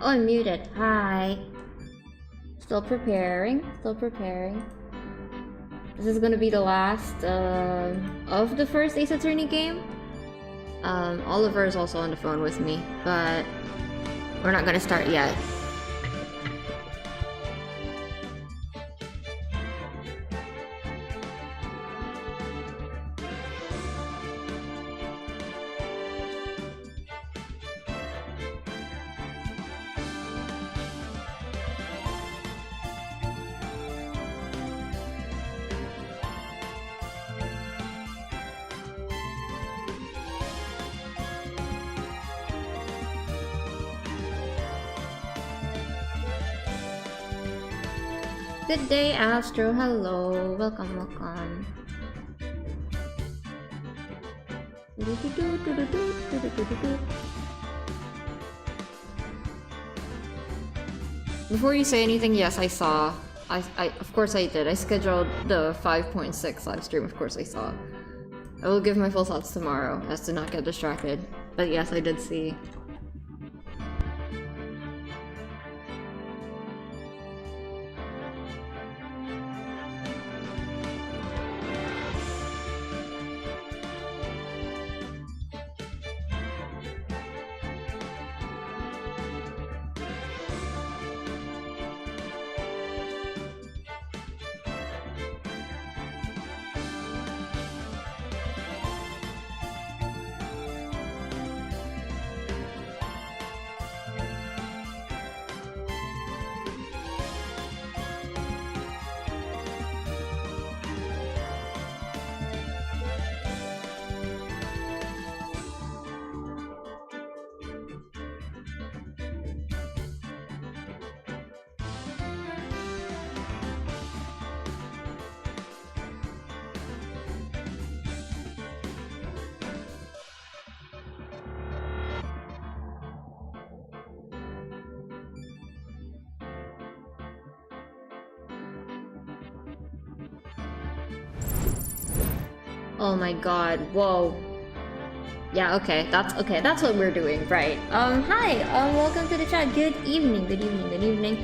Oh, I'm muted. Hi. Still preparing. Still preparing. This is gonna be the last of the first Ace Attorney game. Oliver is also on the phone with me, but we're not gonna start yet. Good day, Astro. Hello. Welcome, welcome. Before you say anything, yes, I saw. Of course I did. I scheduled the 5.6 live stream. Of course I saw. I will give my full thoughts tomorrow, as to not get distracted. But yes, I did see. Oh my god, whoa. Yeah, okay, that's what we're doing, right. Hi, welcome to the chat. Good evening, good evening, good evening.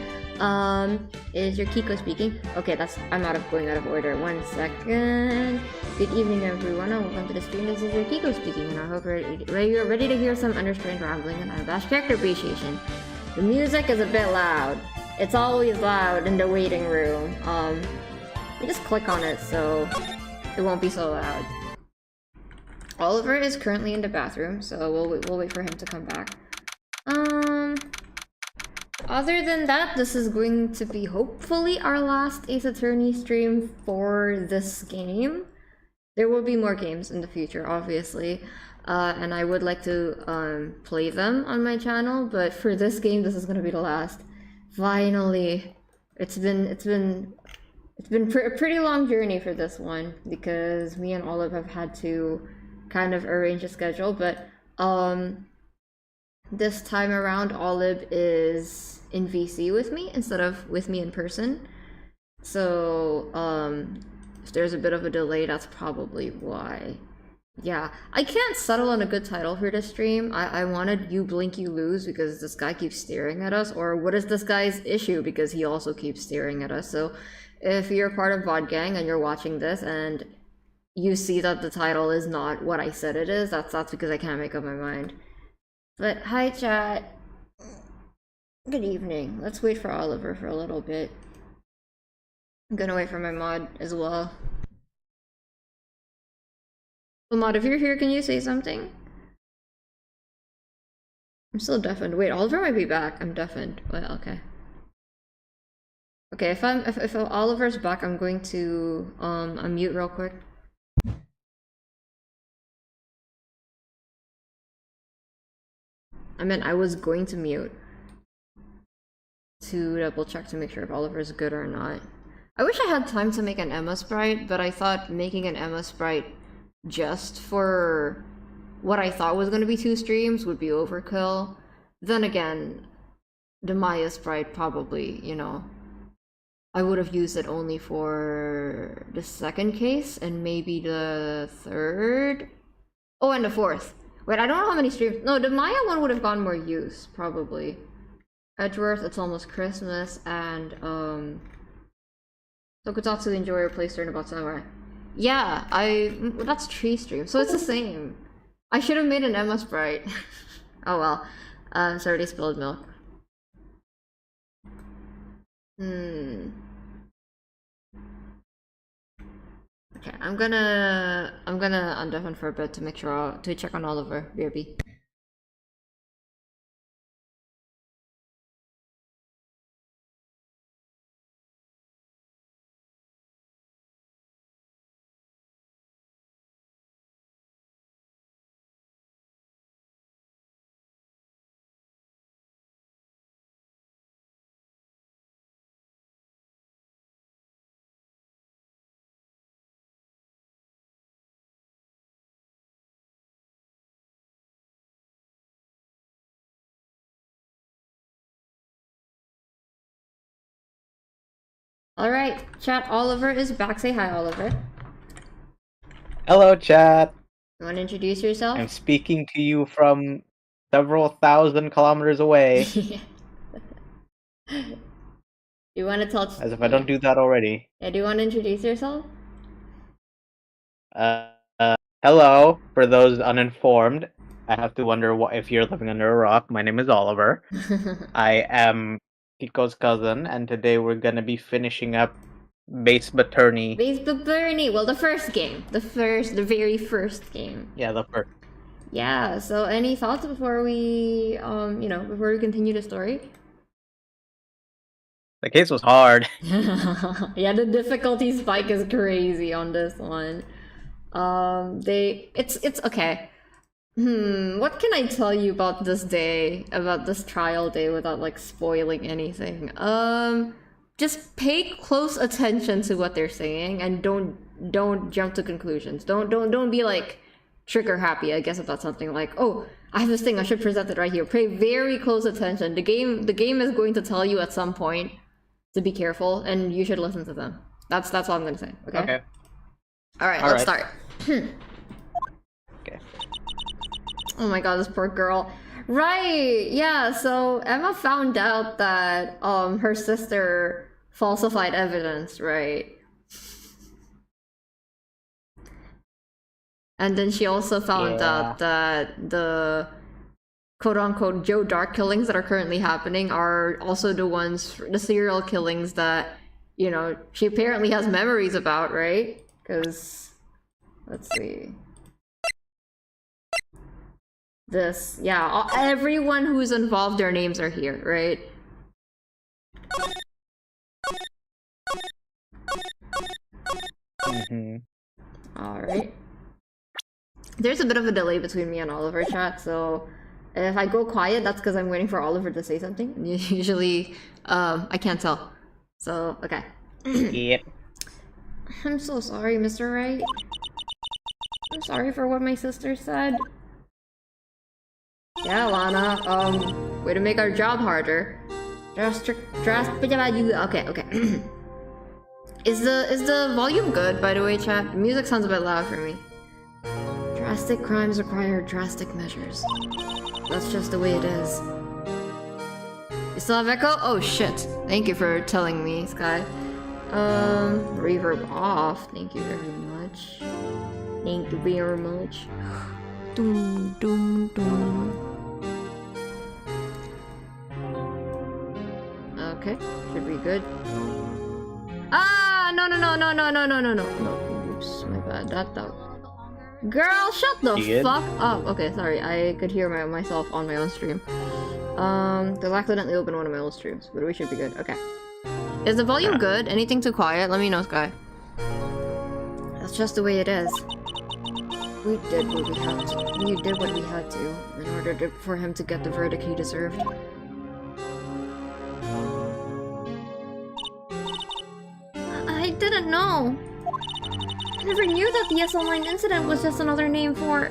Is your Kiko speaking? Okay, I'm going out of order. 1 second. Good evening, everyone, and welcome to the stream. This is your Kiko speaking, and I hope you're ready to hear some unrestrained rambling and unabashed character appreciation. The music is a bit loud. It's always loud in the waiting room. You just click on it, so it won't be so loud. Oliver is currently in the bathroom, so we'll wait for him to come back. Other than that, this is going to be hopefully our last Ace Attorney stream for this game. There will be more games in the future, obviously, and I would like to play them on my channel, but for this game, this is going to be the last. Finally, it's been a pretty long journey for this one, because me and Olive have had to kind of arrange a schedule, but this time around Olive is in VC with me instead of with me in person. So if there's a bit of a delay, that's probably why. Yeah, I can't settle on a good title for this stream. I wanted You Blink You Lose because this guy keeps staring at us, or what is this guy's issue because he also keeps staring at us. So if you're part of VOD Gang and you're watching this and you see that the title is not what I said it is, that's because I can't make up my mind. But hi chat. Good evening. Let's wait for Oliver for a little bit. I'm gonna wait for my mod as well. Well, mod, if you're here, can you say something? I'm still deafened. Wait, Oliver might be back. I'm deafened. Well, okay. Okay, if Oliver's back, I'm going to unmute real quick. I was going to mute to double check to make sure if Oliver's good or not. I wish I had time to make an Emma sprite, but I thought making an Emma sprite just for what I thought was going to be 2 streams would be overkill. Then again, the Maya sprite probably, you know, I would have used it only for the 2nd case and maybe the 3rd. Oh, and the 4th. Wait, I don't know how many streams. No, the Maya one would have gotten more use, probably. Edgeworth, It's Almost Christmas, and Tokusatsu Enjoyer plays Turnabout Samurai. Yeah, that's Tree Stream, so it's the same. I should have made an Emma Sprite. Oh well. It's already spilled milk. Okay, I'm gonna undeafen for a bit to make sure to check on Oliver. BRB. Alright, chat, Oliver is back. Say hi, Oliver. Hello, chat. You want to introduce yourself? I'm speaking to you from several thousand kilometers away. You want to tell... As if I don't do that already. Yeah, do you want to introduce yourself? Hello, for those uninformed. I have to wonder if you're living under a rock. My name is Oliver. I am Kiko's cousin, and today we're gonna be finishing up Base Baturney. Base Baturney! Well, the first game. The very first game. Yeah, the first. Yeah, so any thoughts before we, before we continue the story? The case was hard. Yeah, the difficulty spike is crazy on this one. It's okay. What can I tell you about this day, about this trial day without like spoiling anything? Just pay close attention to what they're saying and don't jump to conclusions. Don't be like trigger happy, I guess, about something like, oh, I have this thing, I should present it right here. Pay very close attention. The game is going to tell you at some point to be careful, and you should listen to them. That's all I'm gonna say. Okay. Okay. Alright, let's start. Okay. Oh my god, this poor girl. Right, yeah, so Emma found out that her sister falsified evidence, right? And then she also found out that the quote-unquote Joe Dark killings that are currently happening are also the serial killings that, you know, she apparently has memories about, right? Because, let's see. This, yeah, everyone who's involved, their names are here, right? Alright. There's a bit of a delay between me and Oliver, chat, so if I go quiet, that's because I'm waiting for Oliver to say something. Usually, I can't tell. So, okay. Yep. I'm so sorry, Mr. Wright. I'm sorry for what my sister said. Yeah, Lana, way to make our job harder. Okay. Is the volume good, by the way, chat? The music sounds a bit loud for me. Drastic crimes require drastic measures. That's just the way it is. You still have echo? Oh shit. Thank you for telling me, Sky. Reverb off. Thank you very much. Thank you very much. Doom, doom, doom. Okay, should be good. Ah, no. Oops, my bad. That. Girl, shut the fuck up. Okay, sorry. I could hear myself on my own stream. They'll accidentally open one of my old streams, but we should be good. Okay. Is the volume good? Anything too quiet? Let me know, Sky. That's just the way it is. We did what we had to. We did what we had to in order for him to get the verdict he deserved. I didn't know. I never knew that the SL9 incident was just another name for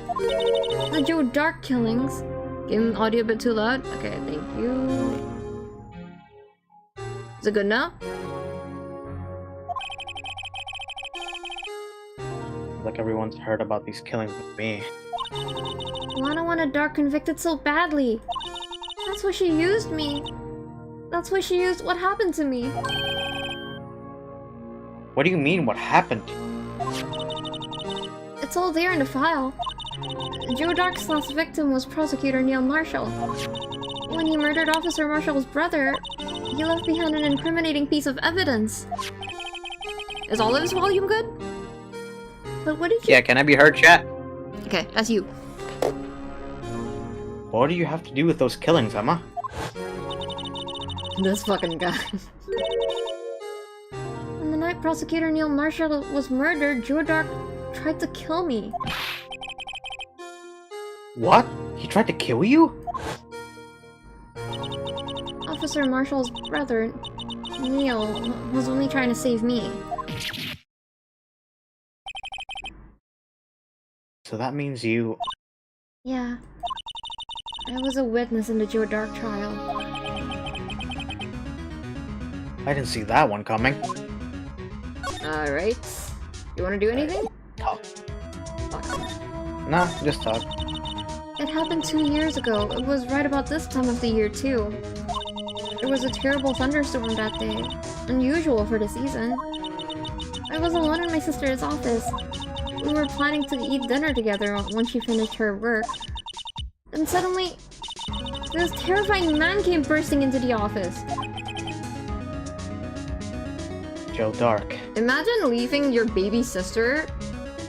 the Joe Dark killings. Game audio a bit too loud? Okay, thank you. Is it good now? Like everyone's heard about these killings with me. Lana wanted Dark convicted so badly. That's why she used me. That's why she used what happened to me. What do you mean, what happened? It's all there in the file. Joe Dark's last victim was Prosecutor Neil Marshall. When he murdered Officer Marshall's brother, he left behind an incriminating piece of evidence. Is Olive's volume good? But what did you— Yeah, can I be heard, chat? Okay, that's you. What do you have to do with those killings, Emma? This fucking guy. On the night Prosecutor Neil Marshall was murdered, Joe Dark tried to kill me. What? He tried to kill you? Officer Marshall's brother, Neil, was only trying to save me. So that means you... Yeah. I was a witness in the Joe Dark trial. I didn't see that one coming. Alright. You wanna do anything? Talk. Fuck. Nah, just talk. It happened 2 years ago. It was right about this time of the year, too. There was a terrible thunderstorm that day. Unusual for the season. I was alone in my sister's office. We were planning to eat dinner together once she finished her work. Then suddenly, this terrifying man came bursting into the office. Joe Dark. Imagine leaving your baby sister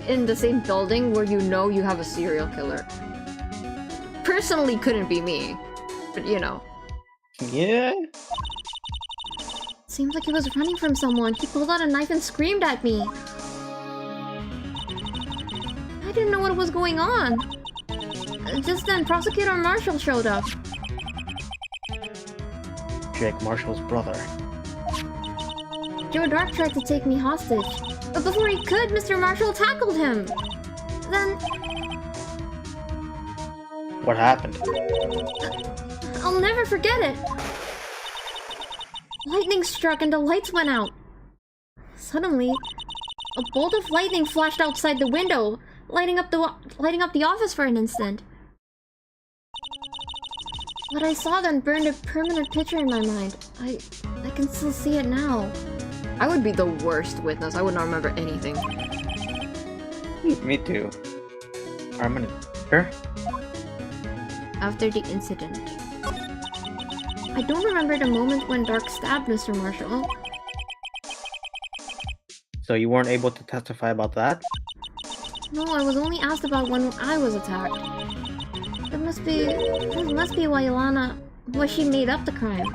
in the same building where you know you have a serial killer. Personally, couldn't be me, but you know. Yeah? Seemed like he was running from someone. He pulled out a knife and screamed at me. I didn't know what was going on. Just then, Prosecutor Marshall showed up. Jake Marshall's brother. Joe Dark tried to take me hostage, but before he could, Mr. Marshall tackled him. Then, What happened? I'll never forget it. Lightning struck and the lights went out. Suddenly, a bolt of lightning flashed outside the window, lighting up the office for an instant. What I saw then burned a permanent picture in my mind. I can still see it now. I would be the worst witness. I would not remember anything. Me too. I'm gonna... Her? After the incident, I don't remember the moment when Dark stabbed Mr. Marshall. So you weren't able to testify about that? No, I was only asked about when I was attacked. That must be why Ilana... why she made up the crime.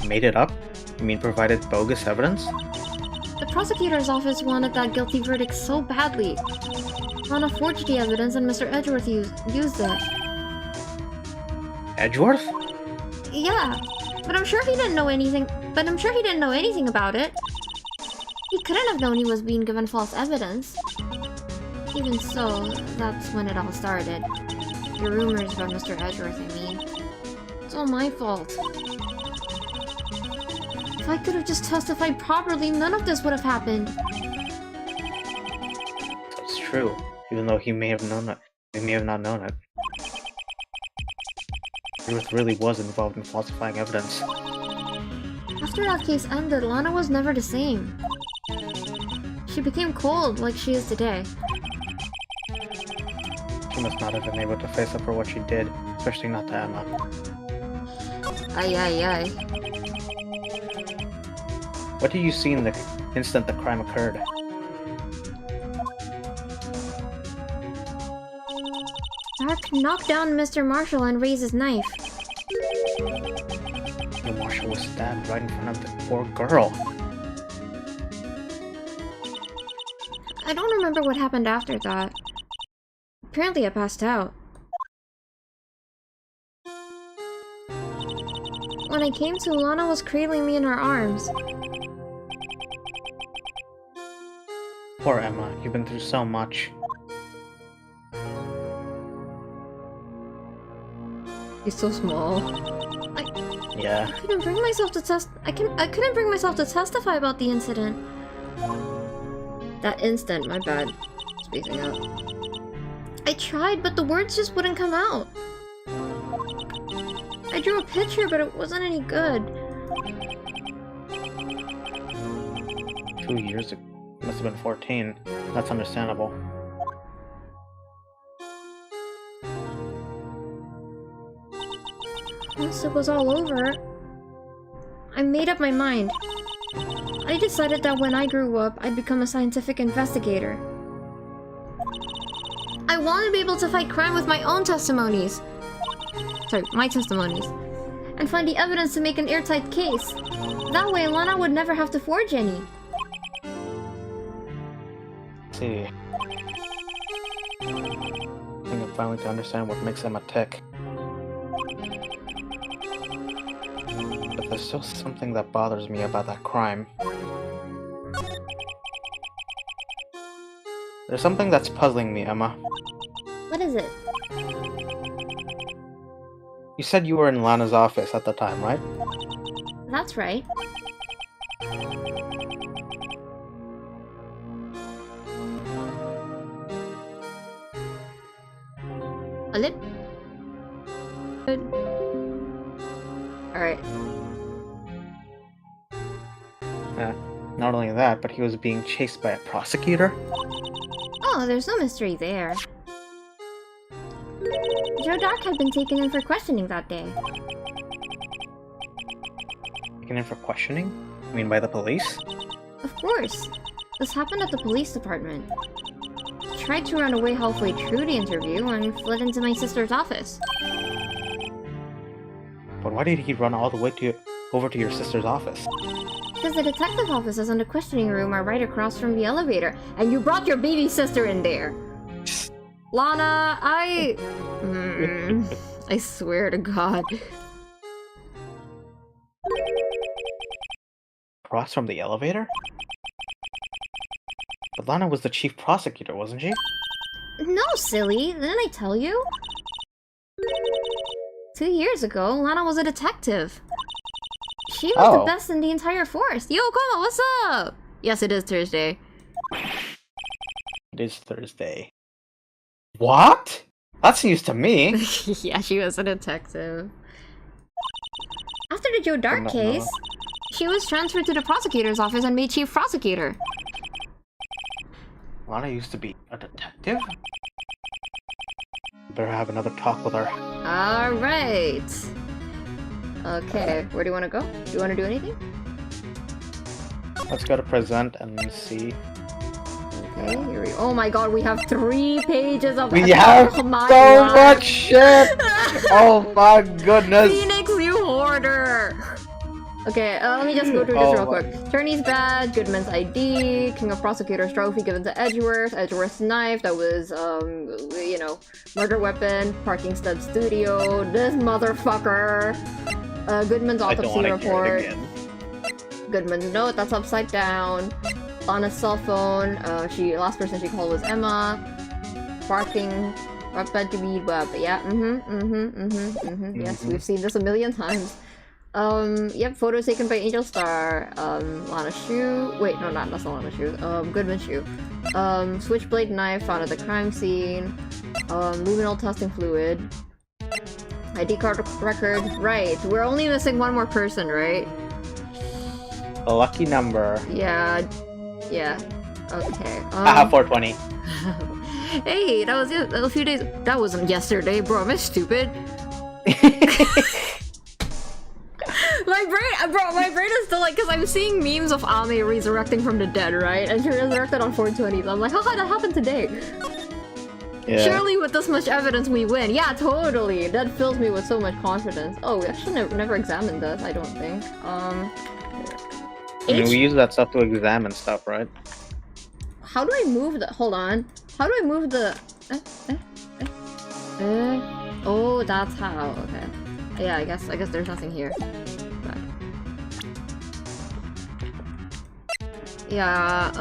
Made it up? You mean provided bogus evidence? The prosecutor's office wanted that guilty verdict so badly. Lana forged the evidence and Mr. Edgeworth used it. Edgeworth? Yeah, but I'm sure he didn't know anything about it. He couldn't have known he was being given false evidence. Even so, that's when it all started. The rumors about Mr. Edgeworth, I mean. It's all my fault. If I could have just testified properly, none of this would have happened. That's true. Even though he may have known it. He may have not known it. Edgeworth really was involved in falsifying evidence. After that case ended, Lana was never the same. She became cold like she is today. She must not have been able to face up for what she did, especially not to Emma. Aye. What did you see in the instant the crime occurred? Dark knocked down Mr. Marshall and raised his knife. The Marshall was stabbed right in front of the poor girl. I don't remember what happened after that. Apparently I passed out. When I came to, Lana was cradling me in her arms. Poor Emma, you've been through so much. He's so small. Yeah. I couldn't bring myself to I couldn't bring myself to testify about the incident. That instant, my bad. Spacing out. I tried, but the words just wouldn't come out. I drew a picture, but it wasn't any good. 2 years ago. Must have been 14. That's understandable. Once it was all over, I made up my mind. I decided that when I grew up, I'd become a scientific investigator. I wanted to be able to fight crime with my own testimonies. Sorry, my testimonies. And find the evidence to make an airtight case. That way, Lana would never have to forge any. Let's see. I think I'm finally to understand what makes Emma tick. But there's still something that bothers me about that crime. There's something that's puzzling me, Emma. What is it? You said you were in Lana's office at the time, right? That's right. A lip? Good. Alright. Not only that, but he was being chased by a prosecutor? Oh, there's no mystery there. Joe Dark had been taken in for questioning that day. Taken in for questioning? You mean by the police? Of course. This happened at the police department. He tried to run away halfway through the interview and fled into my sister's office. But why did he run all the way over to your sister's office? Because the detective offices and the questioning room are right across from the elevator, and you brought your baby sister in there! Lana, I swear to God. Across from the elevator? But Lana was the chief prosecutor, wasn't she? No, silly. Didn't I tell you? 2 years ago, Lana was a detective. She was the best in the entire force. Yo, Koma, what's up? Yes, it is Thursday. It is Thursday. What? That's news to me. Yeah, she was a detective. After the Joe Dark case, she was transferred to the prosecutor's office and made chief prosecutor. Lana used to be a detective? Better have another talk with her. Alright. Okay, where do you want to go? Do you want to do anything? Let's go to present and see. Okay, here we go. Oh my god, we have 3 pages of We have so much shit! Oh my goodness! Phoenix, you hoarder! Okay, let me just go through this real quick. Attorney's badge, Goodman's ID, King of Prosecutors trophy given to Edgeworth, Edgeworth's knife that was, you know, murder weapon, parking stud studio, this motherfucker, Goodman's autopsy report, Goodman's note that's upside down, Lana's cell phone, last person she called was Emma, parking, weapon to be web, yeah, yes, we've seen this a million times. Yep, photo taken by Angel Star, Lana's shoe, wait, no, that's not Lana's shoe, Goodman's shoe, switchblade knife found at the crime scene, luminol testing fluid, ID card record, right, we're only missing one more person, right? A lucky number. Yeah, okay, 420. Hey, that was a few days, that wasn't yesterday, bro, am I stupid? My brain is still like, because I'm seeing memes of Ame resurrecting from the dead, right? And she resurrected on 420, so I'm like, haha, that happened today. Yeah. Surely with this much evidence we win. Yeah, totally. That fills me with so much confidence. Oh, we actually never examined this, I don't think. I mean, we use that stuff to examine stuff, right? How do I move the... Hold on. How do I move the... Oh, that's how. Okay. Yeah, I guess there's nothing here. But... Yeah,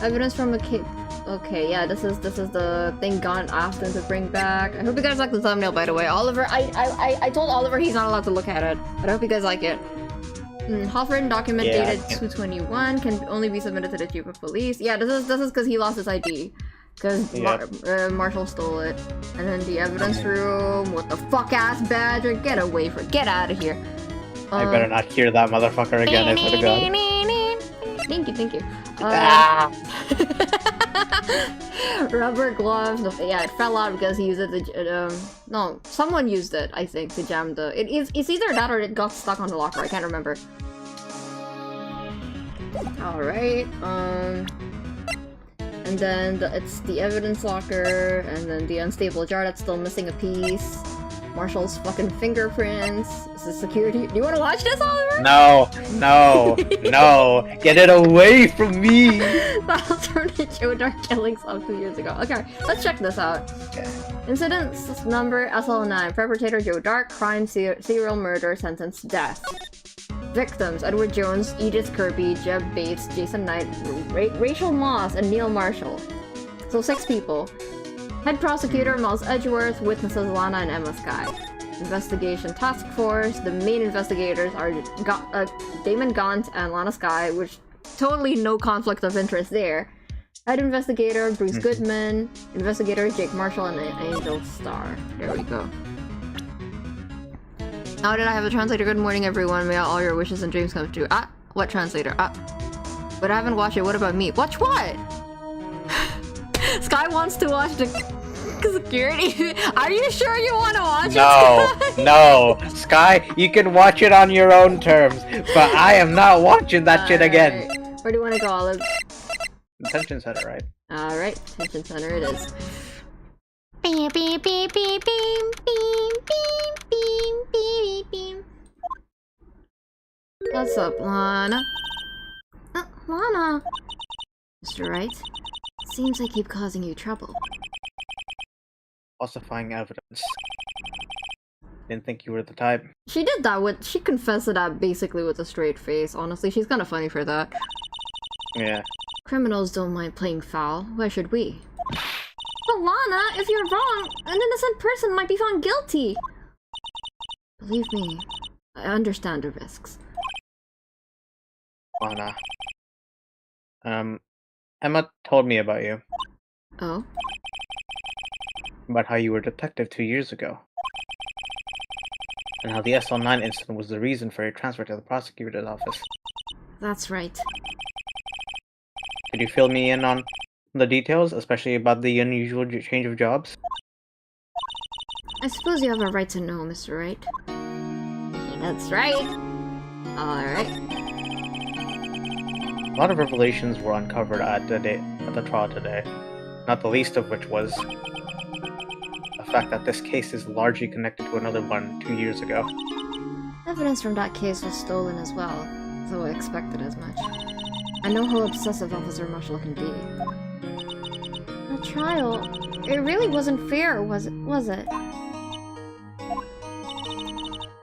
evidence from a kid. Okay, yeah, this is the thing Gon asked him to bring back. I hope you guys like the thumbnail, by the way. Oliver, I told Oliver he's not allowed to look at it, but I hope you guys like it. Half-written document dated 2/21 can only be submitted to the chief of police. Yeah, this is because he lost his ID. Because Yep. Marshall stole it. And then the evidence room, what the fuck ass badger, get away from, get out of here. I better not hear that motherfucker again, I swear to God. Thank you. Ah! Rubber gloves. No, yeah, it fell out because he used it to. No, someone used it. I think to jam the. It's either that or it got stuck on the locker. I can't remember. All right. And then it's the evidence locker, and then the unstable jar that's still missing a piece. Marshall's fucking fingerprints. This is security. Do you want to watch this, Oliver? No, no, no! Get it away from me! The alternate Joe Dark killings of 2 years ago. Okay, let's check this out. Okay. Incident number SL9. Perpetrator Joe Dark. Crime serial murder. Sentence death. Victims: Edward Jones, Edith Kirby, Jeb Bates, Jason Knight, Rachel Moss, and Neil Marshall. So 6 people. Head prosecutor Miles Edgeworth, witnesses Lana and Emma Skye. Investigation task force. The main investigators are Damon Gaunt and Lana Skye, which totally no conflict of interest there. Head investigator Bruce Goodman, investigator Jake Marshall, and Angel Starr. There we go. Now did I have a translator? Good morning, everyone. May all your wishes and dreams come true. Ah, what translator? Ah, but I haven't watched it. What about me? Watch what? Sky wants to watch the security. Are you sure you want to watch it? No, no. Sky, you can watch it on your own terms, but I am not watching that shit again. Alright. Where do you want to go, Olive? Detention center, right? Alright, detention center it is. What's up, Lana? Lana! Mr. Wright? Seems I keep causing you trouble. Falsifying evidence. Didn't think you were the type. She did that with- she confessed to that basically with a straight face. Honestly, she's kinda funny for that. Yeah. Criminals don't mind playing foul. Why should we? But Lana, if you're wrong, an innocent person might be found guilty! Believe me, I understand the risks. Lana. Emma told me about you. Oh? About how you were a detective 2 years ago. And how the SL9 incident was the reason for your transfer to the prosecutor's office. That's right. Could you fill me in on the details, especially about the unusual change of jobs? I suppose you have a right to know, Mr. Wright. That's right. Alright. A lot of revelations were uncovered at the trial today, not the least of which was the fact that this case is largely connected to another one 2 years ago. Evidence from that case was stolen as well, so I expected as much. I know how obsessive Officer Marshall can be. The trial, it really wasn't fair, was it?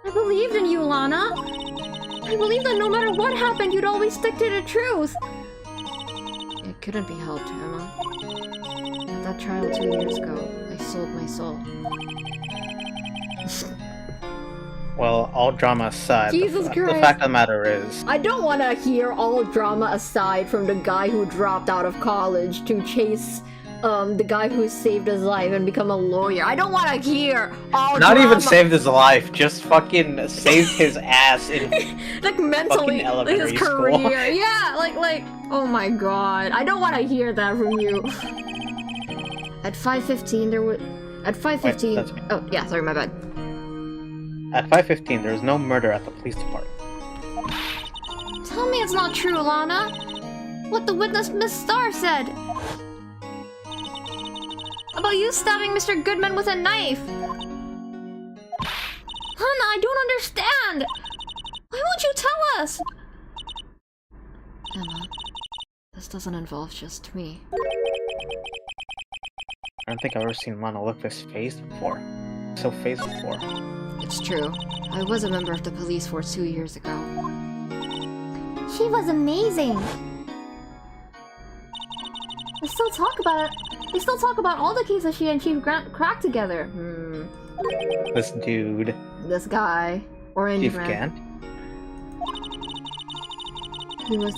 I believed in you, Lana! I believed that no matter what happened, you'd always stick to the truth! It couldn't be helped, Emma. At that trial 2 years ago, I sold my soul. Well, all drama aside, Jesus the Christ. fact of the matter is, I don't want to hear all drama aside from the guy who dropped out of college to chase the guy who saved his life and become a lawyer. I don't want to hear all not drama. even saved his life, just fucking saved his ass in like mentally fucking elementary his school. career. Yeah, like oh my god. I don't want to hear that from you. At 5:15 there were at 5:15 that's me. Oh, yeah, sorry, my bad. At 5:15, there was no murder at the police department. Tell me it's not true, Lana. What the witness Miss Starr said. About you stabbing Mr. Goodman with a knife! Hannah, I don't understand! Why won't you tell us? Emma, this doesn't involve just me. I don't think I've ever seen Lana look this phased before. So phased before. It's true. I was a member of the police force 2 years ago. She was amazing! They still talk about it. They still talk about all the cases she and Chief Grant cracked together. This dude. This guy. Orange Chief Man. Gant? He was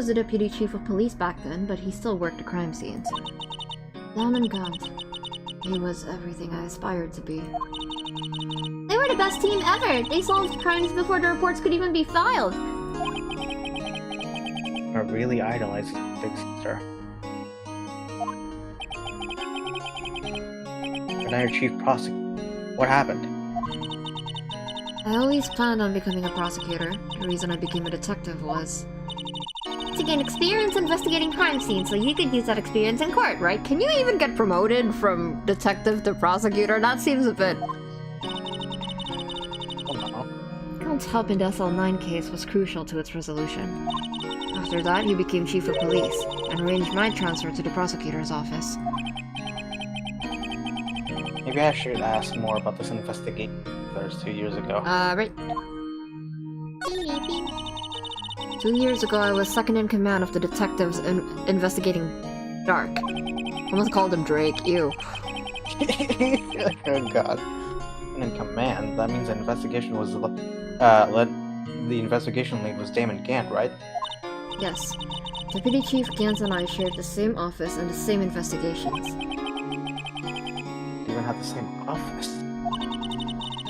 the deputy chief of police back then, but he still worked the crime scenes. Damon Gaunt. He was everything I aspired to be. They were the best team ever! They solved crimes before the reports could even be filed! I really idolize Big Sister. But now you're chief prosecutor. What happened? I always planned on becoming a prosecutor. The reason I became a detective was... To gain experience investigating crime scenes, so you could use that experience in court, right? Can you even get promoted from detective to prosecutor? That seems a bit... Oh no. Gaunt's help in the SL9 case was crucial to its resolution. After that, he became chief of police, and arranged my transfer to the prosecutor's office. Maybe I should ask more about this investigation that was 2 years ago. Right. 2 years ago, I was second in command of the detectives investigating Dark. Almost called him Drake, ew. Oh god. In command, that means the investigation was the investigation lead was Damon Gant, right? Yes. Deputy Chief Gant and I shared the same office and the same investigations. They even had the same office.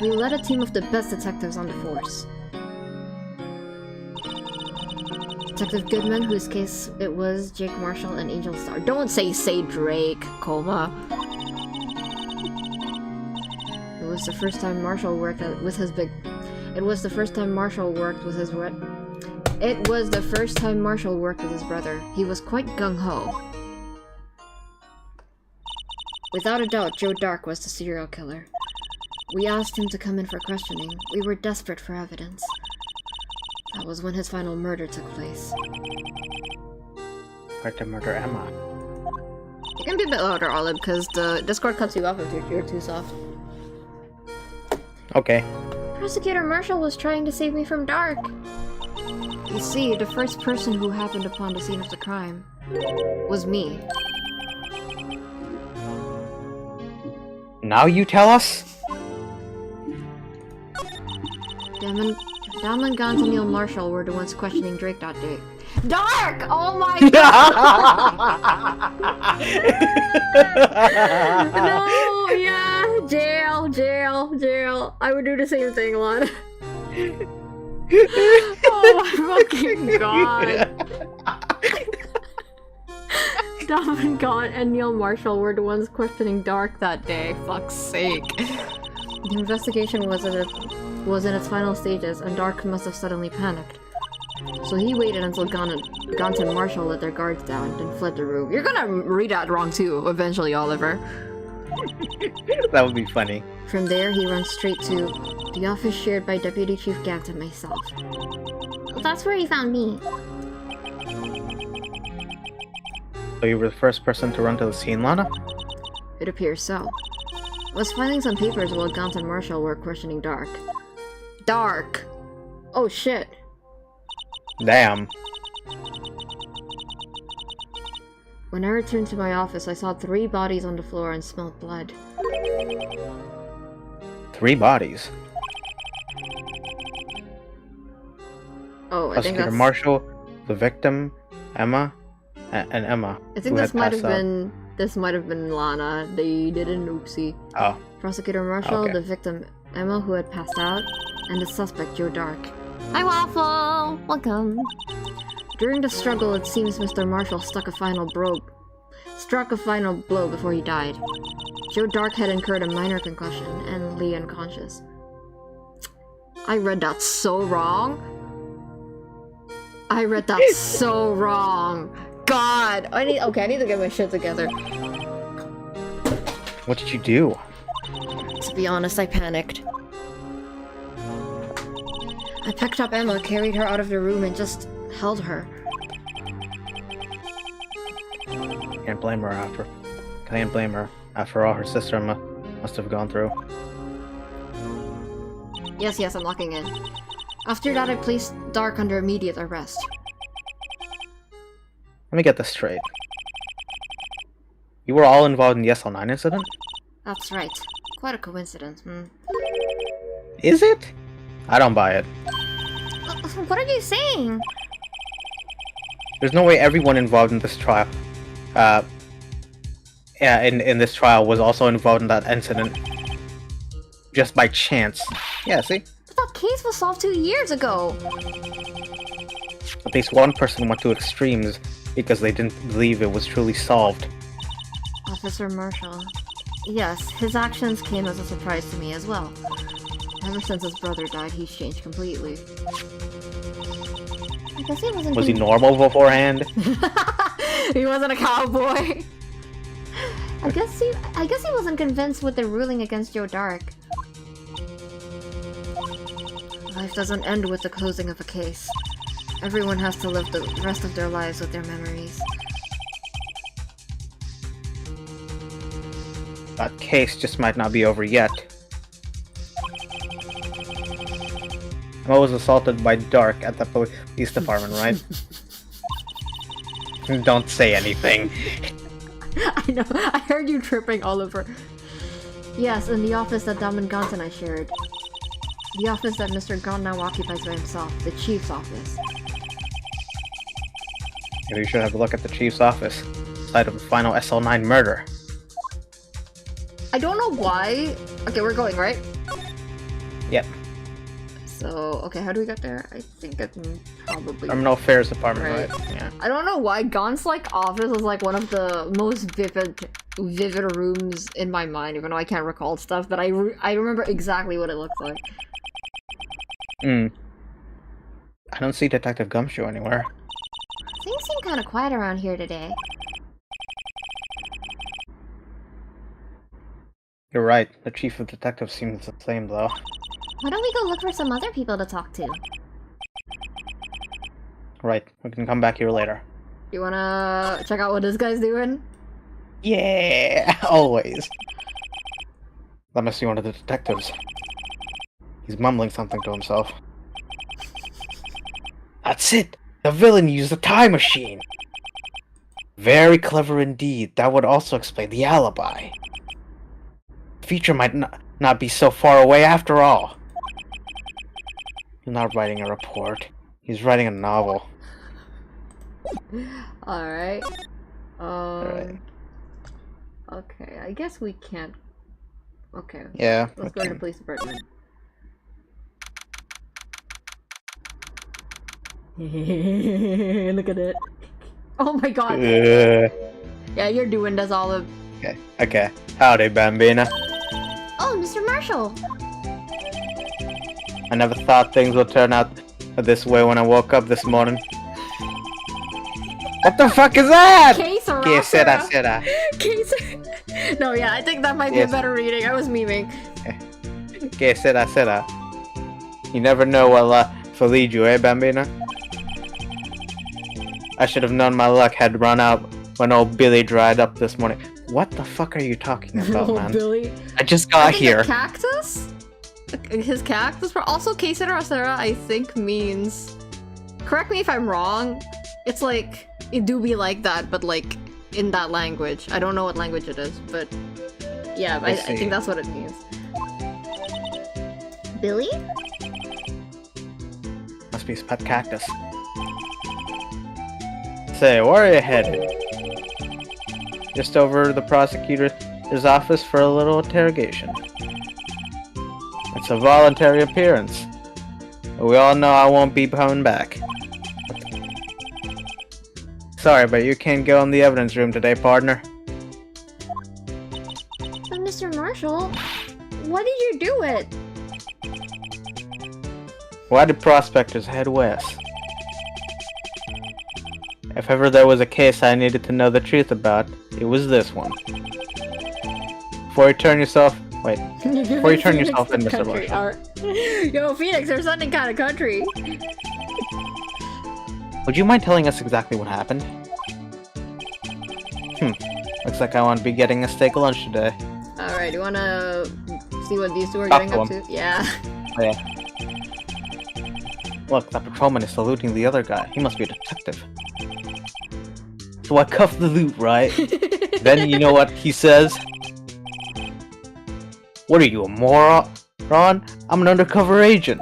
We led a team of the best detectives on the force. Detective Goodman, whose case it was, Jake Marshall, and Angel Star. Don't say Drake, coma. It was the first time Marshall worked with his brother. He was quite gung-ho. Without a doubt, Joe Dark was the serial killer. We asked him to come in for questioning. We were desperate for evidence. That was when his final murder took place. Tried to murder Emma. You can be a bit louder, Olive, because the Discord cuts you off if you're too soft. Okay. Prosecutor Marshall was trying to save me from Dark. You see, the first person who happened upon the scene of the crime was me. Now you tell us? Damon Gaunt and Neil Marshall were the ones questioning Drake that day. Dark! Oh my god! No, yeah, jail. I would do the same thing, Lana. Oh my fucking god. Damon Gaunt and Neil Marshall were the ones questioning Dark that day. Fuck's sake. The investigation was in its final stages, and Dark must have suddenly panicked. So he waited until Gaunt and Marshall let their guards down, then fled the room. You're gonna read that wrong too, eventually, Oliver. That would be funny. From there, he runs straight to the office shared by Deputy Chief Gant and myself. That's where he found me. So you were the first person to run to the scene, Lana? It appears so. I was filing some papers while Gaunt and Marshall were questioning Dark. Dark! Oh shit. Damn. When I returned to my office, I saw 3 bodies on the floor and smelled blood. 3 bodies. Oh, I think Prosecutor that's... Marshall, the victim, Emma, and Emma. I think this might have been... This might have been Lana. They did an oopsie. Oh. Prosecutor Marshall, Okay. the victim Emma, who had passed out, and the suspect Joe Dark. Hi, Waffle! Welcome. During the struggle, it seems Mr. Marshall struck a final blow before he died. Joe Dark had incurred a minor concussion and lay unconscious. I read that so wrong. So wrong. God, I need to get my shit together. What did you do? To be honest, I panicked. I picked up Emma, carried her out of the room, and just held her. Can't blame her after all her sister must have gone through. Yes, I'm locking in. After that, I placed Dark under immediate arrest. Let me get this straight. You were all involved in the SL9 incident? That's right. Quite a coincidence, Is it? I don't buy it. What are you saying? There's no way everyone involved in this trial, in this trial was also involved in that incident. Just by chance. Yeah, see? But that case was solved 2 years ago. At least one person went to extremes because they didn't believe it was truly solved. Officer Marshall. Yes, his actions came as a surprise to me as well. Ever since his brother died, he's changed completely. I guess he wasn't. Was he normal beforehand? He wasn't a cowboy. I guess he wasn't convinced with the ruling against Joe Dark. Life doesn't end with the closing of a case. Everyone has to live the rest of their lives with their memories. That case just might not be over yet. Mo was assaulted by Dark at the police department, right? Don't say anything. I know, I heard you tripping, Oliver. Yes, in the office that Daman Gant and I shared. The office that Mr. Gant now occupies by himself, the chief's office. Maybe you should have a look at the chief's office. Site of the final SL9 murder. I don't know why. Okay, we're going, right? Yep. So, okay, how do we get there? I think I can probably... Criminal Affairs Department, right? Yeah. I don't know why Gaunt's like office is like one of the most vivid rooms in my mind, even though I can't recall stuff, but I remember exactly what it looks like. I don't see Detective Gumshoe anywhere. Things seem kind of quiet around here today. You're right, the chief of detectives seems the same though. Why don't we go look for some other people to talk to? Right, we can come back here later. You wanna check out what this guy's doing? Yeah, always. That must be one of the detectives. He's mumbling something to himself. That's it! The villain used a time machine! Very clever indeed. That would also explain the alibi. The future might not be so far away after all. He's not writing a report. He's writing a novel. Alright. Alright. Okay, I guess we can't... Okay. Yeah. Let's go to the police department. Look at it. Oh my god. Yeah, you're doing this, Olive. Okay. Okay. Howdy, Bambina. Oh, Mr. Marshall! I never thought things would turn out this way when I woke up this morning. What the fuck is that? Quesera. Que será? Quesera. No, yeah, I think that might be a better reading. I was memeing. Que será? You never know what will lead you, eh, Bambina? I should have known my luck had run out when old Billy dried up this morning. What the fuck are you talking about, Oh, man? Billy. I just got here. The cactus? His cactus? Also, Quesera, I think means... Correct me if I'm wrong. It's like... It do be like that, but like in that language. I don't know what language it is, but yeah, I think that's what it means. Billy? Must be his pet cactus. Say, where are you headed? Just over the prosecutor's office for a little interrogation. It's a voluntary appearance. But we all know I won't be coming back. Sorry, but you can't go in the evidence room today, partner. But Mr. Marshall, why did you do it? Why did prospectors head west? If ever there was a case I needed to know the truth about, it was this one. Before you turn yourself... Wait. Before you turn yourself in, Mr. Marshall. Yo, Phoenix, there's something kind of country. Would you mind telling us exactly what happened? Looks like I won't be getting a steak lunch today. Alright, you wanna see what these two are getting up to? Yeah. Oh, yeah. Look, that patrolman is saluting the other guy. He must be a detective. So I cuffed the loot, right? Then you know what he says? What are you, a moron? I'm an undercover agent.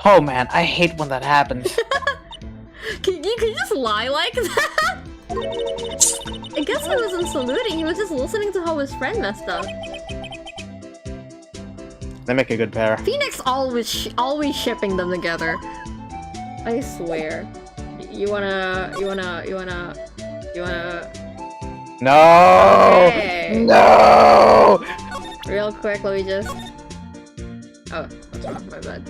Oh man, I hate when that happens. Can you just lie like that? I guess he wasn't saluting, he was just listening to how his friend messed up. They make a good pair. Phoenix always shipping them together. I swear. You wanna... No! Okay. No! Real quick, let me just... Oh, that's wrong, my bad.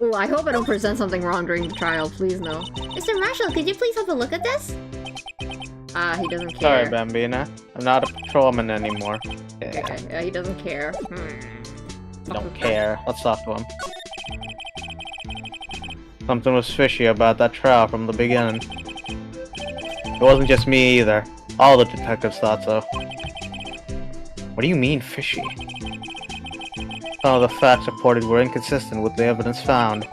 Ooh, I hope I don't present something wrong during the trial, please no. Mr. Marshall, could you please have a look at this? Ah, he doesn't care. Sorry, Bambina. I'm not a patrolman anymore. Okay, yeah, he doesn't care. Don't care. Let's talk to him. Something was fishy about that trial from the beginning. It wasn't just me either. All the detectives thought so. What do you mean, fishy? Some of the facts reported were inconsistent with the evidence found.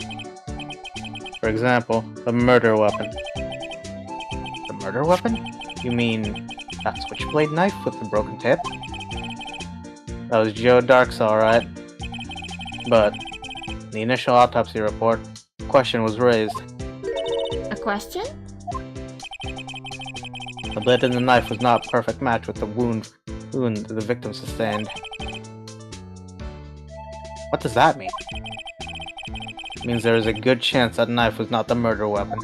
For example, the murder weapon. The murder weapon? You mean that switchblade knife with the broken tip? That was Joe Dark's alright. But, in the initial autopsy report, a question was raised. A question? The blade in the knife was not a perfect match with the wound the victim sustained. What does that mean? It means there is a good chance that knife was not the murder weapon.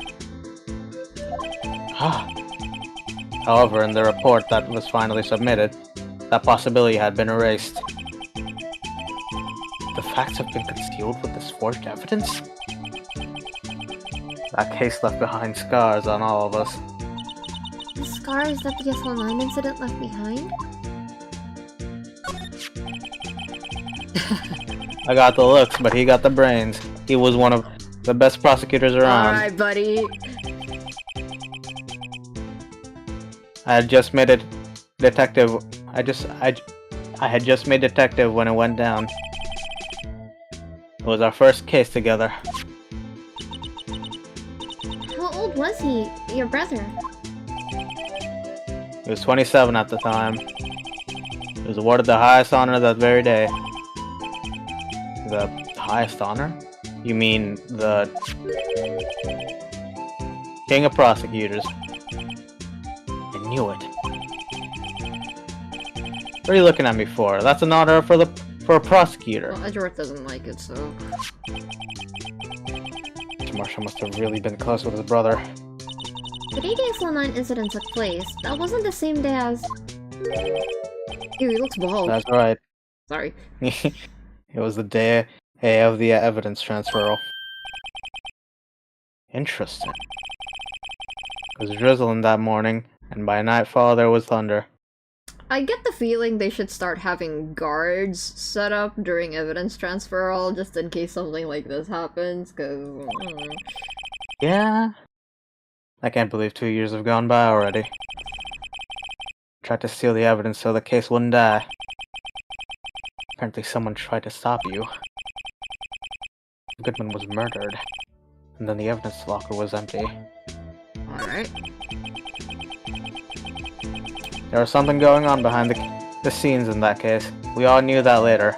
However, in the report that was finally submitted, that possibility had been erased. The facts have been concealed with this forged evidence? That case left behind scars on all of us. The scars that the SL9 incident left behind? I got the looks, but he got the brains. He was one of the best prosecutors around. Alright, buddy. I had just made it detective. I had just made detective when it went down. It was our first case together. How old was he, your brother? He was 27 at the time. He was awarded the highest honor that very day. The highest honor? You mean the King of Prosecutors? I knew it. What are you looking at me for? That's an honor for a prosecutor. Well, Edgeworth doesn't like it, so... Marshall must have really been close with his brother. The day the SL9 incident took place, that wasn't the same day as... Ew, he looks bald. That's right. Sorry. It was the day of the evidence transfer. Interesting. It was drizzling that morning, and by nightfall there was thunder. I get the feeling they should start having guards set up during evidence transferal, just in case something like this happens, cause... Yeah? I can't believe 2 years have gone by already. Tried to steal the evidence so the case wouldn't die. Apparently someone tried to stop you. Goodman was murdered, and then the evidence locker was empty. Alright. There was something going on behind the scenes in that case. We all knew that later.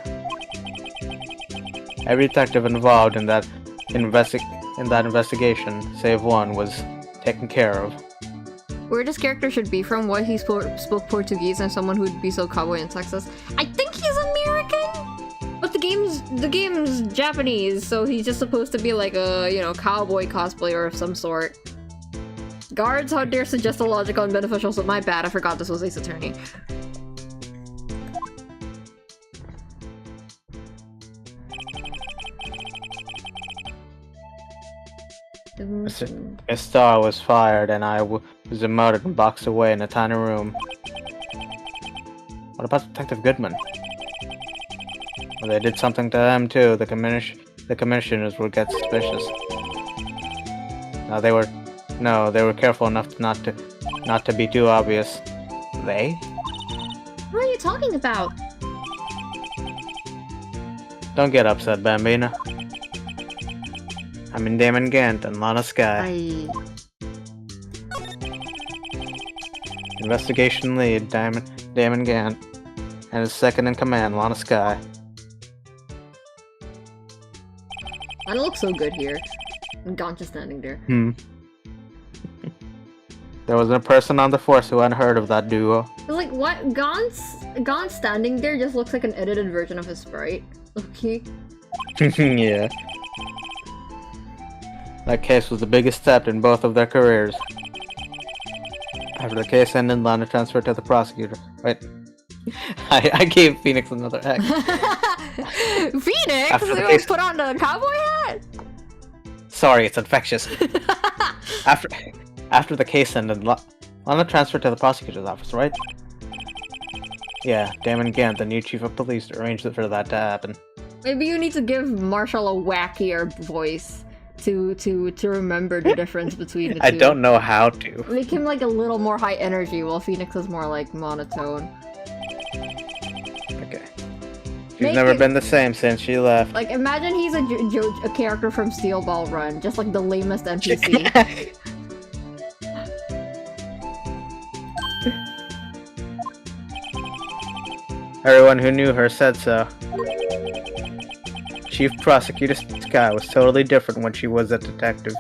Every detective involved in that investigation, save one, was taken care of. Where this character should be from, why he spoke Portuguese and someone who'd be so cowboy in Texas. I think he's American! But the game's Japanese, so he's just supposed to be like a, you know, cowboy cosplayer of some sort. Guards, how dare suggest a logical and beneficial, so my bad, I forgot this was Ace Attorney. Miss Starr was fired, and I was demoted and boxed away in a tiny room. What about Detective Goodman? Well, they did something to him too. The commissioners would get suspicious. They were careful enough not to be too obvious. They? Who are you talking about? Don't get upset, Bambina. I mean Damon Gant and Lana Sky. Investigation lead, Damon Gant, and his second in command, Lana Sky. I don't look so good here. And Gaunt just standing there. There was a person on the force who hadn't heard of that duo. Like, what? Gon standing there just looks like an edited version of his sprite. Okay. Yeah. That case was the biggest step in both of their careers. After the case ended, Lana transferred to the prosecutor. Wait. I gave Phoenix another X. Phoenix? After the You case- put on the cowboy hat? Sorry, it's infectious. After the case ended, Lana transferred to the prosecutor's office, right? Yeah, Damon Gant, the new chief of police, arranged for that to happen. Maybe you need to give Marshall a wackier voice to remember the difference between the two. I don't know how to. Make him like a little more high energy, while Phoenix is more like monotone. Okay. She's Make never it- been the same since she left. Like, imagine he's a character from Steel Ball Run, just like the lamest NPC. Everyone who knew her said so. Chief Prosecutor Sky was totally different when she was a detective.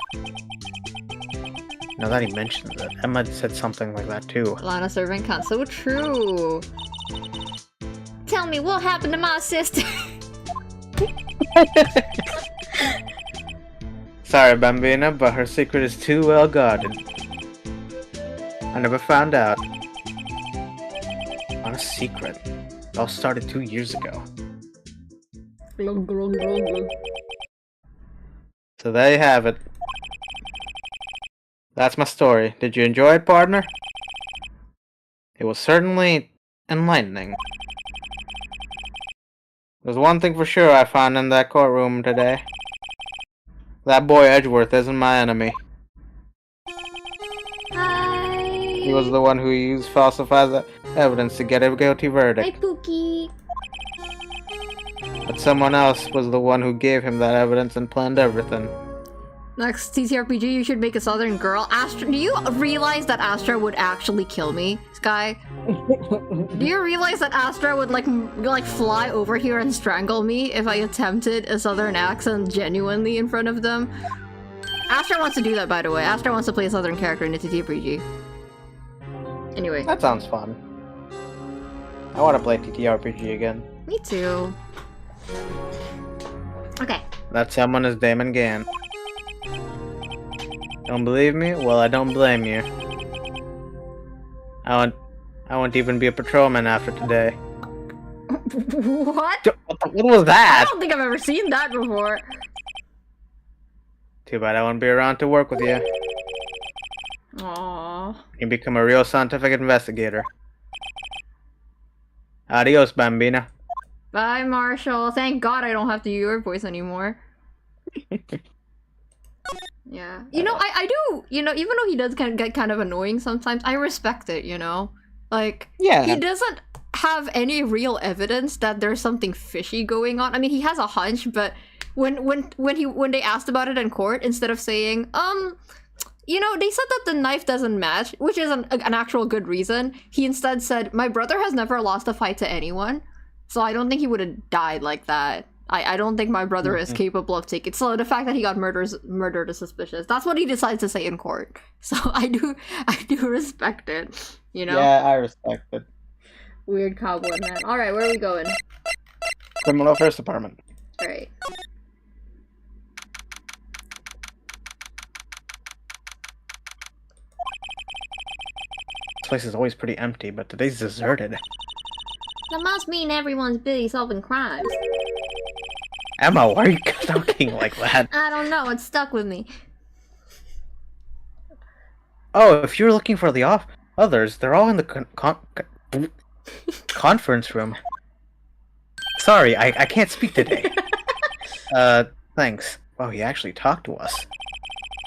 Now that he mentions it, Emma said something like that too. Lana Servant Count, so true. Tell me what happened to my sister. Sorry, Bambina, but her secret is too well guarded. I never found out. Not a secret. It all started 2 years ago. So there you have it. That's my story. Did you enjoy it, partner? It was certainly enlightening. There's one thing for sure I found in that courtroom today. That boy Edgeworth isn't my enemy. Hi. He was the one who used falsified evidence to get a guilty Hi, verdict. Pookie. But someone else was the one who gave him that evidence and planned everything. Next TTRPG, you should make a southern girl. Astra, do you realize that Astra would actually kill me, Sky? Do you realize that Astra would like fly over here and strangle me if I attempted a southern accent genuinely in front of them? Astra wants to do that, by the way. Astra wants to play a southern character in the TTRPG. Anyway, That sounds fun. I want to play TTRPG again. me too. Okay. That someone is Damon Gann. Don't believe me? Well, I don't blame you. I won't even be a patrolman after today. What? What was I that? don't think I've ever seen that before. Too bad I won't be around to work with you. Aww. You become a real scientific investigator. Adios, Bambina. Bye, Marshall. Thank God I don't have to use your voice anymore. Yeah. You know, I do, you know, even though he does get kind of annoying sometimes, I respect it, you know? Like, Yeah. he doesn't have any real evidence that there's something fishy going on. I mean, he has a hunch, but when they asked about it in court, instead of saying, you know, they said that the knife doesn't match, which is an actual good reason, he instead said, my brother has never lost a fight to anyone, so I don't think he would have died like that. I don't think my brother is capable of taking. So the fact that he got murdered is suspicious. That's what he decides to say in court. So I do respect it. You know. Yeah, I respect it. Weird cowboy man. All right, where are we going? Criminal Affairs Department. All right. This place is always pretty empty, but today's deserted. That must mean everyone's busy solving crimes. Emma, why are you talking like that? I don't know, it's stuck with me. Oh, if you're looking for the others, they're all in the conference room. Sorry, I can't speak today. Thanks. Oh, he actually talked to us.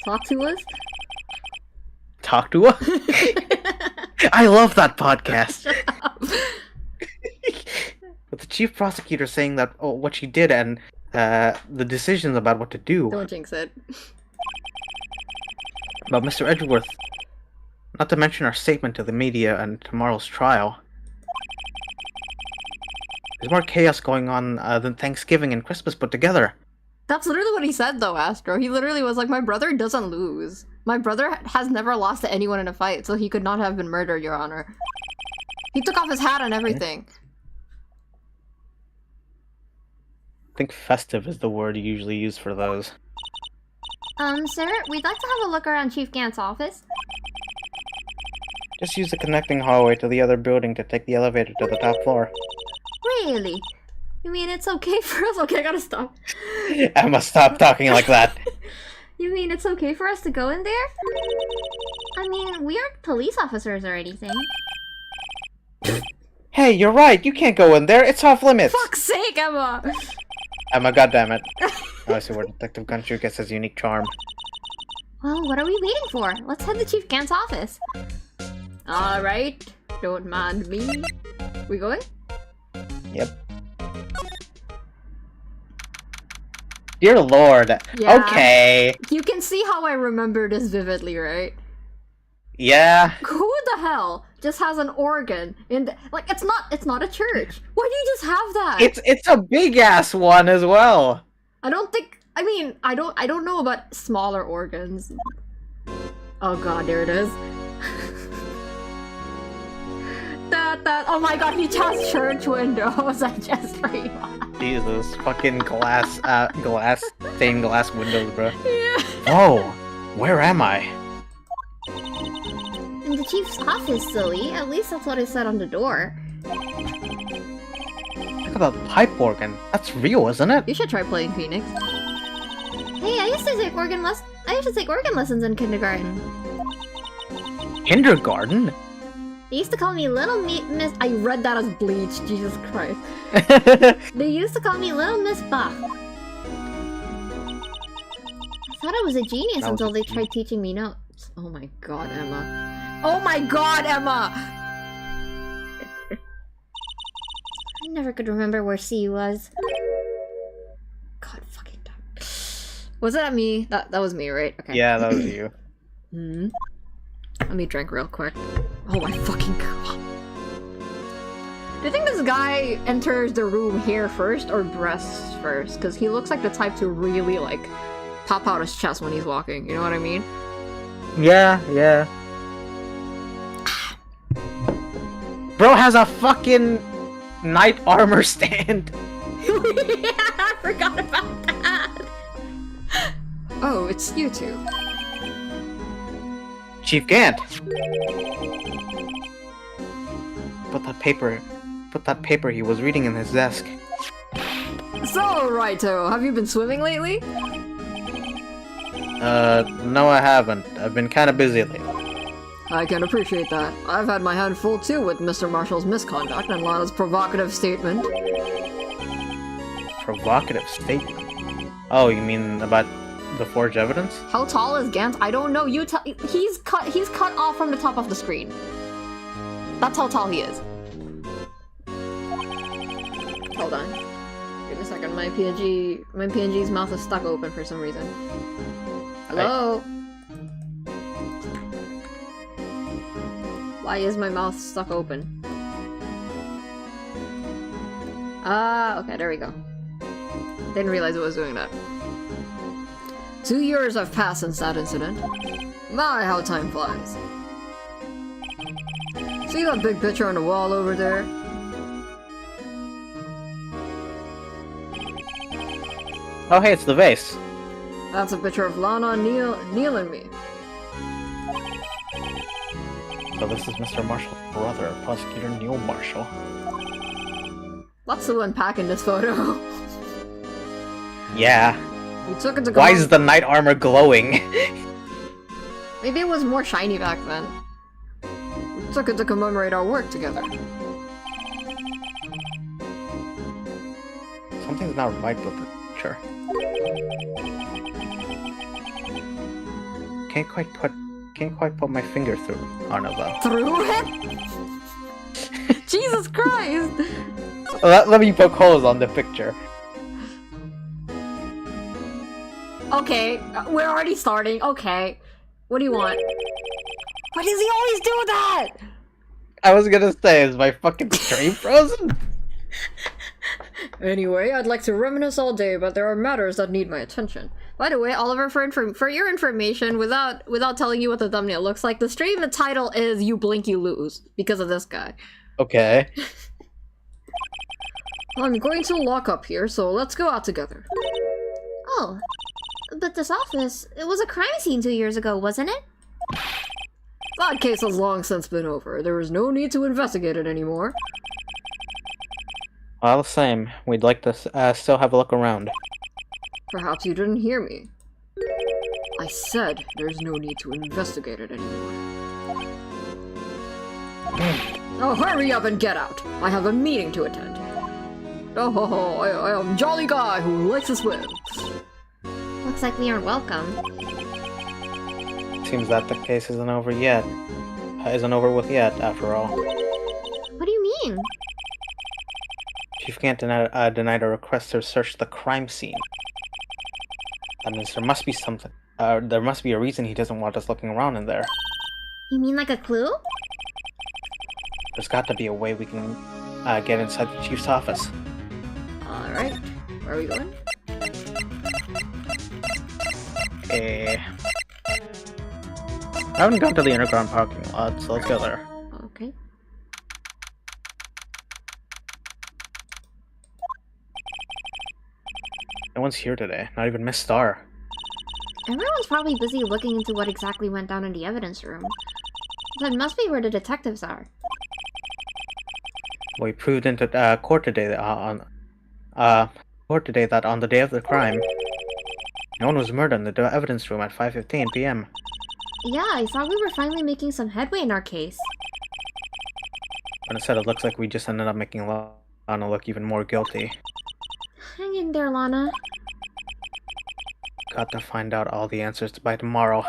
Talk to us. Talk to us? I love that podcast. With the chief prosecutor saying that what she did and the decisions about what to do. Don't jinx it. But Mr. Edgeworth, not to mention our statement to the media and tomorrow's trial. There's more chaos going on than Thanksgiving and Christmas put together. That's literally what he said, though, Astro. He literally was like, my brother doesn't lose. My brother has never lost to anyone in a fight, so he could not have been murdered, Your Honor. He took off his hat and everything. I think festive is the word you usually use for those. Sir, we'd like to have a look around Chief Gant's office. Just use the connecting hallway to the other building to take the elevator to the top floor. Really? You mean it's okay for us? Okay, I gotta stop. Emma, stop talking like that. You mean it's okay for us to go in there? I mean, we aren't police officers or anything. Hey, you're right. You can't go in there. It's off limits. Fuck's sake, Emma! Emma, goddammit. Oh, I see where Detective Gunchu gets his unique charm. Well, what are we waiting for? Let's head to Chief Gant's office. Alright, don't mind me. We going? Yep. Dear Lord. Yeah. Okay. You can see how I remember this vividly, right? Yeah. Who the hell just has an organ in the, like, it's not a church. Why do you just have that? It's a big ass one as well. I don't know about smaller organs. Oh god, there it is. Oh my god, he has church windows. I just realized. Jesus, fucking glass stained glass windows, bro. Yeah. Oh, where am I? In the chief's office, silly. At least that's what it said on the door. Look at that pipe organ. That's real, isn't it? You should try playing Phoenix. Hey, I used to take organ lessons in kindergarten. Kindergarten? They used to call me Little Miss. I read that as Bleach, Jesus Christ. They used to call me Little Miss Bach. I thought I was a genius That was until a they genius. tried teaching me notes. Oh my god, Emma. Oh my god, Emma! I never could remember where C was. God fucking damn. Was that me? That was me, right? Okay. Yeah, that was you. Hmm. Let me drink real quick. Oh my fucking god. Do you think this guy enters the room hair first or breasts first? Because he looks like the type to really, like, pop out his chest when he's walking. You know what I mean? Yeah. Bro has a fucking knight armor stand. Yeah, I forgot about that. Oh, it's you two. Chief Gant. Put that paper he was reading in his desk. So, Raito, have you been swimming lately? No I haven't. I've been kinda busy lately. I can appreciate that. I've had my hand full too with Mr. Marshall's misconduct and Lana's provocative statement. Provocative statement? Oh, you mean about the forged evidence? How tall is Gant? I don't know. You tell. He's cut off from the top of the screen. That's how tall he is. Hold on. Give me a second. My PNG's mouth is stuck open for some reason. Hello? Why is my mouth stuck open? Okay, there we go. Didn't realize it was doing that. 2 years have passed since that incident. My, how time flies. See that big picture on the wall over there? Oh hey, it's the vase. That's a picture of Lana, Neil, and me. So this is Mr. Marshall's brother, Prosecutor Neil Marshall. Lots to unpack in this photo. Yeah. We took it to Why is the knight armor glowing? Maybe it was more shiny back then. We took it to commemorate our work together. Something's not right with the picture. Can't quite put my finger through Arnova. Through it? Jesus Christ! Let me poke holes on the picture. Okay, we're already starting. Okay. What do you want? Why does he always do that? I was gonna say, is my fucking stream frozen? Anyway, I'd like to reminisce all day, but there are matters that need my attention. By the way, Oliver, for your information, without telling you what the thumbnail looks like, the stream title is "You Blink, You Lose" because of this guy. Okay. I'm going to lock up here, so let's go out together. Oh, but this office, it was a crime scene 2 years ago, wasn't it? That case has long since been over. There is no need to investigate it anymore. All the same, we'd like to still have a look around. Perhaps you didn't hear me. I said there's no need to investigate it anymore. Oh, hurry up and get out! I have a meeting to attend. Oh, I am jolly guy who likes to swim. Looks like we are welcome. Seems that the case isn't over yet. Isn't over with yet, after all. What do you mean? Chief can't deny the request to search the crime scene. That means there must be something. There must be a reason he doesn't want us looking around in there. You mean like a clue? There's got to be a way we can get inside the chief's office. Alright, where are we going? I haven't gone to the underground parking lot, so let's go there. Okay. No one's here today, not even Miss Star. Everyone's probably busy looking into what exactly went down in the evidence room. That must be where the detectives are. We proved into court today that on the day of the crime, no one was murdered in the evidence room at 5:15 p.m. Yeah, I thought we were finally making some headway in our case. But instead, it looks like we just ended up making Lana look even more guilty. Hang in there, Lana. Got to find out all the answers by tomorrow.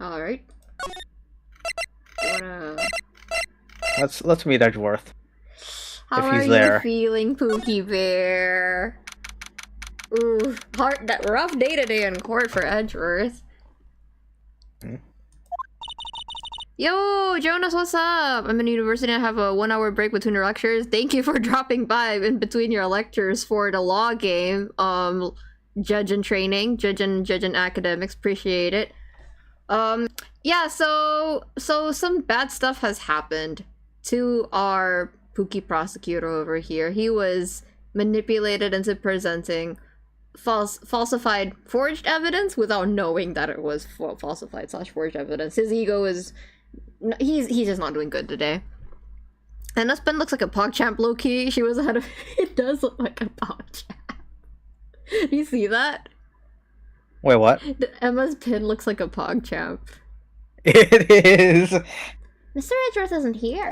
Alright. Let's meet Edgeworth. How If he's are there. you feeling, Pookie Bear? Ooh, that rough day today in court for Edgeworth. Yo, Jonas, what's up? I'm in university and I have a 1 hour break between your lectures. Thank you for dropping by in between your lectures for the law game. Judge and training, judge and academics, appreciate it. Yeah, so some bad stuff has happened to our Pookie prosecutor over here. He was manipulated into presenting falsified forged evidence without knowing that it was falsified / forged evidence. His ego is he's just not doing good today. And this pen looks like a PogChamp low-key. She was ahead of it does look like a PogChamp. Do you see that? Wait, what? Emma's pin looks like a PogChamp. It is! Mr. Edgeworth isn't here.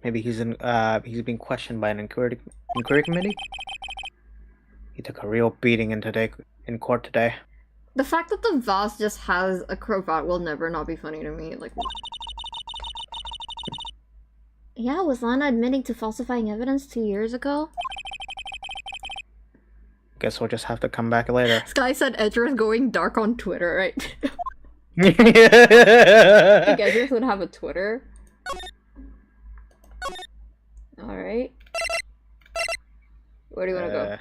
Maybe he's being questioned by an inquiry committee? He took a real beating in court today. The fact that the boss just has a cravat will never not be funny to me. Like, Yeah, was Lana admitting to falsifying evidence 2 years ago? Guess we'll just have to come back later. Sky said Edgeworth going dark on Twitter, right? I think Edgeworth would have a Twitter. Alright. Where do you want to go?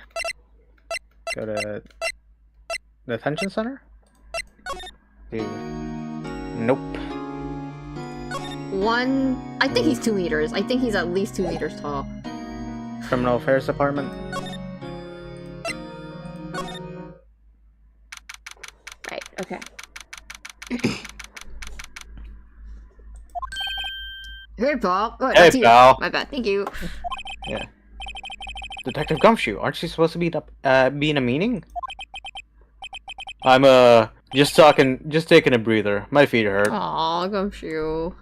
Go to the detention center? Nope. I think he's 2 meters. I think he's at least 2 meters tall. Criminal Affairs Department? Right, okay. Hey, Paul. Oh, Hey, that's you. pal. My bad, thank you. Yeah. Detective Gumshoe, aren't you supposed to be in a meeting? I'm just taking a breather. My feet hurt. Aw, Gumshoe.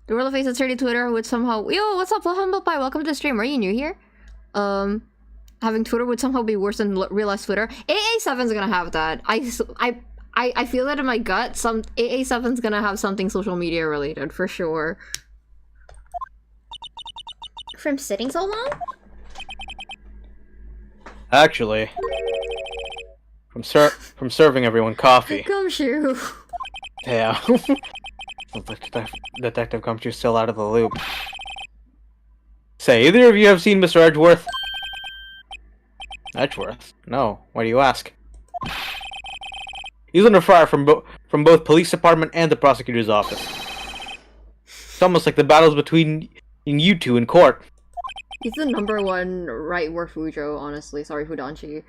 The World of Face Attorney Twitter would somehow— Yo, what's up, Humble Pie? Welcome to the stream. Are you new here? Having Twitter would somehow be worse than real life Twitter. AA7's gonna have that. I feel that in my gut. Some AA7's gonna have something social media related for sure. From sitting so long? Actually, from serving everyone coffee. Gumshoe. Yeah. Detective Gumshoe's still out of the loop. Say, either of you have seen Mr. Edgeworth? Edgeworth? No. Why do you ask? He's under fire from both police department and the prosecutor's office. It's almost like the battles between you two in court. He's the #1 right where Fujo, honestly. Sorry, Fudanshi.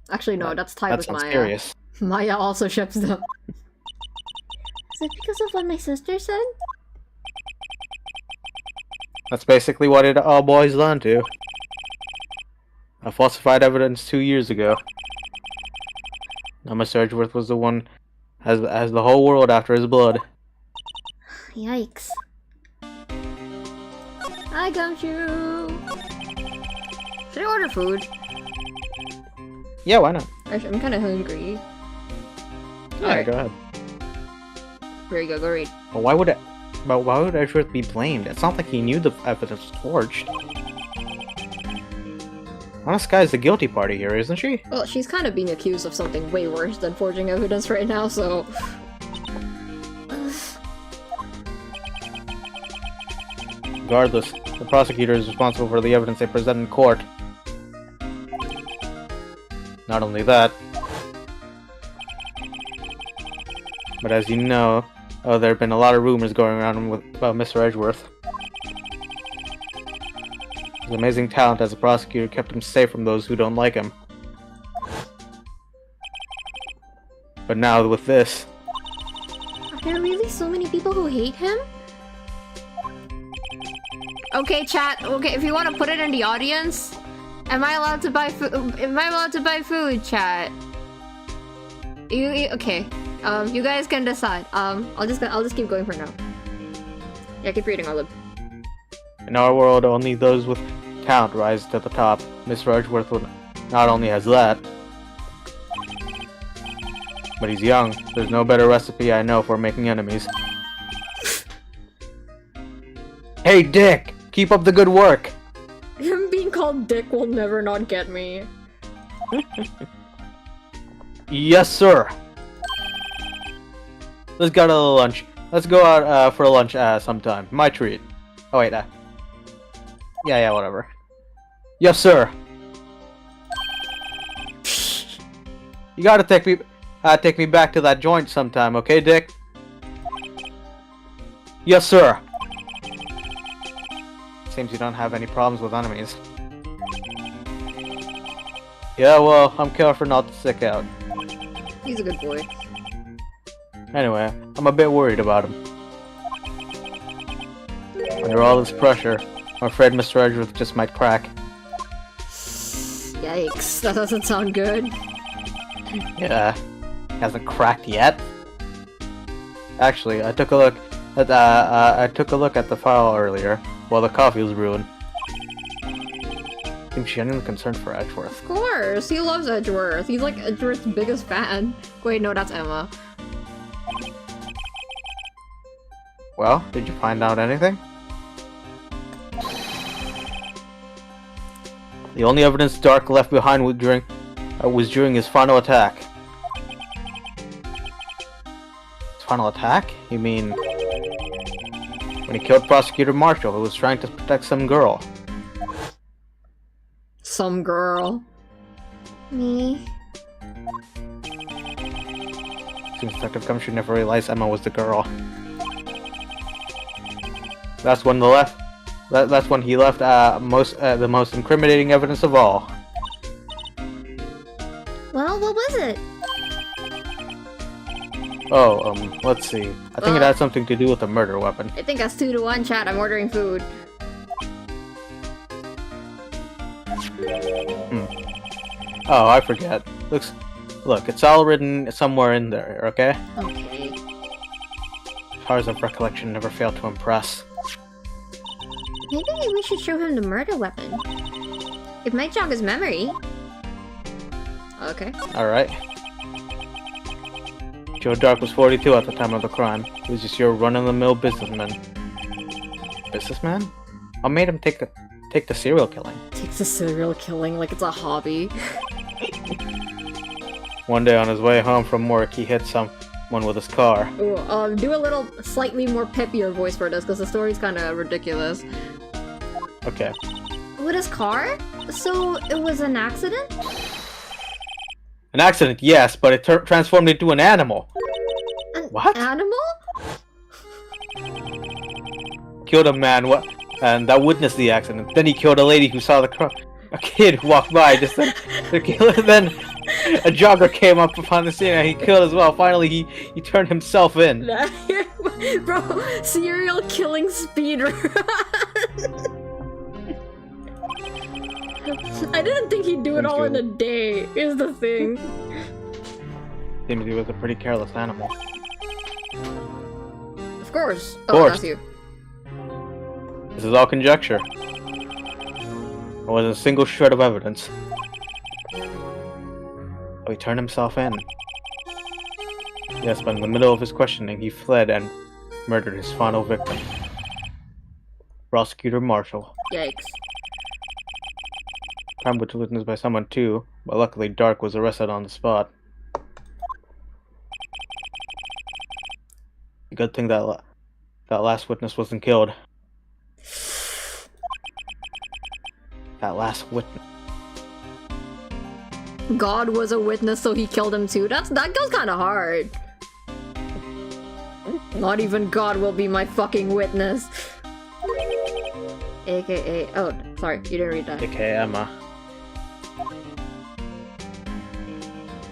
Actually, no, that's tied That with sounds Maya. curious. Maya also ships them. Is it because of what my sister said? That's basically what it all boils down to. I falsified evidence 2 years ago. Now Mr. Edgeworth was the one has the whole world after his blood. Yikes. I got you! Should I order food? Yeah, why not? I'm kind of hungry. Alright, go ahead. Here you go, go read. But why would Edgeworth be blamed? It's not like he knew the evidence was forged. Honest Sky is the guilty party here, isn't she? Well, she's kind of being accused of something way worse than forging evidence right now, so... Regardless, the prosecutor is responsible for the evidence they present in court. Not only that, but as you know, there have been a lot of rumors going around about Mr. Edgeworth. His amazing talent as a prosecutor kept him safe from those who don't like him. But now with this, Are there really so many people who hate him? Okay, chat. Okay, if you want to put it in the audience, am I allowed to buy food? Am I allowed to buy food, chat? Okay. You guys can decide. I'll just keep going for now. Yeah, keep reading, Olive. in our world, only those with talent rise to the top. Mr. Edgeworth not only has that, but he's young. There's no better recipe I know for making enemies. Hey, Dick! Keep up the good work! Him being called Dick will never not get me. Yes, sir! Let's go to lunch. Let's go out for lunch sometime. My treat. Oh, wait. Yeah, whatever. Yes, sir! You gotta take me back to that joint sometime, okay, Dick? Yes, sir! Seems you don't have any problems with enemies. Yeah, well, I'm careful not to stick out. He's a good boy. Anyway, I'm a bit worried about him. Under all this pressure, I'm afraid Mr. Edgeworth just might crack. Yikes, that doesn't sound good. Yeah, he hasn't cracked yet. Actually, I took a look at the file earlier while the coffee was brewing. Seems genuinely concerned for Edgeworth. Of course, he loves Edgeworth. He's like Edgeworth's biggest fan. Wait, no, that's Emma. Well, did you find out anything? The only evidence Dark left behind was during his final attack. His final attack? You mean when he killed Prosecutor Marshall, who was trying to protect some girl? Some girl. Me. Seems Detective Gumshoe never realized Emma was the girl. That's when That's when he left the most incriminating evidence of all. Well, what was it? Oh, let's see. I think it had something to do with a murder weapon. I think that's 2-1, chat. I'm ordering food. Oh, I forget. Look, it's all written somewhere in there, okay? Okay. Powers of recollection never fail to impress. Maybe we should show him the murder weapon. It might jog his memory. Okay. Alright. Joe Dark was 42 at the time of the crime. He was just your run-of-the-mill businessman. Businessman? What made him take the serial killing? Takes a serial killing like it's a hobby. One day on his way home from work, he hit some one with his car. Ooh, do a little slightly more peppier voice for this, because the story's kind of ridiculous. Okay. With his car? So it was an accident? An accident, yes, but it transformed into an animal. An What? animal? Killed a man, and that witnessed the accident. Then he killed a lady who saw the car. A kid who walked by, just then a jogger came up upon the scene and he killed as well. Finally, he turned himself in. Bro, serial killing speedrun. I didn't think he'd do it all in a day, is the thing. Seems he was a pretty careless animal. Of course. Of course. That's you. This is all conjecture. There wasn't a single shred of evidence. So he turned himself in. Yes, but in the middle of his questioning, he fled and murdered his final victim. Prosecutor Marshall. Yikes. Crime was witnessed by someone too, but luckily Dark was arrested on the spot. Good thing that last witness wasn't killed. That last witness. God was a witness, so he killed him too. That goes kind of hard. Not even God will be my fucking witness. AKA. Oh, sorry, you didn't read that. AKA Emma.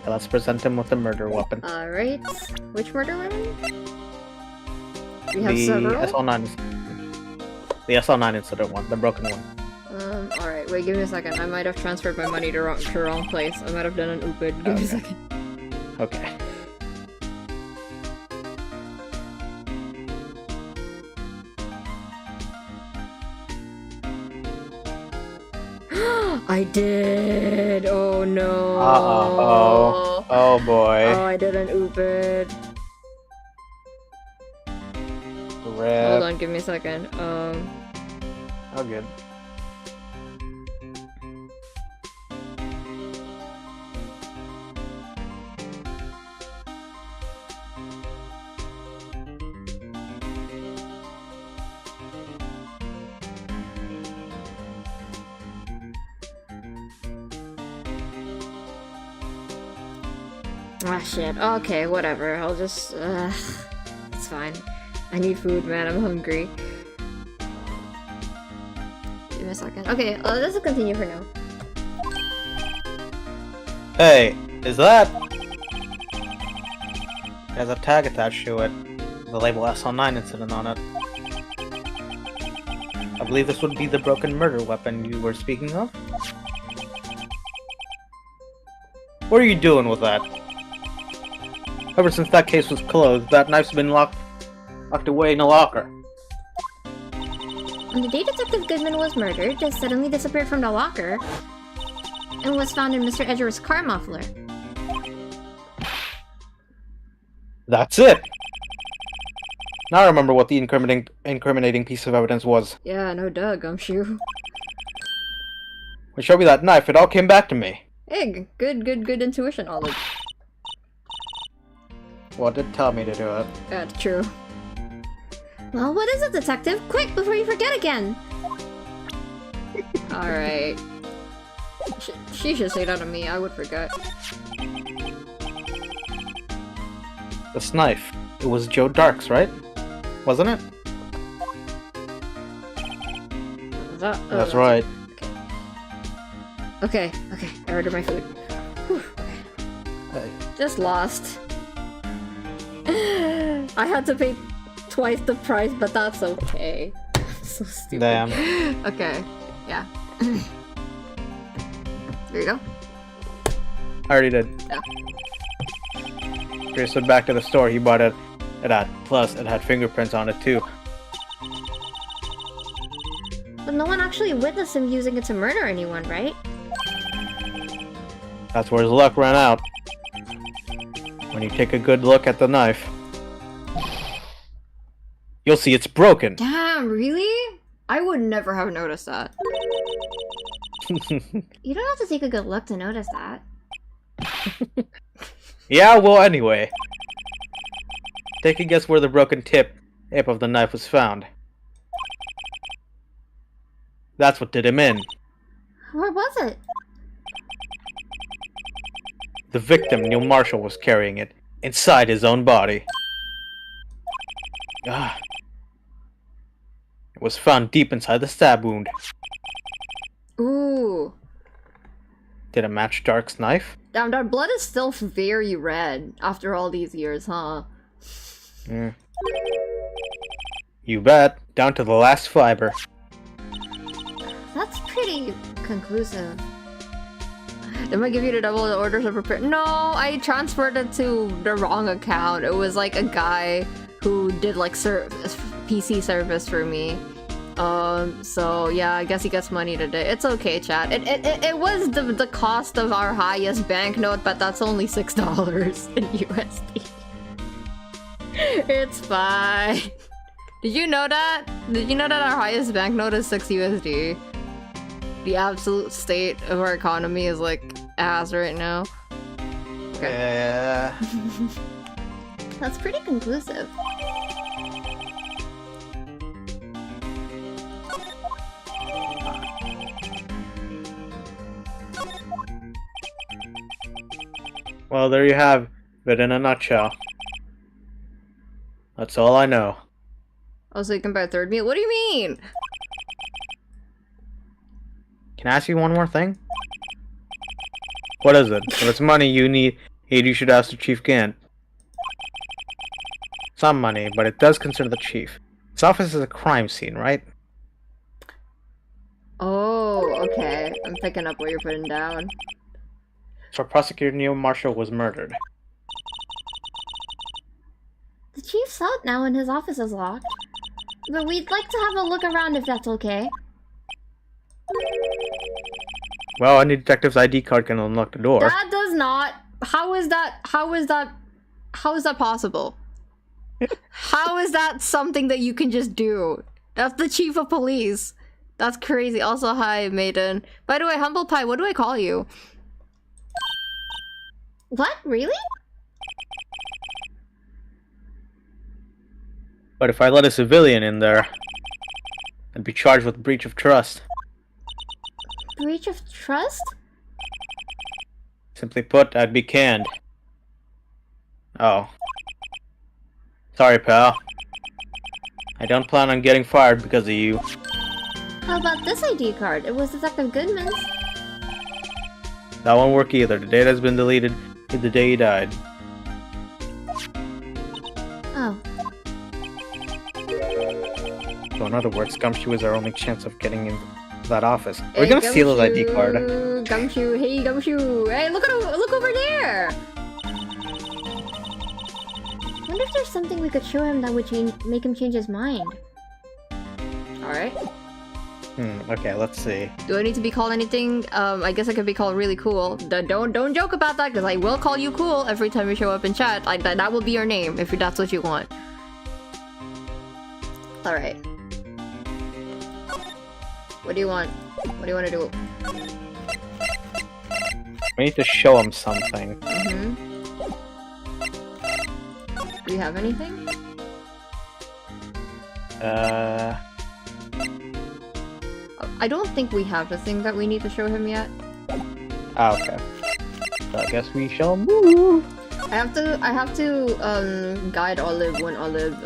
Let's present him with the murder weapon. Alright. Which murder weapon? We have The several. SL9. The SL9 incident one, the broken one. Alright, wait, give me a second. I might have transferred my money to wrong place. I might have done an Ubid. Give me a second. Okay. I did! Oh no! Uh-oh. Oh boy. Oh, I did an Ubid. Rip. Hold on, give me a second. Oh, good. Ah, shit. Okay, whatever. I'll just, it's fine. I need food, man. I'm hungry. Give me a second. Okay, let's just continue for now. Hey, is that? There's a tag attached to it. The label SL9 incident on it. I believe this would be the broken murder weapon you were speaking of. What are you doing with that? Ever since that case was closed, that knife's been locked away in a locker. On the day Detective Goodman was murdered, just suddenly disappeared from the locker and was found in Mr. Edgeworth's car muffler. That's it! Now I remember what the incriminating piece of evidence was. Yeah, no duh, Gumshoe. When you showed me that knife, it all came back to me. Hey, good intuition, Olive. Well, it did tell me to do it. Yeah, true. Well, what is it, Detective? Quick, before you forget again! Alright. She should say that to me, I would forget. This knife. It was Joe Dark's, right? Wasn't it? Is that, oh, That's right. Okay, I ordered my food. Whew, okay. Just lost. I had to pay twice the price, but that's okay. So stupid. Damn. Okay, yeah. There you go. I already did. Yeah. Chris went back to the store, he bought it. Plus, it had fingerprints on it too. But no one actually witnessed him using it to murder anyone, right? That's where his luck ran out. When you take a good look at the knife, you'll see it's broken. Damn, really? I would never have noticed that. You don't have to take a good look to notice that. Yeah, well, anyway. Take a guess where the broken tip of the knife was found. That's what did him in. Where was it? The victim, Neil Marshall, was carrying it inside his own body. Ah. It was found deep inside the stab wound. Ooh. Did it match Dark's knife? Damn, that blood is still very red after all these years, huh? Mm. You bet. Down to the last fiber. That's pretty conclusive. Did I give you the double orders of repair? No, I transferred it to the wrong account. It was like a guy who did like PC service for me. So yeah, I guess he gets money today. It's okay, chat. It was the cost of our highest banknote, but that's only $6 in USD. It's fine. Did you know that? Did you know that our highest banknote is 6 USD? The absolute state of our economy is like ass right now. Okay. That's pretty conclusive. Well, there you have it in a nutshell. That's all I know. Oh, so you can buy a third meal? What do you mean? Can I ask you one more thing? What is it? If it's money you need, you should ask the Chief Gant. Some money, but it does concern the Chief. This office is a crime scene, right? Oh, okay. I'm picking up what you're putting down. So Prosecutor Neil Marshall was murdered. The chief's out now and his office is locked. But we'd like to have a look around if that's okay. Well, any detective's ID card can unlock the door. That does not. How is that possible? How is that something that you can just do? That's the chief of police. That's crazy. Also, hi, Maiden. By the way, Humble Pie, what do I call you? What? Really? But if I let a civilian in there, I'd be charged with breach of trust. Breach of trust? Simply put, I'd be canned. Oh. Sorry, pal. I don't plan on getting fired because of you. How about this ID card? It was Detective Goodman's. That won't work either. The data has been deleted the day he died. Oh. So in other words, Gumshoe is our only chance of getting into that office. Are we gonna steal his ID card? Gumshoe, hey Gumshoe! Hey, look over there! Wonder if there's something we could show him that would make him change his mind. Alright. Okay, let's see. Do I need to be called anything? I guess I could be called really cool. Don't joke about that, because I will call you cool every time you show up in chat. That will be your name, if that's what you want. Alright. What do you want? What do you want to do? We need to show him something. Do you have anything? I don't think we have the thing that we need to show him yet. Ah, okay. So I guess we shall move. I have to guide Olive when Olive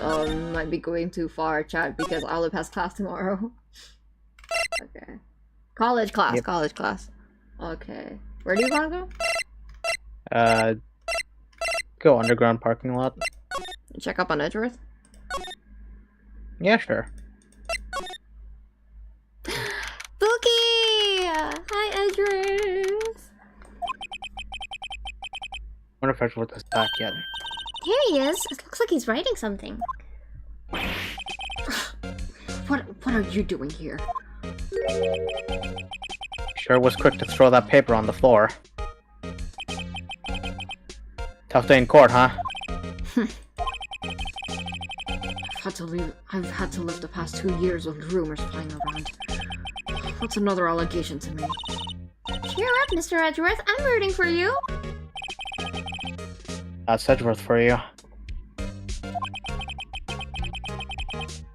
might be going too far, chat, because Olive has class tomorrow. Okay. College class, yep. College class. Okay. Where do you wanna go? Go underground parking lot. Check up on Edgeworth? Yeah, sure. Spooky! Hi, Edgeworth! I wonder if Edgeworth is back yet. Here he is. It looks like he's writing something. What are you doing here? Sure was quick to throw that paper on the floor. Tough day in court, huh? I've had to live the past 2 years with rumors flying around. What's another allegation to me? Cheer up, Mr. Edgeworth. I'm rooting for you. That's Edgeworth for you.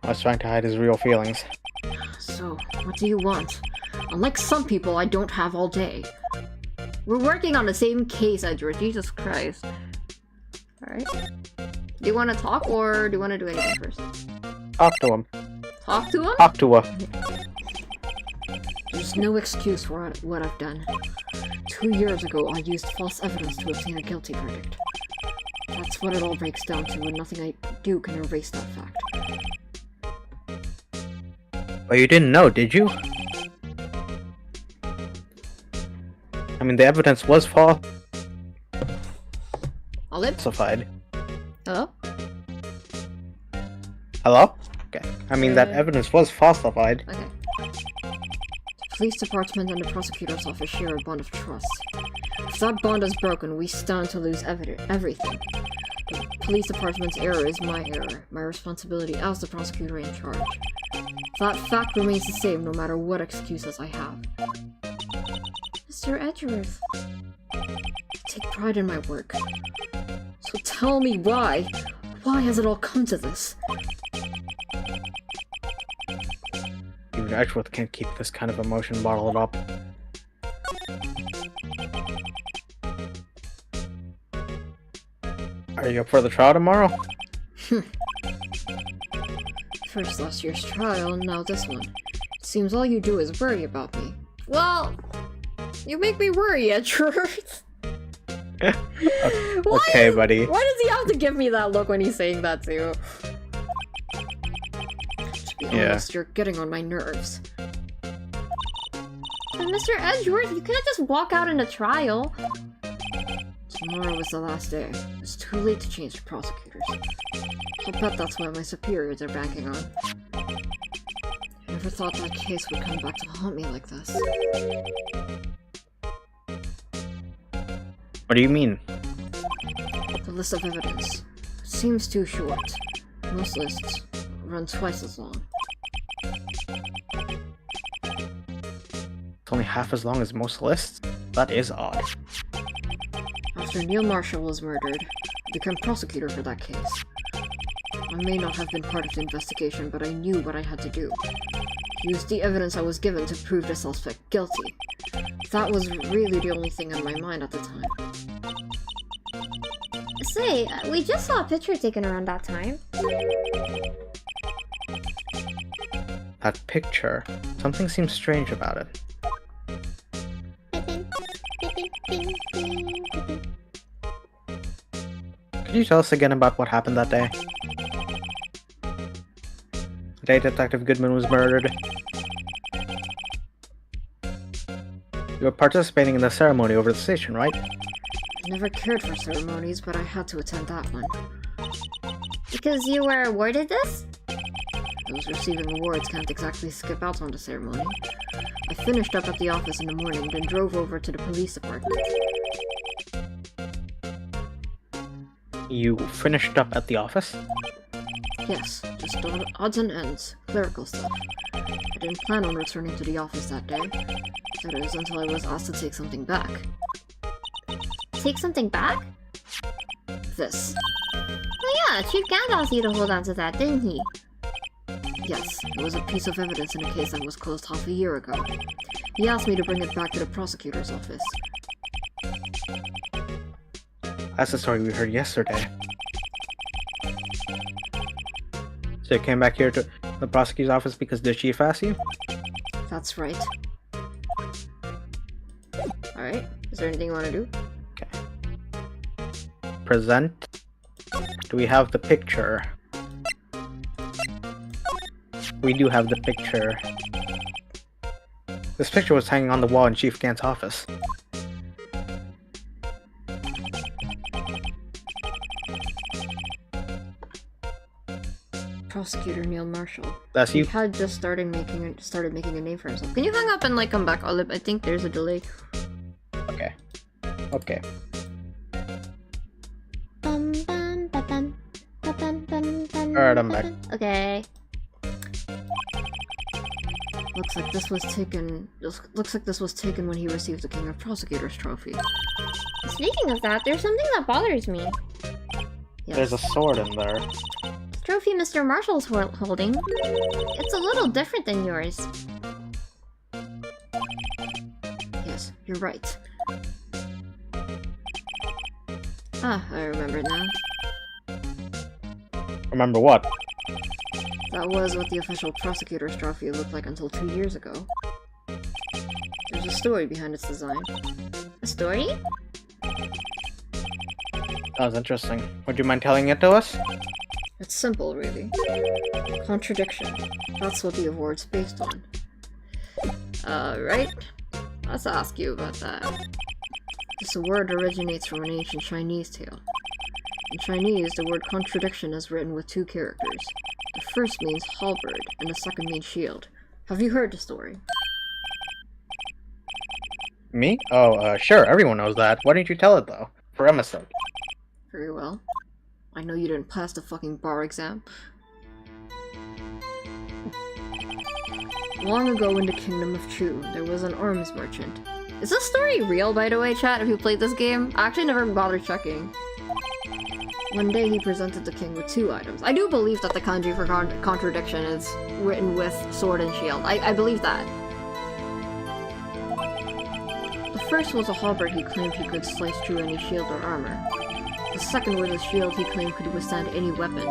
I was trying to hide his real feelings. So, what do you want? Unlike some people, I don't have all day. We're working on the same case, Edward. Jesus Christ. Alright. Do you want to talk, or do you want to do anything first? Talk to him. Talk to him? Talk to her. There's no excuse for what I've done. 2 years ago, I used false evidence to obtain a guilty verdict. That's what it all breaks down to, and nothing I do can erase that fact. But you didn't know, did you? I mean, the evidence was Olive? falsified. Hello? Hello? Okay. I mean, that evidence was falsified. Okay. The police department and the prosecutor's office share a bond of trust. If that bond is broken, we stand to lose everything. The police department's error is my error, my responsibility as the prosecutor in charge. That fact remains the same no matter what excuses I have. Mr. Edgeworth, I take pride in my work. So tell me why? Why has it all come to this? Even Edgeworth can't keep this kind of emotion bottled up. Are you up for the trial tomorrow? First last year's trial, and now this one. It seems all you do is worry about me. Well, you make me worry, Edgeworth. Okay, buddy. Why does he have to give me that look when he's saying that too? To be honest, you're getting on my nerves. But Mr. Edgeworth, you can't just walk out in a trial. Tomorrow was the last day. It's too late to change the prosecutors. I'll bet that's what my superiors are banking on. I never thought that case would come back to haunt me like this. What do you mean? The list of evidence seems too short. Most lists run twice as long. It's only half as long as most lists? That is odd. After Neil Marshall was murdered, I became prosecutor for that case. I may not have been part of the investigation, but I knew what I had to do. Use the evidence I was given to prove the suspect guilty. That was really the only thing on my mind at the time. Say, we just saw a picture taken around that time. That picture. Something seems strange about it. Could you tell us again about what happened that day? The day Detective Goodman was murdered. You were participating in the ceremony over the station, right? I never cared for ceremonies, but I had to attend that one. Because you were awarded this? Those receiving awards can't exactly skip out on the ceremony. I finished up at the office in the morning, then drove over to the police department. You finished up at the office? Yes, just odds and ends, clerical stuff. I didn't plan on returning to the office that day. That is, until I was asked to take something back. Take something back? This. Oh yeah, Chief Gant asked you to hold on to that, didn't he? Yes, it was a piece of evidence in a case that was closed half a year ago. He asked me to bring it back to the prosecutor's office. That's the story we heard yesterday. So you came back here to the prosecutor's office because the chief asked you? That's right. Alright, is there anything you want to do? Okay. Present. Do we have the picture? We do have the picture. This picture was hanging on the wall in Chief Gant's office. Prosecutor Neil Marshall. That's He you? had just started making a name for himself. Can you hang up and like come back, Olive? I think there's a delay. Okay. Okay. Bum, bum, ba-bum, ba-bum, bum, bum, Alright, I'm back. ba-bum. Okay. Looks like this was taken. Looks like this was taken when he received the King of Prosecutors trophy. Speaking of that, there's something that bothers me. Yes. There's a sword in there. trophy Mr. Marshall's holding. It's a little different than yours. Yes, you're right. Ah, I remember now. Remember what? That was what the official prosecutor's trophy looked like until 2 years ago. There's a story behind its design. A story? That was interesting. Would you mind telling it to us? It's simple, really. Contradiction. That's what the award's based on. Right? Let's ask you about that. This word originates from an ancient Chinese tale. In Chinese, the word contradiction is written with 2 characters. The first means halberd, and the second means shield. Have you heard the story? Me? Oh, sure, everyone knows that. Why didn't you tell it, though? For Emma's sake. Very well. I know you didn't pass the fucking bar exam. Long ago in the Kingdom of Chu, there was an arms merchant. Is this story real, by the way, chat, if you played this game? I actually never bothered checking. One day he presented the king with 2 items. I do believe that the kanji for contradiction is written with sword and shield. I believe that. The first was a halberd he claimed he could slice through any shield or armor. The second was a shield he claimed could withstand any weapon.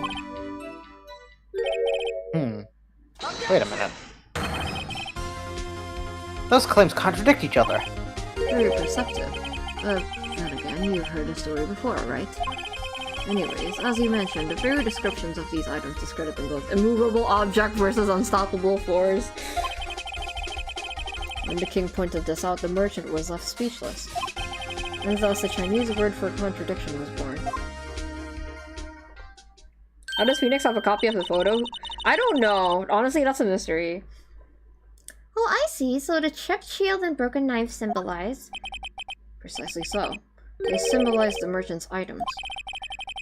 Wait a minute. Those claims contradict each other. Very perceptive. Then again, you've heard the story before, right? Anyways, as you mentioned, the very descriptions of these items discredit them both. Immovable object versus unstoppable force. When the king pointed this out, the merchant was left speechless. And thus the Chinese word for contradiction was born. How does Phoenix have a copy of the photo? I don't know. Honestly, that's a mystery. Oh, I see. So the chipped shield and broken knife symbolize. Precisely so. They symbolize the merchant's items.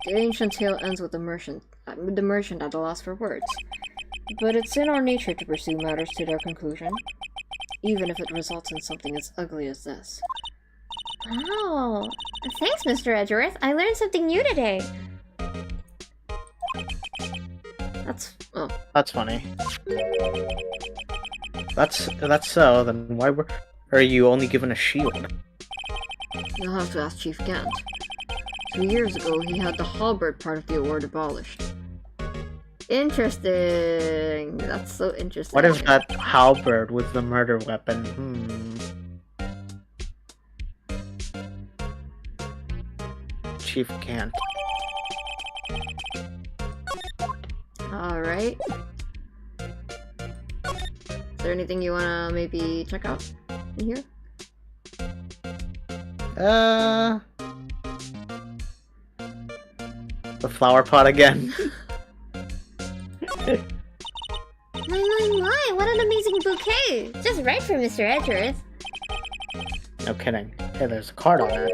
The ancient tale ends with the merchant at a loss for words. But it's in our nature to pursue matters to their conclusion, even if it results in something as ugly as this. Wow. Thanks, Mr. Edgeworth. I learned something new today. That's funny. That's so. Then why are you only given a shield? You'll have to ask Chief Gant. 2 years ago, he had the halberd part of the award abolished. Interesting. That's so interesting. What if that halberd was the murder weapon? Chief Gant. Alright. Is there anything you wanna maybe check out in here? The flower pot again. My, what an amazing bouquet! Just right for Mr. Edgeworth. No kidding. Hey, there's a card on it.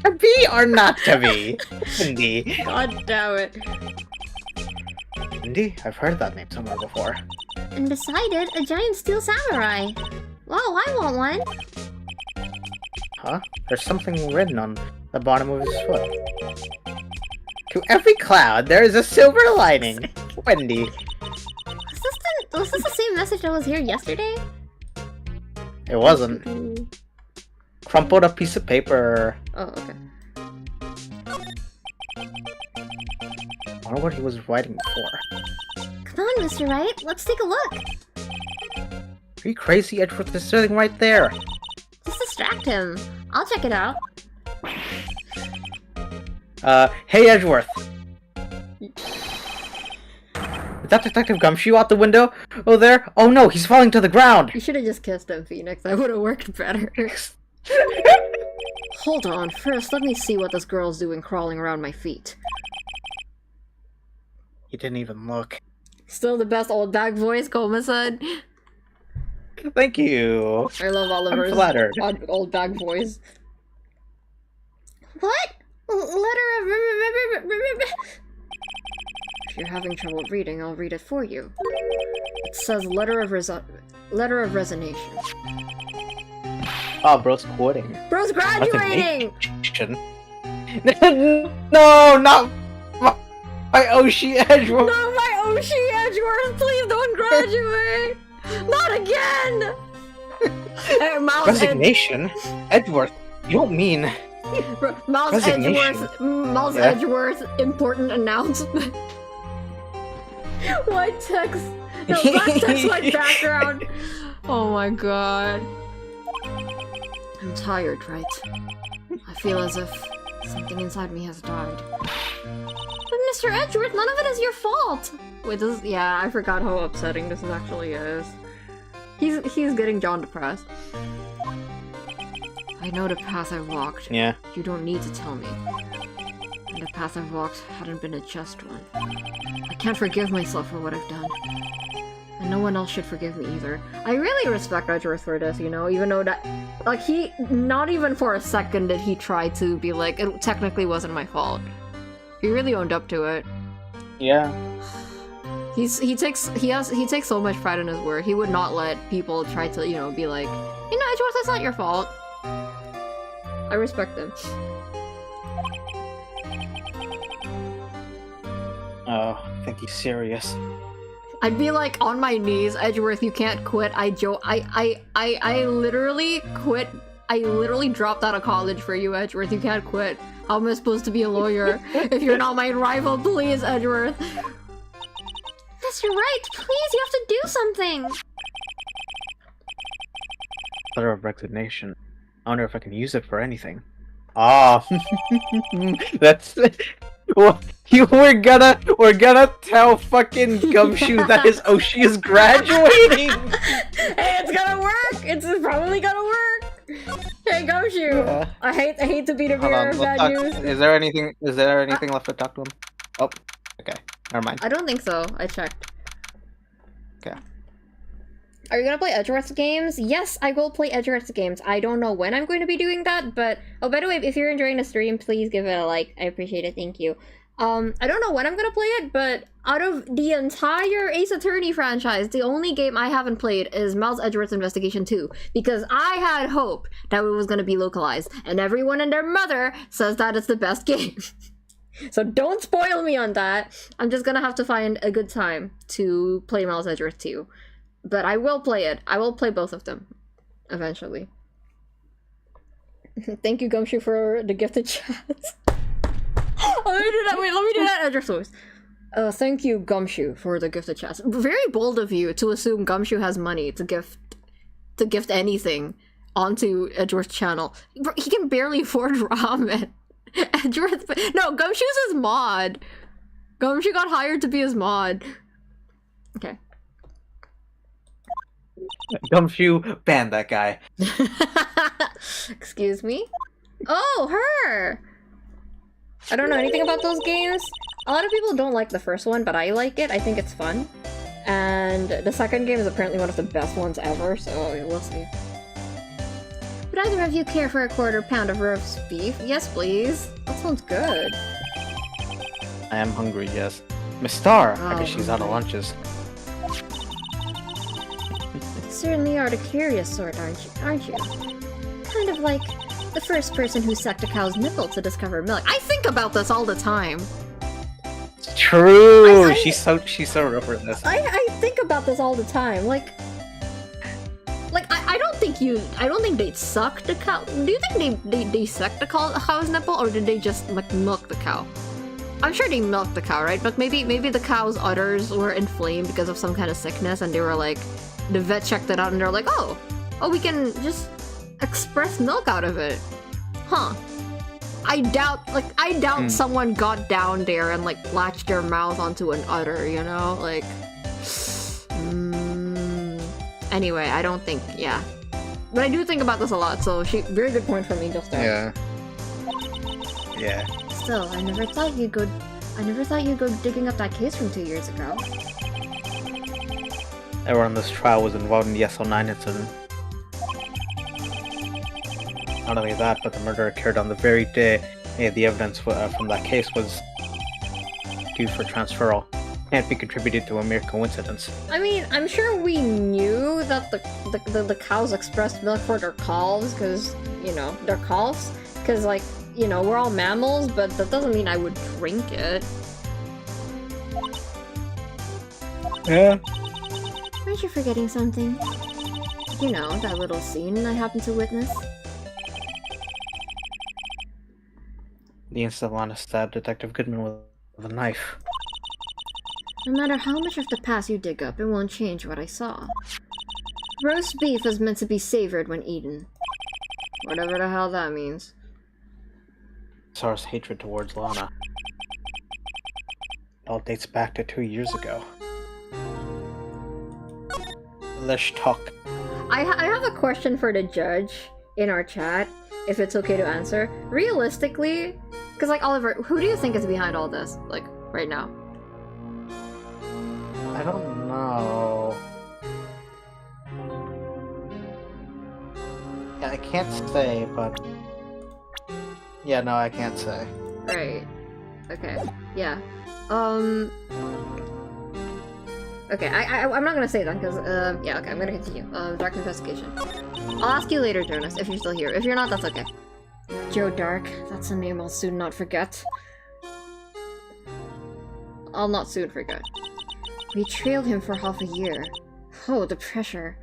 To be or not to be? Indy. God damn it. Indy? I've heard that name somewhere before. And beside it, a giant steel samurai. Wow, I want one. Huh? There's something written on the bottom of his foot. To every cloud, there is a silver lining. Wendy. Was this the same message that was here yesterday? It wasn't. Crumpled up piece of paper. Oh, okay. I wonder what he was writing for. Come on, Mr. Wright, let's take a look. Are you crazy? Edgeworth is sitting right there. Just distract him. I'll check it out. Hey Edgeworth. Is that Detective Gumshoe out the window? Oh, there? Oh no, he's falling to the ground! You should have just kissed him, Phoenix. That would have worked better. Hold on, first let me see what this girl's doing crawling around my feet. He didn't even look. Still the best old bag voice, Koma-san. Thank you. I love Oliver's I'm flattered. Old bag voice. What? Letter of... If you're having trouble reading, I'll read it for you. It says letter of resignation. Oh, bro's quitting. Bro's graduating! Resignation? No, not my Oshi Edgeworth. Not my Oshi Edgeworth! Please don't graduate! Not again! Miles Resignation? Edgeworth? You don't mean... Miles Resignation. Miles Yeah. Edgeworth, important announcement. White text. No, black text, white background. Oh my god. I'm tired, right? I feel as if something inside me has died. But Mr. Edgeworth, none of it is your fault! Wait, this is- yeah, I forgot how upsetting this actually is. He's getting John depressed. I know the path I've walked. Yeah. You don't need to tell me. And the path I've walked hadn't been a just one. I can't forgive myself for what I've done. And no one else should forgive me either. I really respect Edgeworth for this, you know, even though that... Like, he... Not even for a second did he try to be like, it technically wasn't my fault. He really owned up to it. Yeah. He takes so much pride in his work. He would not let people try to, you know, be like, you know, Edgeworth, it's not your fault. I respect him. Oh, I think he's serious. I'd be like on my knees, Edgeworth, you can't quit. I literally quit. I literally dropped out of college for you, Edgeworth. You can't quit. How am I supposed to be a lawyer if you're not my rival? Please, Edgeworth. Mr. Wright, please, you have to do something! Letter of resignation. I wonder if I can use it for anything. Ah, that's... Well, we're gonna tell fucking Gumshoe that his Oshi is graduating! Hey, it's gonna work! It's probably gonna work! Hey, Gumshoe! Yeah. I hate to be the Hold bearer on, of let's bad talk. news. Is there anything left to talk to him? Oh, okay. Never mind. I don't think so. I checked. Okay. Are you gonna play Edgeworth's games? Yes, I will play Edgeworth's games. I don't know when I'm going to be doing that, but... Oh, by the way, if you're enjoying the stream, please give it a like. I appreciate it, thank you. I don't know when I'm gonna play it, but out of the entire Ace Attorney franchise, the only game I haven't played is Miles Edgeworth's Investigation 2, because I had hope that it was gonna be localized, and everyone and their mother says that it's the best game. So don't spoil me on that. I'm just gonna have to find a good time to play Miles Edgeworth 2. But I will play it. I will play both of them. Eventually. Thank you, Gumshoe, for the gifted chats. Let me do that. Wait, let me do that Edgeworth voice. Thank you, Gumshoe, for the gifted chats. Very bold of you to assume Gumshoe has money to gift anything onto Edgeworth's channel. He can barely afford ramen. Edgeworth... No, Gumshoe's his mod. Gumshoe got hired to be his mod. Okay. Gumshoe, ban that guy. Excuse me? Oh, her! I don't know anything about those games. A lot of people don't like the first one, but I like it. I think it's fun. And the second game is apparently one of the best ones ever, so we'll see. Would either of you care for a quarter pound of roast beef? Yes, please. That sounds good. I am hungry, yes. Miss Star, I Oh, guess she's out of hungry. lunches. Certainly are the curious sort, aren't you? Kind of like the first person who sucked a cow's nipple to discover milk. I think about this all the time. True! I- She's so rough for this. I think about this all the time. Like I don't think they sucked the cow. Do you think they sucked the cow's nipple, or did they just like milk the cow? I'm sure they milked the cow, right? But maybe the cow's udders were inflamed because of some kind of sickness, and they were like, the vet checked it out, and they're like, oh, we can just express milk out of it, huh? I doubt someone got down there and like latched their mouth onto an udder, you know, like. Anyway, I don't think, yeah. But I do think about this a lot, so very good point for me just there. Yeah. Still, I never thought you'd go digging up that case from 2 years ago. Everyone in this trial was involved in the SO9 incident. Not only that, but the murder occurred on the very day the evidence from that case was due for transferal. Can't be contributed to a mere coincidence. I mean, I'm sure we knew that the cows expressed milk for their calves, because, you know, their calves, because, like, you know, we're all mammals, but that doesn't mean I would drink it. Yeah. Aren't you forgetting something? You know, that little scene I happened to witness. The instant Lana stabbed Detective Goodman with a knife. No matter how much of the past you dig up, it won't change what I saw. Roast beef is meant to be savored when eaten. Whatever the hell that means. Sarah's hatred towards Lana. It all dates back to 2 years ago. Let's talk. I have a question for the judge in our chat, if it's okay to answer. Realistically, because like Oliver, who do you think is behind all this? Like, right now? I don't know. Yeah, I can't say, but... Yeah, no, I can't say. Right. Okay. Yeah. Okay, I'm not gonna say that, because, yeah, okay, I'm gonna continue. Dark Investigation. I'll ask you later, Jonas, if you're still here. If you're not, that's okay. Joe Dark, that's a name I'll soon not forget. I'll not soon forget. We trailed him for half a year. Oh, the pressure.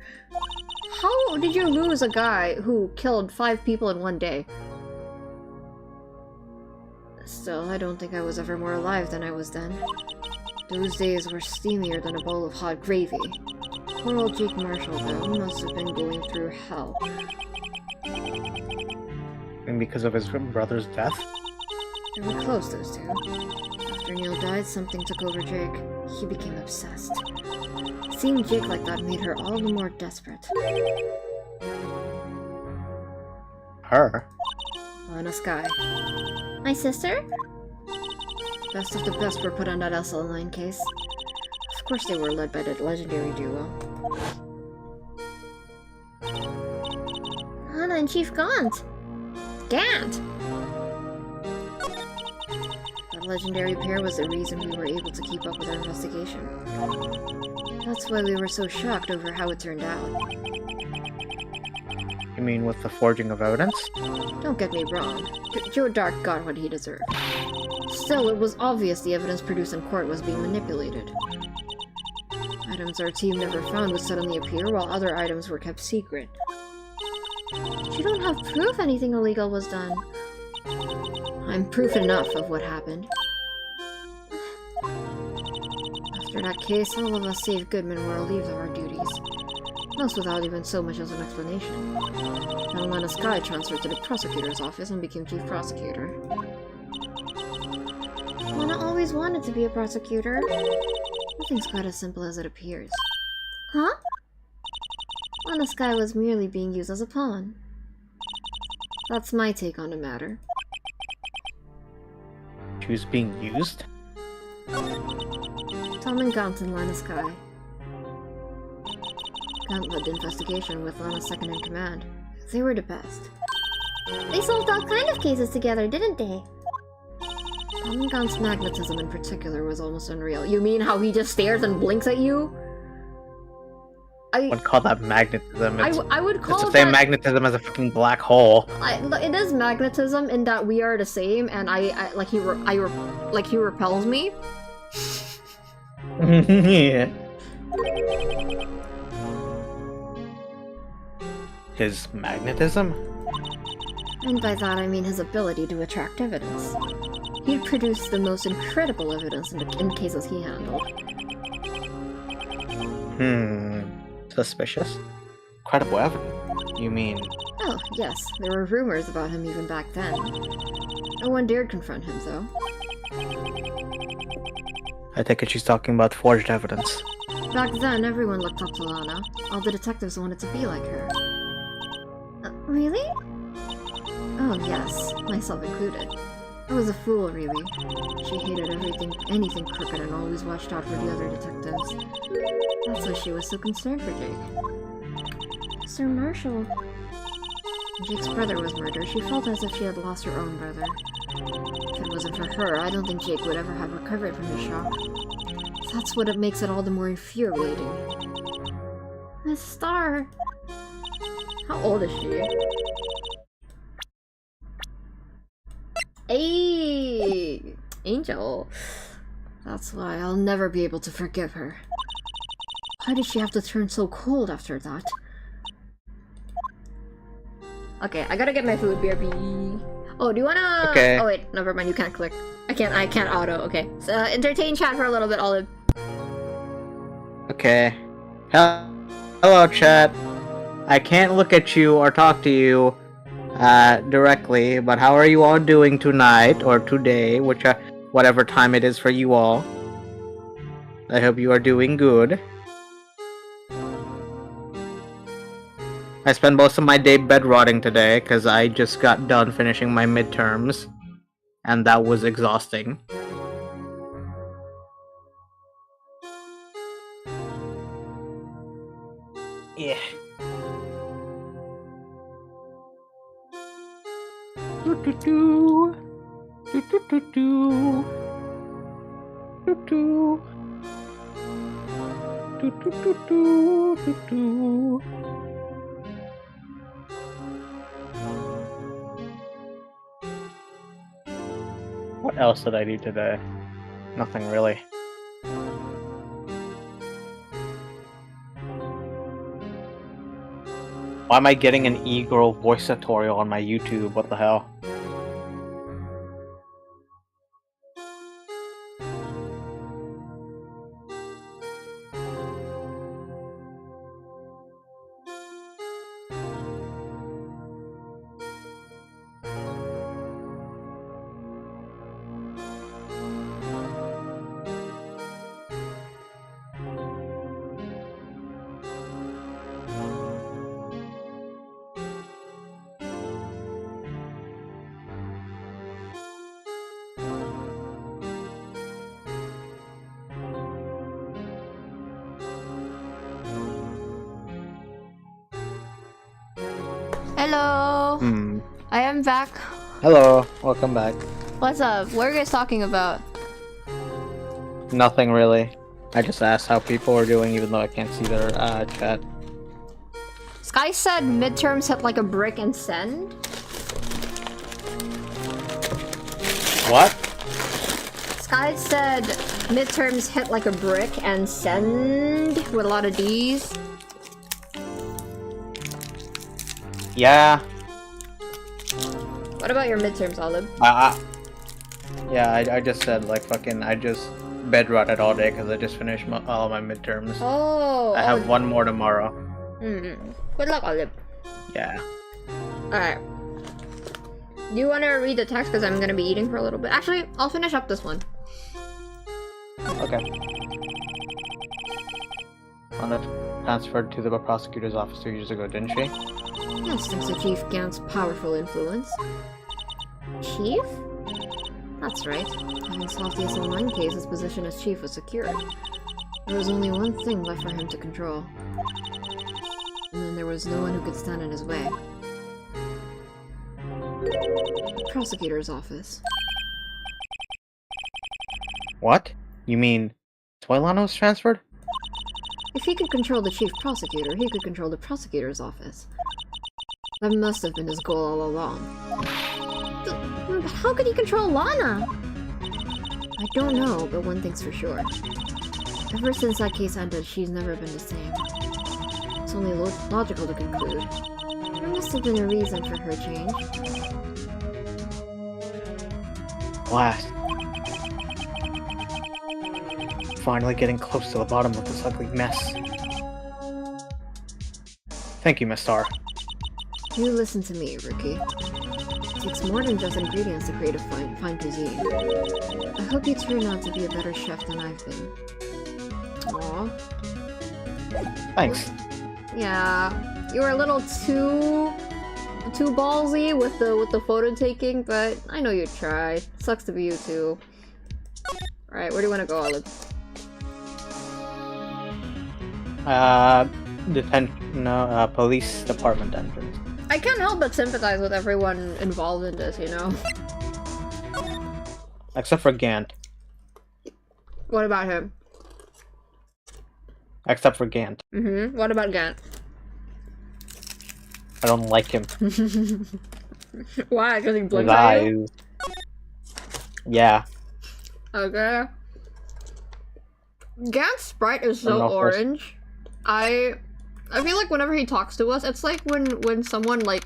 How did you lose a guy who killed 5 people in one day? Still, I don't think I was ever more alive than I was then. Those days were steamier than a bowl of hot gravy. Poor old Jake Marshall, though, must have been going through hell. And because of his brother's death? They were close, those two. After Neil died, something took over Jake. He became obsessed. Seeing Jake like that made her all the more desperate. Her? Lana Skye. My sister? Best of the best were put on that SL9 case. Of course they were led by that legendary duo. Hana and Chief Gaunt. Gant! That legendary pair was the reason we were able to keep up with our investigation. That's why we were so shocked over how it turned out. You mean with the forging of evidence? Don't get me wrong. Joe Dark got what he deserved. Still, it was obvious the evidence produced in court was being manipulated. Items our team never found would suddenly appear, while other items were kept secret. You don't have proof anything illegal was done. I'm proof enough of what happened. After that case, all of us save Goodman were relieved of our duties. Most without even so much as an explanation. Then Lana Skye transferred to the prosecutor's office and became chief prosecutor. Lana always wanted to be a prosecutor. Nothing's quite as simple as it appears. Huh? Lana Skye was merely being used as a pawn. That's my take on the matter. She was being used? Tom and Gaunt and Lana Skye. Gaunt led the investigation with Lana second in command. They were the best. They solved all kind of cases together, didn't they? Tom and Gaunt's magnetism in particular was almost unreal. You mean how he just stares and blinks at you? I would call that magnetism. I would call it's the same that... magnetism as a fucking black hole. It is magnetism in that we are the same, and he repels me. Yeah. His magnetism? And by that I mean his ability to attract evidence. He'd produce the most incredible evidence in cases he handled. Suspicious? Credible evidence? You mean... Oh, yes, there were rumors about him even back then. No one dared confront him, though. I take it she's talking about forged evidence. Back then, everyone looked up to Lana. All the detectives wanted to be like her. Really? Oh, yes, myself included. I was a fool, really. She hated anything crooked and always watched out for the other detectives. That's why she was so concerned for Jake. Sir Marshall. When Jake's brother was murdered, she felt as if she had lost her own brother. If it wasn't for her, I don't think Jake would ever have recovered from the shock. That's what makes it all the more infuriating. Miss Star. How old is she? Hey, Angel. That's why I'll never be able to forgive her. Why did she have to turn so cold after that? Okay, I gotta get my food, BRB. Oh, do you wanna... Okay. Oh wait, never mind, you can't click. I can't auto, okay. So, entertain chat for a little bit, Olive. Okay. Hello, chat. I can't look at you or talk to you directly, but how are you all doing tonight or today, whatever time it is for you all? I hope you are doing good. I spent most of my day bed rotting today because I just got done finishing my midterms, and that was exhausting. Yeah. Do do do. Do do do do. Do do. Do do do do do do. What else did I do today? Nothing really. Why am I getting an e-girl voice tutorial on my YouTube? What the hell? Hello! I am back. Hello, welcome back. What's up? What are you guys talking about? Nothing really. I just asked how people are doing even though I can't see their chat. Sky said midterms hit like a brick and send. What? Sky said midterms hit like a brick and send with a lot of D's. Yeah. What about your midterms, Olive? Yeah, I just said like fucking I just bed rotted all day because I just finished all my midterms. Oh. I have one more tomorrow. Good luck, Olive. Yeah. Alright. Do you want to read the text? Because I'm going to be eating for a little bit. Actually, I'll finish up this one. Okay. Anna transferred to the prosecutor's office 2 years ago, didn't she? Yes, thanks to Chief Gant's powerful influence. Chief? That's right. Having solved the SL9 case, his position as chief was secured. There was only one thing left for him to control. And then there was no one who could stand in his way. The prosecutor's office. What? You mean Toilano was transferred? If he could control the chief prosecutor, he could control the prosecutor's office. That must have been his goal all along. But how could he control Lana? I don't know, but one thing's for sure. Ever since that case ended, she's never been the same. It's only logical to conclude. There must have been a reason for her change. Blast. Finally getting close to the bottom of this ugly mess. Thank you, Miss Star. You listen to me, Rookie. It takes more than just ingredients to create a fine cuisine. I hope you turn out to be a better chef than I've been. Aww. Thanks. Yeah, you were a little too ballsy with the photo taking, but I know you tried. Sucks to be you too. Alright, where do you want to go, Olive? Police department entrance. I can't help but sympathize with everyone involved in this, you know? Except for Gant. What about him? Except for Gant. What about Gant? I don't like him. Why? Because he His blinks at you? eyes. Yeah. Okay. Gant's sprite is so know first. orange. I feel like whenever he talks to us, it's like when someone like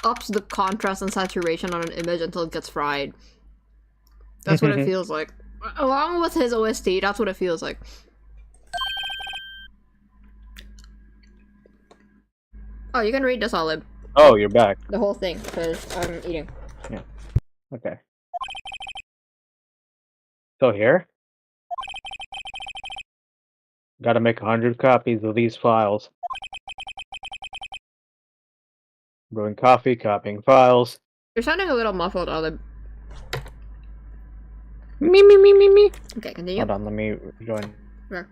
ups the contrast and saturation on an image until it gets fried. That's what it feels like. Along with his OST, that's what it feels like. Oh, you can read this, Olive. Oh, you're back. The whole thing, because I'm eating. Okay. So here. Gotta make 100 copies of these files. Brewing coffee, copying files. You're sounding a little muffled, Olive. Me. Okay, continue. Hold on, let me join. Sure.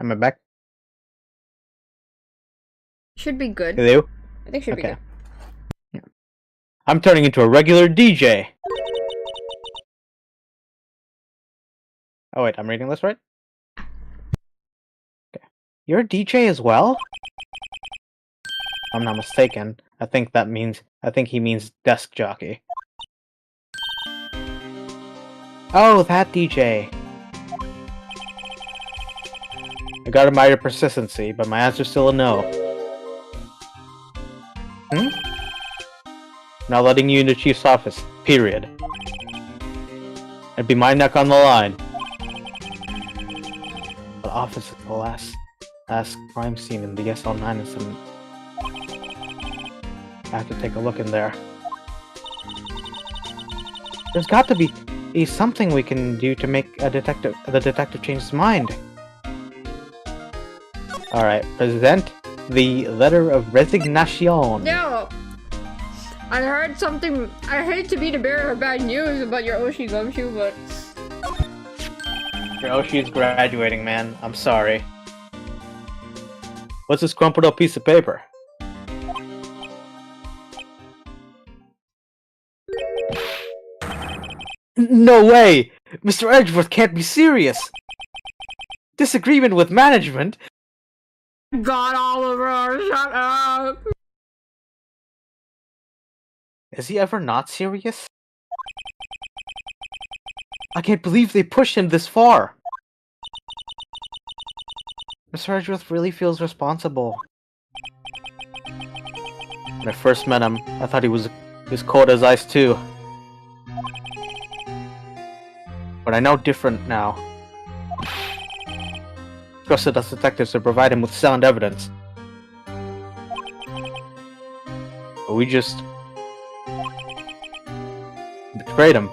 Am I back? Should be good. Hello? I think should be Okay. good. Yeah. I'm turning into a regular DJ. Oh wait, I'm reading this right? Okay. You're a DJ as well? If I'm not mistaken. I think he means desk jockey. Oh, that DJ. I gotta admire your persistency, but my answer's still a no. Not letting you into Chief's office. Period. It'd be my neck on the line. The office is the last crime scene in the SL9 incident. I have to take a look in there. There's got to be something we can do to make the detective change his mind. Alright, present the letter of resignation. No! I heard something. I hate to be the bearer of bad news about your Oshi Gumshoe, but Your Oshi is graduating, man. I'm sorry. What's this crumpled up piece of paper? No way! Mr. Edgeworth can't be serious! Disagreement with management? God, Oliver, shut up! Is he ever not serious? I can't believe they pushed him this far! Mr. Edgeworth really feels responsible. When I first met him, I thought he was cold as ice too. But I know different now. Trusted us detectives to provide him with sound evidence. But we just betrayed him.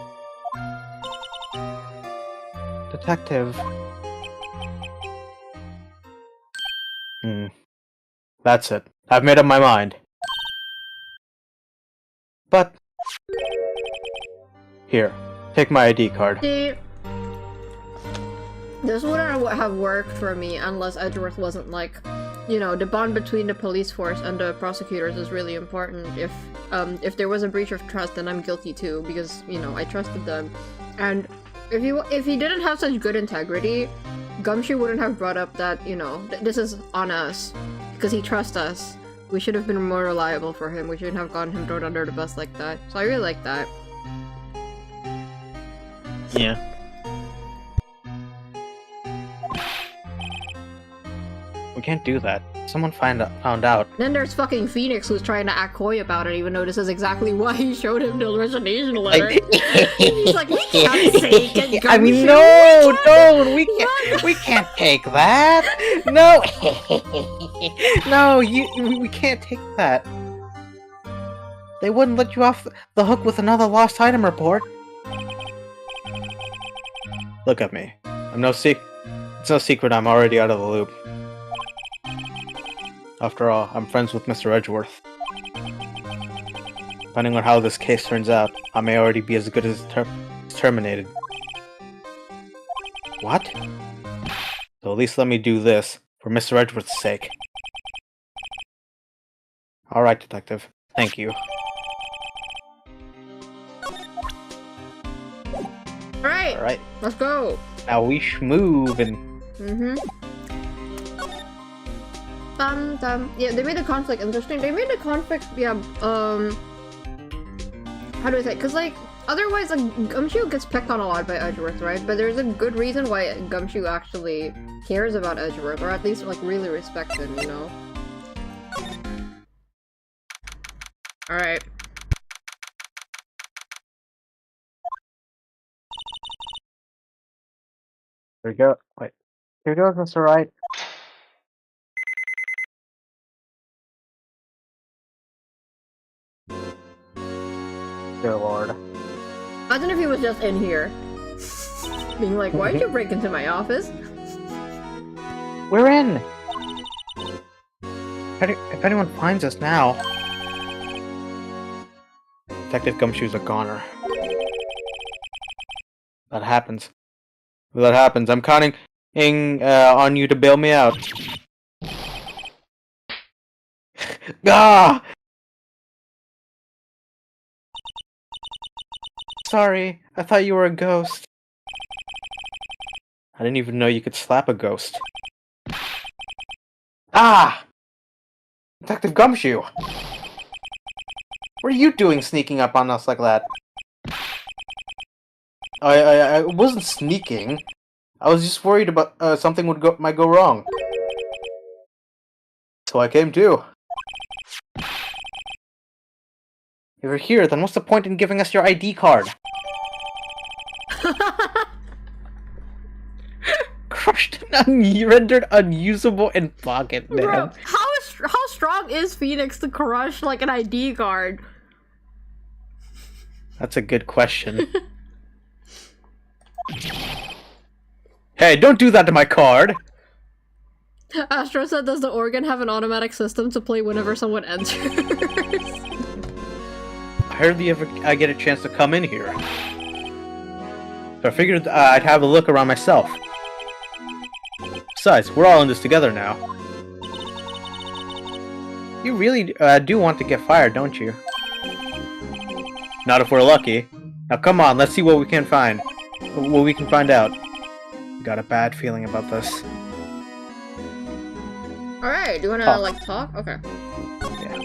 Detective. That's it. I've made up my mind. But here, take my ID card. See, this wouldn't have worked for me unless Edgeworth wasn't like, you know, the bond between the police force and the prosecutors is really important. If there was a breach of trust, then I'm guilty too, because, you know, I trusted them. And if he didn't have such good integrity, Gumshoe wouldn't have brought up that, you know, this is on us, because he trusts us. We should have been more reliable for him. We shouldn't have gotten him thrown under the bus like that. So I really like that. Yeah. We can't do that. Someone found out. Then there's fucking Phoenix who's trying to act coy about it, even though this is exactly why he showed him the resignation letter. He's like, we can't say it, I mean, Gumshoe. we can't take that. No, no, we can't take that. They wouldn't let you off the hook with another lost item report. Look at me. It's no secret I'm already out of the loop. After all, I'm friends with Mr. Edgeworth. Depending on how this case turns out, I may already be as good as terminated. What? So at least let me do this, for Mr. Edgeworth's sake. Alright, Detective. Thank you. Alright. Let's go. Now we schmoove and... Yeah, they made the conflict interesting. They made the conflict, how do I say? Because like otherwise, like Gumshoe gets picked on a lot by Edgeworth, right? But there's a good reason why Gumshoe actually cares about Edgeworth, or at least like really respects him, you know. All right. There we go. Wait. Here goes, Mr. Wright. Dear Lord. Imagine if he was just in here, being like, "Why'd you break into my office?" We're in! If anyone finds us now... Detective Gumshoe's a goner. That happens. That happens. I'm counting on you to bail me out. Ah! Sorry, I thought you were a ghost. I didn't even know you could slap a ghost. Ah! Detective Gumshoe! What are you doing sneaking up on us like that? I wasn't sneaking. I was just worried about something might go wrong. So I came too. If you're here, then what's the point in giving us your ID card? Crushed and rendered unusable in pocket, man. Bro, how strong is Phoenix to crush like an ID card? That's a good question. Hey, don't do that to my card! Astro said, does the organ have an automatic system to play whenever someone enters? I hardly ever get a chance to come in here. So I figured I'd have a look around myself. Besides, we're all in this together now. You really do want to get fired, don't you? Not if we're lucky. Now come on, let's see what we can find. What we can find out. Got a bad feeling about this. Alright, do you wanna like talk? Okay. Yeah.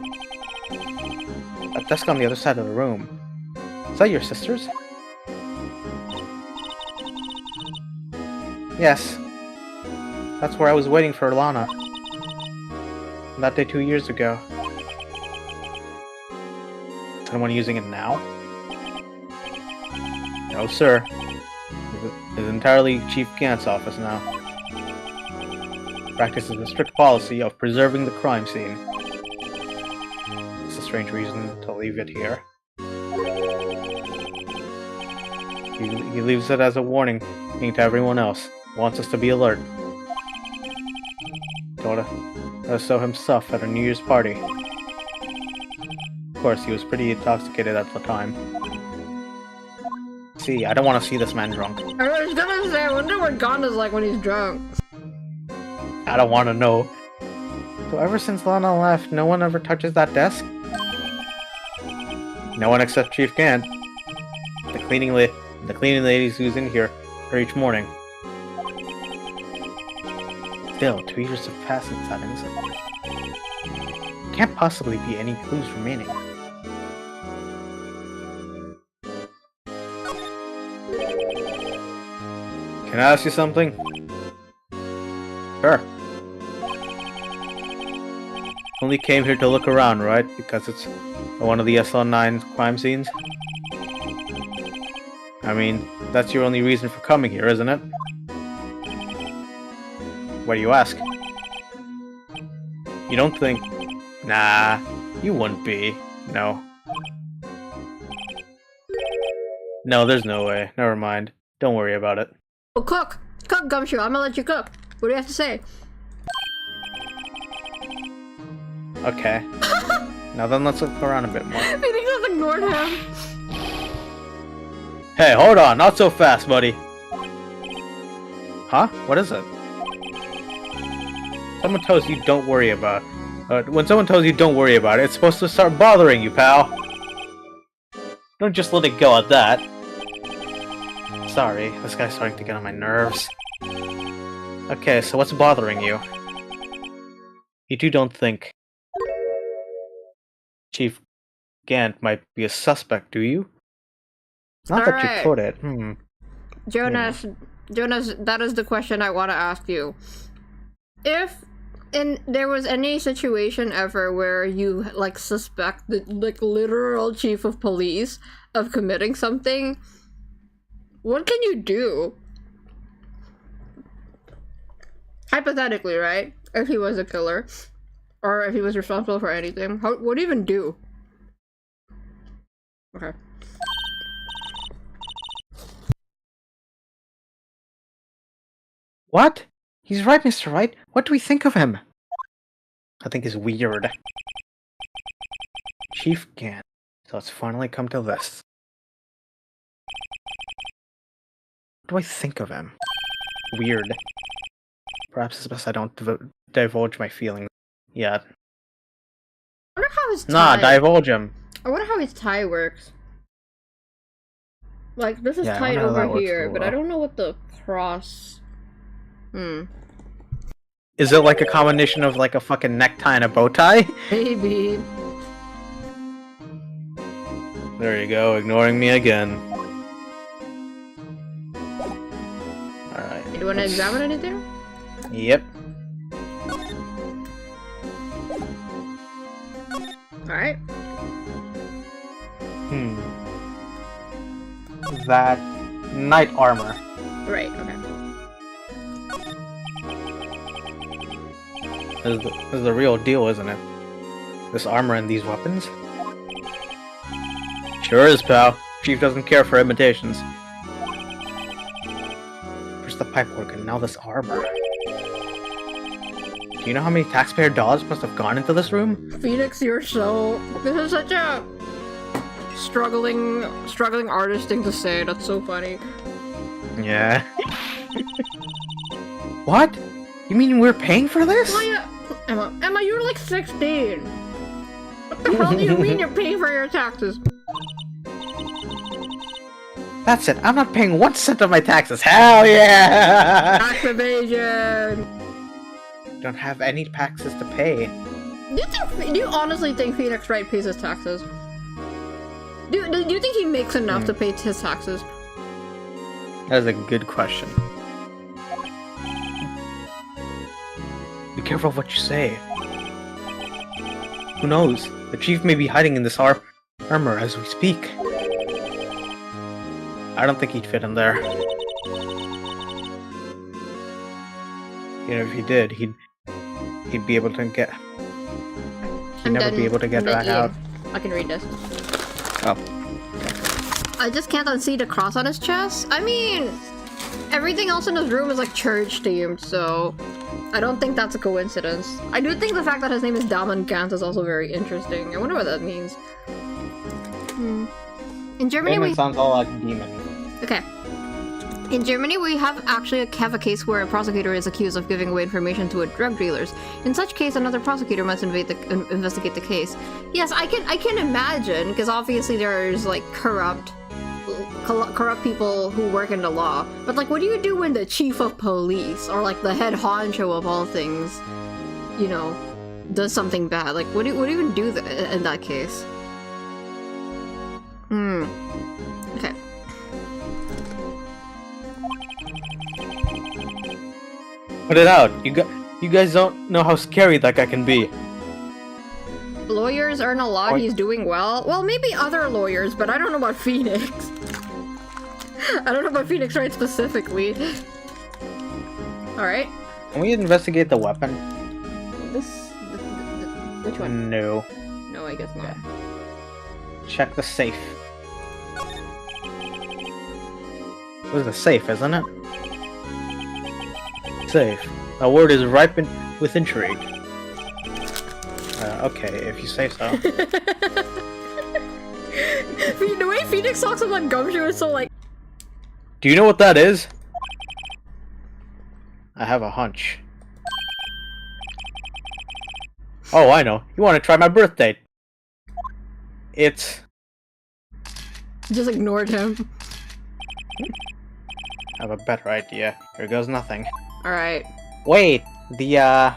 A desk on the other side of the room. Is that your sister's? Yes. That's where I was waiting for Lana. That day 2 years ago. Is anyone using it now? No, sir. It's entirely Chief Gant's office now. Practices a strict policy of preserving the crime scene. It's a strange reason to leave it here. He leaves it as a warning to everyone else. He wants us to be alert. Told us so himself at a New Year's party. Of course, he was pretty intoxicated at the time. See, I don't want to see this man drunk. I was gonna say, I wonder what Gonda's like when he's drunk. I don't want to know. So ever since Lana left, no one ever touches that desk? No one except Chief Gant. The cleaning ladies who's in here for each morning. Still, 2 years have passed since that incident. Can't possibly be any clues remaining. Can I ask you something? Sure. Only came here to look around, right? Because it's one of the SL9's crime scenes? I mean, that's your only reason for coming here, isn't it? Why do you ask? You don't think... Nah, you wouldn't be. No. No, there's no way. Never mind. Don't worry about it. Oh, cook! Cook, Gumshoe, I'm gonna let you cook. What do you have to say? Okay. Now then, let's look around a bit more. Phoenix has ignored him. Hey, hold on! Not so fast, buddy! Huh? What is it? Someone tells you don't worry about it. When someone tells you don't worry about it, it's supposed to start bothering you, pal! Don't just let it go at that. Sorry, this guy's starting to get on my nerves. Okay, so what's bothering you? You two don't think Chief Gant might be a suspect, do you? Not that Alright. you put it. Jonas, that is the question I want to ask you. If there was any situation ever where you like suspect the like literal chief of police of committing something, what can you do? Hypothetically, right? If he was a killer, or if he was responsible for anything, what do you even do? Okay. What? He's right, Mr. Wright. What do we think of him? I think he's weird. Chief Gant. So it's finally come to this. What do I think of him? Weird. Perhaps it's best I don't divulge my feelings yet. I wonder how his tie... Nah, divulge him. I wonder how his tie works. Like, this is Yeah, I tied wonder how that over works here, real but I well. don't know what the cross... Is it like a combination of like a fucking necktie and a bow tie? Maybe. There you go, ignoring me again. Alright. Do you want to examine anything? Yep. Alright. That knight armor. Right, okay. This is the real deal, isn't it? This armor and these weapons? Sure is, pal. Chief doesn't care for imitations. First the pipework and now this armor. Do you know how many taxpayer dollars must have gone into this room? Phoenix, you're so... This is such a... struggling artist thing to say. That's so funny. Yeah. What? You mean we're paying for this? Emma, you're like 16. What the hell do you mean you're paying for your taxes? That's it. I'm not paying 1 cent of my taxes. Hell yeah! Tax evasion! Don't have any taxes to pay. Do you honestly think Phoenix Wright pays his taxes? Do you think he makes enough to pay his taxes? That is a good question. Be careful of what you say. Who knows? The chief may be hiding in this armor as we speak. I don't think he'd fit in there. You know, if he did, he'd be able to get... He'd never be able to get back out. I can read this. Oh. I just can't unsee the cross on his chest. I mean, everything else in his room is like church themed, so I don't think that's a coincidence. I do think the fact that his name is Damon Gant is also very interesting. I wonder what that means. In Germany, It sounds all like demon. Okay. In Germany, we have a case where a prosecutor is accused of giving away information to drug dealers. In such case, another prosecutor must investigate the case. Yes, I can imagine, because obviously there's like corrupt people who work in the law. But like, what do you do when the chief of police or like the head honcho of all things, you know, does something bad? Like, what do you even do in that case? Okay. Put it out. You guys don't know how scary that guy can be. Lawyers earn a lot, he's doing well. Well, maybe other lawyers, but I don't know about Phoenix. I don't know about Phoenix Wright specifically. Alright. Can we investigate the weapon? Which one? No. No, I guess not. Check the safe. It was the safe, isn't it? Safe. A word is ripe with intrigue. Okay, if you say so. The way Phoenix talks about Gumshoe is so like... Do you know what that is? I have a hunch. Oh, I know. You want to try my birth date? It's... Just ignored him. I have a better idea. Here goes nothing. Alright. Wait! The,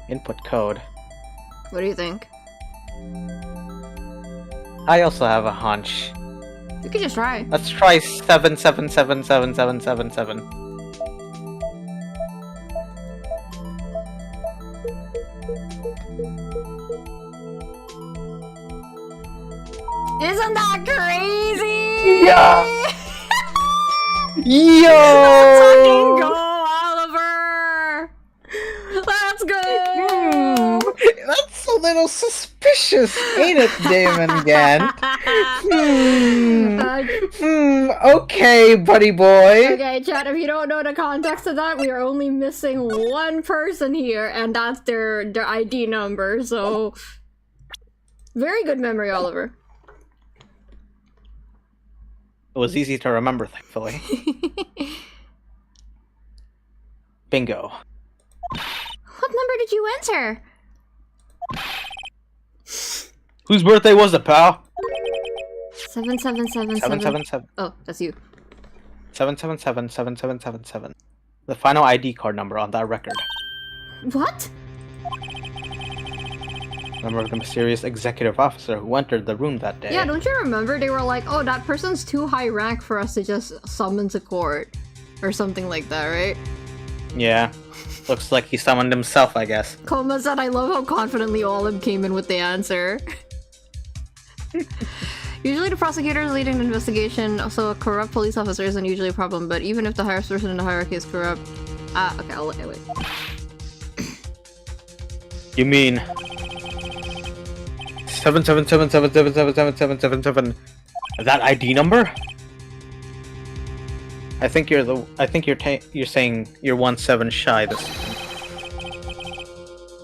input code. What do you think? I also have a hunch. You could just try. Let's try 7777777. Isn't that crazy? Yeah. Yo! Fucking go, Oliver! Let's go! That's a little suspicious, ain't it, Damon Gant? Okay, buddy boy. Okay, chat, if you don't know the context of that, we are only missing one person here, and that's their ID number, so... Very good memory, Oliver. It was easy to remember, thankfully. Bingo. What number did you enter? Whose birthday was it, pal? 7777. 777. Oh, that's you. 7777777. The final ID card number on that record. What? Remember the mysterious executive officer who entered the room that day? Yeah, don't you remember? They were like, oh, that person's too high rank for us to just summon to court. Or something like that, right? Yeah. Looks like he summoned himself, I guess. Koma said, I love how confidently Olive came in with the answer. Usually the prosecutor is leading the investigation, so a corrupt police officer isn't usually a problem, but even if the highest person in the hierarchy is corrupt... Ah, okay, I'll wait. You mean... 777777777. That ID number? I think you're saying you're 17 shy this time.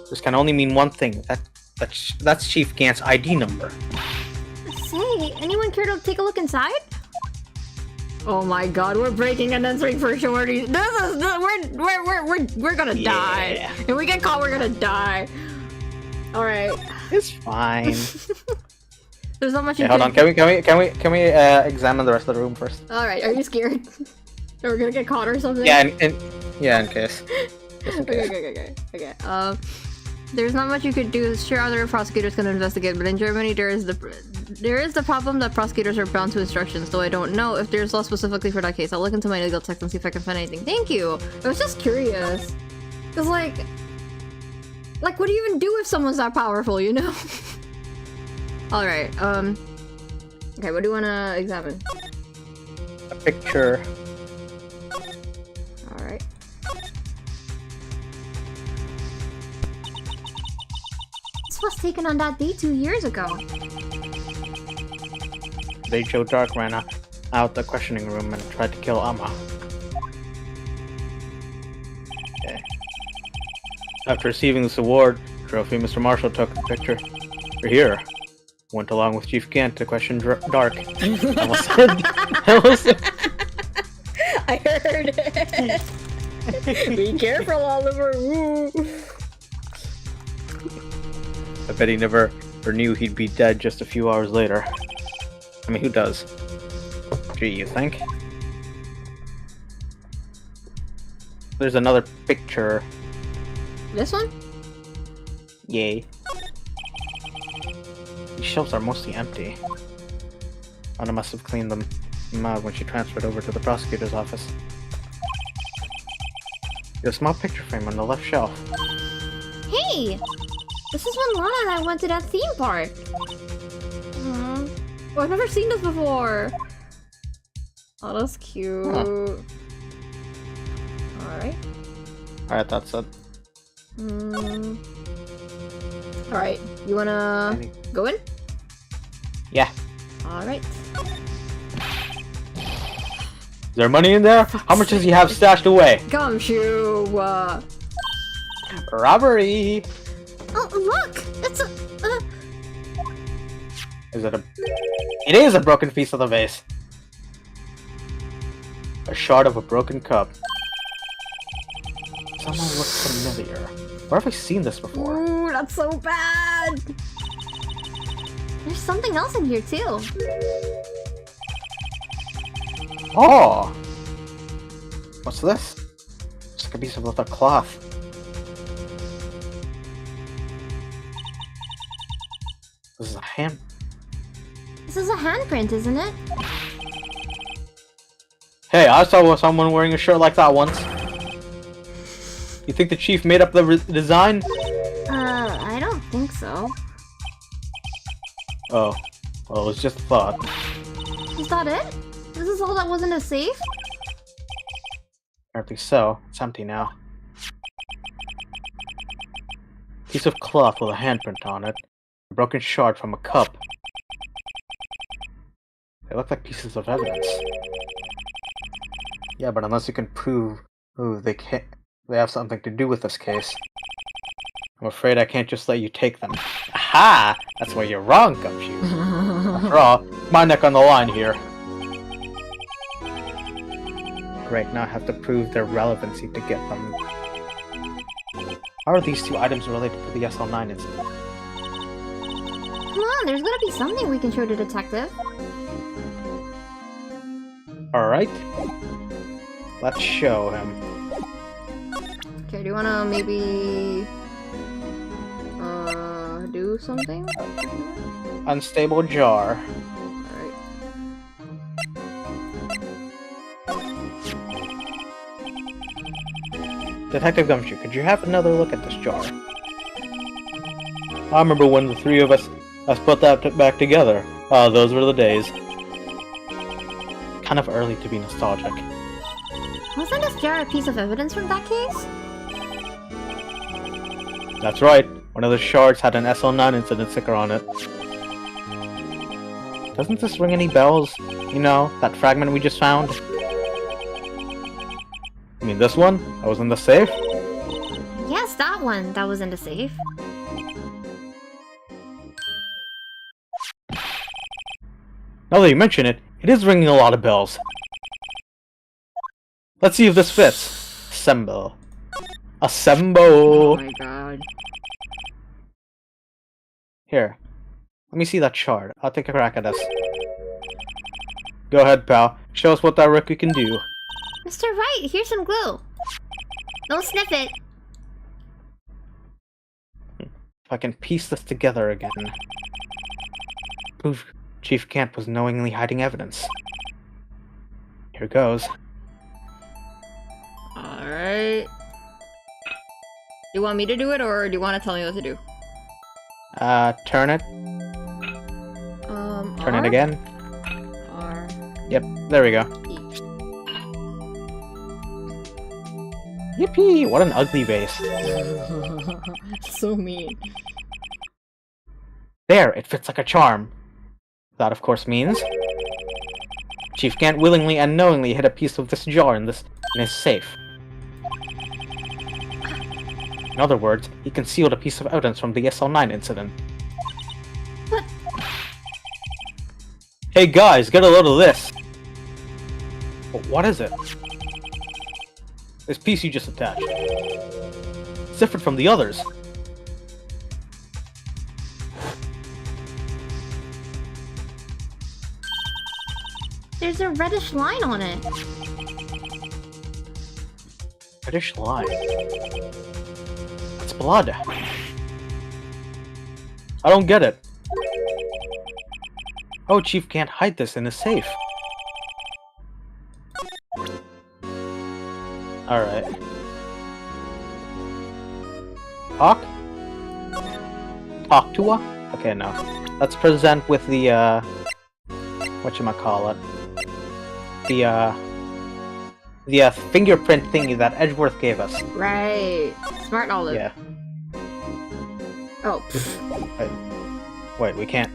This can only mean one thing. That's Chief Gant's ID number. Say, anyone care to take a look inside? Oh my god, we're breaking and entering for shorty. We're gonna die. If we get caught, we're gonna die. Alright. It's fine. There's not much Okay, hold on. Can we examine the rest of the room first? Alright, are you scared? That we're gonna get caught or something? Yeah, in case. Just in case. Okay. There's not much you could do. Sure, other prosecutors can investigate, but in Germany there is the problem that prosecutors are bound to instructions, though I don't know if there's law specifically for that case. I'll look into my legal text and see if I can find anything. Thank you! I was just curious. Cause like, what do you even do if someone's that powerful, you know? Alright, okay, what do you wanna examine? A picture. Alright. This was taken on that day 2 years ago. They Joe Dark ran out the questioning room and tried to kill Amma. Okay. After receiving this award trophy, Mr. Marshall took a picture. We're here. Went along with Chief Gant to question Dark. I heard it. Be careful, Oliver. Woo. I bet he never knew he'd be dead just a few hours later. I mean, who does? Gee, you think? There's another picture. This one? Yay. These shelves are mostly empty. Anna must have cleaned them out when she transferred over to the prosecutor's office. There's a small picture frame on the left shelf. Hey! This is when Lana and I went to that theme park. Oh, I've never seen this before. Oh, that's cute. Huh. Alright. Alright, that's it. Alright, you wanna go in? Yeah. Alright. Is there money in there? How much does he have stashed away? Gumshoe! Robbery! Oh, look! It's a... Is it a... It is a broken piece of the vase. A shard of a broken cup. Someone looks familiar. Where have I seen this before? Ooh, that's so bad! There's something else in here, too. Oh! What's this? It's like a piece of leather cloth. This is a hand... This is a handprint, isn't it? Hey, I saw someone wearing a shirt like that once. You think the chief made up the design? I don't think so. Oh, well, it was just a thought. Is that it? This is all that was in the safe? Apparently so. It's empty now. Piece of cloth with a handprint on it. A broken shard from a cup. They look like pieces of evidence. Yeah, but unless you can prove they have something to do with this case, I'm afraid I can't just let you take them. Aha! That's where you're wrong, Gumshoe. After all, my neck on the line here. Great, now I have to prove their relevancy to get them. How are these two items related to the SL9 incident? Come on, there's gotta be something we can show the detective. Alright. Let's show him. Okay, do you wanna maybe do something? Unstable jar. Alright. Detective Gumshoe, could you have another look at this jar? I remember when the three of us put that back together. Those were the days. Kind of early to be nostalgic. Wasn't this jar a piece of evidence from that case? That's right. One of the shards had an SL9 incident sticker on it. Doesn't this ring any bells? You know, that fragment we just found? I mean, this one? That was in the safe? Yes, that one. That was in the safe. Now that you mention it, it is ringing a lot of bells. Let's see if this fits. Assemble. Assemble! Oh my god. Here. Let me see that shard. I'll take a crack at this. Go ahead, pal. Show us what that rookie can do. Mr. Wright, here's some glue. Don't sniff it. If I can piece this together again. Prove Chief Kent was knowingly hiding evidence. Here goes. Alright. Do you want me to do it, or do you want to tell me what to do? Turn it. Turn it again. R. Yep, there we go. E. Yippee! What an ugly vase. So mean. There, it fits like a charm. That, of course, means Chief Kent willingly and knowingly hid a piece of this jar in his safe. In other words, he concealed a piece of evidence from the SL9 incident. What? Hey guys, get a load of this! What is it? This piece you just attached. It's different from the others. There's a reddish line on it. Reddish line. It's blood. I don't get it. Oh, Chief can't hide this in his safe. Alright. Talk? Talk to her? Okay, no. Let's present with the, whatchamacallit? The fingerprint thingy that Edgeworth gave us. Right. Smart Olive. Yeah. Oh. Wait, we can't.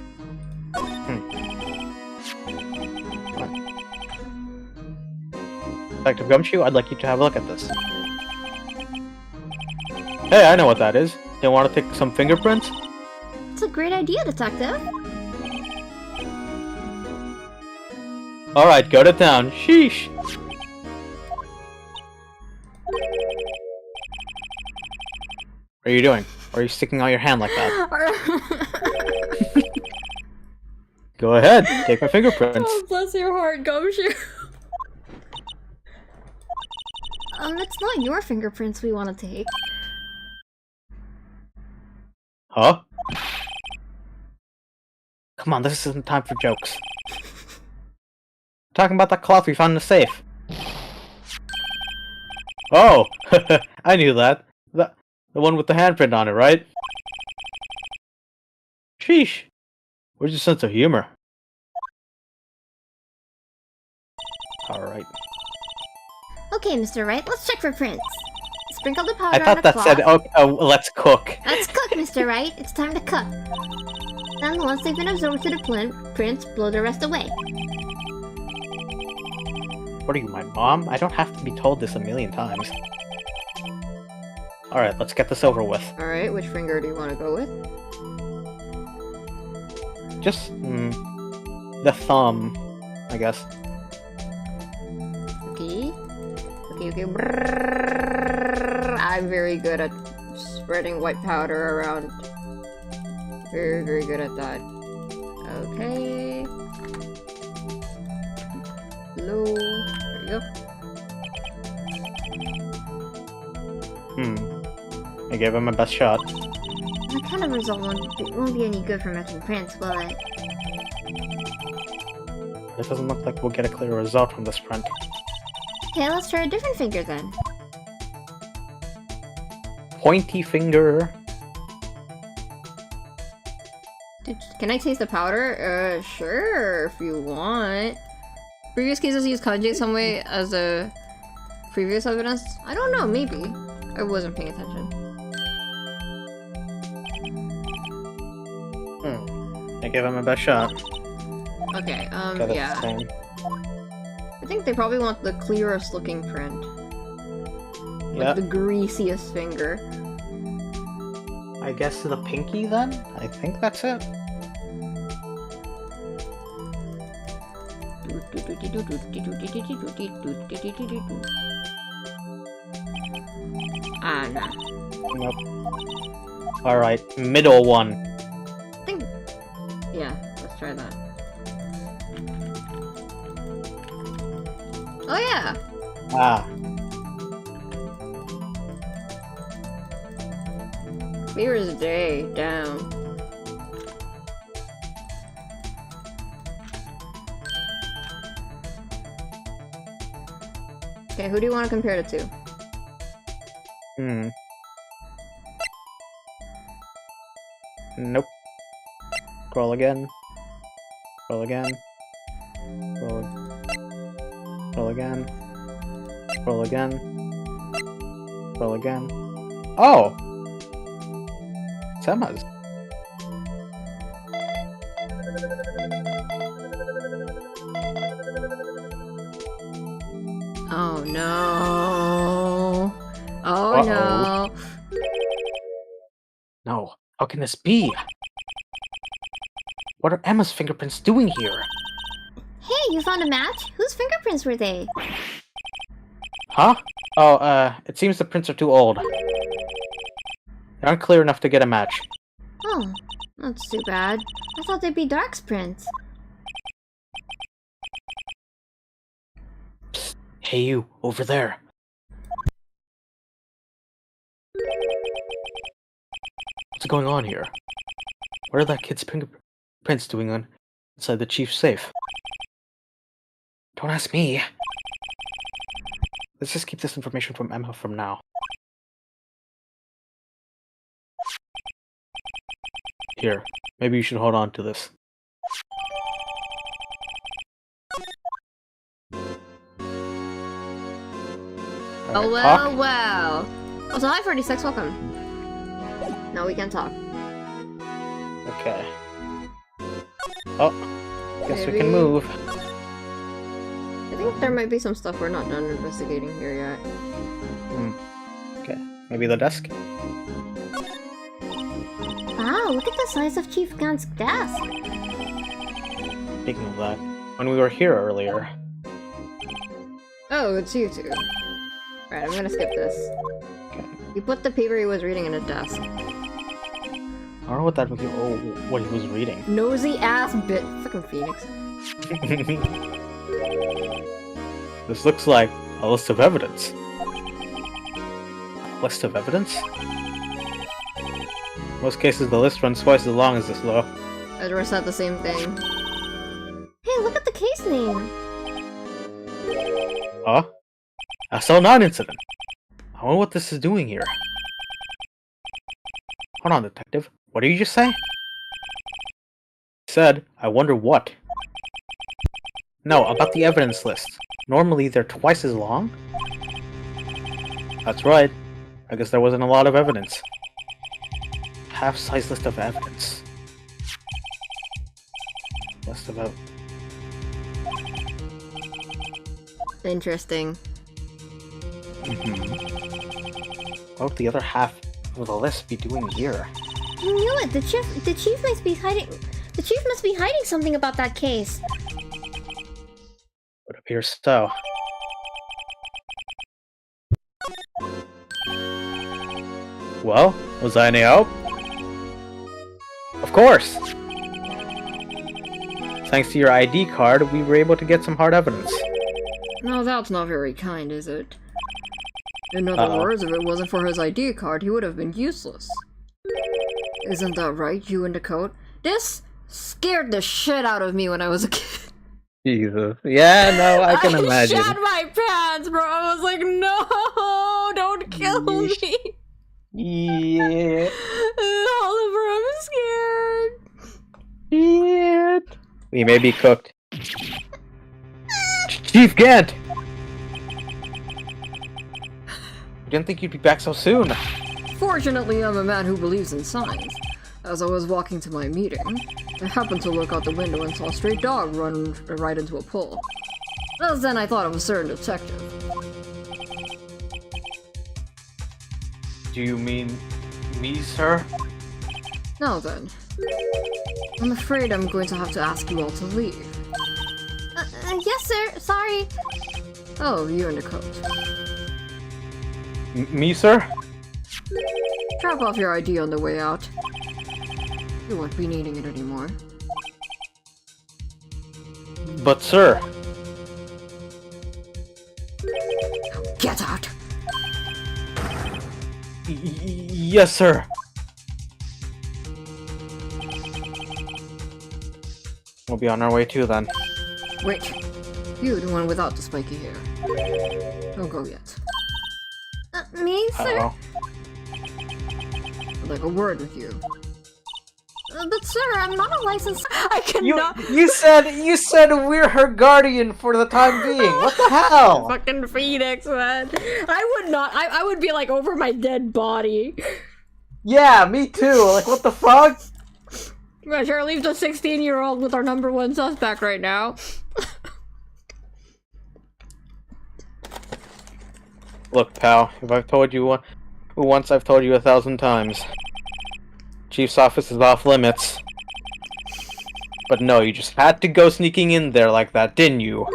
Detective Gumshoe, I'd like you to have a look at this. Hey, I know what that is. You want to take some fingerprints? It's a great idea, detective. Alright, go to town. Sheesh! What are you doing? Why are you sticking out your hand like that? Go ahead, take my fingerprints. Oh, bless your heart, Gumshoe. It's not your fingerprints we want to take. Huh? Come on, this isn't time for jokes. Talking about that cloth we found in the safe. Oh, I knew that. The one with the handprint on it, right? Sheesh. Where's your sense of humor? Alright. Okay, Mr. Wright, let's check for prints. Sprinkle the I powder on thought a that cloth. said, oh, let's cook. Let's cook, Mr. Wright. It's time to cook. Then, once they've been absorbed to the prints, blow the rest away. What are you, my mom? I don't have to be told this a million times. Alright, let's get this over with. Alright, which finger do you want to go with? Just, the thumb, I guess. Okay. Okay. Brrrr. I'm very good at spreading white powder around. Very, very good at that. Okay. Low. There you go. I gave him my best shot. That kind of result won't be any good for matching prints, will it? It doesn't look like we'll get a clear result from this print. Okay, let's try a different finger then. Pointy finger. Can I taste the powder? Sure, if you want. Previous cases use kanji in some way as a previous evidence? I don't know, maybe. I wasn't paying attention. I gave him my best shot. Okay, Okay, that's yeah. the same. I think they probably want the clearest looking print. Like Yeah, the greasiest finger. I guess the pinky then? I think that's it. Ah, no. Nope. Alright, middle one. I think... Yeah, let's try that. Oh yeah! Ah, Clear as day, down. Okay, who do you want to compare it to? Nope. Scroll again. Scroll again. Scroll again. Scroll again. Scroll again. Oh! Emma's. Oh no. Oh Uh-oh. no. No. How can this be? What are Emma's fingerprints doing here? Hey, you found a match? Whose fingerprints were they? Huh? Oh, it seems the prints are too old. They aren't clear enough to get a match. Oh, that's too bad. I thought they'd be Dark's prints. Psst. Hey you, over there. What's going on here? What are that kid's fingerprints doing on inside the chief's safe? Don't ask me. Let's just keep this information from Emma from now. Here, maybe you should hold on to this. Oh well, well. Oh, so hi 46, welcome. Now we can talk. Okay. Oh, guess we can Maybe- move. I think there might be some stuff we're not done investigating here yet. Okay, maybe the desk? Wow, look at the size of Chief Gun's desk. Speaking of that, when we were here earlier... Oh, it's you two. Right, I'm gonna skip this. Okay. He put the paper he was reading in a desk. I don't know what that was. Oh, what he was reading. Nosy ass bit. Fucking Phoenix. This looks like a list of evidence. A list of evidence? Most cases the list runs twice as long as this, though. Edward said the same thing. Hey, look at the case name. Huh? SL9 incident. I wonder what this is doing here. Hold on, detective. What did you just say? Said, I wonder what. No, about the evidence list. Normally they're twice as long? That's right. I guess there wasn't a lot of evidence. Half-size list of evidence. Just about. Interesting. What would the other half of the list be doing here? You knew it. The chief must be hiding. The chief must be hiding something about that case. It appears so. Well, was I any help? Of course! Thanks to your ID card, we were able to get some hard evidence. No, that's not very kind, is it? In other words, if it wasn't for his ID card, he would have been useless. Isn't that right, you in the coat? This scared the shit out of me when I was a kid. Jesus. Yeah, no, I can imagine. I shat my pants, bro. I was like, no, don't kill me. Yeah. Oliver, I'm scared. Shit. We may be cooked. Chief Gant! I didn't think you'd be back so soon. Fortunately, I'm a man who believes in science. As I was walking to my meeting, I happened to look out the window and saw a stray dog run right into a pole. Just then I thought of a certain detective. Do you mean me, sir? Now then, I'm afraid I'm going to have to ask you all to leave. Yes, sir. Sorry. Oh, you're in the coat. Me, sir? Drop off your ID on the way out. You won't be needing it anymore. But, sir. Get out! Yes, sir. We'll be on our way too, then. Wait. You, the one without the spiky hair. Don't go yet. Me, sir? Uh-oh. I'd like a word with you. But sir, I'm not a licensed. I cannot. You said we're her guardian for the time being. What the hell? Fucking Phoenix, man. I would not. I would be like over my dead body. Yeah, me too. Like, what the fuck? I sure leave the 16-year-old with our #1 suspect right now. Look, pal, if I've told you once, I've told you 1,000 times. Chief's office is off limits. But no, you just had to go sneaking in there like that, didn't you?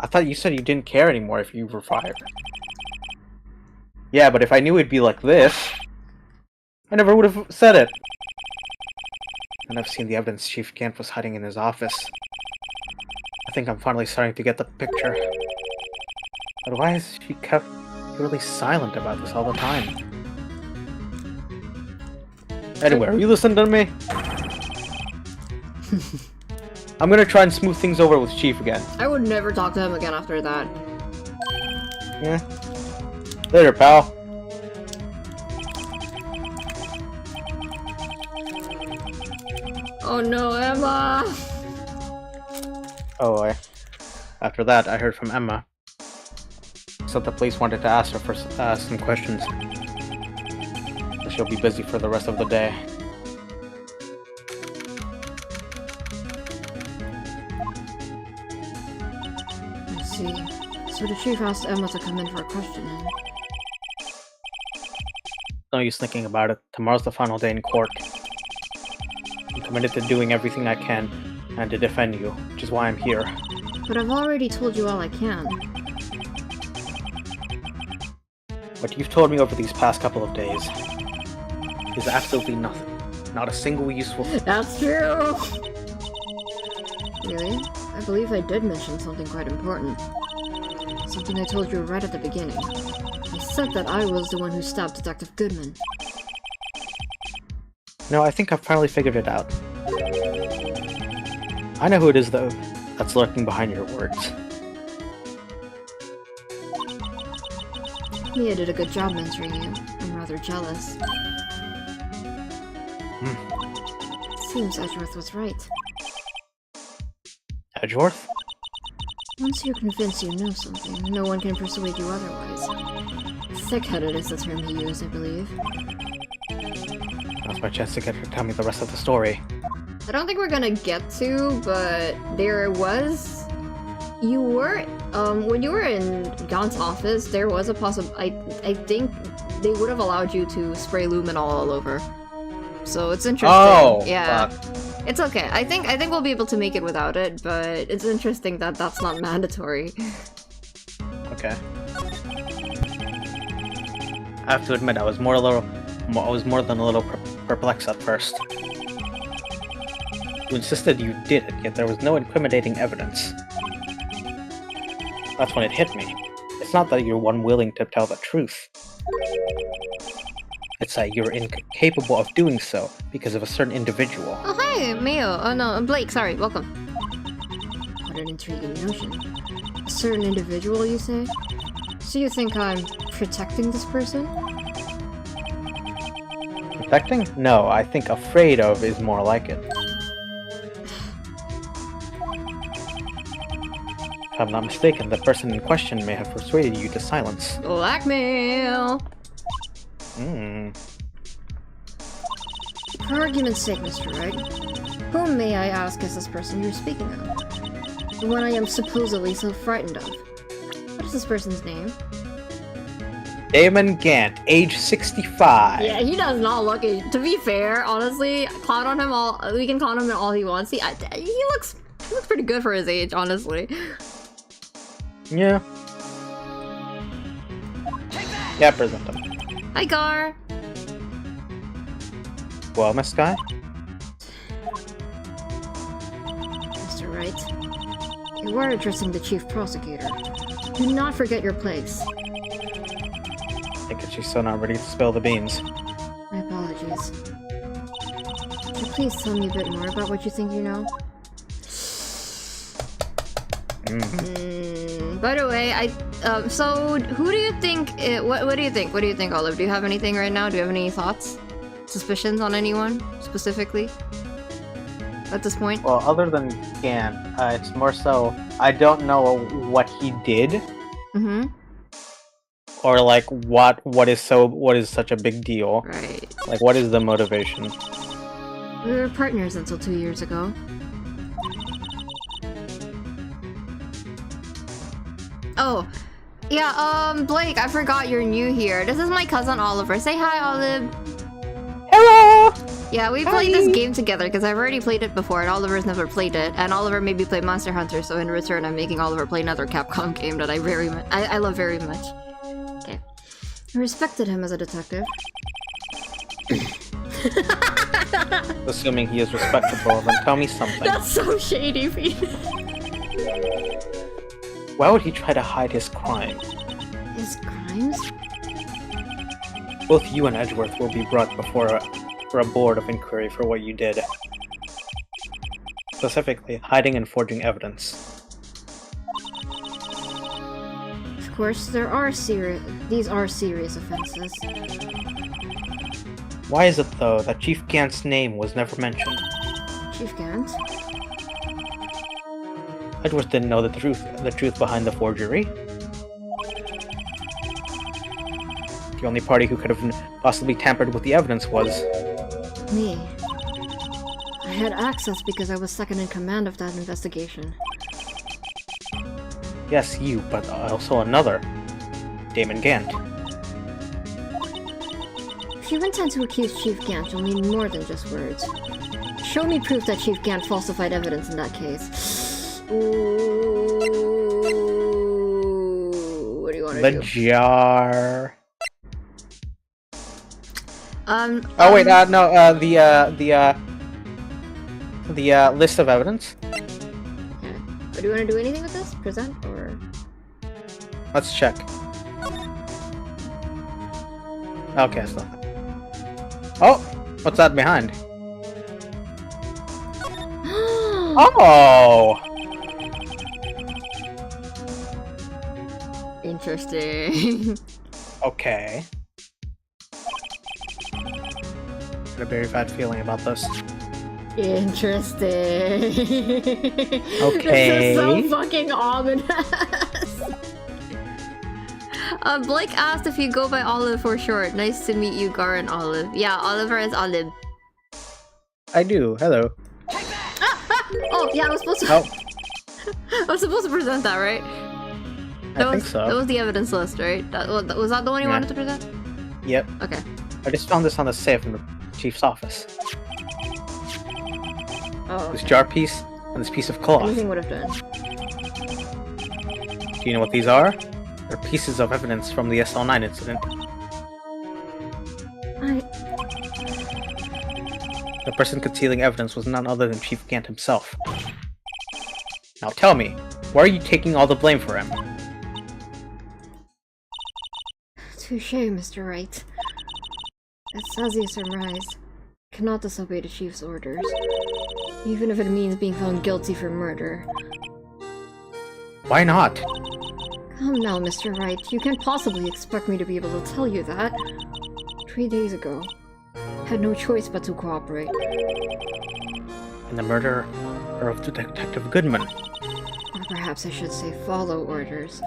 I thought you said you didn't care anymore if you were fired. Yeah, but if I knew it'd be like this, I never would have said it. And I've seen the evidence Chief Gant was hiding in his office. I think I'm finally starting to get the picture. But why has she kept really silent about this all the time? Anyway, are you listening to me? I'm gonna try and smooth things over with Chief again. I would never talk to him again after that. Yeah. Later, pal. Oh no, Emma! Oh, after that, I heard from Emma. So the police wanted to ask her for some questions. But she'll be busy for the rest of the day. I see. So the chief asked Emma to come in for a questioning. No use thinking about it. Tomorrow's the final day in court. I'm committed to doing everything I can and to defend you, which is why I'm here. But I've already told you all I can. What you've told me over these past couple of days is absolutely nothing. Not a single useful thing. That's true! Really? I believe I did mention something quite important. Something I told you right at the beginning. I said that I was the one who stabbed Detective Goodman. No, I think I've finally figured it out. I know who it is, though, that's lurking behind your words. Mia did a good job mentoring you. I'm rather jealous. Seems Edgeworth was right. Edgeworth? Once you're convinced you know something, no one can persuade you otherwise. Thick-headed is the term he used, I believe. That's my chance to get her to tell me the rest of the story. I don't think we're gonna get to, but there was... You were... when you were in Gaunt's office, there was a I think they would have allowed you to spray luminol all over. So it's interesting. Oh! Yeah. Fuck. It's okay. I think we'll be able to make it without it, but it's interesting that that's not mandatory. Okay. I have to admit, I was more than a little perplexed at first. You insisted you did it, yet there was no incriminating evidence. That's when it hit me. It's not that you're unwilling to tell the truth. It's that you're incapable of doing so because of a certain individual. Oh, hi, Mayo. Oh, no, Blake, sorry, welcome. What an intriguing notion. A certain individual, you say? So you think I'm protecting this person? Protecting? No, I think afraid of is more like it. If I'm not mistaken, the person in question may have persuaded you to silence. Blackmail! For argument's sake, Mr. Wright, whom, may I ask, is this person you're speaking of? The one I am supposedly so frightened of. What is this person's name? Damon Gant, age 65. Yeah, he does not look it. To be fair, honestly, clown on him all. We can clown him all he wants. He looks pretty good for his age, honestly. Yeah. Yeah, present him. Hi, Gar. Well, Miss Sky? Mr. Wright, you are addressing the chief prosecutor. Do not forget your place. I think that she's still not ready to spill the beans. My apologies. Could you please tell me a bit more about what you think you know? By the way, so who do you think? What do you think? What do you think, Olive? Do you have anything right now? Do you have any thoughts, suspicions on anyone specifically at this point? Well, other than Gant, it's more so I don't know what he did, or like what is such a big deal. Right. Like, what is the motivation? We were partners until 2 years ago. Oh, yeah, Blake, I forgot you're new here. This is my cousin Oliver. Say hi, Olive. Hello! Yeah, we played this game together because I've already played it before and Oliver's never played it. And Oliver made me play Monster Hunter, so in return I'm making Oliver play another Capcom game that I love very much. Okay. I respected him as a detective. Assuming he is respectable, then tell me something. That's so shady, Pete. Why would he try to hide his crime? His crimes? Both you and Edgeworth will be brought before a board of inquiry for what you did. Specifically, hiding and forging evidence. Of course, these are serious offenses. Why is it, though, that Chief Gant's name was never mentioned? Chief Gant? Edgeworth didn't know the truth behind the forgery. The only party who could have possibly tampered with the evidence was... me. I had access because I was second in command of that investigation. Yes, you, but also another. Damon Gant. If you intend to accuse Chief Gant, you'll need more than just words. Show me proof that Chief Gant falsified evidence in that case. Ooh, what do you want to do? The jar... Oh wait, no, the list of evidence. Okay. But do you want to do anything with this? Present or? Let's check. Okay, it's nothing. Oh, What's that behind? Oh! Interesting. Okay. Got a very bad feeling about this. Interesting. Okay. This is so fucking ominous. Blake asked if you go by Olive for short. Nice to meet you, Gar and Olive. Yeah, Oliver is Olive. I do. Hello. Oh, yeah, I was supposed to. Oh, I was supposed to present that, right? I think so. That was the evidence list, right? Was that the one you Yeah. wanted to present? Yep. Okay. I just found this on the safe in the chief's office. Oh. This Okay. jar piece and this piece of cloth. Anything would have done. Do you know what these are? They're pieces of evidence from the SL9 incident. The person concealing evidence was none other than Chief Gant himself. Now tell me, why are you taking all the blame for him? Touché, Mr. Wright. It's as you surmise. Cannot disobey the chief's orders, even if it means being found guilty for murder. Why not? Come now, Mr. Wright. You can't possibly expect me to be able to tell you that. 3 days ago, I had no choice but to cooperate. In the murder of Detective Goodman. Or perhaps I should say follow orders.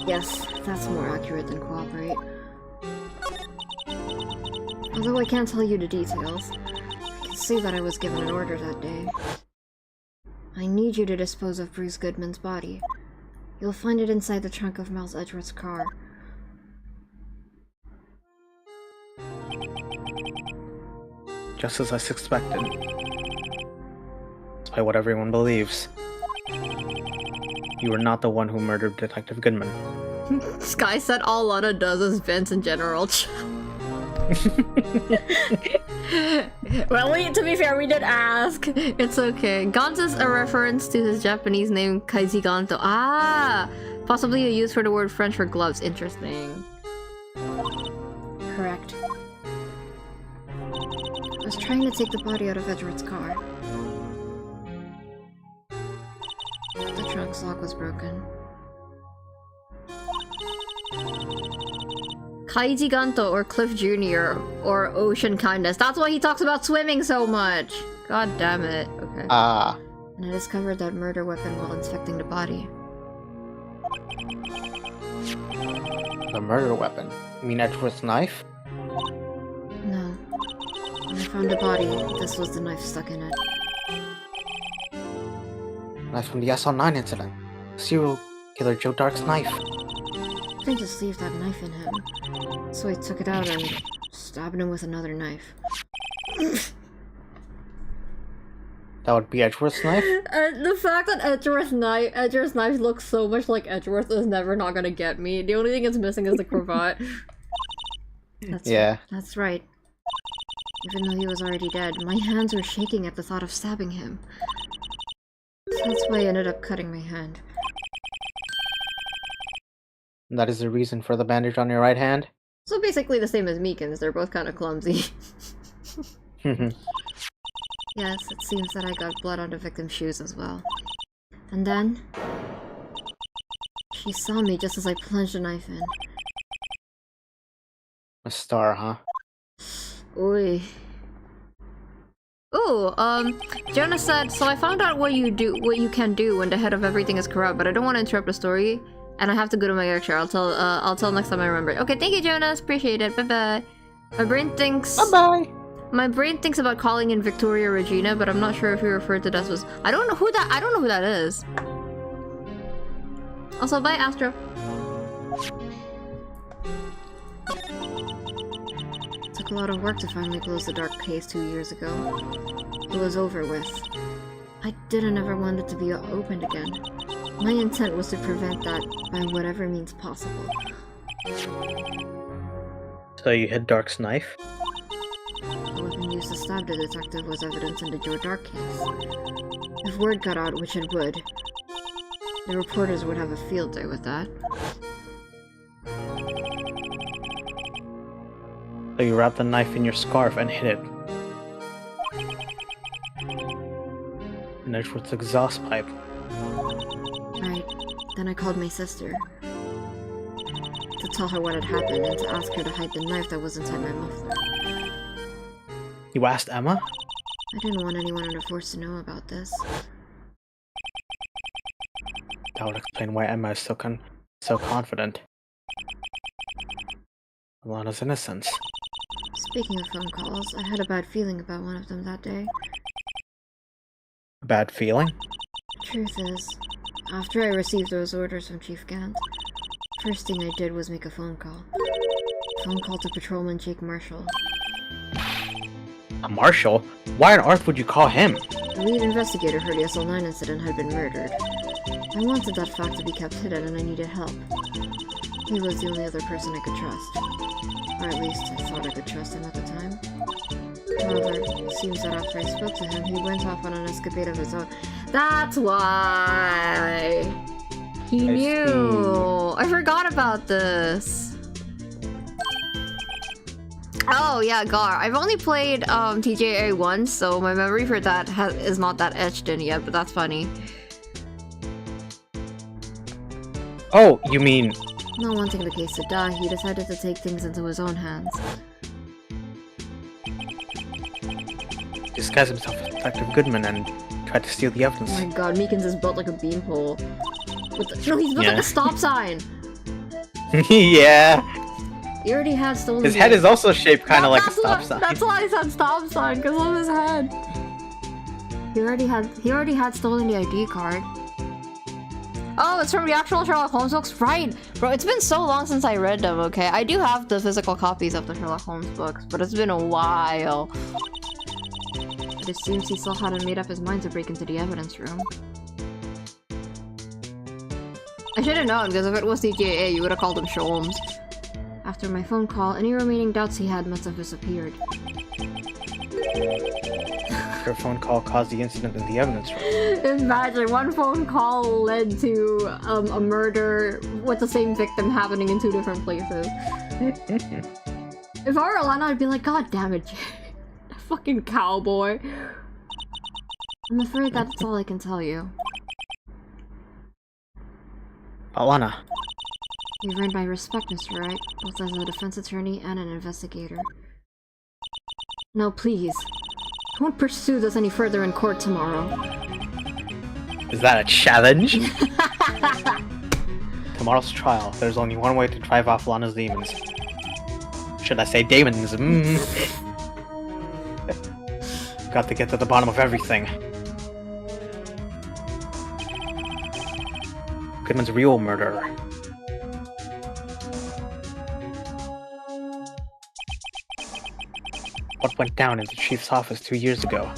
Yes, that's more accurate than cooperate. Although I can't tell you the details, I can say that I was given an order that day. I need you to dispose of Bruce Goodman's body. You'll find it inside the trunk of Miles Edgeworth's car. Just as I suspected. Despite what everyone believes. You were not the one who murdered Detective Goodman. Sky said all Lana does is vent in general. Well, to be fair, we did ask. It's okay. Ganto is a reference to his Japanese name Kaiji Ganto. Ah! Possibly a use for the word French for gloves. Interesting. Correct. I was trying to take the body out of Edgeworth's car. The trunk's lock was broken. Kaiji Ganto or Cliff Jr. or Ocean Kindness. That's why he talks about swimming so much. God damn it. Okay. And I discovered that murder weapon while inspecting the body. The murder weapon? You mean Edgeworth's knife? No. When I found the body, this was the knife stuck in it. Knife from the SL9 incident. Serial killer Joe Dark's knife. I couldn't just leave that knife in him. So I took it out and stabbed him with another knife. That would be Edgeworth's knife? The fact that Edgeworth's knife looks so much like Edgeworth is never not gonna get me. The only thing it's missing is the cravat. That's right. Even though he was already dead, my hands were shaking at the thought of stabbing him. So that's why I ended up cutting my hand. And that is the reason for the bandage on your right hand? So basically the same as Meekin's, they're both kind of clumsy. Yes, it seems that I got blood on the victim's shoes as well. And then... she saw me just as I plunged the knife in. A star, huh? Oy. Ooh, Jonah said, so I found out what you can do when the head of everything is corrupt, but I don't want to interrupt the story, and I have to go to my lecture. I'll tell next time I remember. Okay, thank you, Jonas. Appreciate it. Bye-bye. My brain thinks... Bye-bye! My brain thinks about calling in Victoria Regina, but I'm not sure if he referred to that as... I don't know who that is. Also, bye, Astro. It took a lot of work to finally close the dark case 2 years ago. It was over with. I didn't ever want it to be opened again. My intent was to prevent that by whatever means possible. So you hid Dark's knife? The weapon used to stab the detective was evidence in the Joe Dark case. If word got out, which it would, the reporters would have a field day with that. So you wrapped the knife in your scarf and hid it. An Edgeworth's exhaust pipe. Right. Then I called my sister. To tell her what had happened and to ask her to hide the knife that was inside my muffler. You asked Emma? I didn't want anyone on the force to know about this. That would explain why Emma is so confident. Alana's innocence. Speaking of phone calls, I had a bad feeling about one of them that day. A bad feeling? Truth is, after I received those orders from Chief Gant, first thing I did was make a phone call. Phone call to Patrolman Jake Marshall. A marshal? Why on earth would you call him? The lead investigator for the SL9 incident had been murdered. I wanted that fact to be kept hidden and I needed help. He was the only other person I could trust. Or at least I thought I could trust him at the time. However, it seems that after I spoke to him, he went off on an escapade of his own. That's why! He knew! I forgot about this! Oh yeah, Gar. I've only played TJA once, so my memory for that is not that etched in yet, but that's funny. Oh, you mean... Not wanting the case to die, he decided to take things into his own hands. disguised himself as Detective Goodman and tried to steal the evidence. Oh my god, Meekins is built like a beanpole. No, he's built like a stop sign! Yeah. He already had stolen His head is also shaped kind of like a stop sign. That's why I said stop sign, because of his head. He already had stolen the ID card. Oh, it's from the actual Sherlock Holmes books? Right! Bro, it's been so long since I read them, okay? I do have the physical copies of the Sherlock Holmes books, but it's been a while. But it seems he still hadn't made up his mind to break into the evidence room. I should have known, because if it was DJA, you would have called him Sholmes. After my phone call, any remaining doubts he had must have disappeared. Your phone call caused the incident in the evidence room. Imagine, one phone call led to a murder with the same victim happening in two different places. If I were Alana, I'd be like, God damn it, fucking cowboy. I'm afraid that's all I can tell you. Alana. You've earned my respect, Mr. Wright, both as a defense attorney and an investigator. Now please, I won't pursue this any further in court tomorrow. Is that a challenge? Tomorrow's trial, there's only one way to drive off Lana's demons. Should I say demons? Got to get to the bottom of everything. Goodman's real murderer. What went down in the chief's office 2 years ago?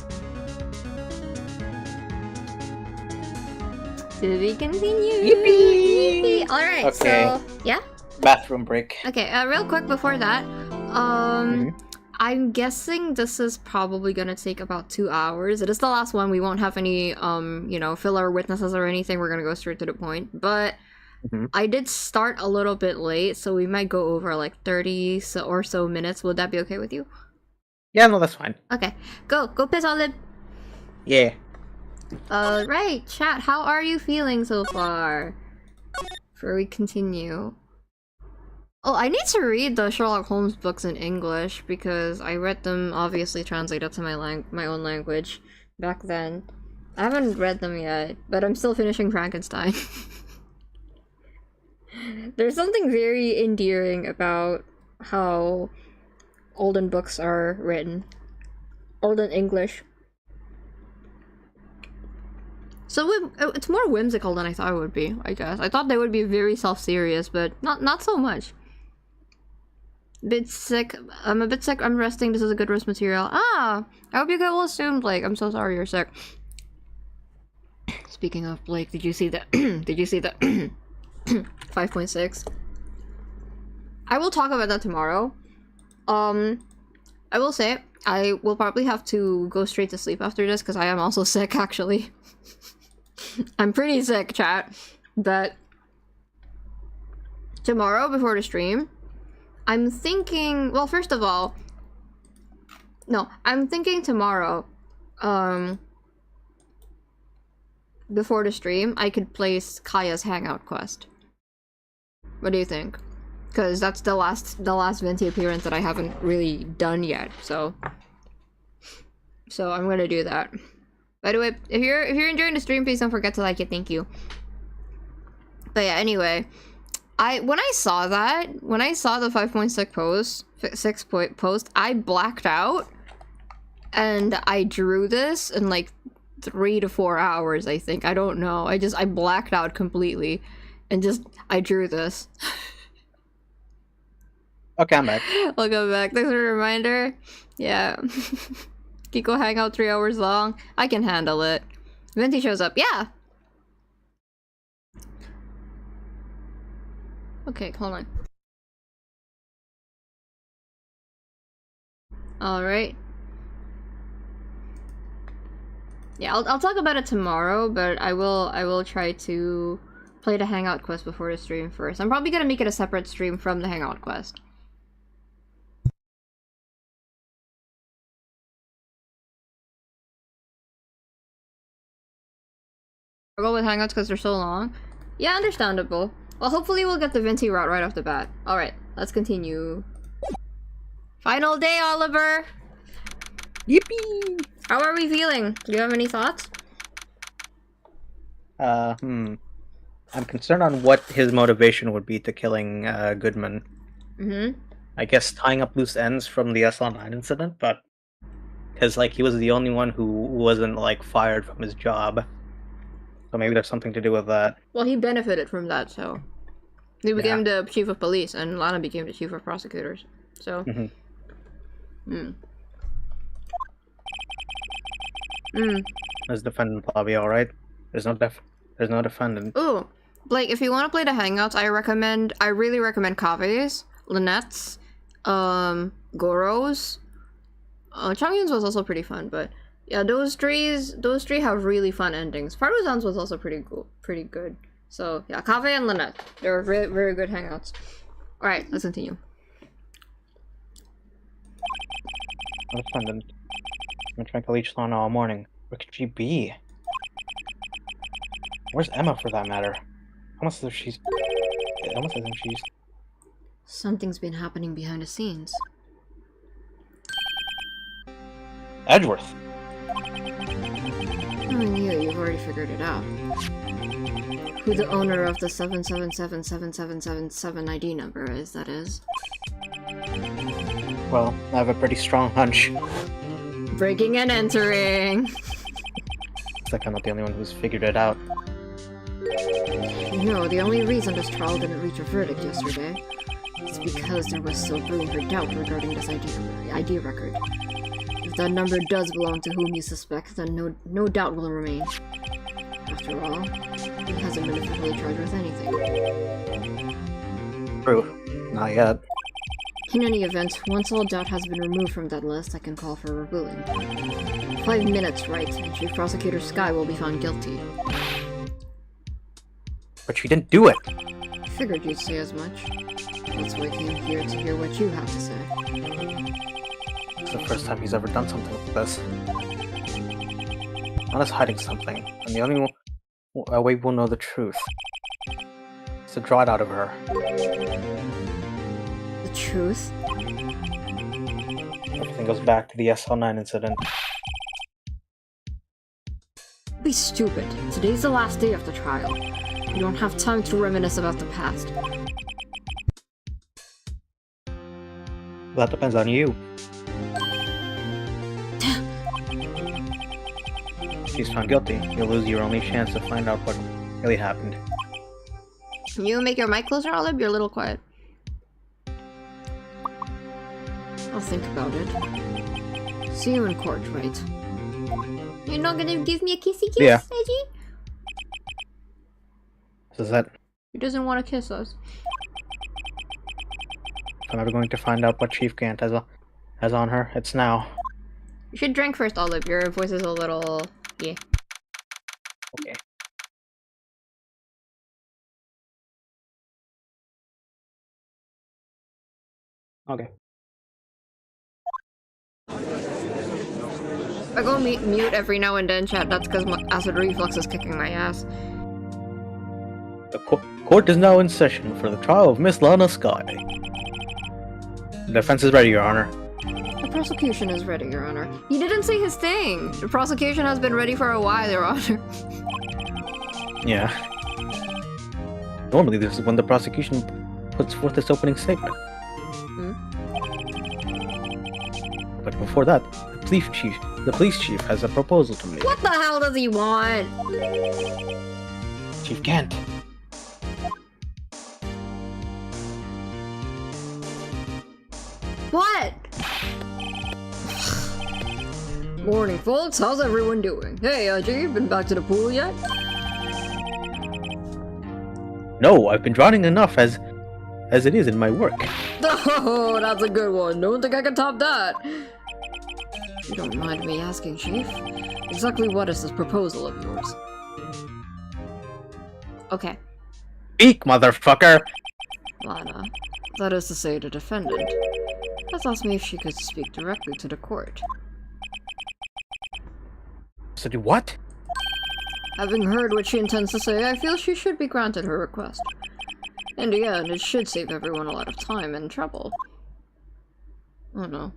To be continued. Yippee! Alright, Okay. so yeah? Bathroom break. Okay, real quick before that, I'm guessing this is probably gonna take about 2 hours. It is the last one. We won't have any, you know, filler witnesses or anything. We're gonna go straight to the point. But I did start a little bit late, so we might go over like 30 or so minutes. Would that be okay with you? Yeah, no, that's fine. Okay, go piss on lip. Yeah. Right, chat, how are you feeling so far? Before we continue. Oh, I need to read the Sherlock Holmes books in English because I read them obviously translated to my own language back then. I haven't read them yet, but I'm still finishing Frankenstein. There's something very endearing about how olden books are written. Olden English. So it's more whimsical than I thought it would be, I guess. I thought they would be very self-serious, but not so much. Bit sick. I'm a bit sick. I'm resting. This is a good rest material. Ah! I hope you get well soon, Blake. I'm so sorry you're sick. Speaking of Blake, did you see that? Did you see that? 5.6. I will talk about that tomorrow. I will say, I will probably have to go straight to sleep after this, because I am also sick, actually. I'm pretty sick, chat. But tomorrow, before the stream, I'm thinking, well, first of all, No, I'm thinking tomorrow. Before the stream, I could place Kaya's hangout quest. What do you think? Because that's the last Venti appearance that I haven't really done yet. So I'm gonna do that. By the way, if you're enjoying the stream, please don't forget to like it. Thank you. But yeah, anyway, when I saw the 5.6 post, 6 point post, I blacked out, and I drew this in like 3 to 4 hours. I think, I don't know. I blacked out completely, and I drew this. Okay, I'm back. Welcome back. Thanks for the reminder. Yeah. Kiko hangout 3 hours long. I can handle it. Venti shows up. Yeah. Okay, hold on. Alright. Yeah, I'll talk about it tomorrow, but I will try to play the hangout quest before the stream first. I'm probably gonna make it a separate stream from the hangout quest. I'll go with hangouts because they're so long. Yeah, understandable. Well, hopefully we'll get the Venti route right off the bat. Alright, let's continue. Final day, Oliver! Yippee! How are we feeling? Do you have any thoughts? I'm concerned on what his motivation would be to killing Goodman. Mm-hmm. I guess tying up loose ends from the SL9 incident, but because like he was the only one who wasn't like fired from his job, so maybe there's something to do with that. Well, he benefited from that, so he became the chief of police, and Lana became the chief of prosecutors. So, Is defendant lobby all right? There's no defendant. Ooh, Blake, if you want to play the Hangouts, I really recommend Kave's, Lynette's, Goro's. Changyun's was also pretty fun, but yeah, those three have really fun endings. Parmesan's was also pretty good. So yeah, Kave and Lynette, they're very, very good Hangouts. All right, let's continue. No defendant. I've been trying to leech Lana all morning. Where could she be? Where's Emma, for that matter? Almost as if she's... Something's been happening behind the scenes. Edgeworth! Knowing you've already figured it out. Who the owner of the 7777777 ID number is, that is. Well, I have a pretty strong hunch. Breaking and entering. It's like I'm not the only one who's figured it out. No, the only reason this trial didn't reach a verdict yesterday is because there was still room for doubt regarding this ID record. If that number does belong to whom you suspect, then no doubt will remain. After all, he hasn't been officially charged with anything. True. Not yet. In any event, once all doubt has been removed from that list, I can call for reruling. 5 minutes, right, and Chief Prosecutor Sky will be found guilty. But she didn't do it! Figured you'd say as much. That's why I came here to hear what you have to say. It's the first time he's ever done something like this. Lana's hiding something, and the only way we'll know the truth is to draw it out of her. The truth? Everything goes back to the SL9 incident. Be stupid. Today's the last day of the trial. You don't have time to reminisce about the past. That depends on you. She's found guilty. You'll lose your only chance to find out what really happened. Can you make your mic closer, Olive? You're a little quiet. I'll think about it. See you in court, right? You're not gonna give me a kissy kiss, Yeah. Edgy? So is that... He doesn't want to kiss us. I'm never going to find out what Chief Gant has on her. It's now. You should drink first, Olive. Your voice is a little... yeah. Okay. Okay. I go mute every now and then, chat. That's because my acid reflux is kicking my ass. The court is now in session for the trial of Miss Lana Sky. The defense is ready, Your Honor. The prosecution is ready, Your Honor. He didn't say his thing. The prosecution has been ready for a while, Your Honor. Yeah. Normally, this is when the prosecution puts forth its opening statement. But before that, the police chief has a proposal to make. What the hell does he want? Chief Kent. What? Morning, folks. How's everyone doing? Hey, Chief, been back to the pool yet? No, I've been drowning enough as it is in my work. Oh, that's a good one. Don't think I can top that. You don't mind me asking, Chief? Exactly what is this proposal of yours? Okay. Speak, motherfucker! Lana, that is to say the defendant, has asked me if she could speak directly to the court. So do what? Having heard what she intends to say, I feel she should be granted her request. In the end, it should save everyone a lot of time and trouble. Oh no.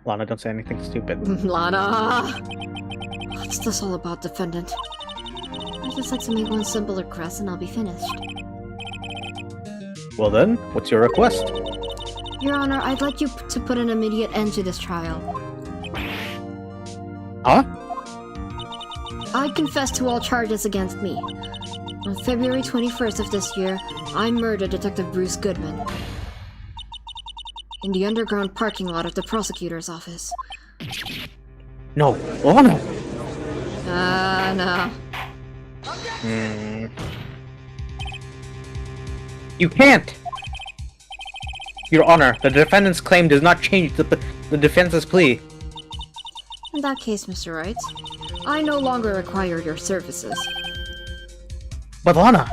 Lana, don't say anything stupid. Lana! What's this all about, defendant? I'd just like to make one simple request and I'll be finished. Well then, what's your request? Your Honor, I'd like you to put an immediate end to this trial. Huh? I confess to all charges against me. On February 21st of this year, I murdered Detective Bruce Goodman in the underground parking lot of the prosecutor's office. No, Lana! No. You can't! Your Honor, the defendant's claim does not change the defense's plea. In that case, Mr. Wright, I no longer require your services. But Lana!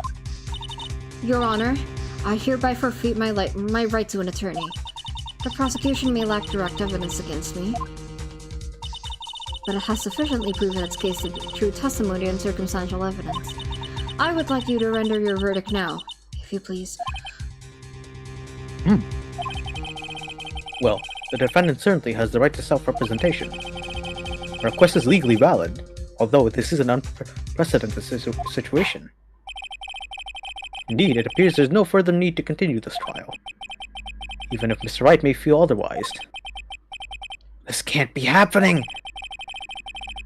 Your Honor, I hereby forfeit my right to an attorney. The prosecution may lack direct evidence against me, but it has sufficiently proven its case to be true testimony and circumstantial evidence. I would like you to render your verdict now, if you please. Well, the defendant certainly has the right to self-representation. The request is legally valid, although this is an unprecedented situation. Indeed, it appears there's no further need to continue this trial, even if Mr. Wright may feel otherwise. This can't be happening!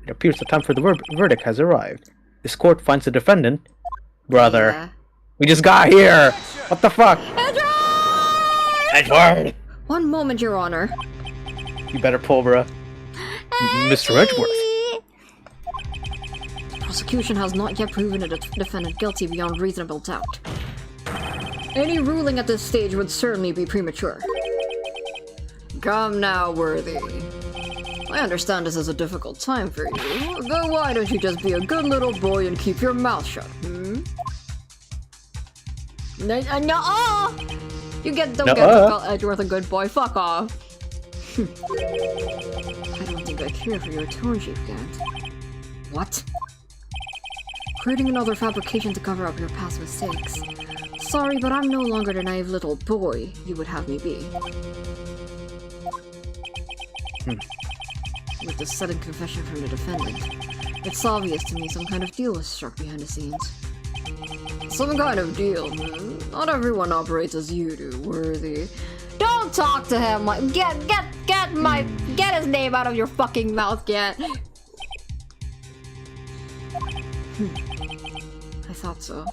It appears the time for the verdict has arrived. This court finds the defendant... Brother, Yeah. we just got here! What the fuck? Edward! One moment, Your Honor. You better pull, bruh. Mr. Edgeworth. The prosecution has not yet proven the defendant guilty beyond reasonable doubt. Any ruling at this stage would certainly be premature. Come now, Worthy. I understand this is a difficult time for you. Then why don't you just be a good little boy and keep your mouth shut, No! You don't get to call Edgeworth a good boy. Fuck off. I don't think I care for your tone, Chief Kent. What? Creating another fabrication to cover up your past mistakes. Sorry, but I'm no longer the naive little boy you would have me be. With the sudden confession from the defendant, it's obvious to me some kind of deal was struck behind the scenes. Some kind of deal, Not everyone operates as you do, Worthy. Don't talk to him like get his name out of your fucking mouth, get. I thought so.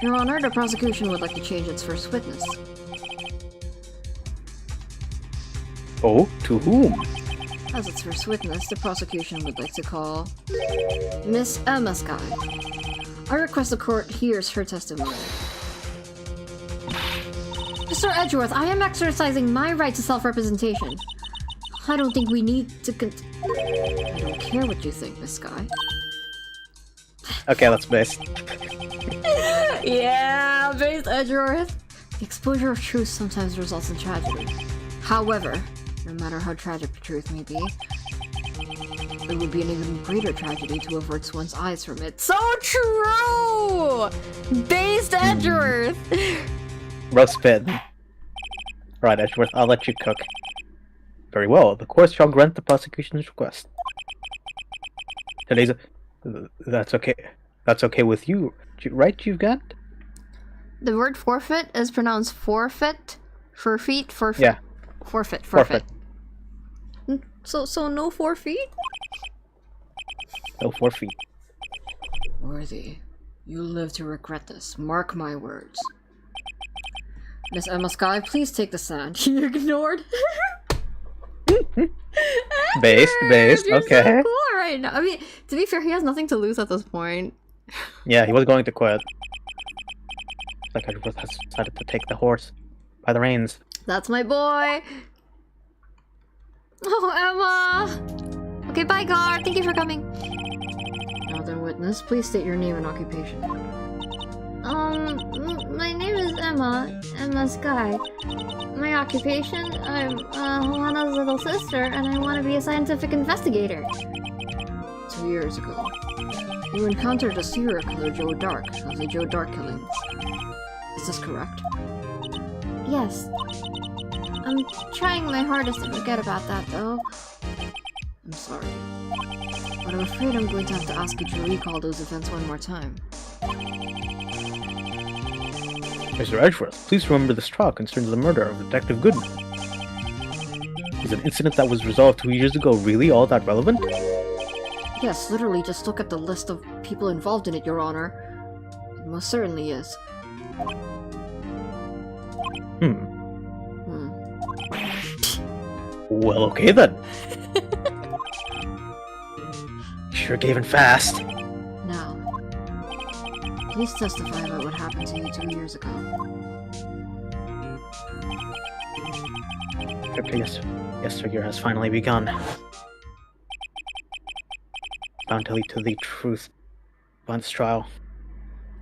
Your Honor, the prosecution would like to change its first witness. Oh, to whom? As its first witness, the prosecution would like to call Miss Emma Sky. I request the court hears her testimony. Mr. Edgeworth, I am exercising my right to self-representation. I don't think we need to I don't care what you think, Miss Sky. Okay, that's base. Yeah, based Edgeworth. The exposure of truth sometimes results in tragedy. However, No matter how tragic the truth may be, it would be an even greater tragedy to avert one's eyes from it. So true! Based Edgeworth! Roast pit. Right, Edgeworth, I'll let you cook. Very well, the court shall grant the prosecution's request. Today's that's okay. That's okay with you, right, you've got? The word forfeit is pronounced forfeit. Forfeit? Forfeit. Yeah. Forfeit. Forfeit. So no 4 feet? No 4 feet. Worthy, you'll live to regret this. Mark my words. Miss Emma Sky, please take the sand. He ignored. Based, You're okay. so cool right now. I mean, to be fair, he has nothing to lose at this point. Yeah, he was going to quit. Like Edgeworth has decided to take the horse by the reins. That's my boy. Oh, Emma. Okay, bye, guard. Thank you for coming. Now then, witness, please state your name and occupation. My name is Emma Sky. My occupation, I'm Juana's little sister, and I want to be a scientific investigator. 2 years ago, you encountered a serial killer, Joe Dark, of the Joe Dark killings. Is this correct? Yes. I'm trying my hardest to forget about that, though. I'm sorry, but I'm afraid I'm going to have to ask you to recall those events one more time. Mr. Edgeworth, please remember this trial concerns the murder of Detective Goodman. Is an incident that was resolved 2 years ago really all that relevant? Yes, literally, just look at the list of people involved in it, Your Honor. It most certainly is. Well, okay then. Sure gave in fast. Now, please testify about what happened to you 2 years ago. Yes, sir, year has finally begun. Bound to lead to the truth behind this trial.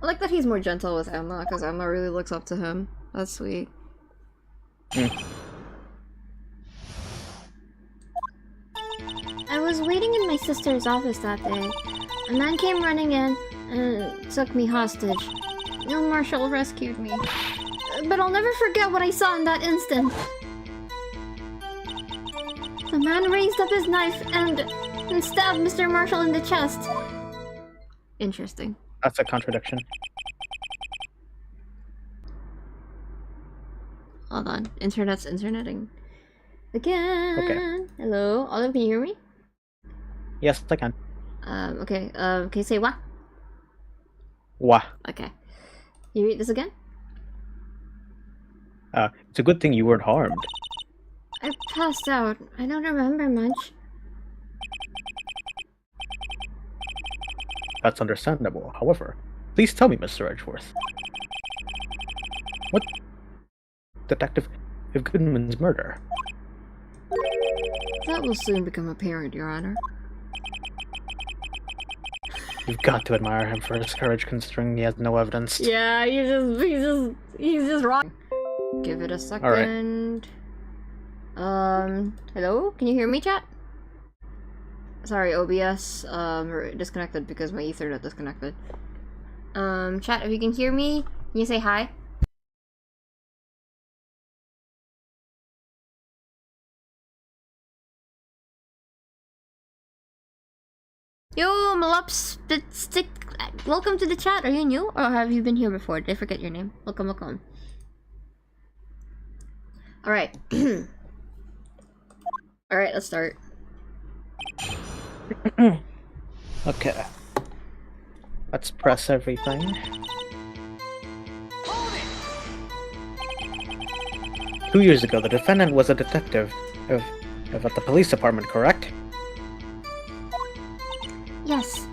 I like that he's more gentle with Emma, because Emma really looks up to him. That's sweet. I was waiting in my sister's office that day. A man came running in and took me hostage. Neil Marshall rescued me. But I'll never forget what I saw in that instant. The man raised up his knife and stabbed Mr. Marshall in the chest. Interesting. That's a contradiction. Hold on. Internet's interneting. Again. Okay. Hello? Olive, can you hear me? Yes, I can. Okay. Can you say what? Wah. Okay. Can you read this again? It's a good thing you weren't harmed. I passed out. I don't remember much. That's understandable. However, please tell me, Mr. Edgeworth. What Detective Goodman's murder? That will soon become apparent, Your Honor. You've got to admire him for his courage, considering he has no evidence. Yeah, he's just wrong. Give it a second. Hello? Can you hear me, chat? Sorry, OBS, disconnected because my Ethernet disconnected. Chat, if you can hear me, can you say hi? Yo, Malops, welcome to the chat. Are you new, or have you been here before? Did I forget your name? Welcome. Alright. Alright, let's start. Okay. Let's press everything. 2 years ago, the defendant was a detective at the police department, correct? Yes.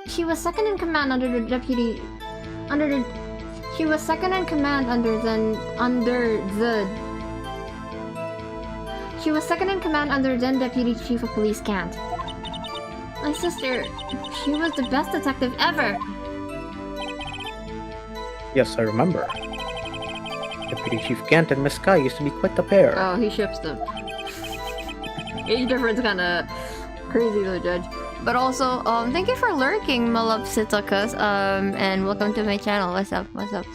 She was second in command under the deputy... She was second in command She was second in command under then Deputy Chief of Police Kant. My sister, she was the best detective ever! Yes, I remember. Deputy Chief Gant and Miss Sky used to be quite the pair. Oh, he ships them. age difference kind of crazy to judge. But also, thank you for lurking, Malapsitakas, and welcome to my channel. What's up? What's up?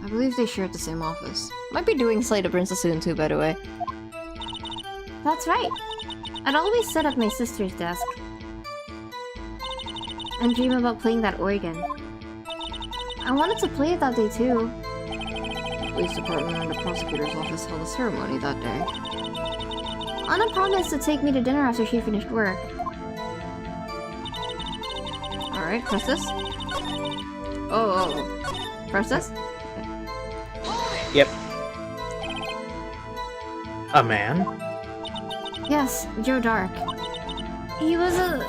I believe they shared the same office. Might be doing Slay the Princess soon too, by the way. That's right. I'd always sit at my sister's desk and dream about playing that organ. I wanted to play it that day too. The police department and the prosecutor's office held a ceremony that day. Anna promised to take me to dinner after she finished work. Alright, press this. Oh. Press this? Yep. A man? Yes, Joe Dark. He was a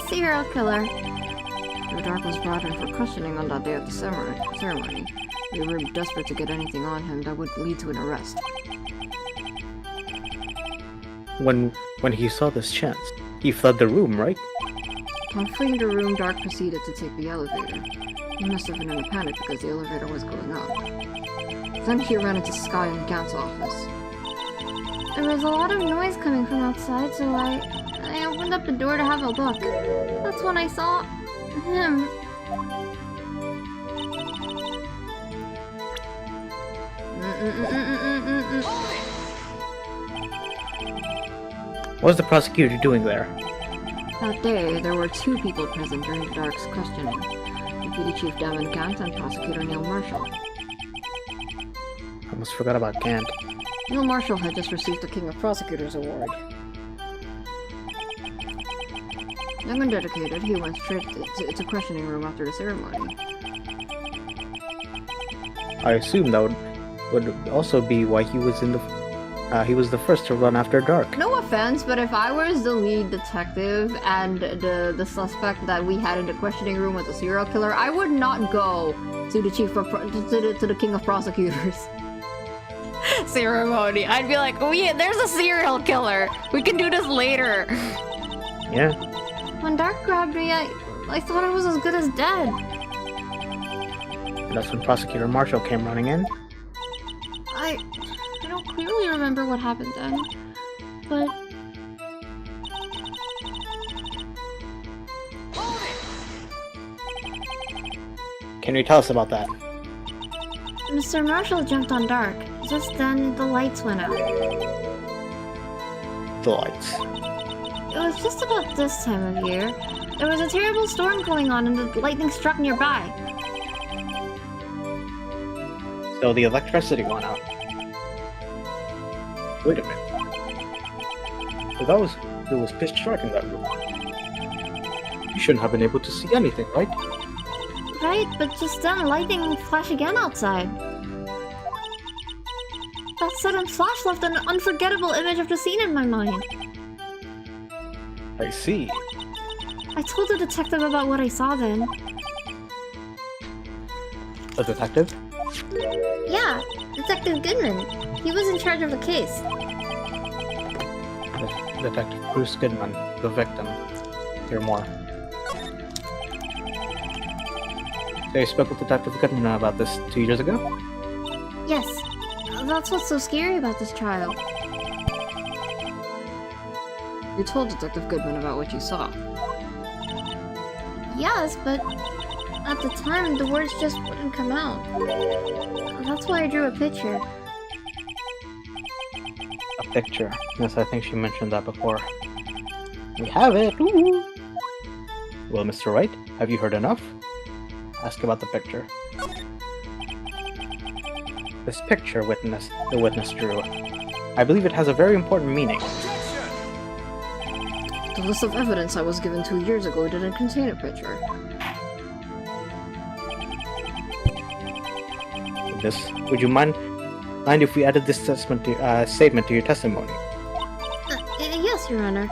serial killer. Joe Dark was brought in for questioning on that day at the ceremony. We were desperate to get anything on him that would lead to an arrest. When he saw this chance, he fled the room, right? Upon fleeing the room, Dark proceeded to take the elevator. He must have been in a panic because the elevator was going up. Then he ran into Sky and Gant's office. There was a lot of noise coming from outside, so I opened up the door to have a look. That's when I saw him. What was the prosecutor doing there? That day, there were 2 people present during Dark's questioning. Deputy Chief Damon Gant and Prosecutor Neil Marshall. I almost forgot about Gant. Neil Marshall had just received the King of Prosecutors Award. Young and dedicated, he went straight to questioning room after the ceremony. I assume that would also be why he was he was the first to run after Dark. No offense, but if I was the lead detective and the suspect that we had in the questioning room was a serial killer, I would not go to the to the King of Prosecutors ceremony. I'd be like, oh yeah, there's a serial killer. We can do this later. Yeah. When Dark grabbed me, I thought I was as good as dead. And that's when Prosecutor Marshall came running in. I don't clearly remember what happened then, but Can you tell us about that? Mr. Marshall jumped on Dark. Just then, the lights went out. The lights. It was just about this time of year. There was a terrible storm going on and the lightning struck nearby. So the electricity went out. Wait a minute. So it was pitch dark in that room. You shouldn't have been able to see anything, right? Right, but just then lightning flashed again outside. That sudden flash left an unforgettable image of the scene in my mind. I see. I told the detective about what I saw then. A detective? Yeah, Detective Goodman. He was in charge of the case. Detective Bruce Goodman, the victim. Hear more. So you spoke with Detective Goodman about this 2 years ago? Yes, that's what's so scary about this trial. You told Detective Goodman about what you saw. Yes, but at the time, the words just wouldn't come out. That's why I drew a picture. A picture. Yes, I think she mentioned that before. We have it! Ooh. Well, Mr. Wright, have you heard enough? Ask about the picture. This picture the witness drew. I believe it has a very important meaning. The list of evidence I was given 2 years ago didn't contain a picture. Would you mind if we added this statement to your testimony? Yes, Your Honor.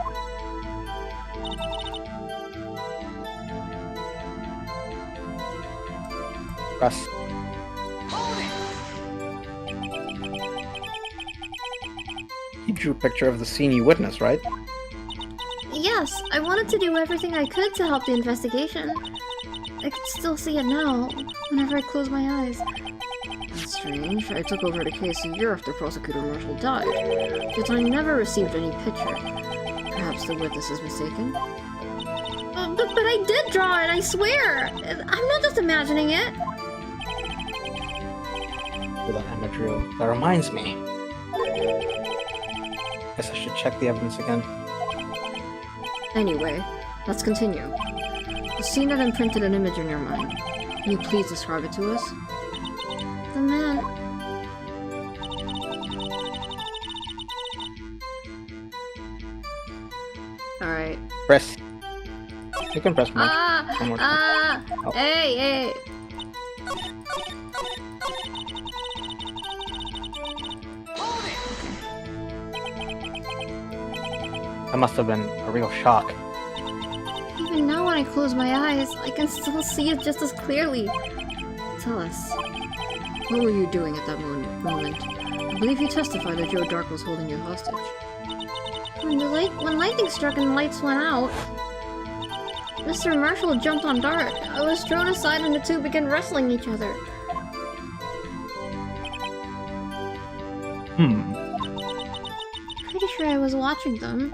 Russ. You drew a picture of the scene you witnessed, right? Yes, I wanted to do everything I could to help the investigation. I could still see it now, whenever I close my eyes. That's strange. I took over the case a year after Prosecutor Marshall died, yet I never received any picture. Perhaps the witness is mistaken? But I did draw it, I swear! I'm not just imagining it! With that imagery, that reminds me. Guess I should check the evidence again. Anyway, let's continue. The scene that imprinted an image in your mind. Can you please describe it to us? The man... Alright. Press. You can press more. One more time. Oh. Hey! That must have been a real shock. Even now when I close my eyes, I can still see it just as clearly. Tell us. What were you doing at that moment? I believe you testified that Joe Dark was holding you hostage. When lightning struck and the lights went out, Mr. Marshall jumped on Dart. I was thrown aside and the two began wrestling each other. Pretty sure I was watching them.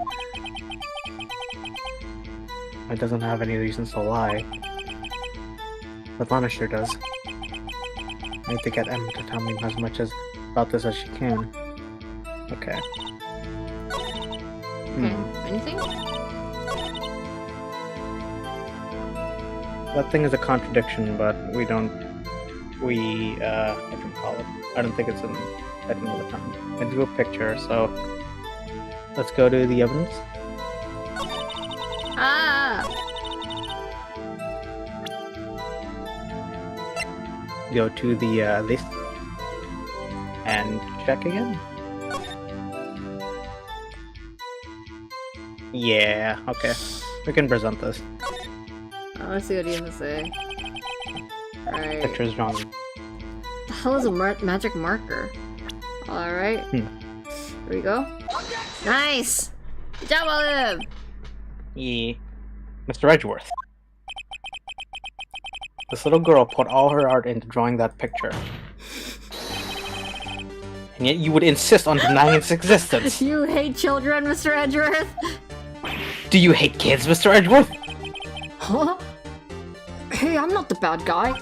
It doesn't have any reasons to lie. But Lana sure does. I need to get Emma to tell me as much about this as she can. Okay. Anything? That thing is a contradiction, but what do you call it? I don't think it's in the time. I drew a picture, so let's go to the evidence. Go to the list and check again. Yeah, okay. We can present this. I want to see what he has to say. Alright. Picture's drawn. The hell is a magic marker? Alright. Here we go. Nice! Good job, Olive! Yeah. Mr. Edgeworth. This little girl put all her art into drawing that picture. And yet you would insist on denying its existence. You hate children, Mr. Edgeworth? Do you hate kids, Mr. Edgeworth? Huh? Hey, I'm not the bad guy.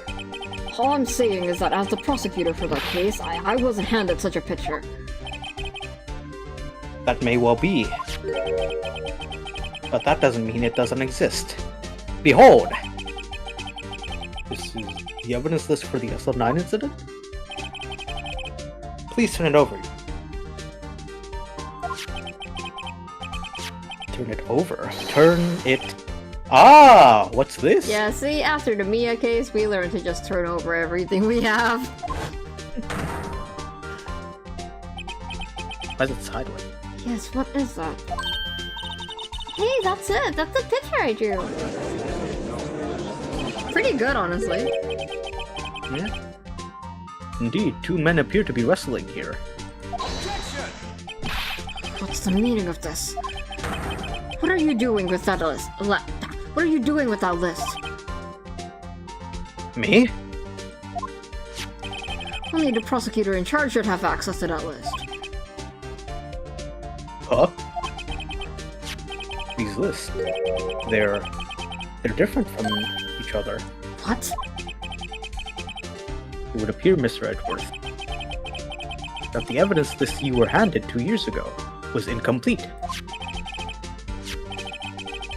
All I'm saying is that as the prosecutor for that case, I wasn't handed such a picture. That may well be. But that doesn't mean it doesn't exist. Behold! This is the evidence list for the SL9 incident? Please turn it over. Turn it over. Turn it... Ah! What's this? Yeah, see, after the Mia case, we learned to just turn over everything we have. Why is it sideways? Yes, what is that? Hey, that's it! That's the picture I drew! Pretty good, honestly. Yeah. Indeed, two men appear to be wrestling here. What's the meaning of this? What are you doing with that list? What are you doing with that list? Me? Only the prosecutor in charge should have access to that list. Huh? These lists, they're different from each other. What? It would appear, Mr. Edgeworth, that the evidence list you were handed 2 years ago was incomplete.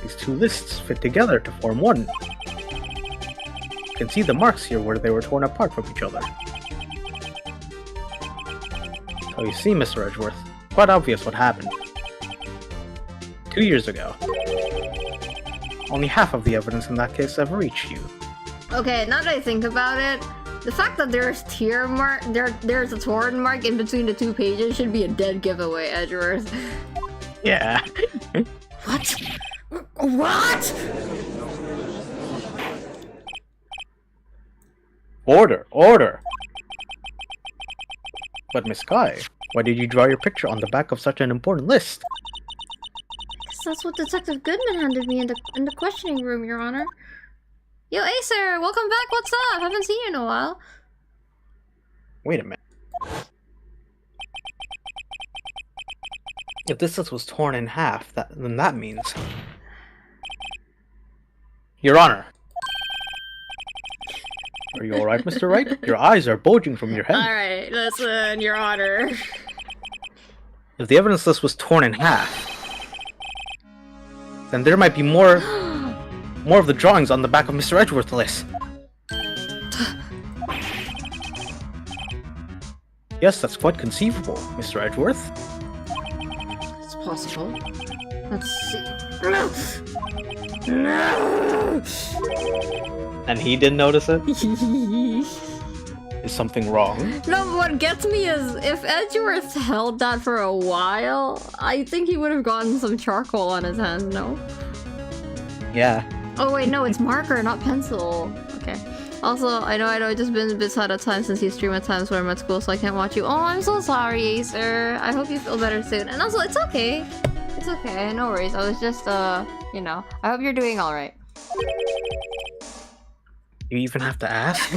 These two lists fit together to form one. You can see the marks here where they were torn apart from each other. So you see, Mr. Edgeworth, quite obvious what happened. 2 years ago. Only half of the evidence in that case ever reached you. Okay, now that I think about it, the fact that there's there's a torn mark in between the two pages should be a dead giveaway, Edgeworth. Yeah. What? What? Order! Order! But Miss Sky, why did you draw your picture on the back of such an important list? That's what Detective Goodman handed me in the questioning room, Your Honor. Yo, Acer, welcome back. What's up? Haven't seen you in a while. Wait a minute. If this list was torn in half, then that means... Your Honor. Are you alright, Mr. Wright? Your eyes are bulging from your head. Alright, listen, Your Honor. If the evidence list was torn in half, then there might be more of the drawings on the back of Mr. Edgeworth's list. Yes, that's quite conceivable, Mr. Edgeworth. It's possible. Let's see. No! And he didn't notice it? Is something wrong? No, but what gets me is if Edgeworth held that for a while, I think he would have gotten some charcoal on his hand, no? Yeah. Oh wait, no, it's marker, not pencil. Okay. Also, I know, it's just been a bit out of time since you stream at times when I'm at school, so I can't watch you. Oh, I'm so sorry, sir. I hope you feel better soon. And also, it's okay. It's okay, no worries. I was just, you know, I hope you're doing alright. You even have to ask?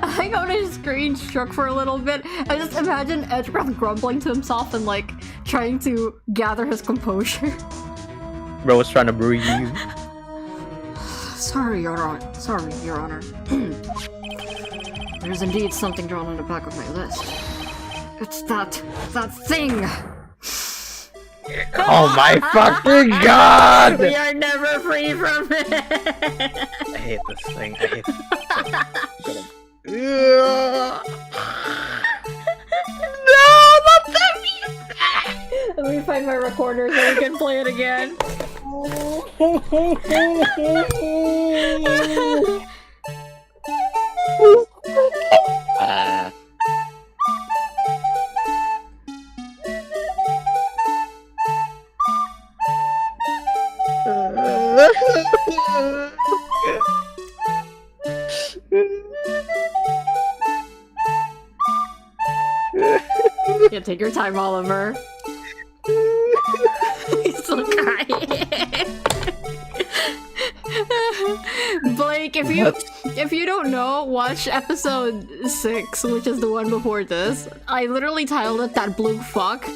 I got his screen struck for a little bit. I just imagine Edgeworth grumbling to himself and like trying to gather his composure. Bro was trying to breathe. Sorry, Your Honor. Sorry, Your Honor. There's indeed something drawn on the back of my list. It's that thing! Oh my fucking god! We are never free from it! I hate this thing. I hate this thing. No, not that! Let me find my recorder so we can play it again. Yeah, take your time, Oliver. He's still crying. Blake, if you don't know, watch episode 6, which is the one before this. I literally titled it "That Blue Fuck."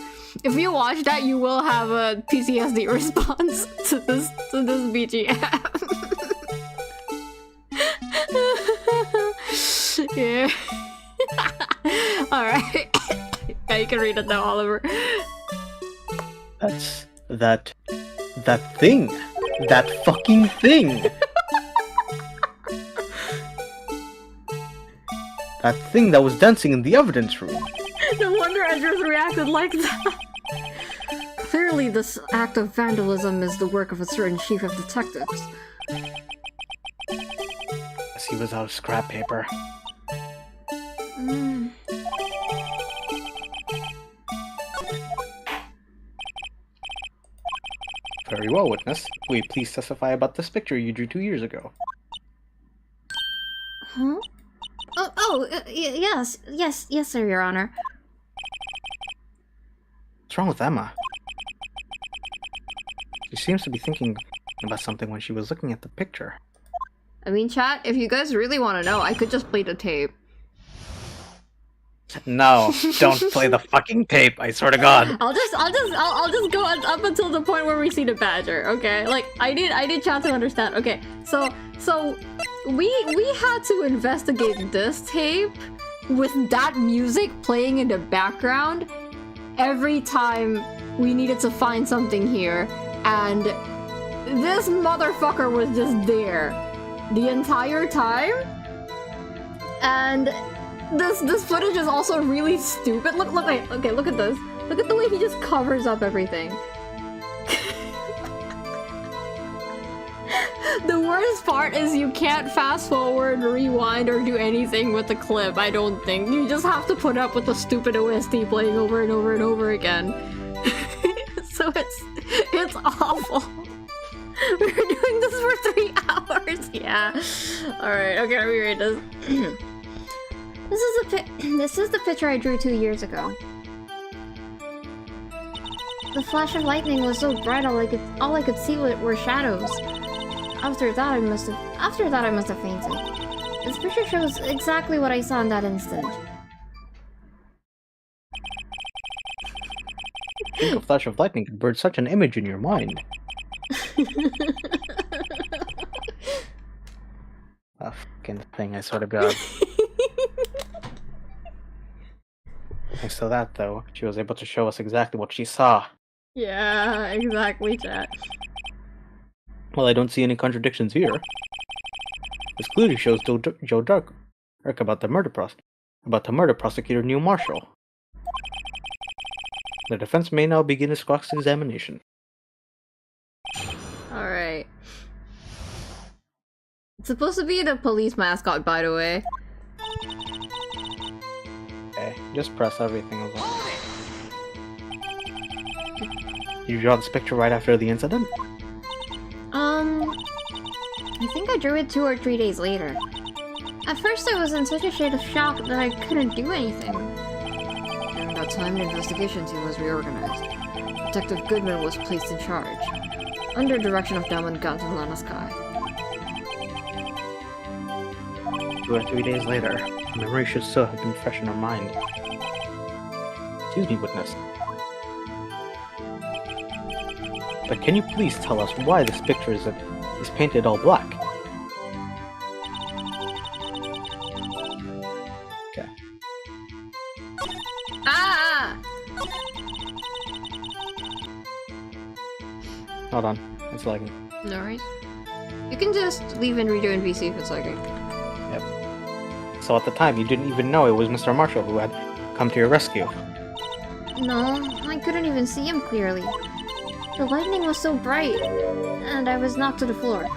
If you watch that, you will have a PTSD response to this BGM. Yeah. Alright. Yeah, you can read it now, Oliver. That's... that thing. That fucking thing. That thing that was dancing in the evidence room. No wonder Edgeworth reacted like that. Clearly, this act of vandalism is the work of a certain chief of detectives. Guess he was out of scrap paper. Very well, witness. Will you please testify about this picture you drew 2 years ago? Huh? Yes, sir, Your Honor. What's wrong with Emma? She seems to be thinking about something when she was looking at the picture. I mean, chat, if you guys really want to know, I could just play the tape. No, don't play the fucking tape, I swear to God. I'll just go up until the point where we see the badger, okay? Like, I need chat to understand. Okay, so we had to investigate this tape with that music playing in the background every time we needed to find something here, and this motherfucker was just there the entire time. And this footage is also really stupid. Look at this. Look at the way he just covers up everything. The worst part is you can't fast forward, rewind, or do anything with the clip, I don't think. You just have to put up with the stupid OST playing over and over and over again. So it's awful. We were doing this for 3 hours. Yeah. Alright, okay, let me read this. This is the picture I drew 2 years ago. The flash of lightning was so bright, all I could see were shadows. After that, I must have fainted. This picture shows exactly what I saw in that instant. think a flash of lightning could burn such an image in your mind? A fucking thing, I swear to God. Thanks to that, though, she was able to show us exactly what she saw. Yeah, exactly, chat. Well, I don't see any contradictions here. This clearly shows Joe Dark about the murder prosecutor Neil Marshall. The defense may now begin its cross-examination. Alright. It's supposed to be the police mascot, by the way. Okay, just press everything as well. You draw this picture right after the incident? I think I drew it 2 or 3 days later. At first I was in such a state of shock that I couldn't do anything. During that time, the investigation team was reorganized. Detective Goodman was placed in charge, under direction of Damon Gant and Lana Sky. 2 or 3 days later, the memory should still have been fresh in her mind. Excuse me, witness. But can you please tell us why this picture is painted all black? Okay. Ah! Hold on, it's lagging. No worries. You can just leave and redo NVC if it's lagging. So at the time, you didn't even know it was Mr. Marshall who had come to your rescue. No, I couldn't even see him clearly. The lightning was so bright, and I was knocked to the floor.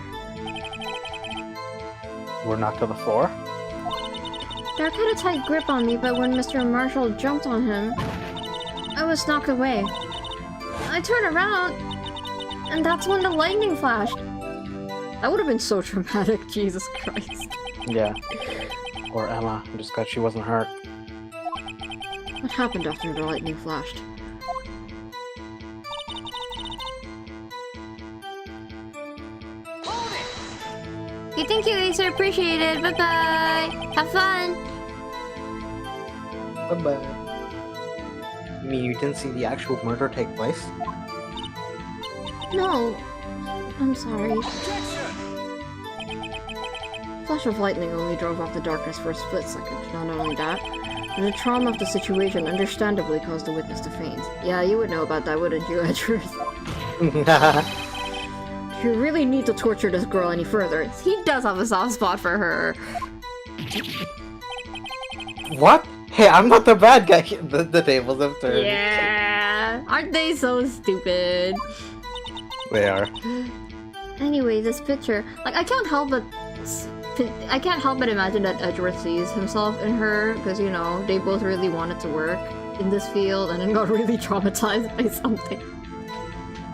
You were knocked to the floor? Dark had a tight grip on me, but when Mr. Marshall jumped on him, I was knocked away. I turned around, and that's when the lightning flashed. That would have been so traumatic, Jesus Christ. Yeah. Or Emma, I'm just glad she wasn't hurt. What happened after the lightning flashed? Okay, thank you, Acer. Appreciate it. Bye-bye. Have fun. Bye-bye. You mean you didn't see the actual murder take place? No. I'm sorry. Flash of lightning only drove off the darkness for a split second. Not only that, but the trauma of the situation understandably caused the witness to faint. Yeah, you would know about that, wouldn't you, Edgeworth? If you really need to torture this girl any further, he does have a soft spot for her. What? Hey, I'm not the bad guy. The tables have turned. Yeah. Aren't they so stupid? They are. Anyway, this picture, like, I can't help but imagine that Edgeworth sees himself in her, because, you know, they both really wanted to work in this field and then got really traumatized by something.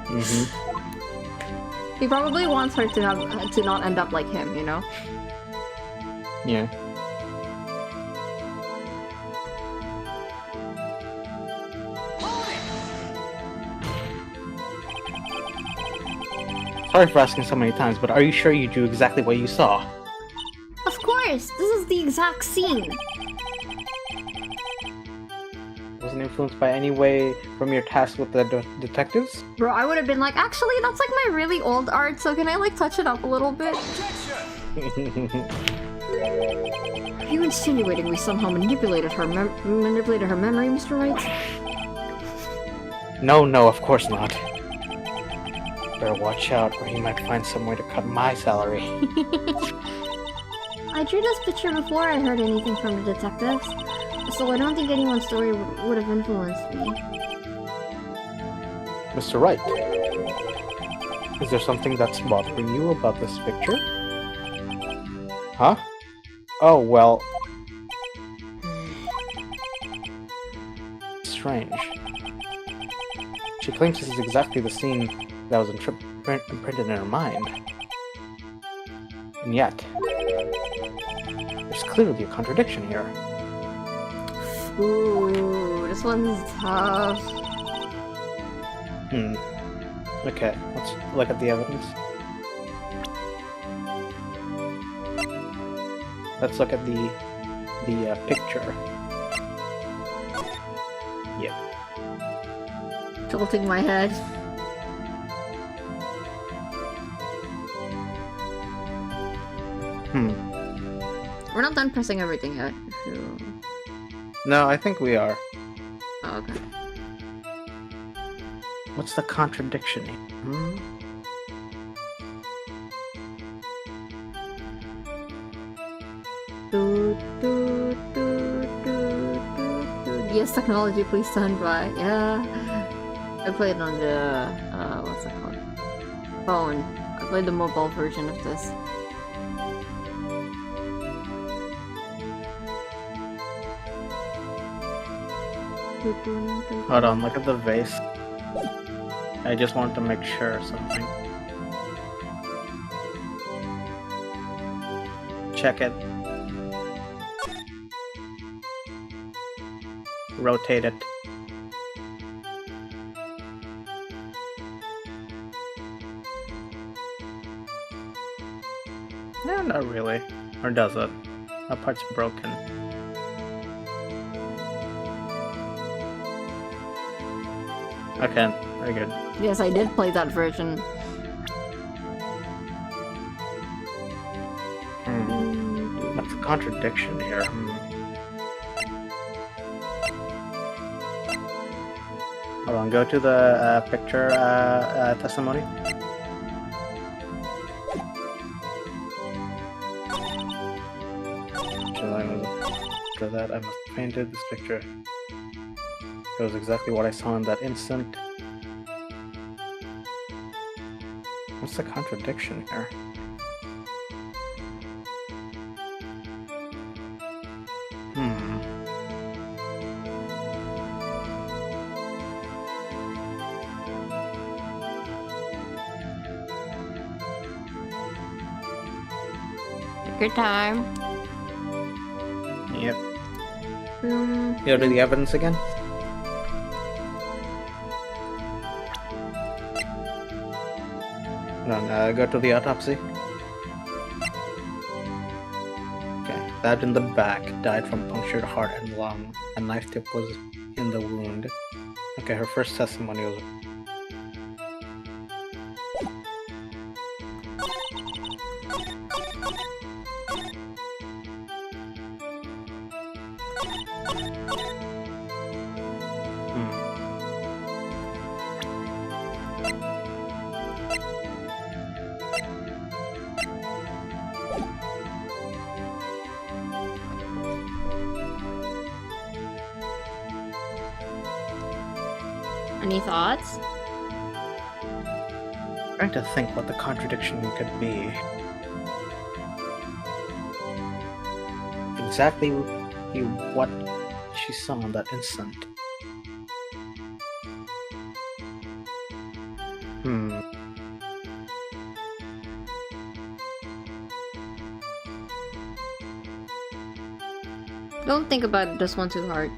Mm-hmm. He probably wants her to not end up like him, you know? Yeah. Sorry for asking so many times, but are you sure you drew exactly what you saw? Of course. This is the exact scene. Wasn't influenced by any way from your task with the detectives? Bro, I would have been like, actually, that's like my really old art, so can I like touch it up a little bit? Are you insinuating we somehow manipulated her memory, Mr. Wright? No, of course not. Better watch out, or he might find some way to cut my salary. I drew this picture before I heard anything from the detectives, so I don't think anyone's story would have influenced me. Mr. Wright, is there something that's bothering you about this picture? Huh? Oh, well... Strange. She claims this is exactly the scene that was imprinted in her mind. And yet, there's clearly a contradiction here. Ooh, this one's tough. Okay, let's look at the evidence. Let's look at the picture. Yep. tilting my head. We're not done pressing everything yet. No, I think we are. Oh, okay. What's the contradiction here? Yes, technology, please stand by. Yeah. I played on the, what's it called? Phone. I played the mobile version of this. Hold on, look at the vase. I just want to make sure of something. Check it. Rotate it. No, not really. Or does it? That part's broken. Okay, very good. Yes, I did play that version. What's the contradiction here? Hold on, go to the picture testimony. After that, I must have painted this picture. Shows exactly what I saw in that instant. What's the contradiction here? Good time. Yep. Go to the evidence again. Go to the autopsy. Okay, stabbed in the back, died from punctured heart and lung. A knife tip was in the wound. Okay, her first testimony was... Any thoughts? Trying to think what the contradiction could be. Exactly what she saw in that instant. Don't think about this one too hard.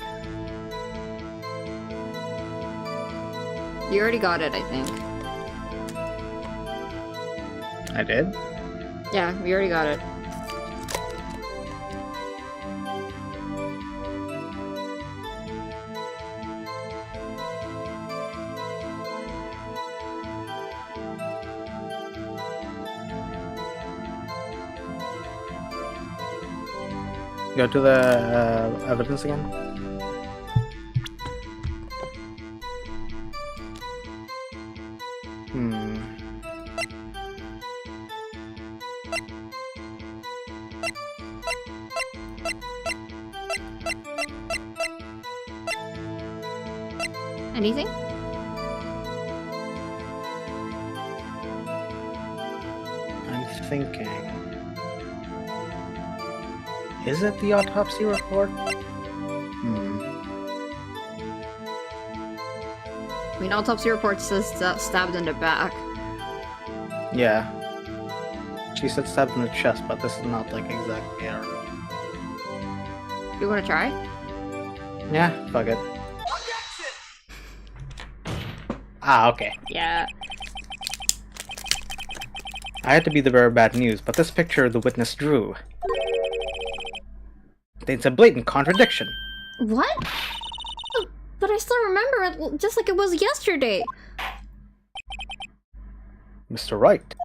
You already got it, I think. I did? Yeah, we already got it. Go to the evidence again. Anything? I'm thinking. Is it the autopsy report? I mean, autopsy report says stabbed in the back. Yeah. She said stabbed in the chest, but this is not like exactly her. You wanna try? Yeah, fuck it. Ah, okay. Yeah. I had to be the very bad news, but this picture the witness drew contains a blatant contradiction. What? But I still remember it just like it was yesterday. Mr. Wright.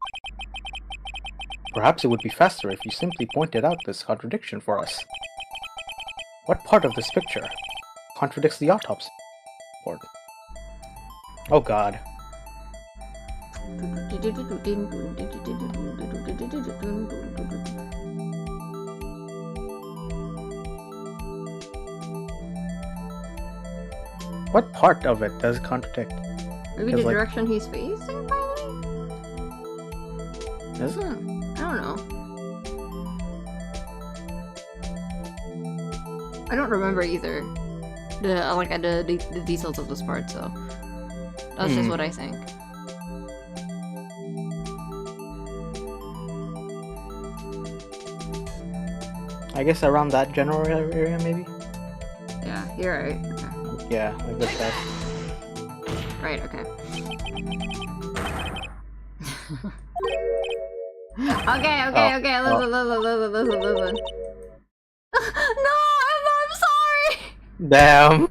Perhaps it would be faster if you simply pointed out this contradiction for us. What part of this picture contradicts the autopsy report? Oh god. What part of it does contradict? Maybe 'Cause, the like- direction he's facing, probably? Is it? I don't know. I don't remember either. The details of this part, so that's just what I think. I guess around that general area, maybe? Yeah, you're right. Okay. Yeah, I guess that. Right, okay. Okay, listen. No, I'm sorry! Damn!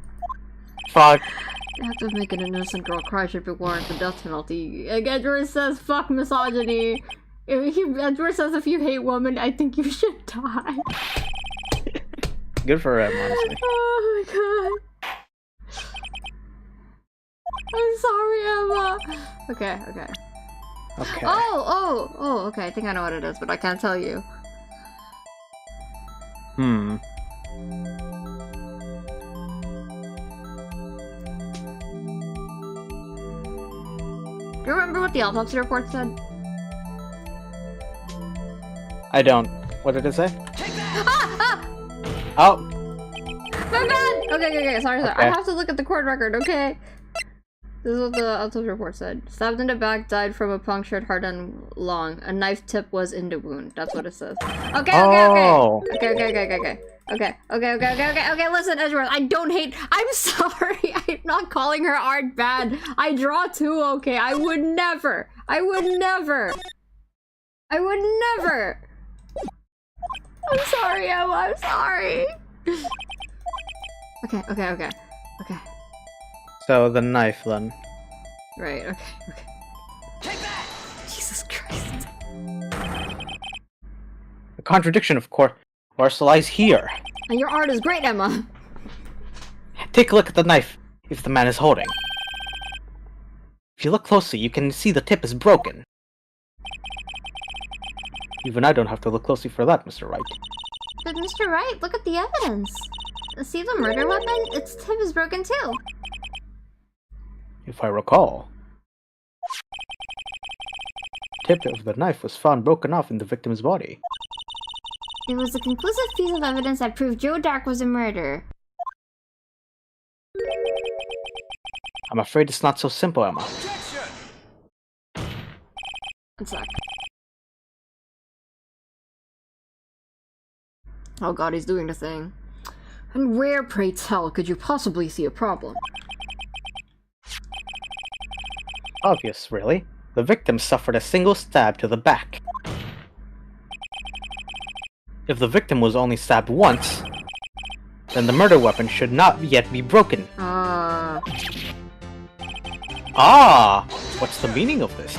Fuck. The act of making an innocent girl cry should be warrant the death penalty. Edward says, fuck misogyny. Edward says, if you hate women, I think you should die. Good for him, honestly. Oh my god. I'm sorry, Emma. Okay. Okay. Oh, okay. I think I know what it is, but I can't tell you. Hmm. Do you remember what the autopsy report said? I don't. What did it say? Ah! Oh! My bad! Okay. Sorry. Okay. I have to look at the court record, okay? This is what the autopsy report said. Stabbed in the back, died from a punctured heart and lung. A knife tip was in the wound. That's what it says. Okay. Oh. Okay, listen, Edward, I don't hate- I'm sorry, I'm not calling her art bad. I draw too, okay? I would never. I'm sorry, Emma, I'm sorry. Okay. So the knife then. Right, okay. Jesus Christ. The contradiction, of course, lies here. And your art is great, Emma. Take a look at the knife if the man is holding. If you look closely, you can see the tip is broken. Even I don't have to look closely for that, Mr. Wright. But Mr. Wright, look at the evidence. See the murder weapon? Its tip is broken too. If I recall. The tip of the knife was found broken off in the victim's body. It was a conclusive piece of evidence that proved Joe Dark was a murderer. I'm afraid it's not so simple, Emma. One sec. Oh god, he's doing the thing. And where, pray tell, could you possibly see a problem? Obvious, really. The victim suffered a single stab to the back. If the victim was only stabbed once, then the murder weapon should not yet be broken. Ah! What's the meaning of this?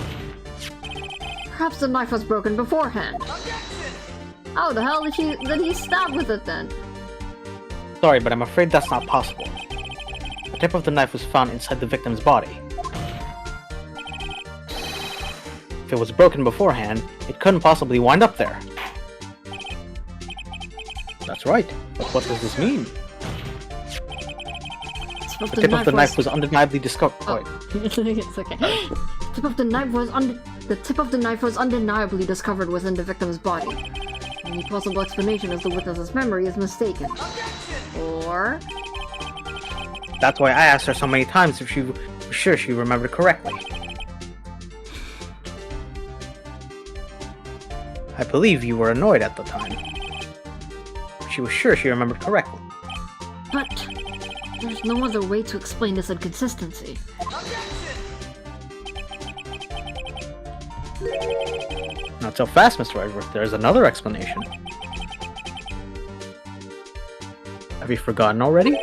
Perhaps the knife was broken beforehand. How the hell did he stab with it then? Sorry, but I'm afraid that's not possible. The tip of the knife was found inside the victim's body. If it was broken beforehand, it couldn't possibly wind up there. That's right, but what does this mean? The tip of the knife was undeniably discovered. Oh. It's okay. The tip of the knife was undeniably discovered within the victim's body. Any possible explanation is the witness's memory is mistaken. Or... That's why I asked her so many times if she was sure she remembered correctly. I believe you were annoyed at the time. She was sure she remembered correctly. But there's no other way to explain this inconsistency. Not so fast, Mr. Edgeworth. There's another explanation. Have you forgotten already?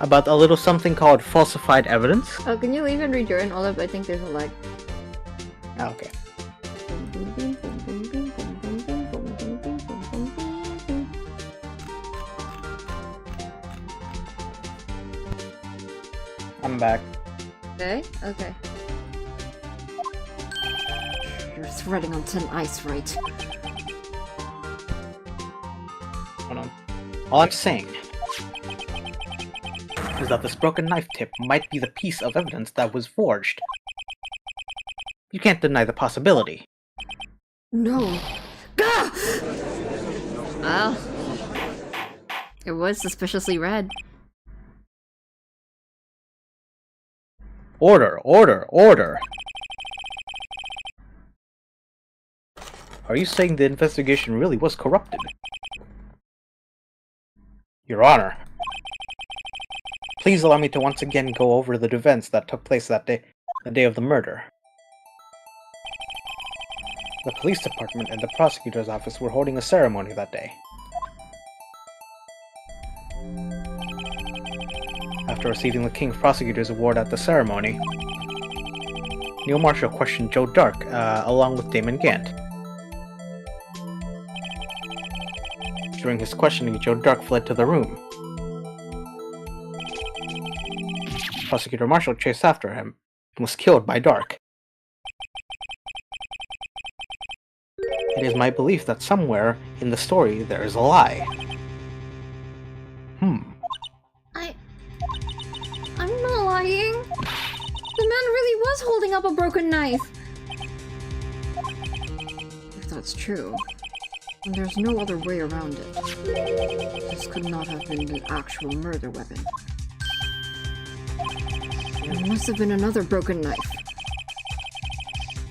about a little something called falsified evidence. Oh, can you leave and rejoin, Olive? I think there's a lag. Ah, okay. I'm back. Okay, okay. You're threading on thin ice, right? Hold on. All I'm saying is that this broken knife tip might be the piece of evidence that was forged. You can't deny the possibility. No. Well, it was suspiciously red. Order, order, order! Are you saying the investigation really was corrupted? Your Honor, please allow me to once again go over the events that took place that day, the day of the murder. The police department and the prosecutor's office were holding a ceremony that day. After receiving the King of Prosecutors Award at the ceremony, Neil Marshall questioned Joe Dark, along with Damon Gant. During his questioning, Joe Dark fled to the room. Prosecutor Marshall chased after him and was killed by Dark. It is my belief that somewhere in the story there is a lie. I'm not lying. The man really was holding up a broken knife. If that's true, then there's no other way around it. This could not have been the actual murder weapon. There must have been another broken knife.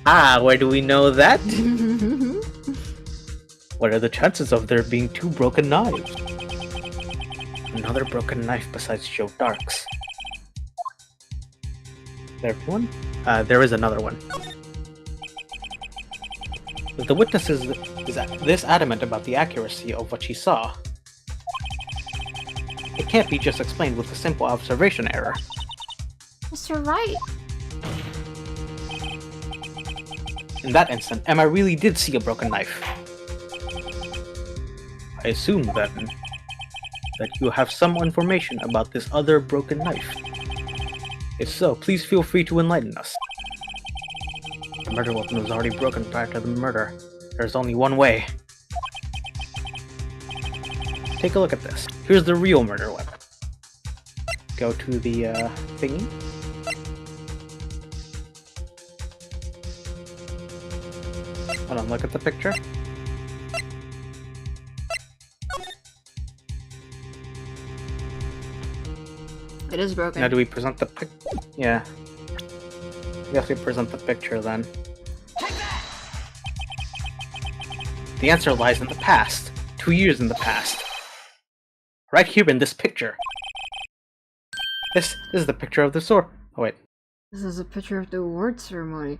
Ah, where do we know that? What are the chances of there being two broken knives? Another broken knife besides Joe Dark's. There one? There is another one. But the witness is this adamant about the accuracy of what she saw. It can't be just explained with a simple observation error. Mr. Wright, In that instant, Emma really did see a broken knife. I assume, then, that you have some information about this other broken knife. If so, please feel free to enlighten us. The murder weapon was already broken prior to the murder. There's only one way. Take a look at this. Here's the real murder weapon. Go to the, thingy. Hold on, look at the picture. It is broken. Now do we present the pic? Yeah. I guess we present the picture then. The answer lies in the past. 2 years in the past. Right here in this picture. This is the picture of the sword. Oh wait. This is a picture of the award ceremony.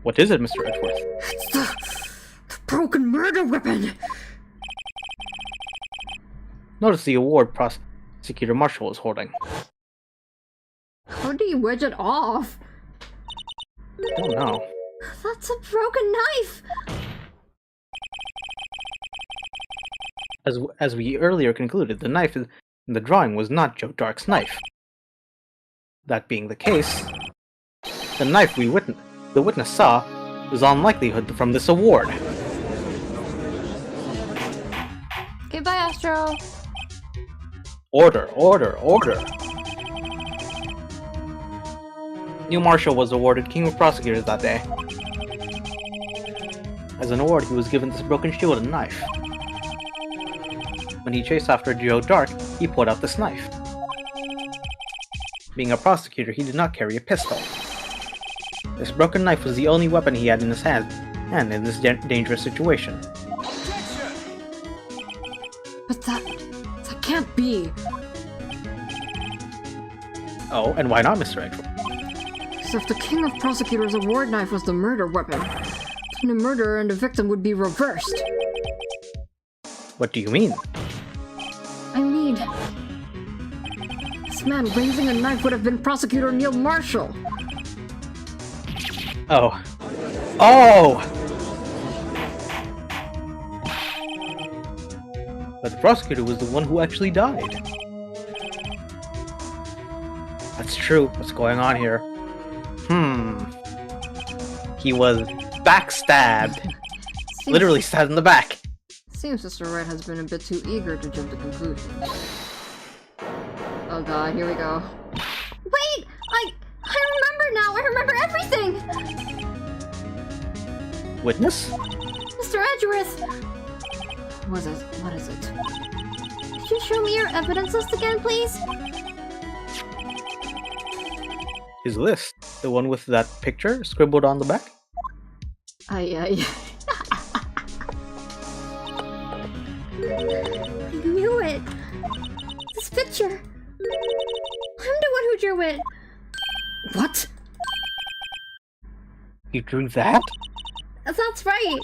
What is it, Mr. Edgeworth? It's the broken murder weapon! Notice the award Prosecutor Marshall is holding. How do you wedge it off? I don't know. that's a broken knife. As we earlier concluded, the knife in the drawing was not Joe Dark's knife. That being the case, the knife the witness saw was on likelihood from this award. Okay, bye, Astro. Order, order, order! Neil Marshall was awarded King of Prosecutors that day. As an award, he was given this broken shield and knife. When he chased after Joe Dark, he pulled out this knife. Being a prosecutor, he did not carry a pistol. This broken knife was the only weapon he had in his hand, and in this dangerous situation. But that can't be. Oh, and why not, Mr. Edgeworth? So if the King of Prosecutors' award knife was the murder weapon, then the murderer and the victim would be reversed. What do you mean? mean? This man raising a knife would have been Prosecutor Neil Marshall. Oh. Oh! But the prosecutor was the one who actually died. That's true. What's going on here? He was backstabbed. Literally stabbed in the back. Seems Mr. Wright has been a bit too eager to jump to conclusions. Oh god, here we go. Wait! I remember now! I remember everything! Witness? Mr. Edgeworth! What is it? Could you show me your evidence list again, please? His list. The one with that picture scribbled on the back? I knew it! This picture! I'm the one who drew it! What? You drew that? That's right!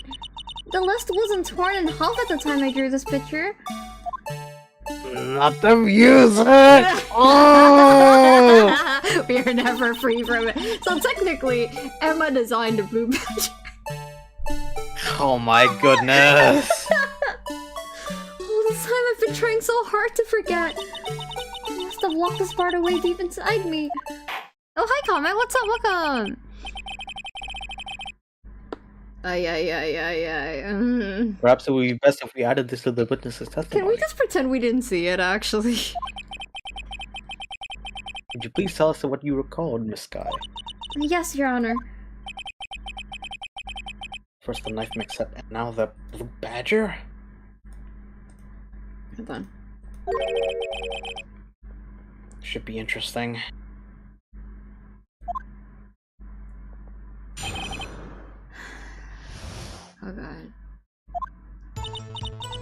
The list wasn't torn in half at the time I drew this picture. Not the music! Oh! We are never free from it. So technically, Emma designed a blue badge. Oh my goodness! All this time I've been trying so hard to forget. I must have locked this part away deep inside me. Oh, hi, Comment. What's up? Welcome. Perhaps it would be best if we added this to the witness's testimony. Can we just pretend we didn't see it, actually? Would you please tell us what you recalled, Miss Sky? Yes, Your Honor. First the knife mix-up, and now the blue badger? Hold on. Should be interesting. Oh god.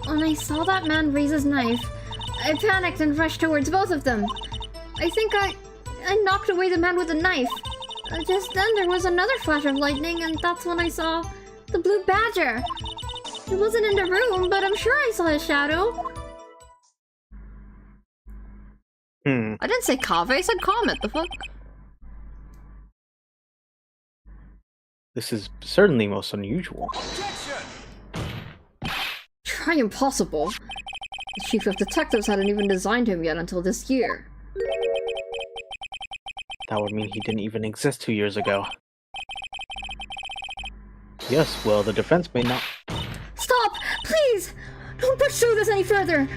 When I saw that man raise his knife, I panicked and rushed towards both of them. I think I knocked away the man with the knife. Just then there was another flash of lightning, and that's when I saw the blue badger. He wasn't in the room, but I'm sure I saw his shadow. I didn't say Kave, I said Comet. The fuck? This is certainly most unusual. Try impossible. The chief of detectives hadn't even designed him yet until this year. That would mean he didn't even exist 2 years ago. Yes, well, the defense may not... Stop! Please! Don't push through this any further!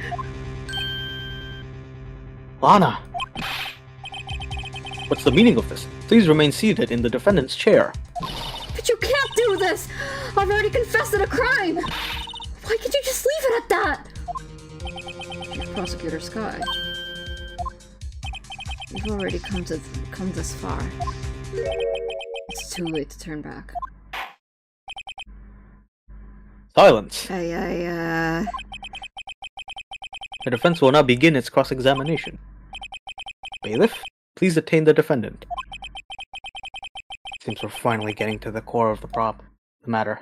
Lana! What's the meaning of this? Please remain seated in the defendant's chair. But you can't do this! I've already confessed to a crime! Why can't you just leave it at that? Prosecutor Sky. We've already come this far. It's too late to turn back. Silence! The The defense will now begin its cross-examination. Bailiff, please detain the defendant. Seems we're finally getting to the core of the matter.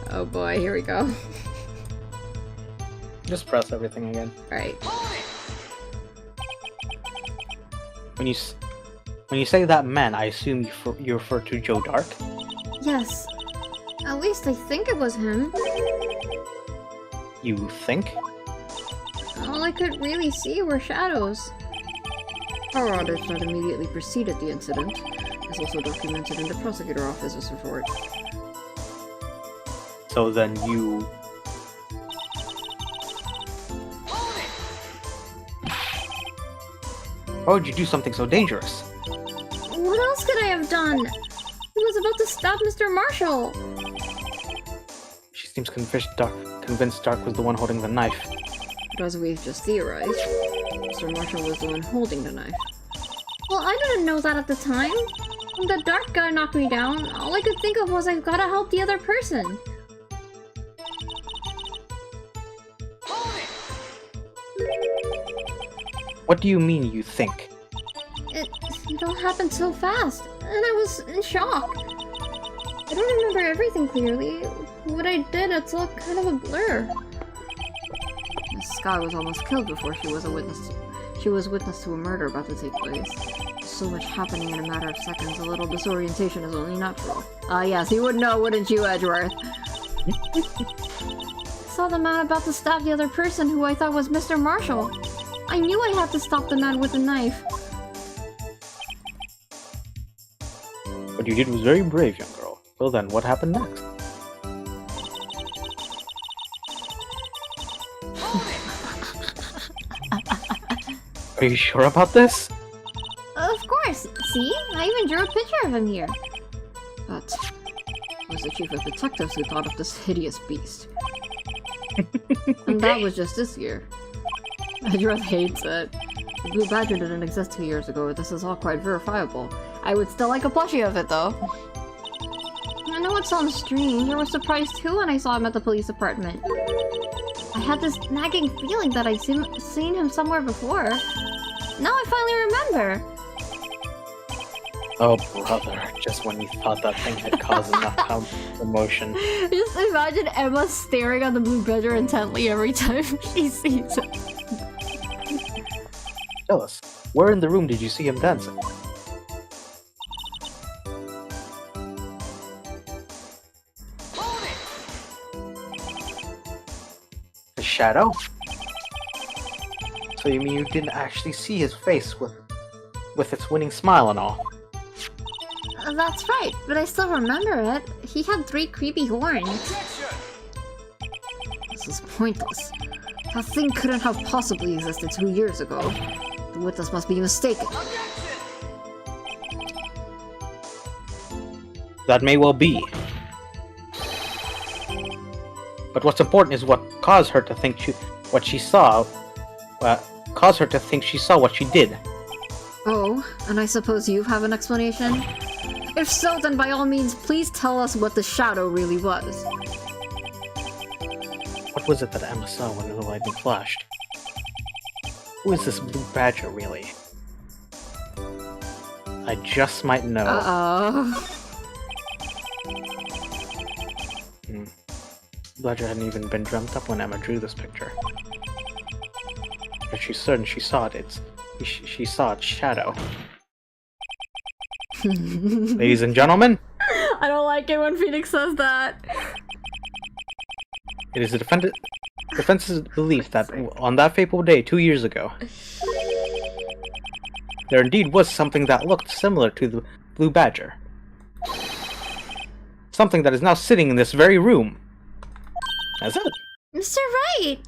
Oh boy, here we go. Just press everything again. Alright. When you say that man, I assume you refer to Joe Dark? Yes. At least I think it was him. You think? All I could really see were shadows. Our audit that immediately preceded the incident is also documented in the prosecutor office's report. So then you... Why would you do something so dangerous? What else could I have done? He was about to stop Mr. Marshall. She seems convinced Dark was the one holding the knife. But as we've just theorized, Mr. Marshall was the one holding the knife. Well, I didn't know that at the time. When the dark guy knocked me down, all I could think of was I've gotta help the other person. What do you mean, you think? It all happened so fast, and I was in shock. I don't remember everything clearly. What I did, it's all kind of a blur. Miss Sky was almost killed before she was witness to a murder about to take place. So much happening in a matter of seconds, a little disorientation is only natural. Ah, yes, you would know, wouldn't you, Edgeworth? I saw the man about to stab the other person who I thought was Mr. Marshall. I knew I had to stop the man with the knife. What you did was very brave, young girl. Well then, what happened next? Are you sure about this? Of course. See? I even drew a picture of him here. That was the chief of detectives who thought of this hideous beast. And that was just this year. Edgeworth hates it. The Blue Badger didn't exist 2 years ago. This is all quite verifiable. I would still like a plushie of it, though. I know it sounds strange. I was surprised too when I saw him at the police department. I had this nagging feeling that I'd seen him somewhere before. Now I finally remember. Oh, brother. Just when you thought that thing had caused enough commotion. Just imagine Emma staring at the Blue Badger intently every time she sees it. Tell us, where in the room did you see him dancing? The shadow? So you mean you didn't actually see his face with its winning smile and all? That's right, but I still remember it. He had 3 creepy horns. This is pointless. That thing couldn't have possibly existed 2 years ago. The witness must be mistaken. That may well be. But what's important is what caused her to think she saw what she did. Oh, and I suppose you have an explanation? If so, then by all means, please tell us what the shadow really was. What was it that Emma saw when the lightning flashed? Who is this Blue Badger, really? I just might know. Uh-oh. Badger hadn't even been dreamt up when Emma drew this picture. But she's certain she saw it. She saw its shadow. Ladies and gentlemen, I don't like it when Phoenix says that. it is the defense's belief that on that fateful day 2 years ago, there indeed was something that looked similar to the Blue Badger. Something that is now sitting in this very room. That's it. Mr. Wright!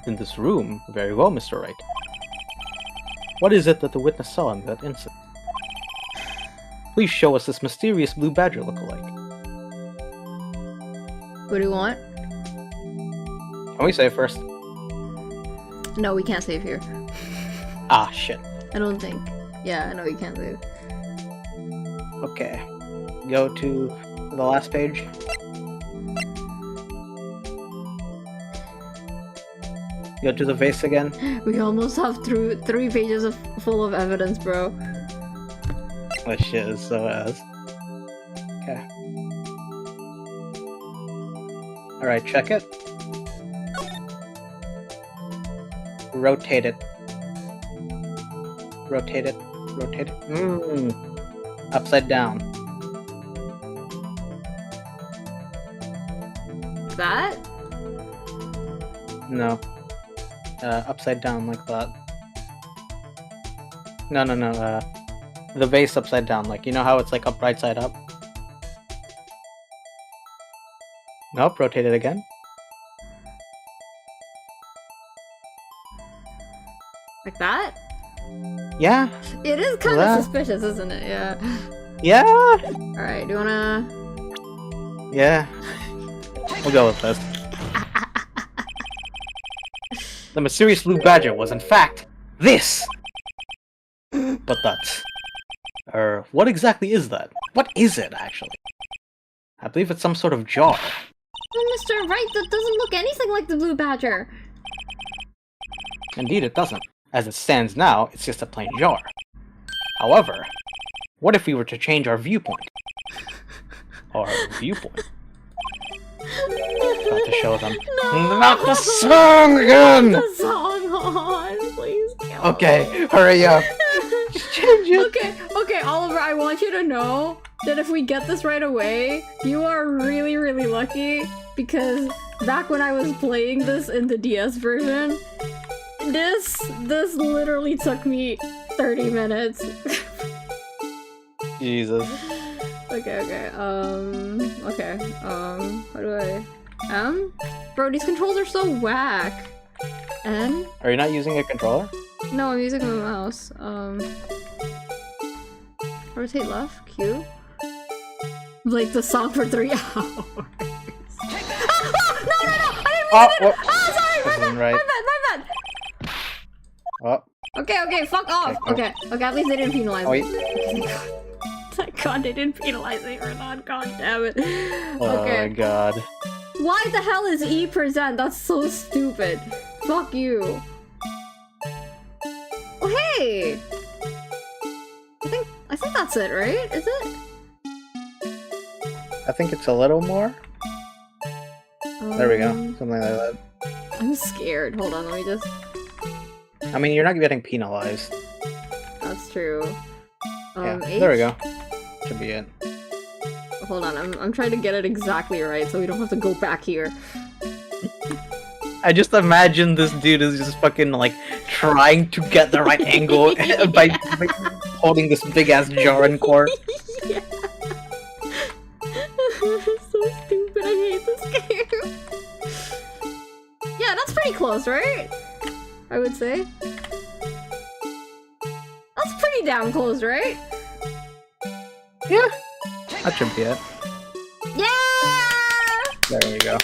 In this room? Very well, Mr. Wright. What is it that the witness saw in that incident? Please show us this mysterious Blue Badger look-alike. What do you want? Can we save first? No, we can't save here. Ah, shit. I don't think. Yeah, no, you can't save. Okay. Go to the last page. Go to the vase again. We almost have 3 pages full of evidence, bro. That shit is so ass. Okay. Alright, check it. Rotate it. Rotate it. Rotate it. Upside down. That? No. Upside down like that. No. The vase upside down. Like, you know how it's like up right side up? Nope, rotate it again. Like that? Yeah. It is kind of suspicious, isn't it? Yeah. Yeah. Alright, do you wanna... Yeah. We'll go with this. The mysterious Blue Badger was, in fact, this! But that's... what exactly is that? What is it, actually? I believe it's some sort of jar. Well, Mr. Wright, that doesn't look anything like the Blue Badger. Indeed, it doesn't. As it stands now, it's just a plain jar. However, what if we were to change our viewpoint? Our viewpoint. About to show them. Not the song again! The song on, please. Kill Okay, hurry up. Just change it. Okay, Oliver, I want you to know that if we get this right away, you are really, really lucky, because back when I was playing this in the DS version, this literally took me 30 minutes. Jesus. Okay, how do I... Bro, these controls are so whack. N? Are you not using a controller? No, I'm using my mouse. Rotate left, Q. Like the song for 3 hours. No! I didn't mean to do that! Oh, sorry, my bad! Oh, Okay, fuck off! Okay, at least they didn't penalize wait. me. Thank God they didn't penalize me for that, god damn it. Oh my god. Why the hell is E present? That's so stupid. Fuck you. Oh hey! I think that's it, right? Is it? I think it's a little more. There we go. Something like that. I'm scared. Hold on, let me just... I mean, you're not getting penalized. That's true. Yeah, H? there we go. Should be it. Hold on, I'm trying to get it exactly right so we don't have to go back here. I just imagine this dude is just fucking like trying to get the right angle by holding this big ass jar in court. Yeah. So stupid, I hate this game. Yeah, that's pretty close, right? I would say. That's pretty damn close, right? Yeah. That should be it. Yeah! There we go.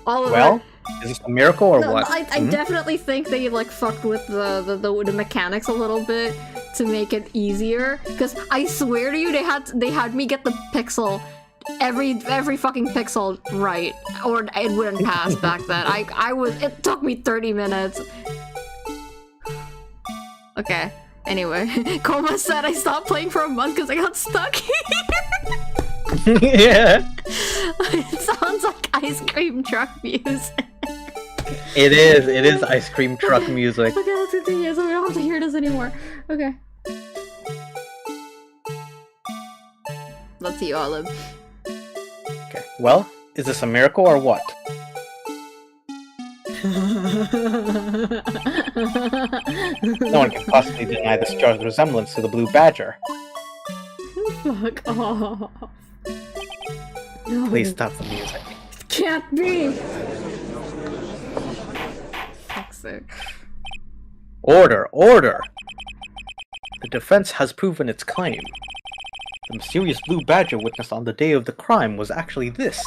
All of Well, is this a miracle or No, what? I definitely think they like fucked with the mechanics a little bit to make it easier. Because I swear to you, they had me get the pixel every fucking pixel right, or it wouldn't pass back then. It took me 30 minutes. Okay. Anyway, Koma said I stopped playing for a month because I got stuck here. Yeah. It sounds like ice cream truck music. It is ice cream truck music. Okay, let's continue so we don't have to hear this anymore. Okay. Let's see, Olive. Okay. Well, is this a miracle or what? No one can possibly deny this jar's resemblance to the blue badger. Fuck off. No. Please stop the music. Can't be! Fuck's sake. Order! Order! The defense has proven its claim. The mysterious blue badger witnessed on the day of the crime was actually this.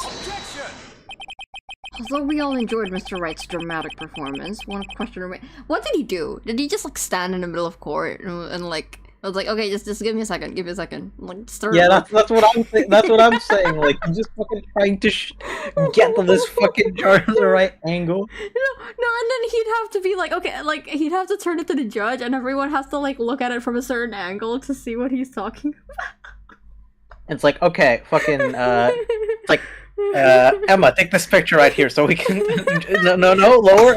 Although we all enjoyed Mr. Wright's dramatic performance, one question remains. What did he do? Did he just like stand in the middle of court and like I was like, okay, just give me a second, like start. Yeah, that's what I'm that's what I'm saying. Like, he's just fucking trying to get to this fucking jar at the right angle. No, and then he'd have to be like, okay, like he'd have to turn it to the judge, and everyone has to like look at it from a certain angle to see what he's talking about. It's like, okay, fucking, it's like, Emma, take this picture right here so we can. No, lower.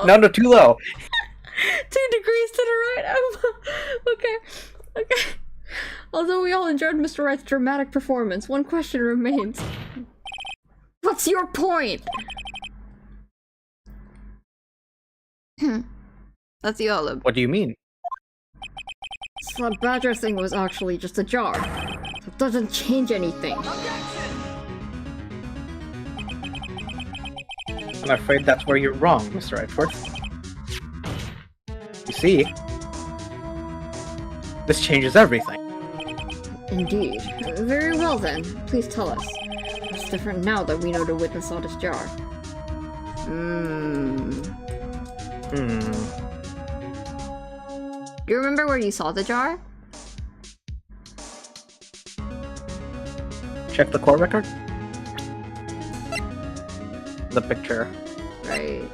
No, too low. 2 degrees to the right, Emma. Okay. Although we all enjoyed Mr. Wright's dramatic performance, one question remains. What's your point? That's the olive. What do you mean? So that badger thing was actually just a jar. It doesn't change anything. I'm afraid that's where you're wrong, Mr. Edgeworth. You see, this changes everything. Indeed. Very well then. Please tell us. It's different now that we know the witness saw this jar. You remember where you saw the jar? Check the court record. The picture. Right.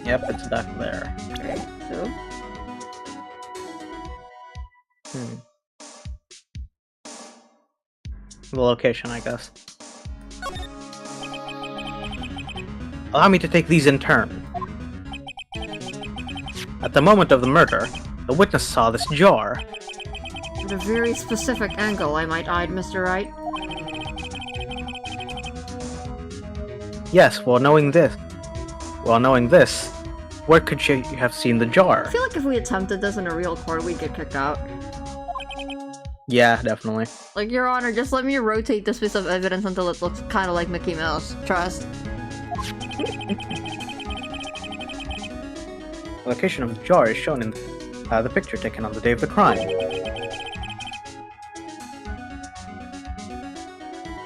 Yep, it's back there. Okay, so The location, I guess. Allow me to take these in turn. At the moment of the murder, the witness saw this jar. at a very specific angle, I might add, Mr. Wright. Yes, well knowing this, where could she have seen the jar? I feel like if we attempted this in a real court, we'd get kicked out. Yeah, definitely. Like, Your Honor, just let me rotate this piece of evidence until it looks kind of like Mickey Mouse. Trust. The location of the jar is shown in the picture taken on the day of the crime.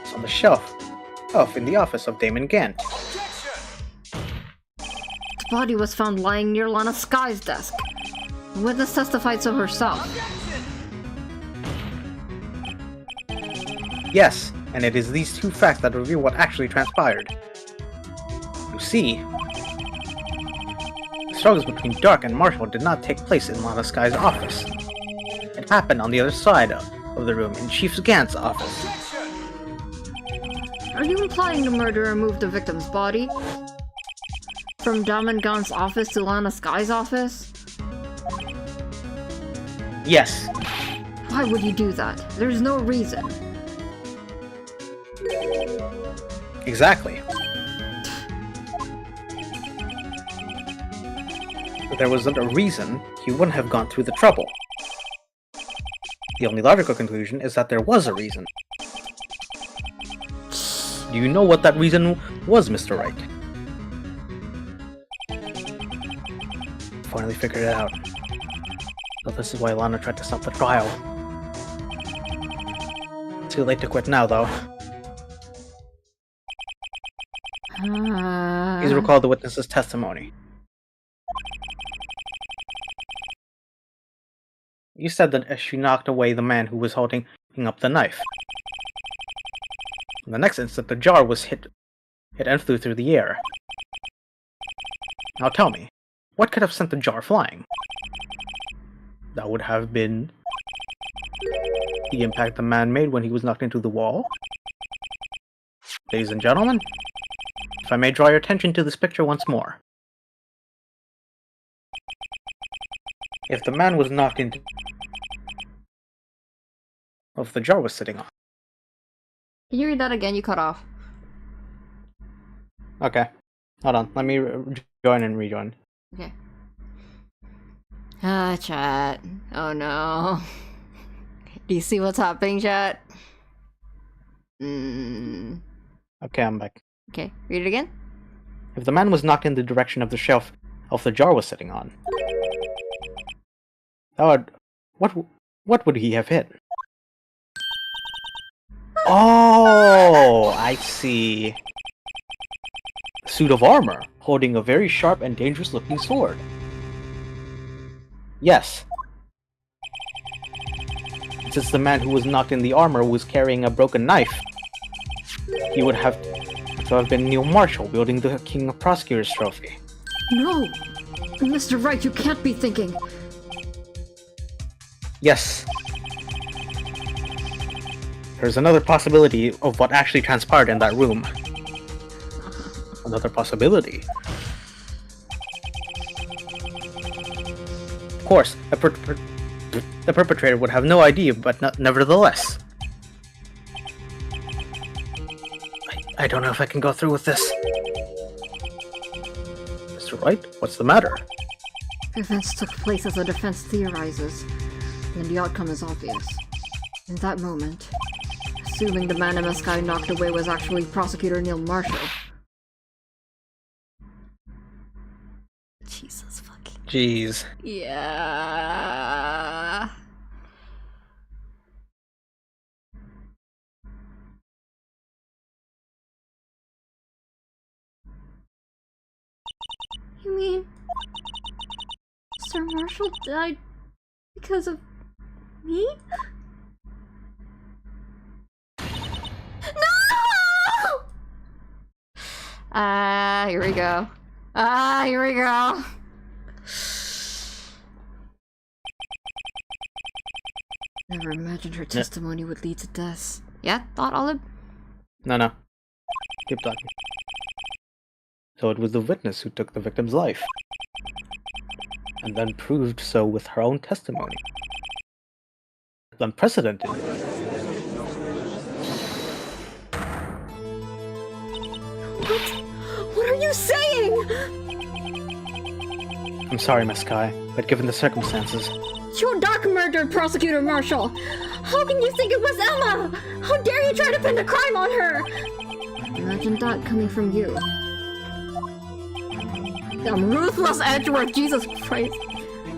It's on the shelf in the office of Damon Gant. The body was found lying near Lana Sky's desk. The witness testified so herself. Yes, and it is these two facts that reveal what actually transpired. You see, the struggles between Dark and Marshall did not take place in Lana Sky's office. It happened on the other side of the room, in Chief Gant's office. Are you implying the murderer moved the victim's body from Damon Gant's office to Lana Sky's office? Yes. Why would he do that? There's no reason. Exactly. If there wasn't a reason, he wouldn't have gone through the trouble. The only logical conclusion is that there was a reason. Do you know what that reason was, Mr. Wright? Finally figured it out. So this is why Lana tried to stop the trial. Too late to quit now, though. Please recall the witness's testimony. You said that she knocked away the man who was holding up the knife. In the next instant, the jar was hit and flew through the air. Now tell me, what could have sent the jar flying? That would have been the impact the man made when he was knocked into the wall. Ladies and gentlemen, if I may draw your attention to this picture once more. If the man was knocked into... if the jar was sitting on... Can you read that again? You cut off. Okay. Hold on. Let me join and rejoin. Okay. Chat. Oh no. Do you see what's happening, chat? Okay, I'm back. Okay, read it again. If the man was knocked in the direction of the shelf the jar was sitting on, that would... what would he have hit? Oh, I see. A suit of armor, holding a very sharp and dangerous-looking sword. Yes. Since the man who was knocked in the armor was carrying a broken knife, he would have to have been Neil Marshall wielding the King of Prosecutors trophy. No! Mr. Wright, you can't be thinking... Yes. There's another possibility of what actually transpired in that room. Another possibility. Of course, the perpetrator would have no idea, but nevertheless. I don't know if I can go through with this. Mr. Wright, what's the matter? Events took place as the defense theorizes, and the outcome is obvious. In that moment, assuming the man MSK knocked away was actually Prosecutor Neil Marshall. Jesus fucking... Jeez. Yeah... You mean Sir Marshall died because of me? Here we go. Ah, here we go. Never imagined her testimony would lead to death. Yeah, thought Olive? No. Keep talking. So it was the witness who took the victim's life. And then proved so with her own testimony. It's unprecedented. What are you saying? I'm sorry, Miss Sky, but given the circumstances, You're Dark murdered Prosecutor Marshall. How can you think it was Emma? How dare you try to pin the crime on her? Imagine that coming from you. Damn ruthless Edgeworth, Jesus Christ.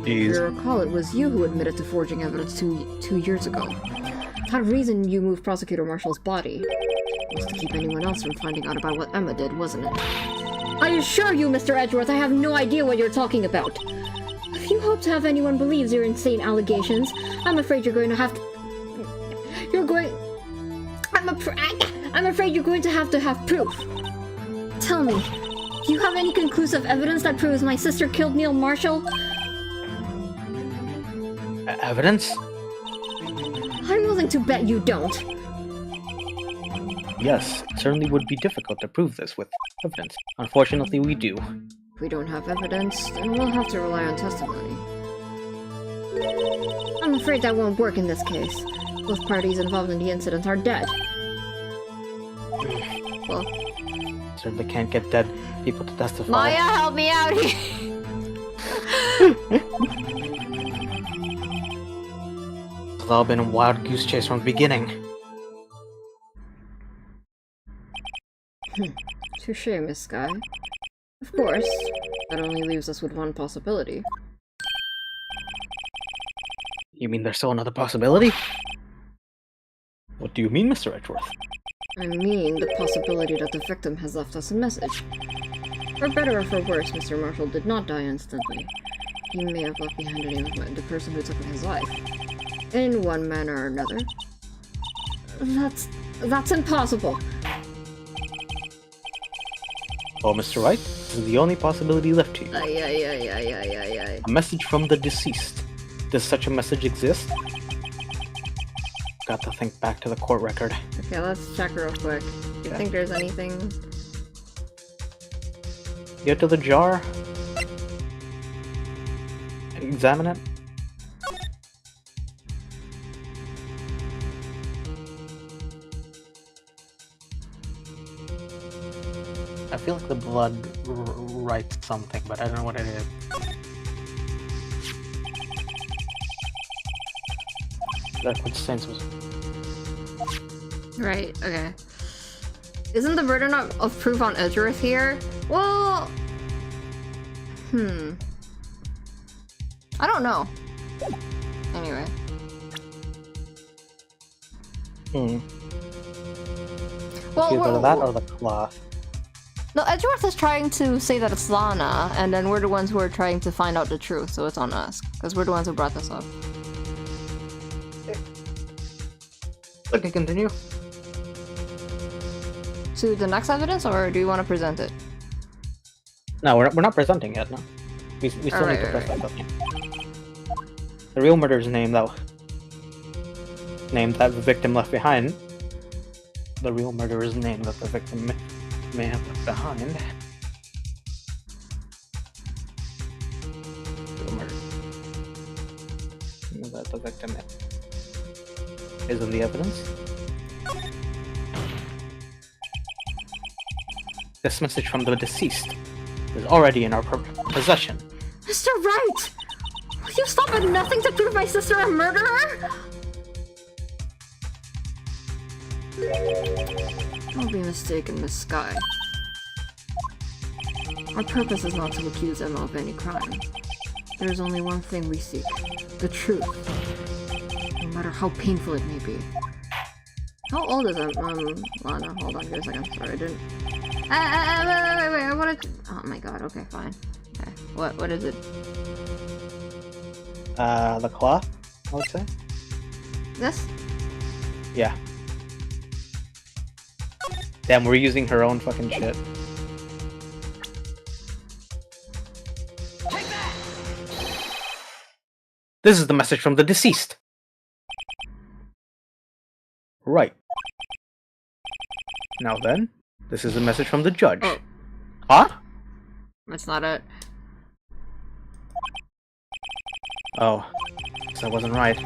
If you recall, it was you who admitted to forging evidence two years ago. That reason you moved Prosecutor Marshall's body was to keep anyone else from finding out about what Emma did, wasn't it? I assure you, Mr. Edgeworth, I have no idea what you're talking about. If you hope to have anyone believe your insane allegations, I'm afraid you're going to have to... I'm afraid you're going to have proof. Tell me, do you have any conclusive evidence that proves my sister killed Neil Marshall? Evidence? I'm willing to bet you don't. Yes, it certainly would be difficult to prove this with evidence. Unfortunately, we do. If we don't have evidence, then we'll have to rely on testimony. I'm afraid that won't work in this case. Both parties involved in the incident are dead. Well, Certainly can't get dead people to testify. Maya, help me out here. It's all been a wild goose chase from the beginning. touche, Miss Sky. Of course, that only leaves us with one possibility. You mean there's still another possibility? What do you mean, Mr. Edgeworth? I mean the possibility that the victim has left us a message. For better or for worse, Mr. Marshall did not die instantly. He may have left behind the name of the person who took his life. In one manner or another. That's impossible. Oh, Mr. Wright, this is the only possibility left to you. Aye. A message from the deceased. Does such a message exist? Got to think back to the court record. Okay, let's check real quick. Do you think there's anything? Get to the jar. Examine it. I feel like the blood writes something, but I don't know what it is. Liquid sense was. Right, okay. Isn't the burden of proof on Edgeworth here? Well... I don't know. Anyway. Well, Either that or the cloth. no, Edgeworth is trying to say that it's Lana, and then we're the ones who are trying to find out the truth, so it's on us. Because we're the ones who brought this up. Okay, continue. To the next evidence, or do you want to present it? No, we're not presenting yet, no. We still need Alright, to press alright. that button. The real murderer's name that the victim left behind. The real murderer's name that the victim may have left behind. Real murder. That the victim is in the evidence. This message from the deceased is already in our possession. Mr. Wright! Will you stop at nothing to prove my sister a murderer? Don't be mistaken, Miss Sky. Our purpose is not to accuse Emma of any crime. There is only one thing we seek. The truth. No matter how painful it may be. How old is Lana? Hold on, give a second. Sorry, I didn't... wait, I wanted... Oh my god, okay, fine. Okay, what is it? The cloth, I would say. This? Yeah. Damn, we're using her own fucking shit. This is the message from the deceased. Right. Now then, this is the message from the judge. Oh. Huh? That's not it. Oh, so that wasn't right.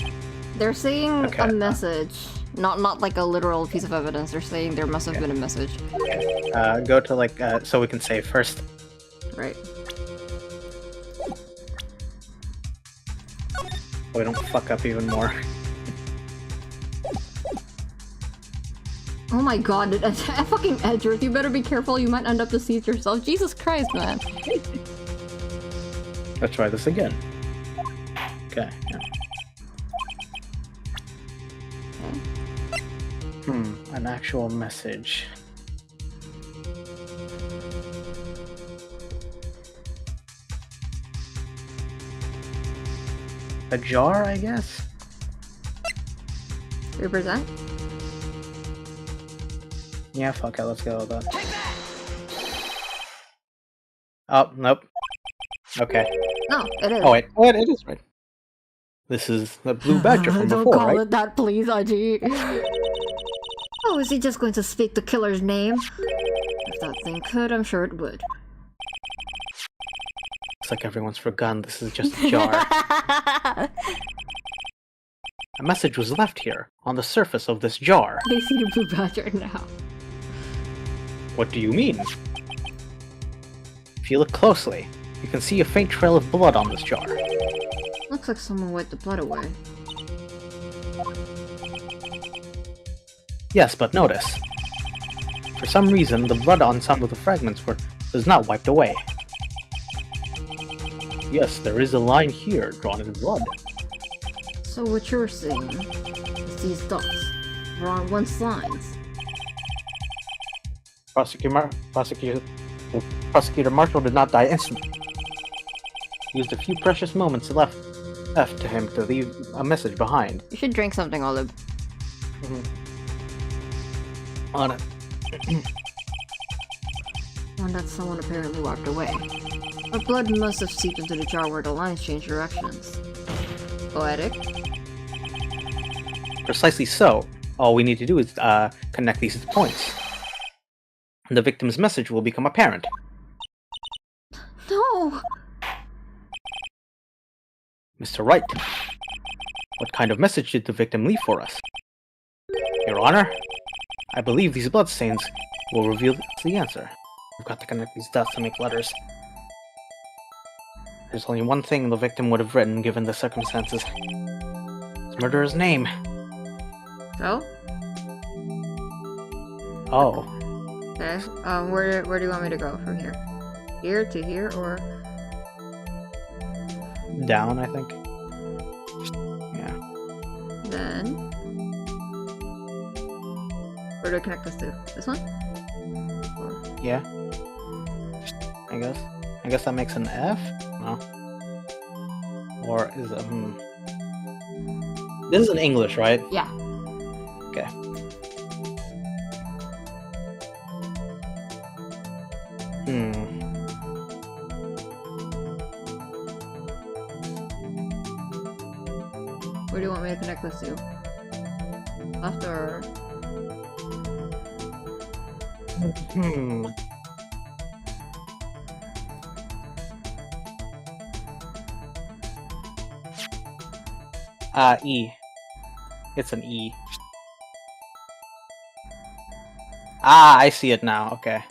They're saying Okay. a message, not like a literal piece of evidence. They're saying there must have been a message. Go to like, so we can save first. Right. So we don't fuck up even more. Oh my god, fucking Edgeworth, you better be careful, you might end up deceased yourself. Jesus Christ, man. Let's try this again. Okay. Yeah. An actual message. A jar, I guess? Represent? Yeah, fuck it, let's go with that. Oh, nope. Okay. No, it is. Oh, wait. Oh, it is right. This is the blue badger from Don't before, call right? it that, please, Aji. Oh, is he just going to speak the killer's name? If that thing could, I'm sure it would. Looks like everyone's forgotten this is just a jar. A message was left here, on the surface of this jar. They see the blue badger now. What do you mean? If you look closely, you can see a faint trail of blood on this jar. Looks like someone wiped the blood away. Yes, but notice. For some reason, the blood on some of the fragments was not wiped away. Yes, there is a line here drawn in blood. So what you're saying is these dots were on one's lines. Prosecutor Marshall did not die instantly. He used a few precious moments left to him to leave a message behind. You should drink something, Olive. On it. One that someone apparently wiped away. Our blood must have seeped into the jar where the lines changed directions. Poetic? Precisely so. All we need to do is connect these points. The victim's message will become apparent. No! Mr. Wright, what kind of message did the victim leave for us? Your Honor, I believe these bloodstains will reveal the answer. We've got to connect these dots to make letters. There's only one thing the victim would have written given the circumstances. His murderer's name. So? Oh. Okay. Where do you want me to go from here? Here to here, or? Down, I think. Yeah. Then... Where do I connect this to? This one? Or... Yeah. I guess. I guess that makes an F? No. Or is it, This is in English, right? Yeah. Okay. Where do you want me to connect this to? Left or... E. It's an E. Ah, I see it now. Okay.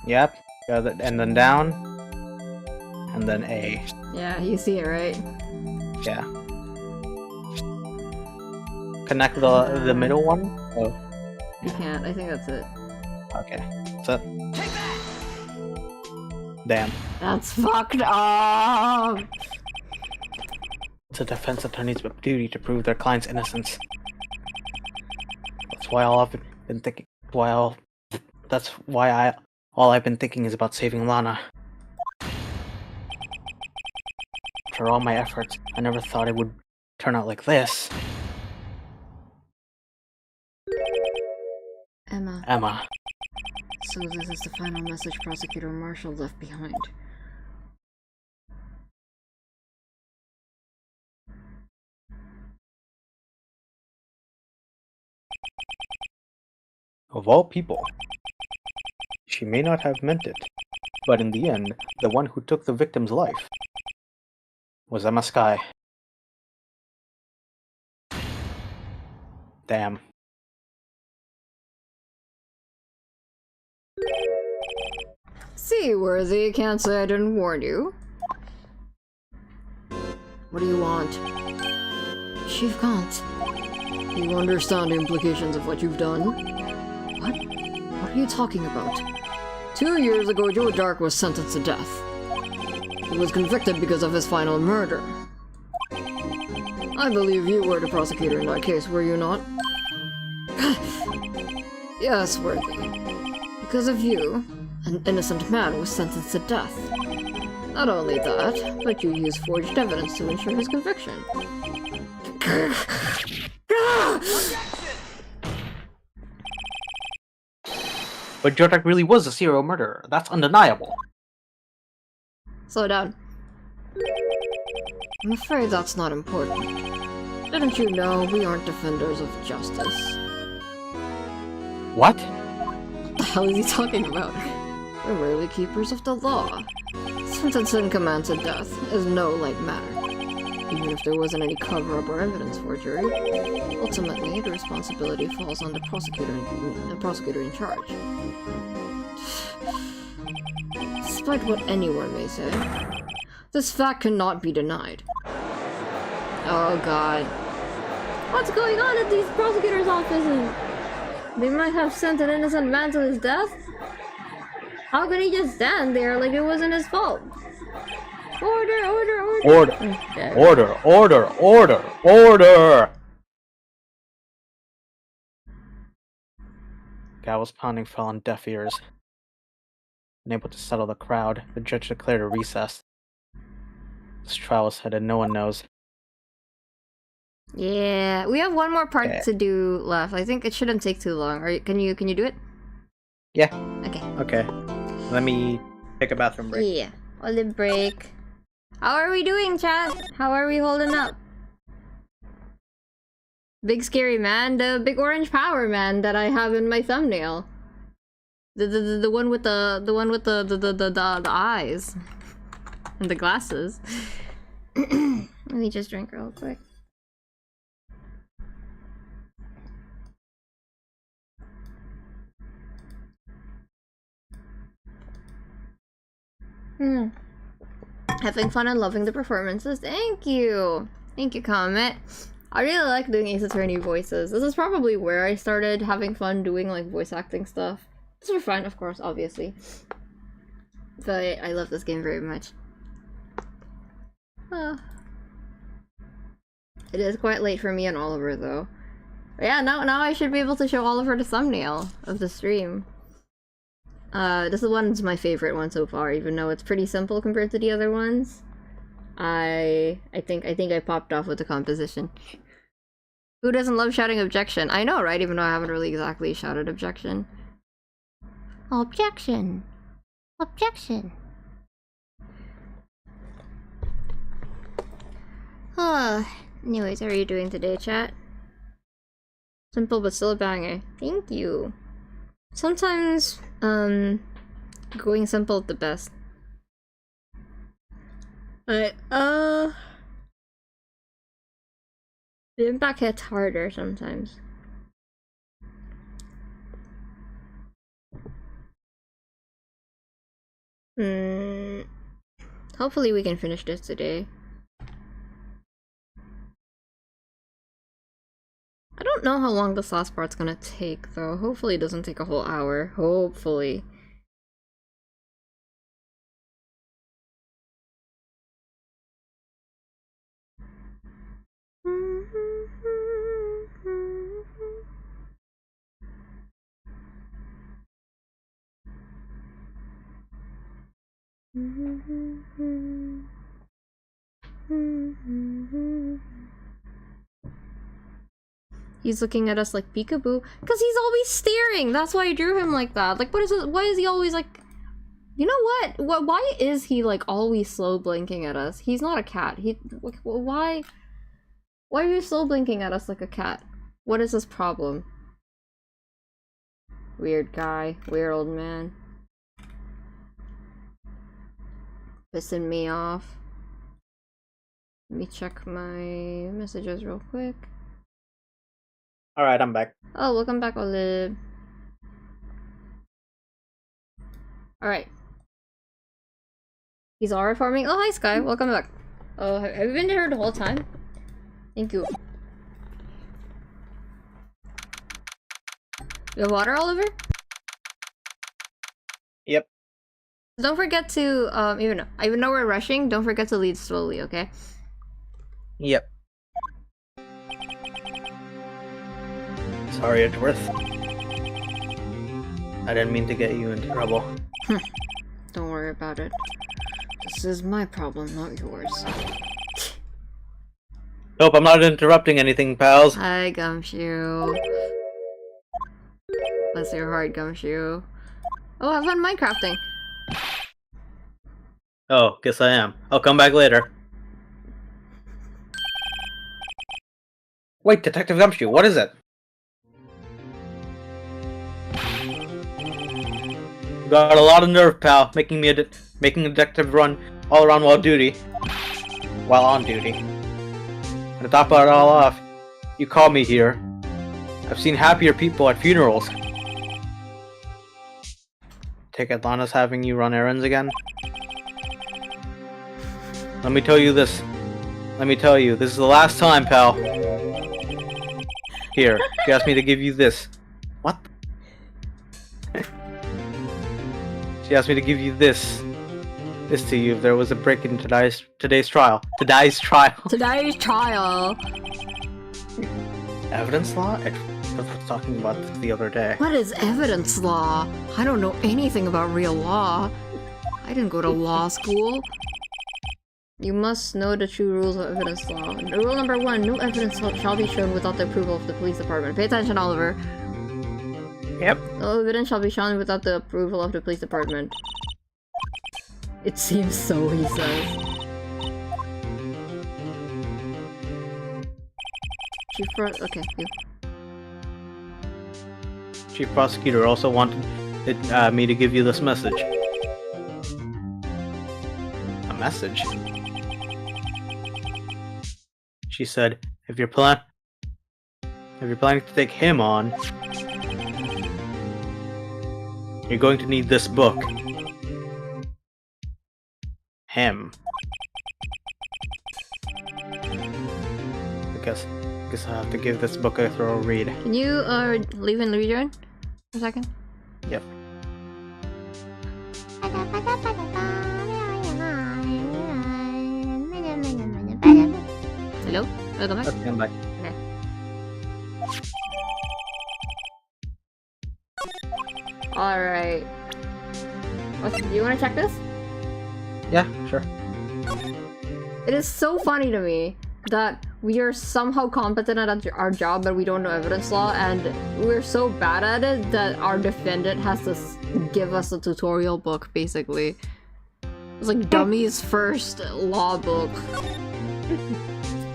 Yep. Got it. And then down. And then A. Yeah, you see it, right? Yeah. Connect the middle one? Oh, You can't. I think that's it. okay. So. Damn. That's fucked up! It's a defense attorney's duty to prove their client's innocence. That's why all I've been thinking. All I've been thinking is about saving Lana. After all my efforts, I never thought it would turn out like this. Emma. Emma. So this is the final message Prosecutor Marshall left behind. Of all people. She may not have meant it, but in the end, the one who took the victim's life was Emma Skye. Damn. Seaworthy, can't say I didn't warn you. What do you want? Chief Gaunt. You understand the implications of what you've done? What? What are you talking about? 2 years ago, Joe Dark was sentenced to death. He was convicted because of his final murder. I believe you were the prosecutor in that case, were you not? Yes, Worthy. Because of you, an innocent man was sentenced to death. Not only that, but you used forged evidence to ensure his conviction. But Jodak really was a serial murderer. That's undeniable. Slow down. I'm afraid that's not important. Didn't you know we aren't defenders of justice? What? What the hell is he talking about? We're merely keepers of the law. Sentencing a man to death is no light matter. Even if there wasn't any cover-up or evidence forgery, ultimately the responsibility falls on the prosecutor in charge. Despite what anyone may say, this fact cannot be denied. Oh god. What's going on at these prosecutors' offices? They might have sent an innocent man to his death? How could he just stand there like it wasn't his fault? Order, order, order! Order! Okay. Order! Order! Order! Order! Gavel's pounding fell on deaf ears. Unable to settle the crowd, the judge declared a recess. This trial is headed, no one knows. Yeah, we have one more part Okay. to do left. I think it shouldn't take too long. Can you do it? Yeah. Okay. Okay. Let me take a bathroom break. Yeah. Olive break. How are we doing, chat? How are we holding up? Big scary man, the big orange power man that I have in my thumbnail. The one with the eyes and the glasses. Let me just drink real quick. Having fun and loving the performances. Thank you. Thank you, Comet. I really like doing Ace Attorney voices. This is probably where I started having fun doing like voice acting stuff. It's for fun, of course, obviously. But I love this game very much. It is quite late for me and Oliver, though. But yeah, now I should be able to show Oliver the thumbnail of the stream. This one's my favorite one so far, even though it's pretty simple compared to the other ones. I think I popped off with the composition. Who doesn't love shouting objection? I know, right? Even though I haven't really exactly shouted objection. Objection. Objection. Anyways, how are you doing today, chat? Simple but still a banger. Thank you. Sometimes, going simple is the best. But, the impact hits harder sometimes. Hopefully we can finish this today. I don't know how long this last part's gonna take, though. Hopefully it doesn't take a whole hour. Hopefully. He's looking at us like peekaboo, because he's always staring. That's why I drew him like that. Like, what is it? Why is he always like? You know what? Why is he like always slow blinking at us? He's not a cat. Why? Why are you slow blinking at us like a cat? What is his problem? Weird guy. Weird old man. Pissing me off. Let me check my messages real quick. Alright, I'm back. Oh, welcome back, Olive. Alright. He's all reforming. Oh, hi, Sky. Welcome back. Oh, have you been here the whole time? Thank you. You have water, Oliver? Yep. Don't forget to, even though we're rushing, don't forget to lead slowly, okay? Yep. Sorry, Edgeworth. I didn't mean to get you into trouble. Don't worry about it. This is my problem, not yours. Hope I'm not interrupting anything, pals. Hi, Gumshoe. Bless your heart, Gumshoe. Oh, have fun Minecrafting. Oh, guess I am. I'll come back later. Wait, Detective Gumshoe, what is it? You got a lot of nerve, pal, making a detective run all around while on duty. And to top it all off, you call me here. I've seen happier people at funerals. Take it Lana's having you run errands again? Let me tell you, this is the last time, pal. Here, she asked me to give you this. What? She asked me to give you this to you if there was a break in today's trial. Today's trial. Evidence law? I was talking about this the other day. What is evidence law? I don't know anything about real law. I didn't go to law school. You must know the true rules of evidence law. Rule number 1, no evidence shall be shown without the approval of the police department. Pay attention, Oliver. Yep. No evidence shall be shown without the approval of the police department. It seems so, he says. Okay, you. Chief Prosecutor also wanted me to give you this message. A message? She said, if you're planning to take him on, you're going to need this book. Him. I guess I have to give this book a thorough read. Can you leave and rejoin for a second? Yep. Hello? Welcome back. Okay, I'm back. Okay. Alright. Do you want to check this? Yeah, sure. It is so funny to me that we are somehow competent at our job, but we don't know evidence law, and we're so bad at it that our defendant has to give us a tutorial book, basically. It's like Dummy's first law book.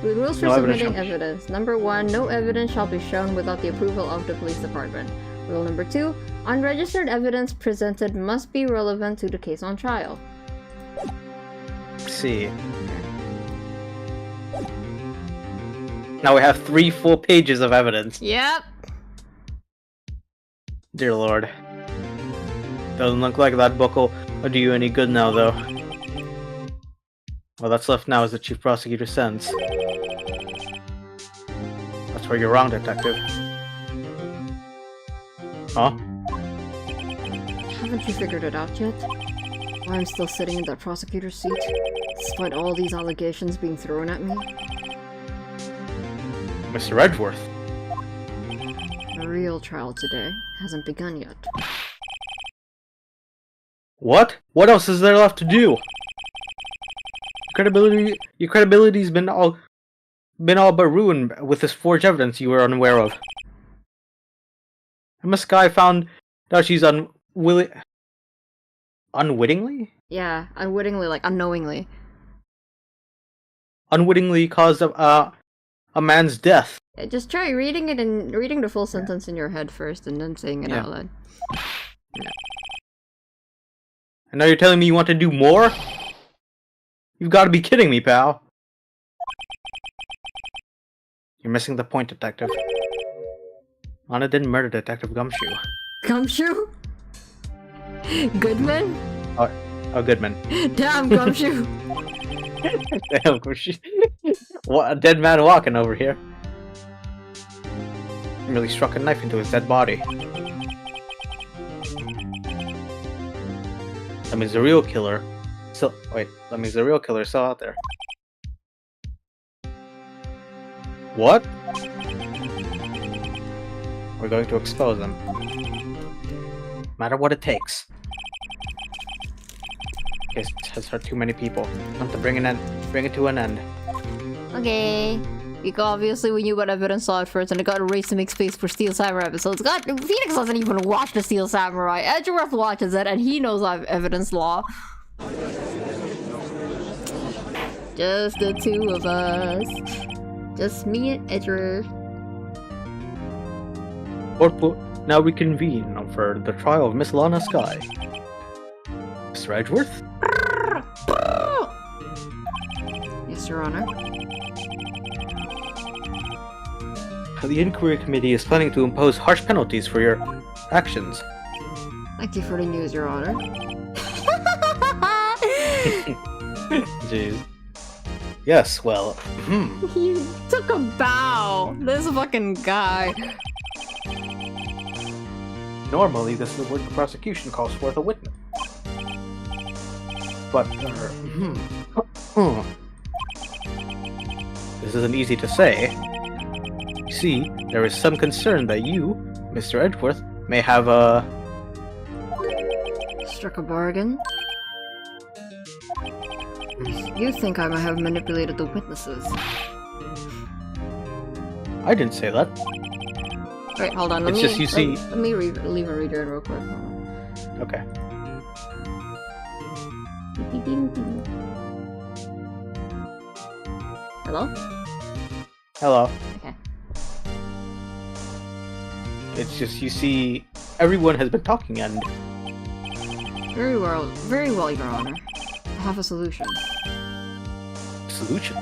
The rules for submitting evidence. Number 1, no evidence shall be shown without the approval of the police department. Rule number 2, unregistered evidence presented must be relevant to the case on trial. Let's see. Now we have 3 full pages of evidence. Yep. Dear Lord. Doesn't look like that book will do you any good now, though. All that's left now is the Chief Prosecutor's sentence. That's where you're wrong, Detective. Huh? Haven't you figured it out yet? Why I'm still sitting in that prosecutor's seat, despite all these allegations being thrown at me? Mr. Edgeworth. The real trial today hasn't begun yet. What? What else is there left to do? Your credibility's been all but ruined with this forged evidence you were unaware of. Miss Sky found out she's unwittingly? Yeah, unwittingly, like unknowingly. Unwittingly caused a a man's death. Yeah, just try reading it and reading the full sentence in your head first and then saying it Yeah. out loud. And now you're telling me you want to do more? You've got to be kidding me, pal. You're missing the point, Detective. Lana didn't murder Detective Gumshoe. Gumshoe? Goodman? Oh, Goodman. Damn, Gumshoe! Damn, Gumshoe. What, a dead man walking over here. He really struck a knife into his dead body. That means the real killer still. Wait, that means the real killer is still out there. What? We're going to expose them. No matter what it takes. Case has hurt too many people. Time to bring it to an end. Okay. Because obviously we knew what evidence saw at first and it got erased to make space for Steel Samurai episodes. God, Phoenix doesn't even watch the Steel Samurai. Edgeworth watches it and he knows I've evidence law. Just the two of us. Just me and Edgeworth. Court now reconvene for the trial of Miss Lana Sky. Mr. Edgeworth? Yes, Your Honor. The Inquiry Committee is planning to impose harsh penalties for your actions. Thank you for the news, Your Honor. Jeez. Yes, well, He took a bow. This fucking guy. normally this is where the prosecution calls forth a witness. But, this isn't easy to say. You see, there is some concern that you, Mr. Edgeworth, may have Struck a bargain. You think I might have manipulated the witnesses. I didn't say that. Wait, hold on. It's just you see- Let me leave a reader in real quick. Hold on. Okay. Beep, beep, beep, beep. Hello? Hello. Okay. It's just you see, everyone has been talking and Very well, Your Honor. I have a solution. solution.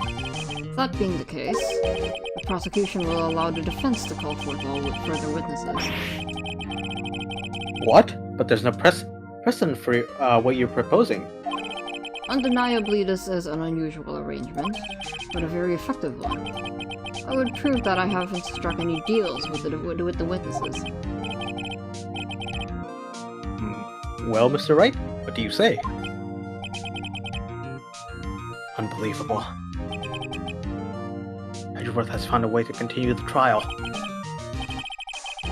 That being the case, the prosecution will allow the defense to call forth all further witnesses. What? But there's no precedent for what you're proposing. Undeniably, this is an unusual arrangement, but a very effective one. I would prove that I haven't struck any deals with the witnesses. Well, Mr. Wright, what do you say? Unbelievable. Edgeworth has found a way to continue the trial.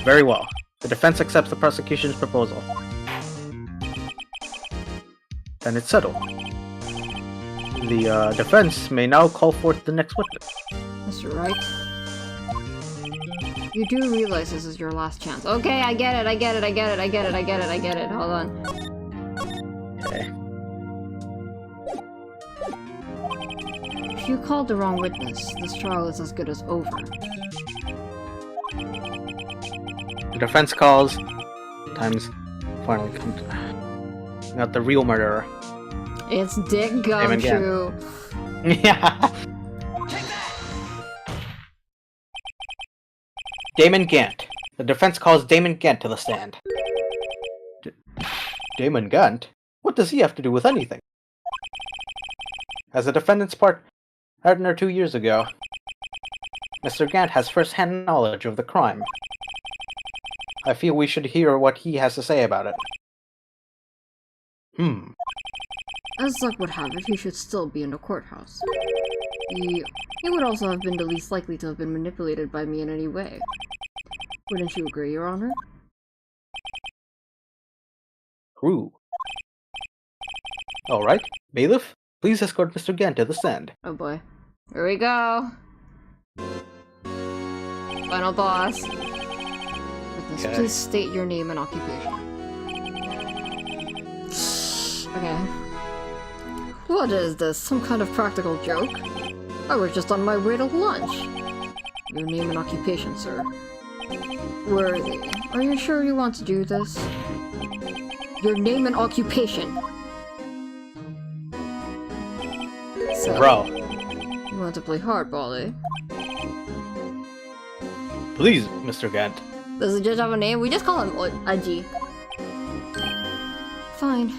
Very well. The defense accepts the prosecution's proposal. Then it's settled. The defense may now call forth the next witness. Mr. Wright? You do realize this is your last chance. Okay, I get it. Hold on. Okay. If you called the wrong witness, this trial is as good as over. The defense calls. Time's finally come to... Not the real murderer. It's Dick Damon Gumshoe. Yeah. Damon Gant. The defense calls Damon Gant to the stand. Damon Gant? What does he have to do with anything? As a defendant's partner 2 years ago, Mr. Gant has first-hand knowledge of the crime. I feel we should hear what he has to say about it. As luck would have it, he should still be in the courthouse. He would also have been the least likely to have been manipulated by me in any way. Wouldn't you agree, Your Honor? True. Alright, bailiff, please escort Mr. Gant to the stand. Oh boy. Here we go. Final boss. Witness, Okay. please state your name and occupation. Okay. What is this? Some kind of practical joke? I was just on my way to lunch. Your name and occupation, sir. Worthy, are you sure you want to do this? Your name and occupation. So, Bro, you want to play hardball, eh? please, Mr. Gant. Does the judge have a name? We just call him Aji. Fine.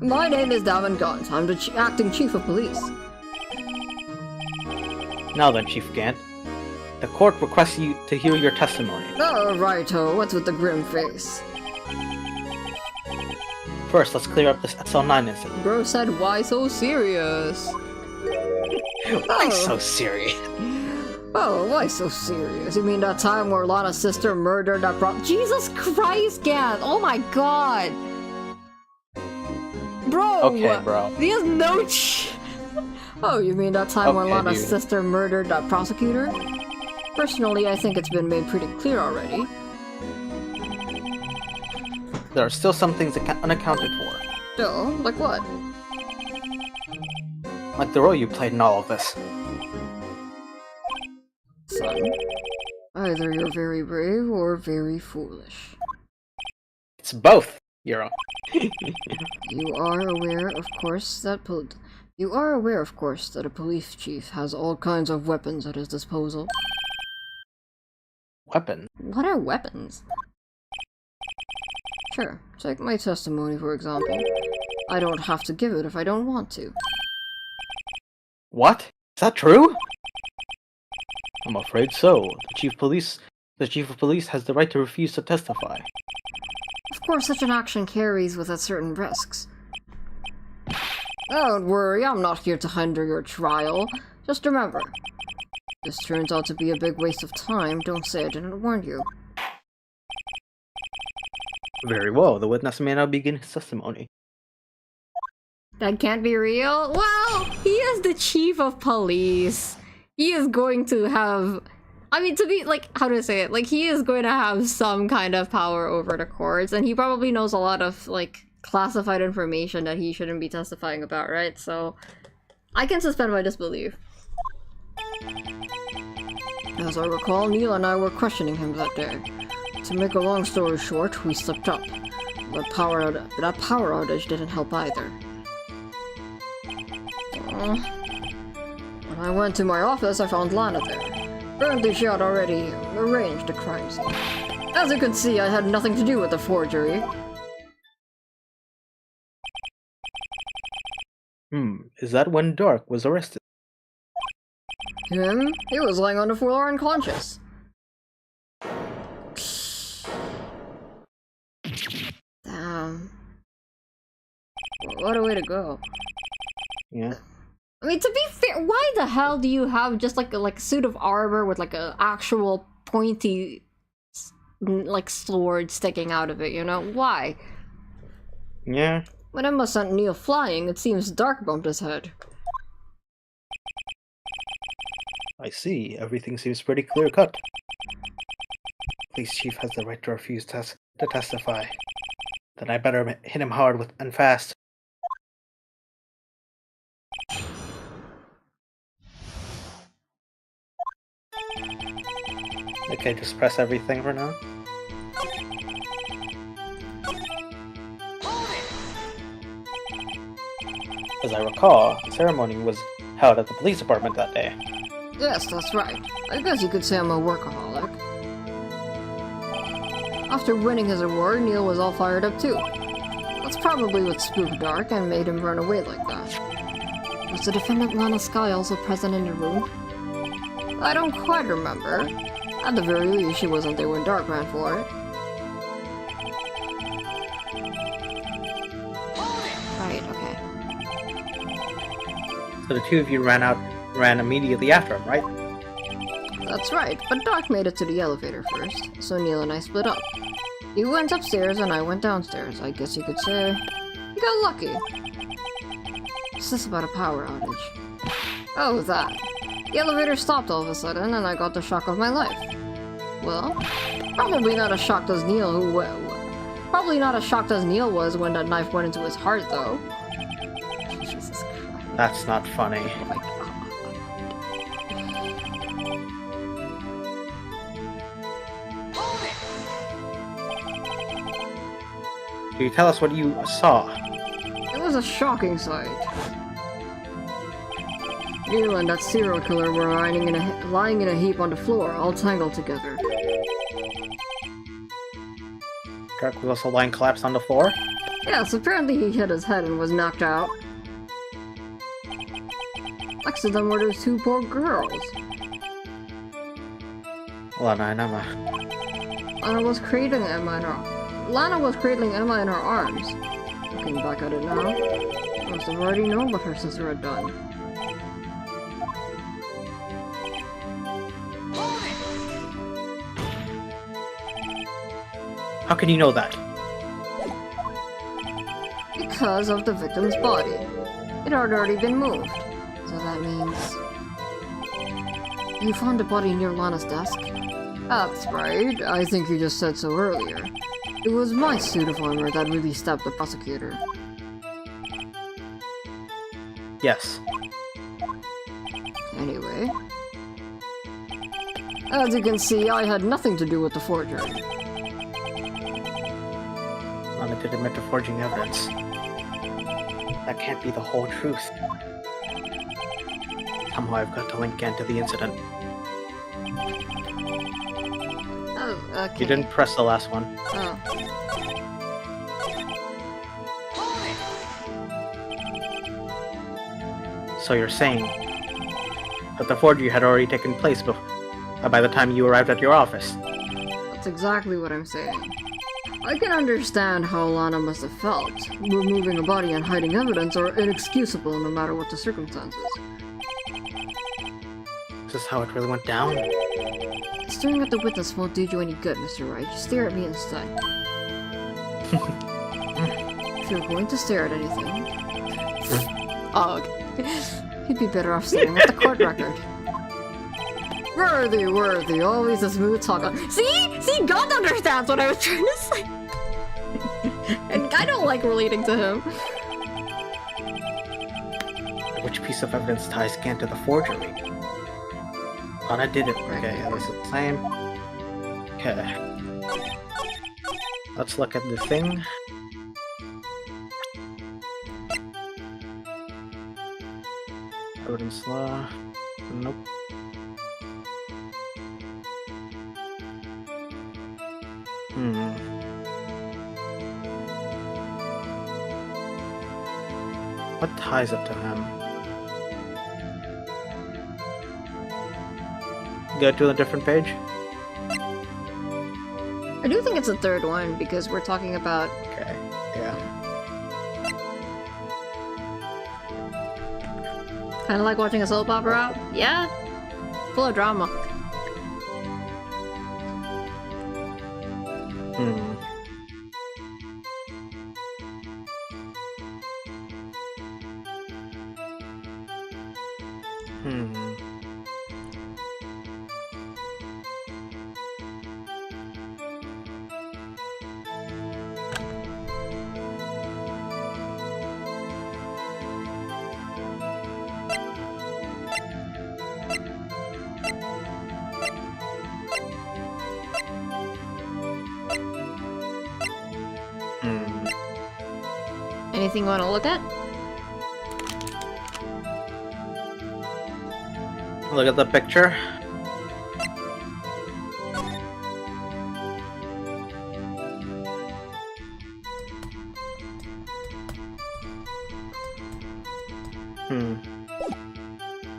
My name is Davin Gaunt. I'm the acting chief of police. Now then, Chief Gant. The court requests you to hear your testimony. Oh, righto. What's with the grim face? First, let's clear up this SL9 incident. Bro said, why so serious? Why so serious? Oh, why so serious? You mean that time where Lana's sister murdered that Jesus Christ, Gant! Oh my god! Bro! Okay, bro. He has no Oh, you mean that time when Okay, Lana's dude. sister murdered that prosecutor? Personally, I think it's been made pretty clear already. There are still some things unaccounted for. So, like what? Like the role you played in all of this. Son, either you're very brave or very foolish. It's both, Euro. You are aware, of course, that a police chief has all kinds of weapons at his disposal. Weapon? What are weapons? Sure, take my testimony for example. I don't have to give it if I don't want to. What? Is that true? I'm afraid so. The chief of police has the right to refuse to testify. Of course, such an action carries with it certain risks. Don't worry, I'm not here to hinder your trial. Just remember, this turns out to be a big waste of time. Don't say I didn't warn you. Very well, the witness may now begin his testimony. That can't be real? Well, he is the chief of police. He is going to have... I mean, to be, like, how to say it? Like, he is going to have some kind of power over the courts, and he probably knows a lot of, like, classified information that he shouldn't be testifying about, right? So, I can suspend my disbelief. As I recall, Neil and I were questioning him that day. To make a long story short, we slipped up. That power outage didn't help either. When I went to my office, I found Lana there. Apparently she had already arranged the crime scene. As you can see, I had nothing to do with the forgery. Is that when Dark was arrested? Him? He was lying on the floor unconscious. Damn. What a way to go. Yeah. I mean, to be fair, why the hell do you have just like a suit of armor with like a actual pointy like sword sticking out of it, you know? Why? Yeah. When Emma sent Neil flying, it seems Dark bumped his head. I see. Everything seems pretty clear-cut. Police chief has the right to refuse to testify. Then I better hit him hard and fast. Okay, just press everything for now. As I recall, the ceremony was held at the police department that day. Yes, that's right. I guess you could say I'm a workaholic. After winning his award, Neil was all fired up too. That's probably what spooked Dark and made him run away like that. Was the defendant Lana Skye also present in the room? I don't quite remember. At the very least, she wasn't there when Dark ran for it. Right, okay. So the two of you ran immediately after him, right? That's right, but Dark made it to the elevator first, so Neil and I split up. He went upstairs and I went downstairs. I guess you could say he got lucky. What's this about a power outage? Oh, that. The elevator stopped all of a sudden and I got the shock of my life. Well, probably not as shocked as Neil probably not as shocked as Neil was when that knife went into his heart though. Jesus Christ. That's not funny. Oh my God. Can you tell us what you saw? It was a shocking sight. Neil and that serial killer were lying in a heap on the floor, all tangled together. Kirk was also lying collapsed on the floor? Yes, apparently he hit his head and was knocked out. Next to them were those two poor girls. Lana and Emma. Lana was cradling Emma in her arms. Looking back at it now, I must have already known what her sister had done. How can you know that? Because of the victim's body. It had already been moved. So that means... You found the body near Lana's desk? That's right. I think you just said so earlier. It was my suit of armor that really stabbed the prosecutor. Yes. Anyway... As you can see, I had nothing to do with the forgery. Lana did admit to forging evidence. That can't be the whole truth. Somehow I've got to link Gant to the incident. Oh, okay. You didn't press the last one. Oh. So you're saying that the forgery had already taken place by the time you arrived at your office? That's exactly what I'm saying. I can understand how Lana must have felt. Removing a body and hiding evidence are inexcusable no matter what the circumstances. Is this how it really went down? Staring at the witness won't do you any good, Mr. Wright. Just stare at me instead. If you're going to stare at anything... Ugh. You'd be better off staring at the court record. Worthy, always a smooth talker. See, God understands what I was trying to say. And I don't like relating to him. Which piece of evidence ties Gant to the forgery? Lana did it. Okay, yeah, this is the same. Okay. Let's look at the thing. Evidence law. Nope. What ties it to him? Go to a different page? I do think it's the third one because we're talking about... Okay, yeah. Kind of like watching a soap opera? Yeah. Full of drama. Anything you want to look at? Look at the picture.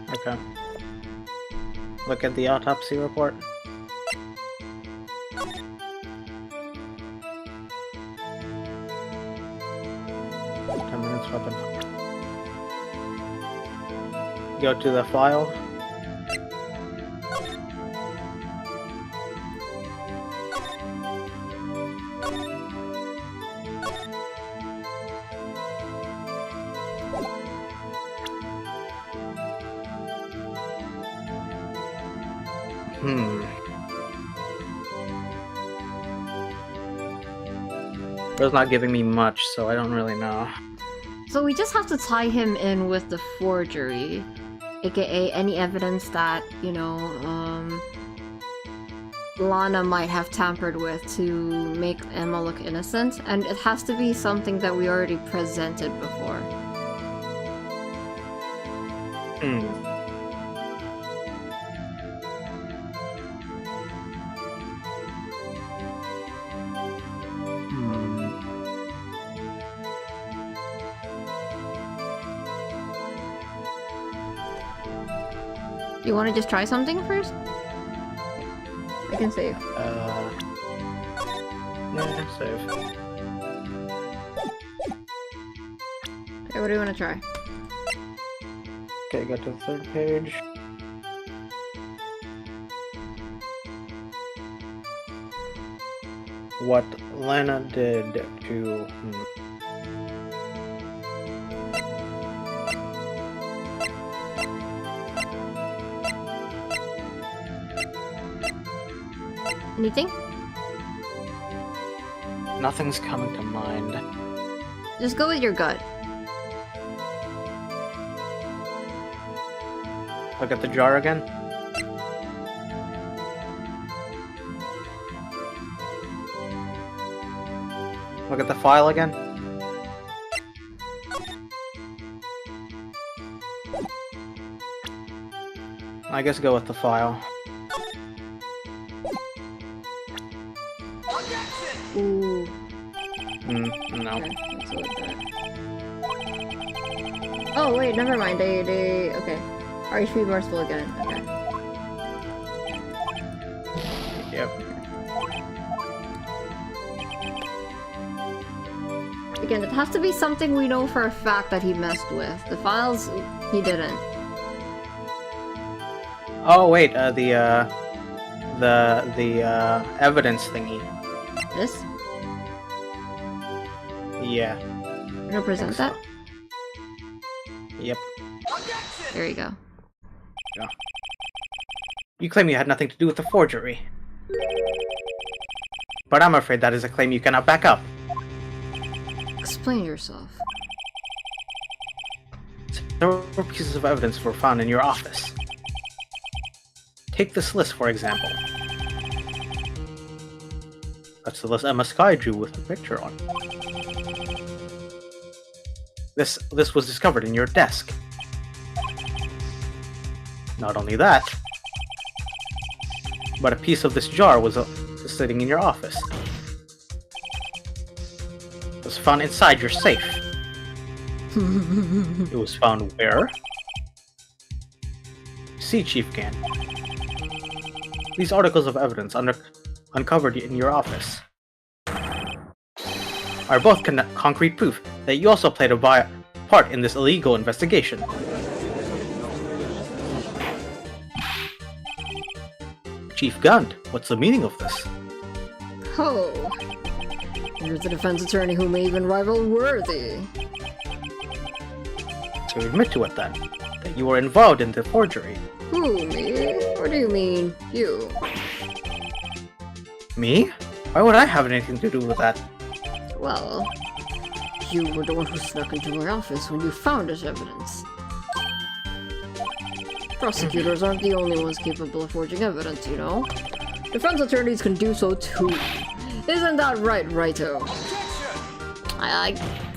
Okay. Look at the autopsy report. Weapon. Go to the file. It's not giving me much, so I don't really know. So we just have to tie him in with the forgery, aka any evidence that, you know, Lana might have tampered with to make Emma look innocent, and it has to be something that we already presented before. Hmm. You want to just try something first? I can save. Yeah, save. Okay, what do you want to try? Okay, go to the third page. What Lana did to... Anything? Nothing's coming to mind. Just go with your gut. Look at the jar again. Look at the file again. I guess go with the file. Ooh. No. Okay, let's go with that. Oh wait, never mind. They okay. RHP merciful again. Okay. Yep. Again, it has to be something we know for a fact that he messed with. The files, he didn't. Oh wait, the evidence thingy. This? Yeah. You're gonna present that? Yep. There you go. You claim you had nothing to do with the forgery. But I'm afraid that is a claim you cannot back up. Explain yourself. Several pieces of evidence were found in your office. Take this list, for example. That's the list Emma Sky drew with a picture on. This list was discovered in your desk. Not only that, but a piece of this jar was sitting in your office. It was found inside your safe. It was found where? See, Chief Gan. These articles of evidence uncovered in your office are both concrete proof that you also played a part in this illegal investigation. Chief Gund, what's the meaning of this? Oh. Here's the defense attorney who may even rival Worthy. So admit to it then, that you were involved in the forgery. Who, me? What do you mean, you? Me? Why would I have anything to do with that? Well, you were the one who snuck into my office when you found this evidence. Prosecutors aren't the only ones capable of forging evidence, you know? Defense attorneys can do so too. Isn't that right, Raito?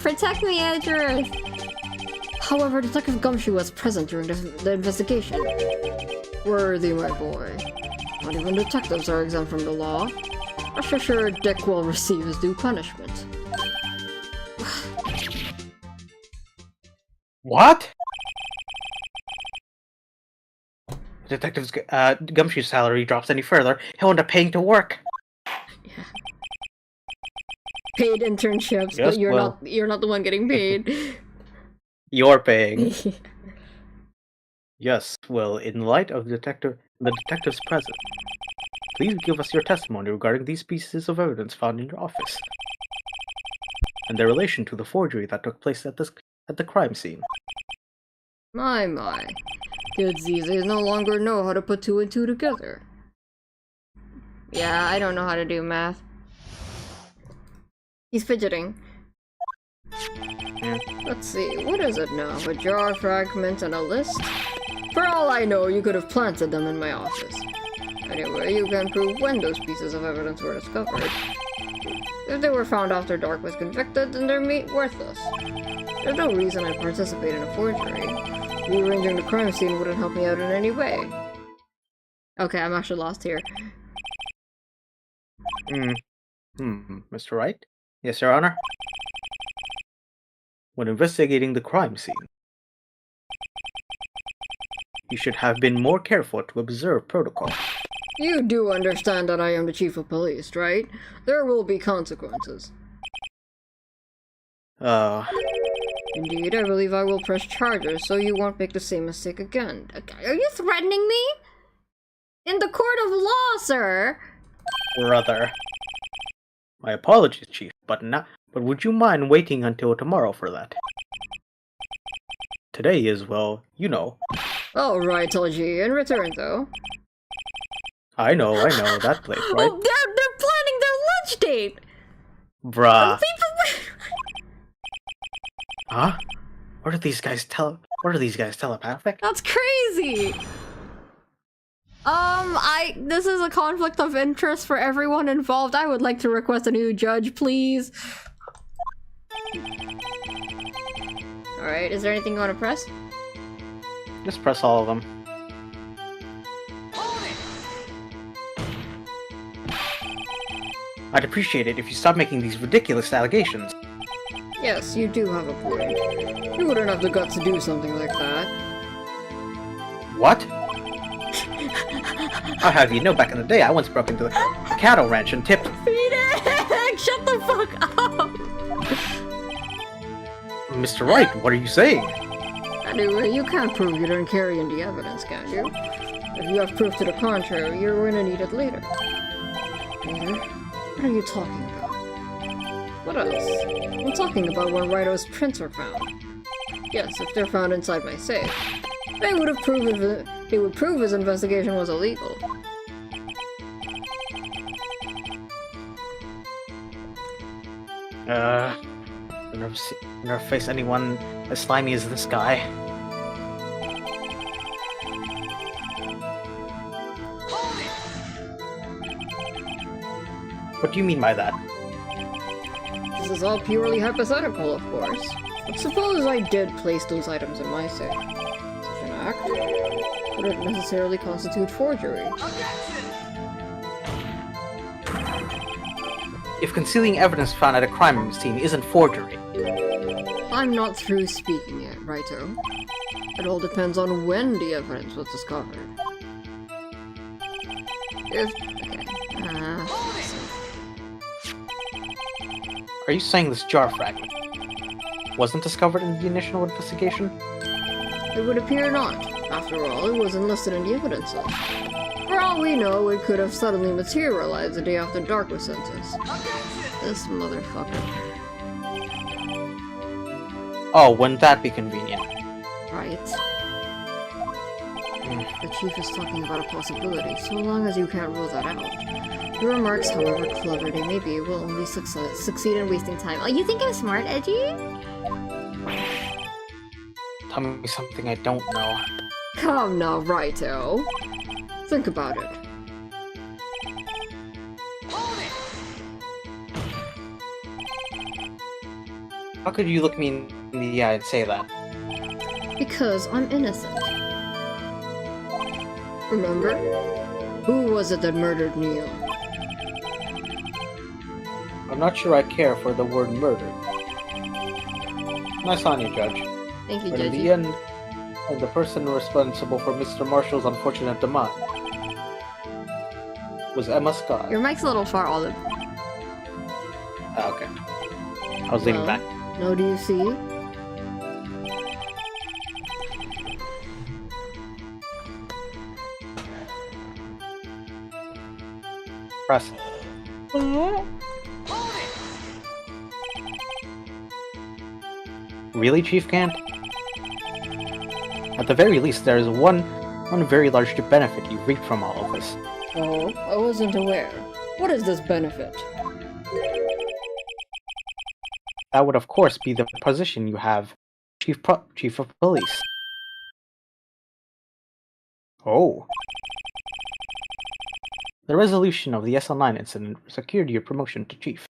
Protect me, Edgar! However, Detective Gumshoe was present during the investigation. Worthy, my boy. Not even detectives are exempt from the law. Rest assured, Dick will receive his due punishment. What? Detective's Gumshoe's salary drops any further, he'll end up paying to work. Yeah. Paid internships, Yes, but you're not the one getting paid. You're paying. Yes, well, in light of the detective's present, please give us your testimony regarding these pieces of evidence found in your office and their relation to the forgery that took place at the crime scene. My. Kids these days no longer know how to put two and two together. Yeah, I don't know how to do math. He's fidgeting. Yeah. Let's see, what is it now? A jar, fragment, and a list? For all I know, you could have planted them in my office. Anyway, you can prove when those pieces of evidence were discovered. If they were found after Dark was convicted, then they're worthless. There's no reason I'd participate in a forgery. Rearranging the crime scene wouldn't help me out in any way. Okay, I'm actually lost here. Mr. Wright? Yes, Your Honor? When investigating the crime scene, you should have been more careful to observe protocol. You do understand that I am the chief of police, right? There will be consequences. Indeed, I believe I will press charges so you won't make the same mistake again. Are you threatening me? In the court of law, sir! Brother. My apologies, Chief, but would you mind waiting until tomorrow for that? Today is, well, you know. Alright, LG, in return though. I know, that place, right? Oh, they're planning their lunch date! Bruh. People... Huh? What are these guys telepathic? That's crazy! This is a conflict of interest for everyone involved. I would like to request a new judge, please. Alright, is there anything you want to press? Just press all of them. I'd appreciate it if you stopped making these ridiculous allegations. Yes, you do have a point. You wouldn't have the guts to do something like that. What? I'll have you know, back in the day, I once broke into the cattle ranch and tipped... Phoenix! Shut the fuck up! Mr. Wright, what are you saying? Anyway, you can't prove you didn't carry in the evidence, can you? If you have proof to the contrary, you're going to need it later. Later? What are you talking about? What else? I'm talking about when Raito's prints are found. Yes, if they're found inside my safe. They would prove his investigation was illegal. I've never faced anyone as slimy as this guy. What do you mean by that? This is all purely hypothetical, of course. But suppose I did place those items in my safe. Such an act wouldn't necessarily constitute forgery. If concealing evidence found at a crime scene isn't forgery... I'm not through speaking yet, Raito. It all depends on when the evidence was discovered. Are you saying this jar fragment wasn't discovered in the initial investigation? It would appear not. After all, it wasn't listed in the evidence list. For all we know, it could have suddenly materialized the day after Dark was sentenced. This motherfucker. Oh, wouldn't that be convenient? Right. The chief is talking about a possibility, so long as you can't rule that out. Your remarks, however clever they may be, will only succeed in wasting time. Oh, you think I'm smart, Edgy? Tell me something I don't know. Come now, Raito. Think about it. How could you look me in the eye and say that? Because I'm innocent. Remember? Who was it that murdered Neil? I'm not sure I care for the word murder. Nice on you, Judge. Thank you, But in Judgy. the end, I'm the person responsible for Mr. Marshall's unfortunate demise. Was Emma Scott. Your mic's a little far, Olive. Ah, okay. I was leaning Well. back. Now do you see? Press. Really, Chief Kant? At the very least, there is one very large benefit you reap from all of this. Oh, I wasn't aware. What is this benefit? That would, of course, be the position you have, Chief of Police. Oh. The resolution of the SL9 incident secured your promotion to chief.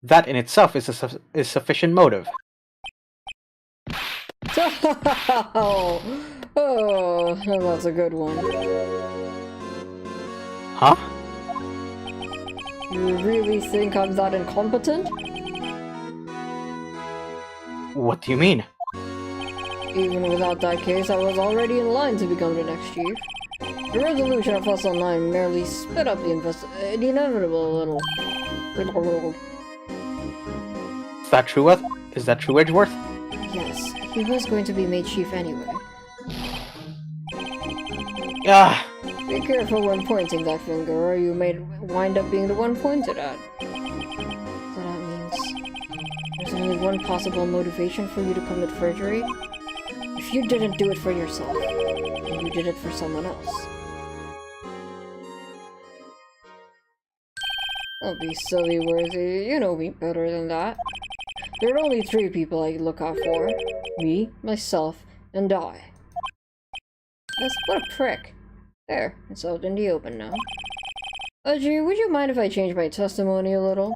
That in itself is sufficient motive. Oh, that's a good one. Huh? You really think I'm that incompetent? What do you mean? Even without that case, I was already in line to become the next chief. The resolution of SL9 merely sped up the inevitable a little. Is that true, Edgeworth? Yes, he was going to be made chief anyway. Ah! Be careful when pointing that finger, or you may wind up being the one pointed at. So that means there's only one possible motivation for you to commit forgery. If you didn't do it for yourself, then you did it for someone else. Don't be silly, Worthy. You know me better than that. There are only 3 people I look out for. Me, myself, and I. What a prick. There, it's out in the open now. Audrey, would you mind if I change my testimony a little?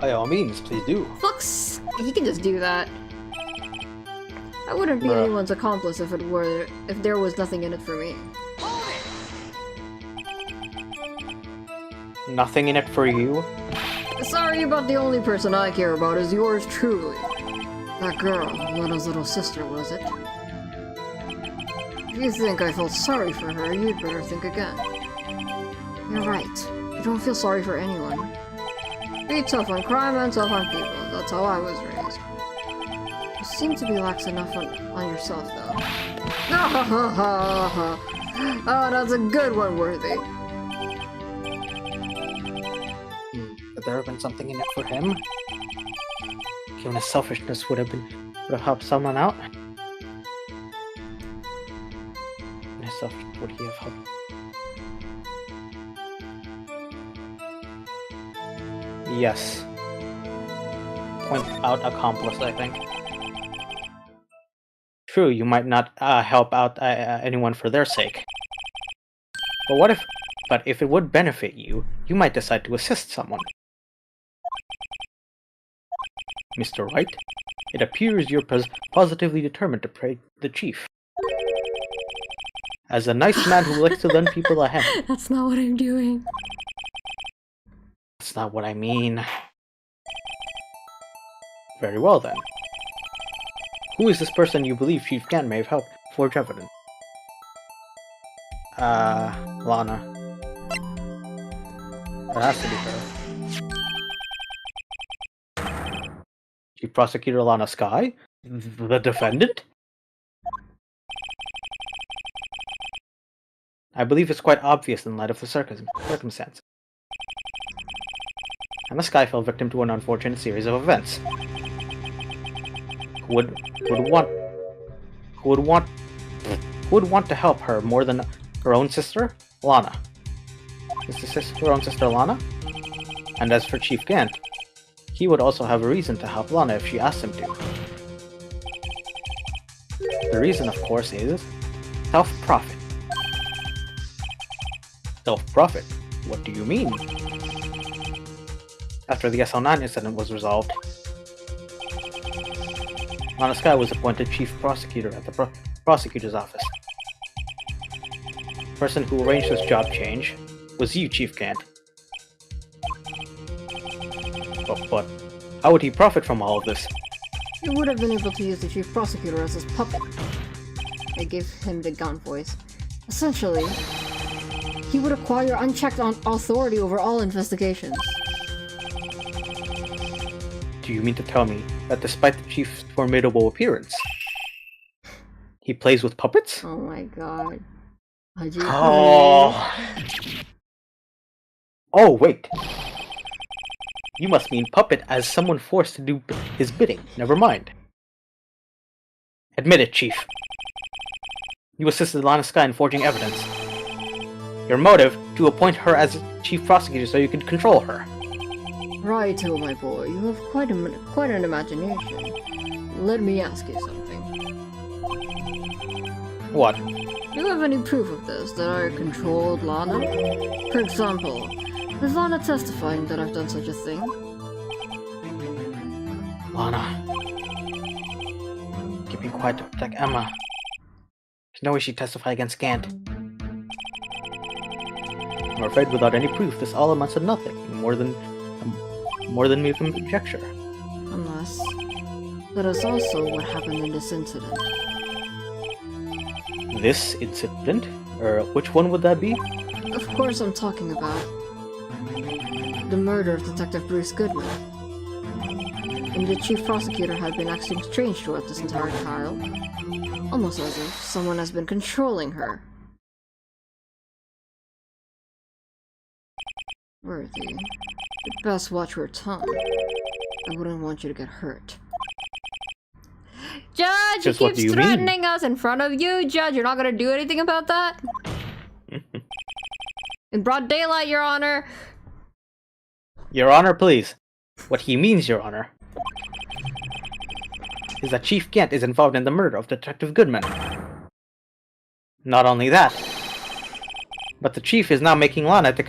By all means, please do. Fucks! He can just do that. I wouldn't be Bruh. anyone's accomplice if there was nothing in it for me. Nothing in it for you? Sorry, but the only person I care about is yours truly. That girl, Lena's little sister, was it? If you think I felt sorry for her, you'd better think again. You're right. You don't feel sorry for anyone. Be tough on crime and tough on people. That's how I was raised. You seem to be lax enough on yourself, though. Oh, that's a good one, Worthy. Could there have been something in it for him? Given his selfishness would have helped someone out? And his selfishness would he have helped? Yes. Point out accomplice, I think. True, you might not help out anyone for their sake. But if it would benefit you, you might decide to assist someone. Mr. Wright, it appears you're positively determined to pray the chief. As a nice man who likes to lend people a hand. That's not what I'm doing. That's not what I mean. Very well then. Who is this person you believe Chief Gan may have helped forge evidence? Lana. It has to be her. Chief Prosecutor Lana Sky? The defendant? I believe it's quite obvious in light of the circumstances. Lana Sky fell victim to an unfortunate series of events. Who would want to help her more than her own sister, Lana? Is her own sister Lana? And as for Chief Gant, he would also have a reason to help Lana if she asked him to. The reason, of course, is self-profit. Self-profit? What do you mean? After the SL9 incident was resolved, Lana Sky was appointed chief prosecutor at the prosecutor's office. The person who arranged this job change was you, Chief Gant. But how would he profit from all of this? He would have been able to use the chief prosecutor as his puppet. I gave him the gun voice. Essentially, he would acquire unchecked authority over all investigations. Do you mean to tell me that despite the chief's formidable appearance, he plays with puppets? Oh my god. Haji, Oh, wait. You must mean puppet as someone forced to do his bidding. Never mind. Admit it, Chief. You assisted Lana Sky in forging evidence. Your motive, to appoint her as chief prosecutor so you could control her. Righto, my boy. You have quite an imagination. Let me ask you something. What? Do you have any proof of this, that I controlled Lana? For example, is Lana testifying that I've done such a thing? Lana. Keep quiet to protect Emma. There's no way she'd testify against Gant. I'm afraid without any proof, this all amounts to nothing more than mere conjecture. Unless... that is also what happened in this incident. This incident? Which one would that be? Of course I'm talking about the murder of Detective Bruce Goodman. And the chief prosecutor had been acting strange throughout this entire trial. Almost as if someone has been controlling her. Worthy, you'd best watch your tongue. I wouldn't want you to get hurt. Judge, Just he what keeps do you mean? threatening us in front of you, Judge. You're not gonna do anything about that? In broad daylight, Your Honor. Your Honor, please. What he means, Your Honor, is that Chief Gant is involved in the murder of Detective Goodman. Not only that, but the Chief is now making Lana to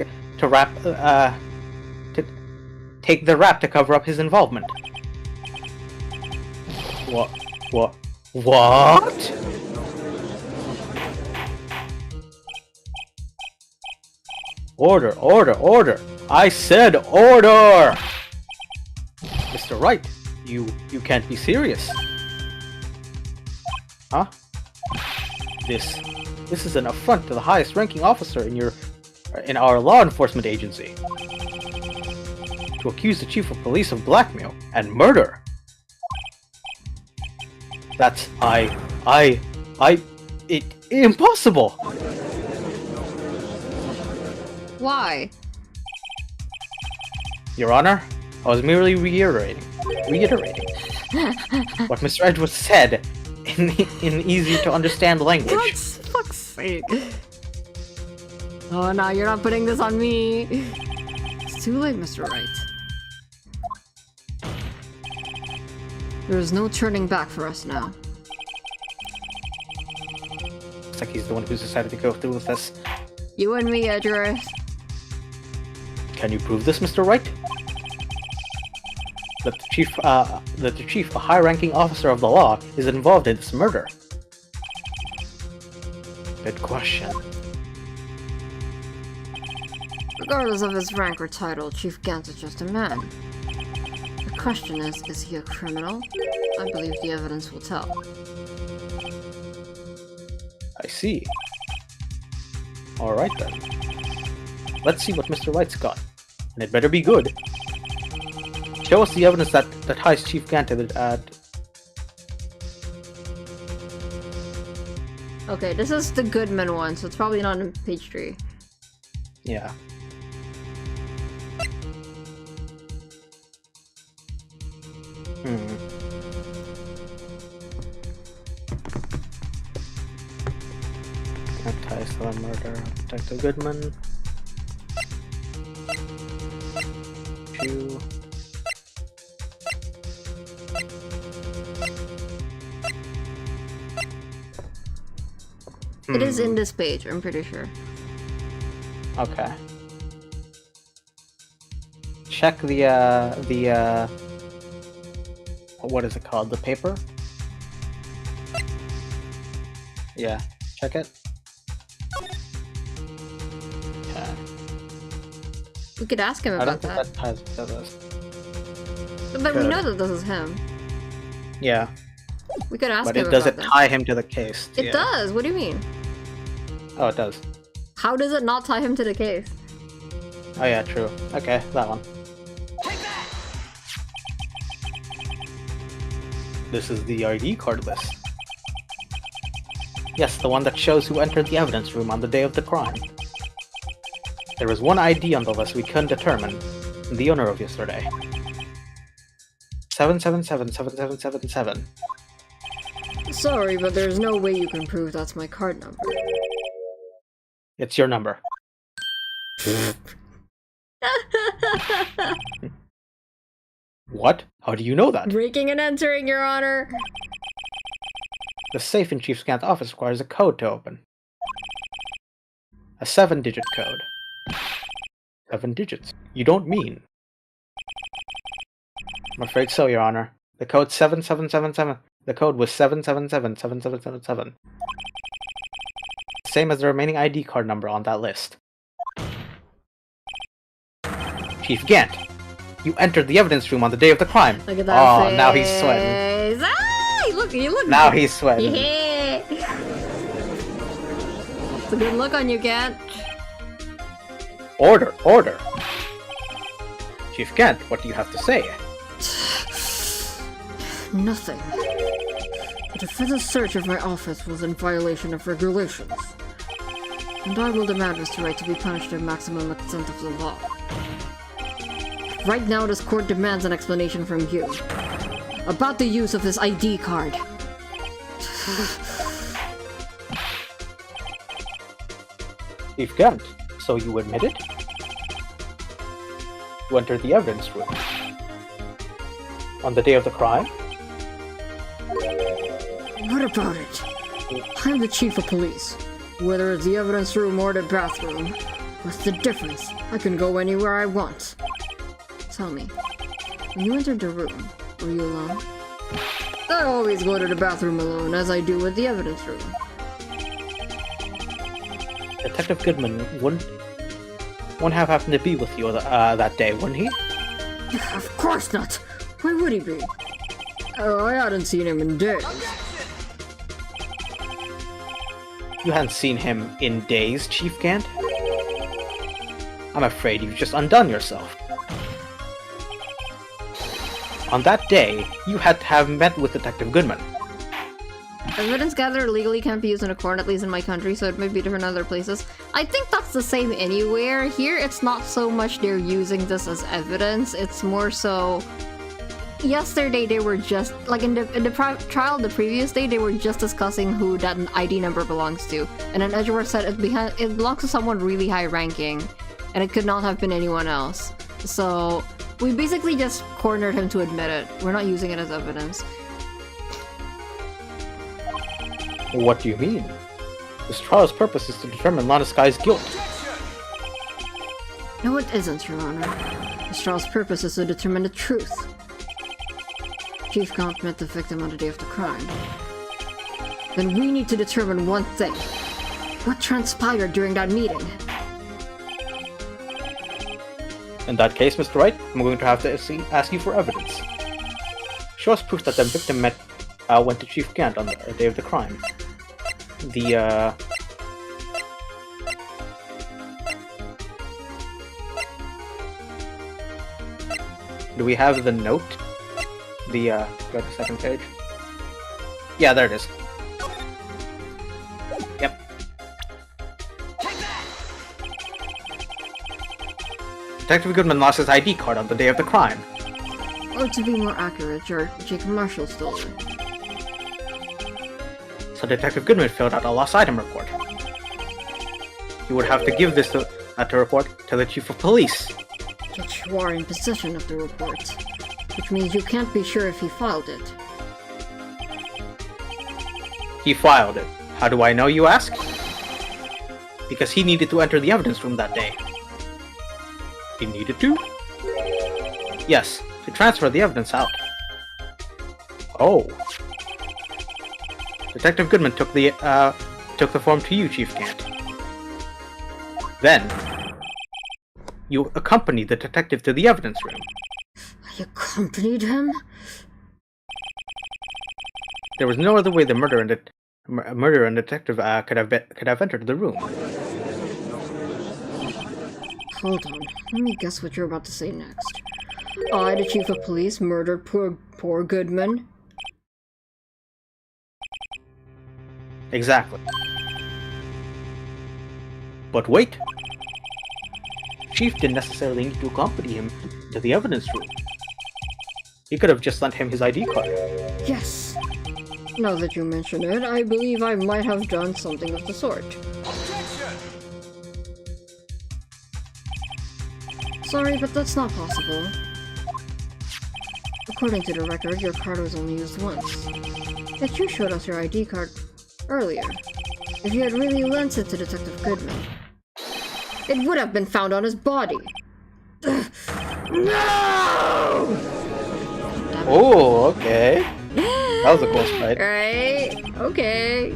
take the rap to cover up his involvement. What? Order! I said order! Mr. Wright, you can't be serious. Huh? This is an affront to the highest ranking officer in our law enforcement agency. To accuse the chief of police of blackmail and murder. That's impossible. Why? Your Honor, I was merely reiterating what Mr. Edwards said in easy to understand language. For fuck's sake. Oh no, you're not putting this on me. It's too late, Mr. Wright. There is no turning back for us now. Looks like he's the one who's decided to go through with this. You and me, Edgeworth. Can you prove this, Mr. Wright? That the chief, a high-ranking officer of the law, is involved in this murder? Good question. Regardless of his rank or title, Chief Gant is just a man. The question is he a criminal? I believe the evidence will tell. I see. Alright then. Let's see what Mr. Wright's got. And it better be good. Show us the evidence that ties Chief Gant to the, Okay, this is the Goodman one, so it's probably not in page 3. yeah. That ties to the murder of Detective Goodman. It is in this page, I'm pretty sure. Okay. Check the what is it called? The paper? Yeah, check it. Okay. We could ask him I about don't think that. that ties to this. But we Good. know that this is him. Yeah, We could ask but him it doesn't about that. tie him to the case. It yeah. does! What do you mean? Oh, it does. How does it not tie him to the case? Oh yeah, true. Okay, that one. This is the ID card list. Yes, the one that shows who entered the evidence room on the day of the crime. There was one ID on the list we couldn't determine, the owner of yesterday. 7777777. Sorry, but there's no way you can prove that's my card number. It's your number. What? How do you know that? Breaking and entering, Your Honor! The safe in Chief Scant's office requires a code to open. A 7-digit code. 7 digits. You don't mean? I'm afraid so, Your Honor. The code 7777. The code was 7777777. Same as the remaining ID card number on that list. Chief Gant, you entered the evidence room on the day of the crime. Look at that face. Now he's sweating. Ah, you look. Now he's sweating. Yeah. It's a good look on you, Gant. Order, order. Chief Gant, what do you have to say? Nothing. The defendant's search of my office was in violation of regulations, and I will demand Mr. Wright to be punished to the maximum extent of the law. Right now, this court demands an explanation from you about the use of this ID card. Chief Gant, so you admit it? You entered the evidence room on the day of the crime? What about it? I'm the chief of police. Whether it's the evidence room or the bathroom, what's the difference? I can go anywhere I want. Tell me, when you entered the room, were you alone? I always go to the bathroom alone, as I do with the evidence room. Detective Goodman wouldn't have happened to be with you that day, wouldn't he? Of course not! Why would he be? Oh, I hadn't seen him in days. You hadn't seen him in days, Chief Gant? I'm afraid you've just undone yourself. On that day, you had to have met with Detective Goodman. Evidence gathered legally can't be used in a court, at least in my country, so it might be different in other places. I think that's the same anywhere. Here, it's not so much they're using this as evidence, it's more so... Yesterday, they were just... Like, in the trial the previous day, they were just discussing who that ID number belongs to. And then Edgeworth said it belongs to someone really high-ranking, and it could not have been anyone else. So... We basically just cornered him to admit it. We're not using it as evidence. What do you mean? This trial's purpose is to determine Lana Sky's guilt. No, it isn't, Your Honor. This trial's purpose is to determine the truth. Chief Gant met the victim on the day of the crime. Then we need to determine one thing. What transpired during that meeting? In that case, Mr. Wright, I'm going to have to ask you for evidence. Show us proof that the victim went to Chief Gant on the day of the crime. Do we have the note? Go to the second page. Yeah, there it is. Yep. Detective Goodman lost his ID card on the day of the crime. Or to be more accurate, Jacob Marshall stole it. So Detective Goodman filled out a lost item report. You would have to give this report to the Chief of Police. Yet you are in possession of the report, which means you can't be sure if he filed it. He filed it. How do I know, you ask? Because he needed to enter the evidence room that day. He needed to? Yes, to transfer the evidence out. Oh. Detective Goodman took the form to you, Chief Gant. Then, you accompanied the detective to the evidence room. I accompanied him? There was no other way the murderer and detective could have entered the room. Hold on, let me guess what you're about to say next. I, the Chief of Police, murdered poor Goodman? Exactly. But wait! Chief didn't necessarily need to accompany him to the evidence room. He could have just lent him his ID card. Yes. Now that you mention it, I believe I might have done something of the sort. Sorry, but that's not possible. According to the record, your card was only used once. Yet you showed us your ID card earlier. If you had really lent it to Detective Goodman, it would have been found on his body. No! Oh, okay. That was a close fight. Right? Okay.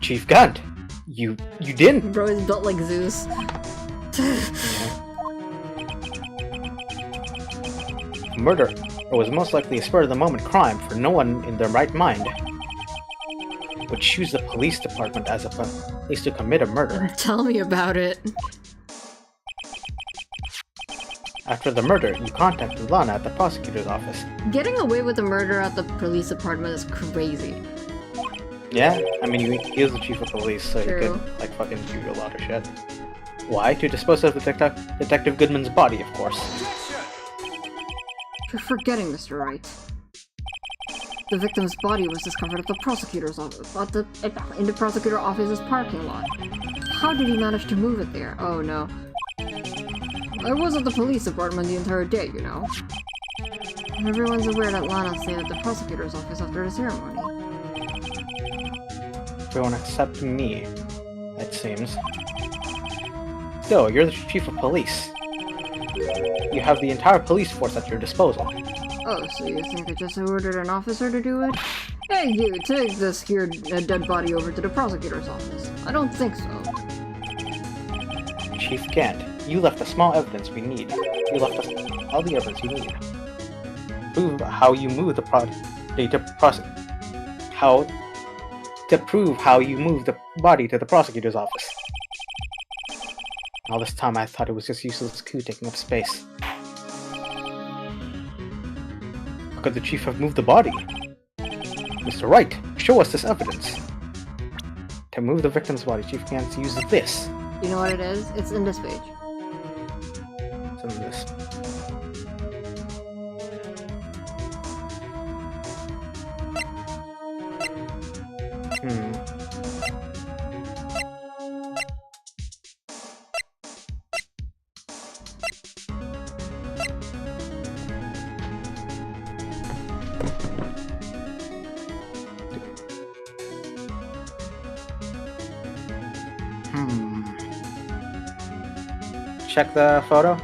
Chief Gant, you didn't. Bro is built like Zeus. Murder was most likely a spur-of-the-moment crime, for no one in their right mind would choose the police department as a place to commit a murder. Tell me about it. After the murder, you contacted Lana at the prosecutor's office. Getting away with a murder at the police department is crazy. Yeah, I mean, he was the chief of police, so True. he could, like, fucking do a lot of shit. Why? To dispose of Detective Goodman's body, of course. You're forgetting, Mr. Wright. The victim's body was discovered at the prosecutor's office, in the prosecutor's office's parking lot. How did he manage to move it there? Oh no. I was at the police department the entire day, you know. And everyone's aware that Lana stayed at the prosecutor's office after the ceremony. Everyone except me, it seems. Still, you're the chief of police. You have the entire police force at your disposal. Oh, so you think I just ordered an officer to do it? Hey, you, take this here dead body over to the prosecutor's office. I don't think so. Chief Gant, you left the small evidence we need. You left us all the evidence you need. Prove how you moved the prove how you moved the body to the prosecutor's office. All this time I thought it was just useless coup taking up space. How could the chief have moved the body? Mr. Wright, show us this evidence. To move the victim's body, Chief Gant uses this. You know what it is? It's in this page. Some of this. Check the photo.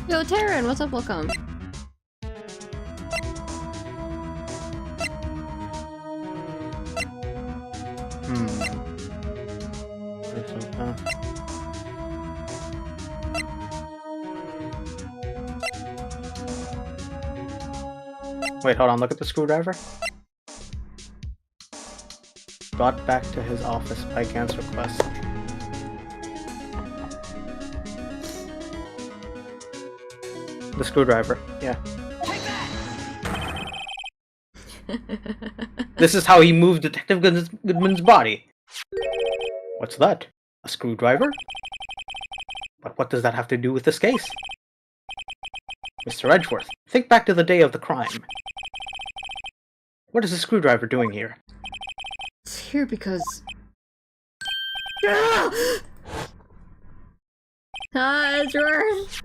Yo, Taryn, what's up? Welcome. Wait, hold on, look at the screwdriver. Brought back to his office by Gant's request. The screwdriver, yeah. This is how he moved Detective Goodman's body. What's that? A screwdriver? But what does that have to do with this case? Mr. Edgeworth, think back to the day of the crime. What is the screwdriver doing here? It's here because... Hi, Edgeworth!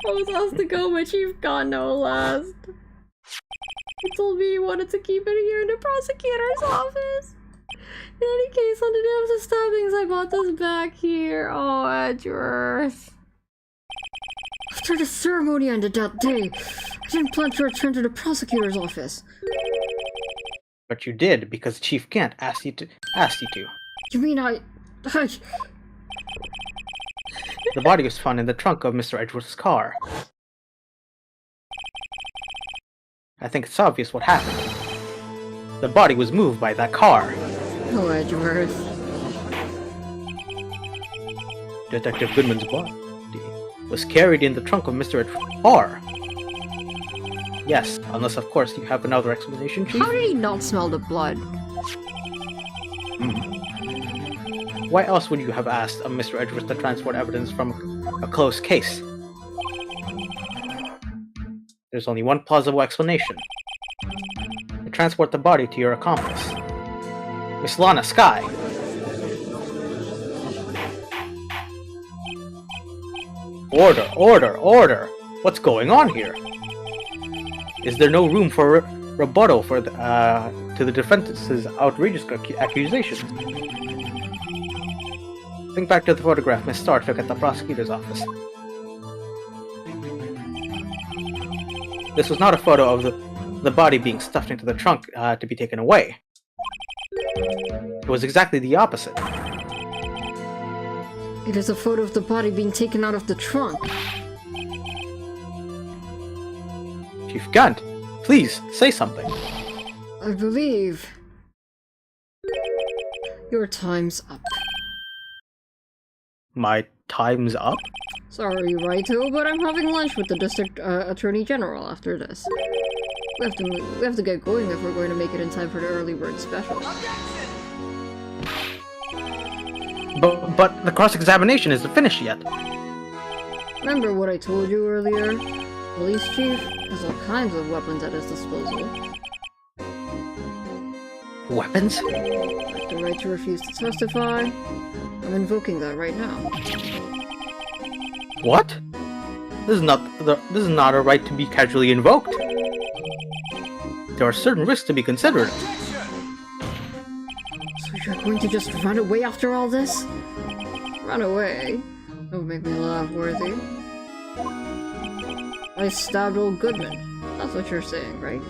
I was asked to go, but Chief got no last. He told me he wanted to keep it here in the prosecutor's office. In any case, on the day of the stabbings, I bought this back here. Oh, Edgeworth. After the ceremony ended that day, I didn't plan to return to the prosecutor's office. But you did, because Chief Gant asked you to. You mean I... The body was found in the trunk of Mr. Edgeworth's car. I think it's obvious what happened. The body was moved by that car. Oh, Edgeworth. Detective Goodman's body was carried in the trunk of Mr. Edgeworth's car. Yes, unless of course you have another explanation, Chief? How did he not smell the blood? Why else would you have asked Mr. Edgeworth to transport evidence from a closed case? There's only one plausible explanation. transport the body to your accomplice, Miss Lana Sky. Order, order, order! What's going on here? Is there no room for rebuttal to the defense's outrageous accusations? Think back to the photograph Miss Starr took at the prosecutor's office. This was not a photo of the body being stuffed into the trunk to be taken away. It was exactly the opposite. It is a photo of the body being taken out of the trunk. Chief Gant, please, say something. I believe... your time's up. My time's up? Sorry, Raito, but I'm having lunch with the District Attorney General after this. We have to get going if we're going to make it in time for the early bird special. But the cross-examination isn't finished yet. Remember what I told you earlier? Police chief has all kinds of weapons at his disposal. Weapons? Like the right to refuse to testify. I'm invoking that right now. What? This is not a right to be casually invoked. There are certain risks to be considered. So you're going to just run away after all this? Run away? That would make me laugh, Worthy. I stabbed old Goodman. That's what you're saying, right?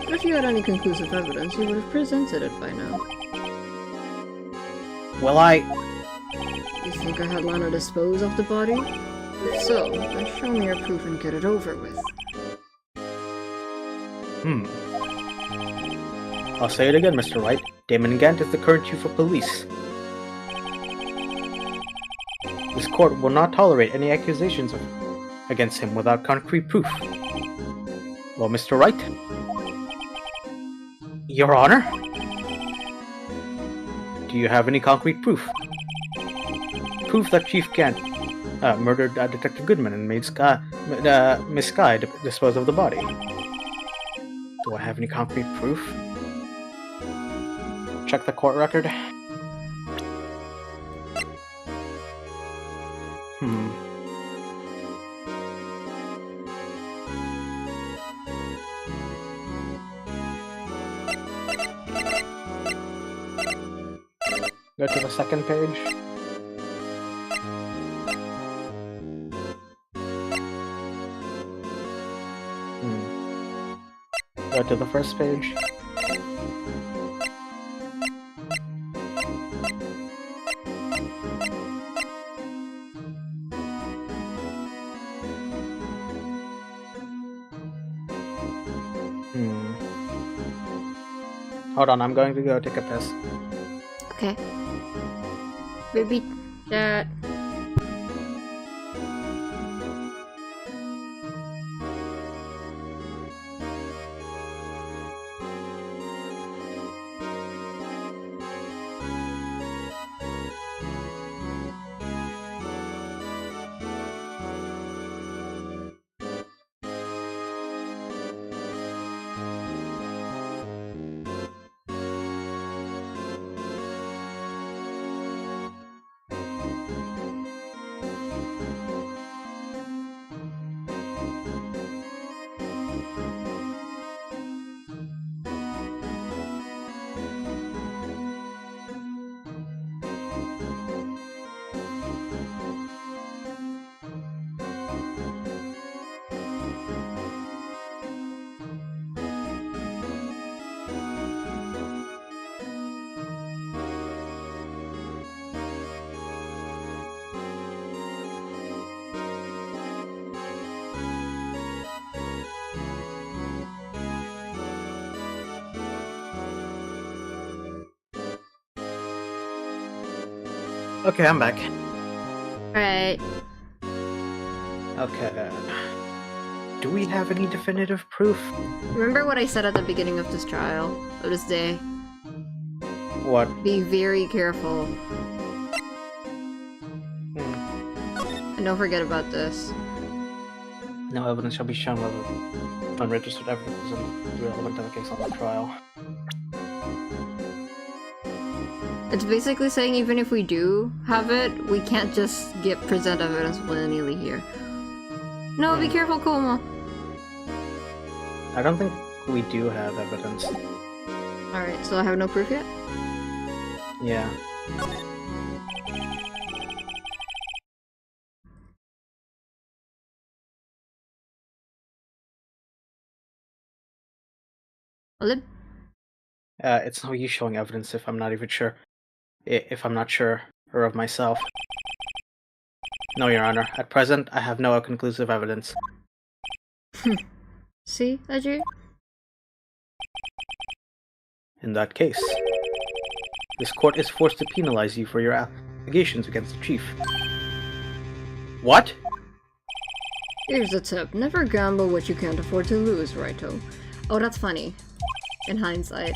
But if you had any conclusive evidence, you would have presented it by now. Well, You think I had Lana dispose of the body? If so, then show me your proof and get it over with. I'll say it again, Mr. Wright. Damon Gant is the current chief of police. This court will not tolerate any accusations against him without concrete proof. Well, Mr. Wright? Your Honor? Do you have any concrete proof? Proof that Chief Gant murdered Detective Goodman and made Miss Sky dispose of the body. Do I have any concrete proof? Check the court record. Go to the second page. Go to the first page. Hold on, I'm going to go take a piss. Okay. Baby chat. Okay, I'm back. Alright. Okay. Do we have any definitive proof? Remember what I said at the beginning of this trial, of this day? What? Be very careful. And don't forget about this. No evidence shall be shown whether unregistered evidence is relevant to the case on the trial. It's basically saying even if we do have it, we can't just present evidence willy-nilly here. No, be careful, Koma. I don't think we do have evidence. Alright, so I have no proof yet? Yeah. Olib? It's no use showing evidence if I'm not even sure. If I'm not sure, or of myself. No, Your Honor. At present, I have no conclusive evidence. See, Ajay? In that case, this court is forced to penalize you for your allegations against the chief. What? Here's a tip. Never gamble what you can't afford to lose, Raito. Oh, that's funny. In hindsight.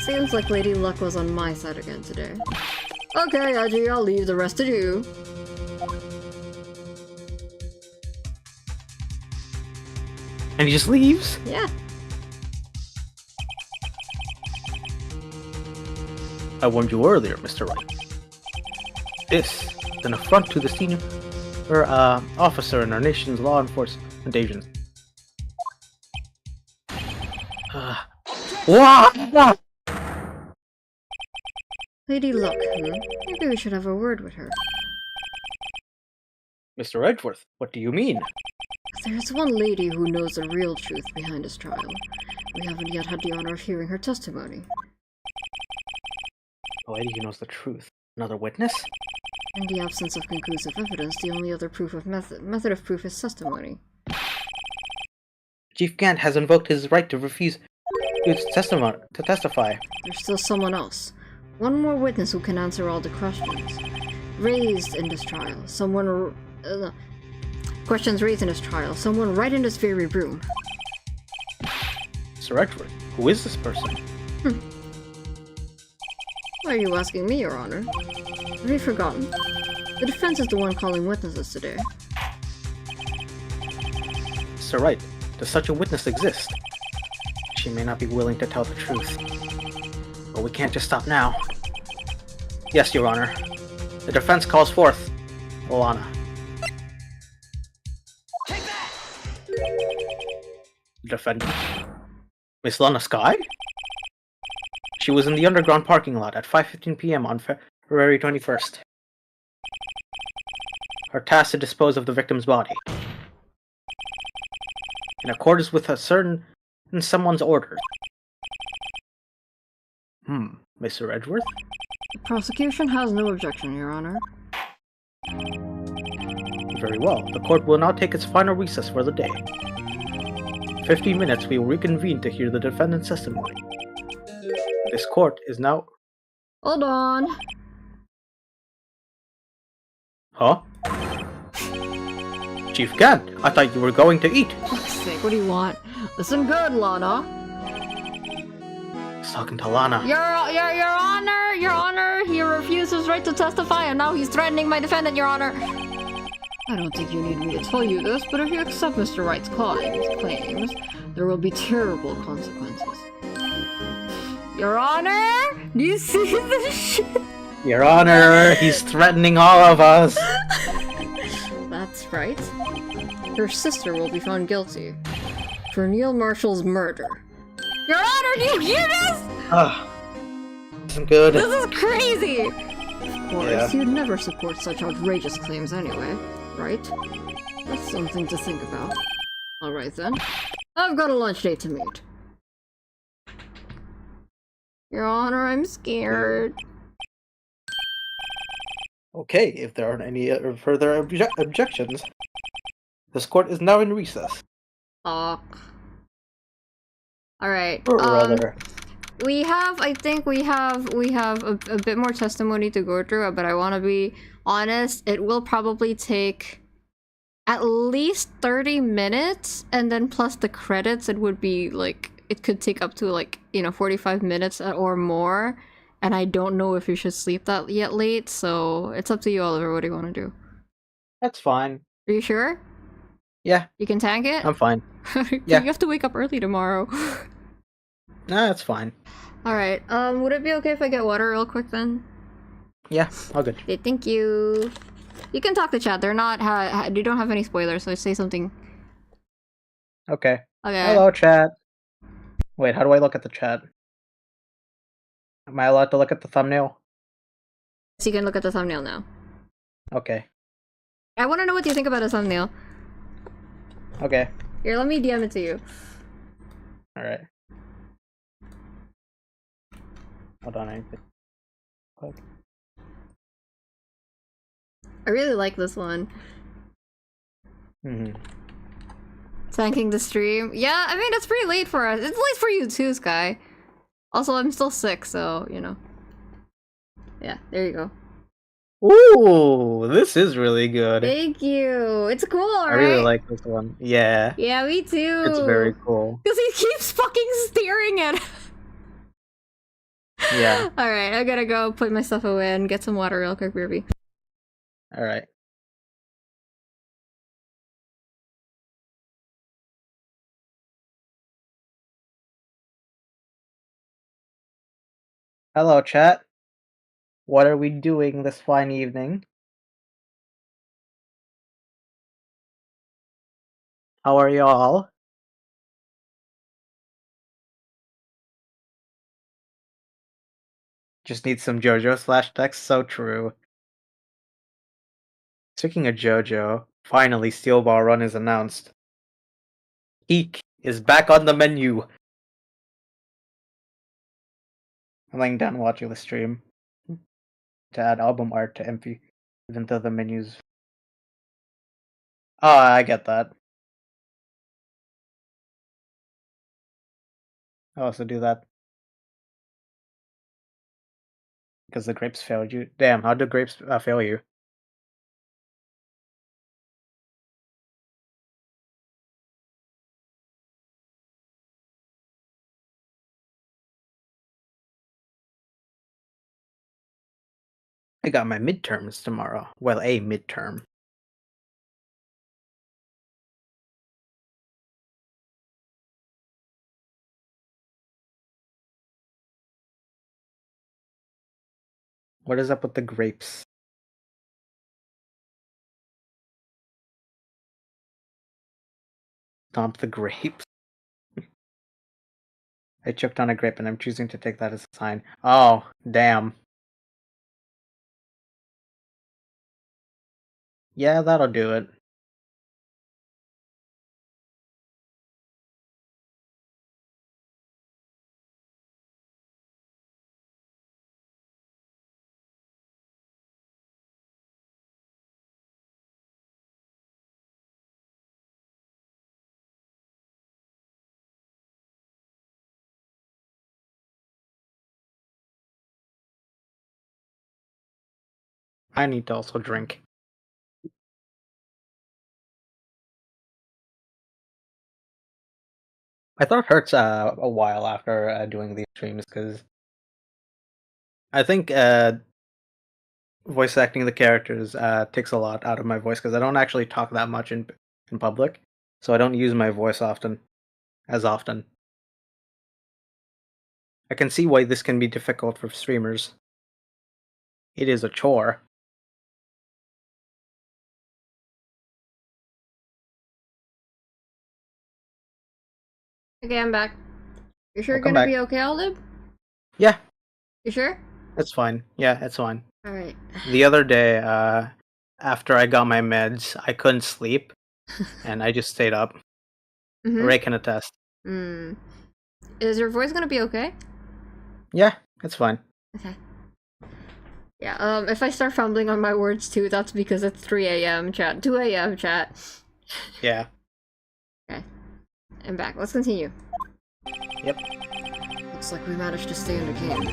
Seems like Lady Luck was on my side again today. Okay, Aji, I'll leave the rest to you. And he just leaves? Yeah. I warned you earlier, Mr. Wright. This is an affront to the senior officer in our nation's law enforcement agency. What? Lady Luck, Maybe we should have a word with her. Mr. Edgeworth, what do you mean? There's one lady who knows the real truth behind this trial. We haven't yet had the honor of hearing her testimony. A lady who knows the truth. Another witness? In the absence of conclusive evidence, the only other method of proof is testimony. Chief Gant has invoked his right to refuse to testify. There's still someone else. One more witness who can answer all the questions raised in this trial. Questions raised in this trial. Someone right in this very room. Sir Edgeworth, who is this person? Why are you asking me, Your Honor? Have you forgotten? The defense is the one calling witnesses today. Sir Wright, does such a witness exist? She may not be willing to tell the truth. But we can't just stop now. Yes, Your Honor. The defense calls forth Lana. Take that! The defendant. Miss Lana Sky? She was in the underground parking lot at 5:15 p.m. on February 21st. Her task to dispose of the victim's body. In accordance with someone's orders. Mr. Edgeworth? The prosecution has no objection, Your Honor. Very well. The court will now take its final recess for the day. In 15 minutes, we will reconvene to hear the defendant's testimony. This court is now... Hold on. Huh? Chief Gant, I thought you were going to eat. For fuck's sake, what do you want? Listen good, Lana. He's talking to Lana. Your Honor, he refused his right to testify and now he's threatening my defendant, Your Honor. I don't think you need me to tell you this, but if you accept Mr. Wright's claims, there will be terrible consequences. Your Honor? Do you see this shit? Your Honor, he's threatening all of us. That's right. Your sister will be found guilty for Neil Marshall's murder. Your Honor, do you hear this? Isn't good. This is crazy! Of course, Yeah. you'd never support such outrageous claims anyway, right? That's something to think about. Alright then. I've got a lunch date to meet. Your Honor, I'm scared. Okay, if there aren't any further objections, this court is now in recess. Fuck. Alright, Or rather, I think we have a bit more testimony to go through, but I want to be honest, it will probably take at least 30 minutes, and then plus the credits, it would be like, it could take up to 45 minutes or more, and I don't know if you should sleep that yet late, so it's up to you, Oliver. What do you want to do? that's fine. Are you sure? Yeah, You can tank it? I'm fine. You have to wake up early tomorrow. Nah, it's fine. Alright, would it be okay if I get water real quick then? Yeah, all good. Okay, thank you. You can talk to chat. They're not, they don't have any spoilers, so say something. Okay. Okay. Hello, chat. Wait, how do I look at the chat? Am I allowed to look at the thumbnail? So you can look at the thumbnail now. Okay. I want to know what you think about the thumbnail. Okay. Here, let me DM it to you. Alright. Hold on, I need to click. I really like this one. Mm-hmm. Thanking the stream. Yeah, I mean, it's pretty late for us. It's late for you too, Sky. Also, I'm still sick, so, you know. Yeah, there you go. Ooh, this is really good. Thank you. It's cool, right? I really like this one. Yeah, Yeah, me too. it's very cool. Because he keeps fucking staring at it. Yeah. Alright, I gotta go put my stuff away and get some water real quick, Ruby. Alright. Hello, chat. What are we doing this fine evening? How are y'all? Just need some JoJo slash text. So true. Speaking of JoJo, finally Steel Ball Run is announced. Eek is back on the menu. I'm laying down watching the stream to add album art to MP, even though the menu's. Oh, I get that. I'll also do that. Because the grapes failed you. Damn, how did grapes fail you? I got my midterms tomorrow. Well, a midterm. What is up with the grapes? Stomp the grapes. I choked on a grape and I'm choosing to take that as a sign. Oh, damn. Yeah, that'll do it. I need to also drink. My throat hurts a while after doing these streams because I think voice acting the characters takes a lot out of my voice because I don't actually talk that much in public, so I don't use my voice as often. I can see why this can be difficult for streamers. It is a chore. Okay, I'm back. You sure you're Welcome gonna back. be okay, Olive? Yeah, You sure? it's fine. Yeah, it's fine. Alright. The other day, after I got my meds, I couldn't sleep, and I just stayed up. Mm-hmm. Ray can attest. Is your voice gonna be okay? Yeah, it's fine. Okay. Yeah, if I start fumbling on my words too, that's because it's 3 a.m. chat. 2 a.m. chat. Yeah. Okay. I'm back. Let's continue. Yep. Looks like we managed to stay in the game.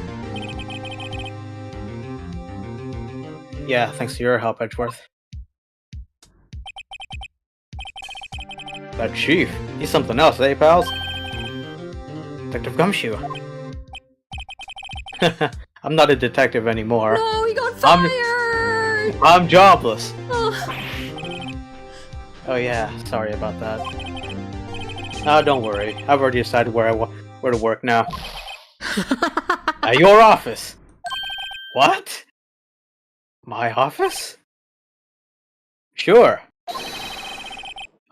Yeah, thanks to your help, Edgeworth. That chief, he's something else, eh, pals? Detective Gumshoe. I'm not a detective anymore. No, he got fired! I'm jobless. Oh. Oh yeah, sorry about that. Oh, don't worry. I've already decided where to work now. At your office. What? My office? Sure.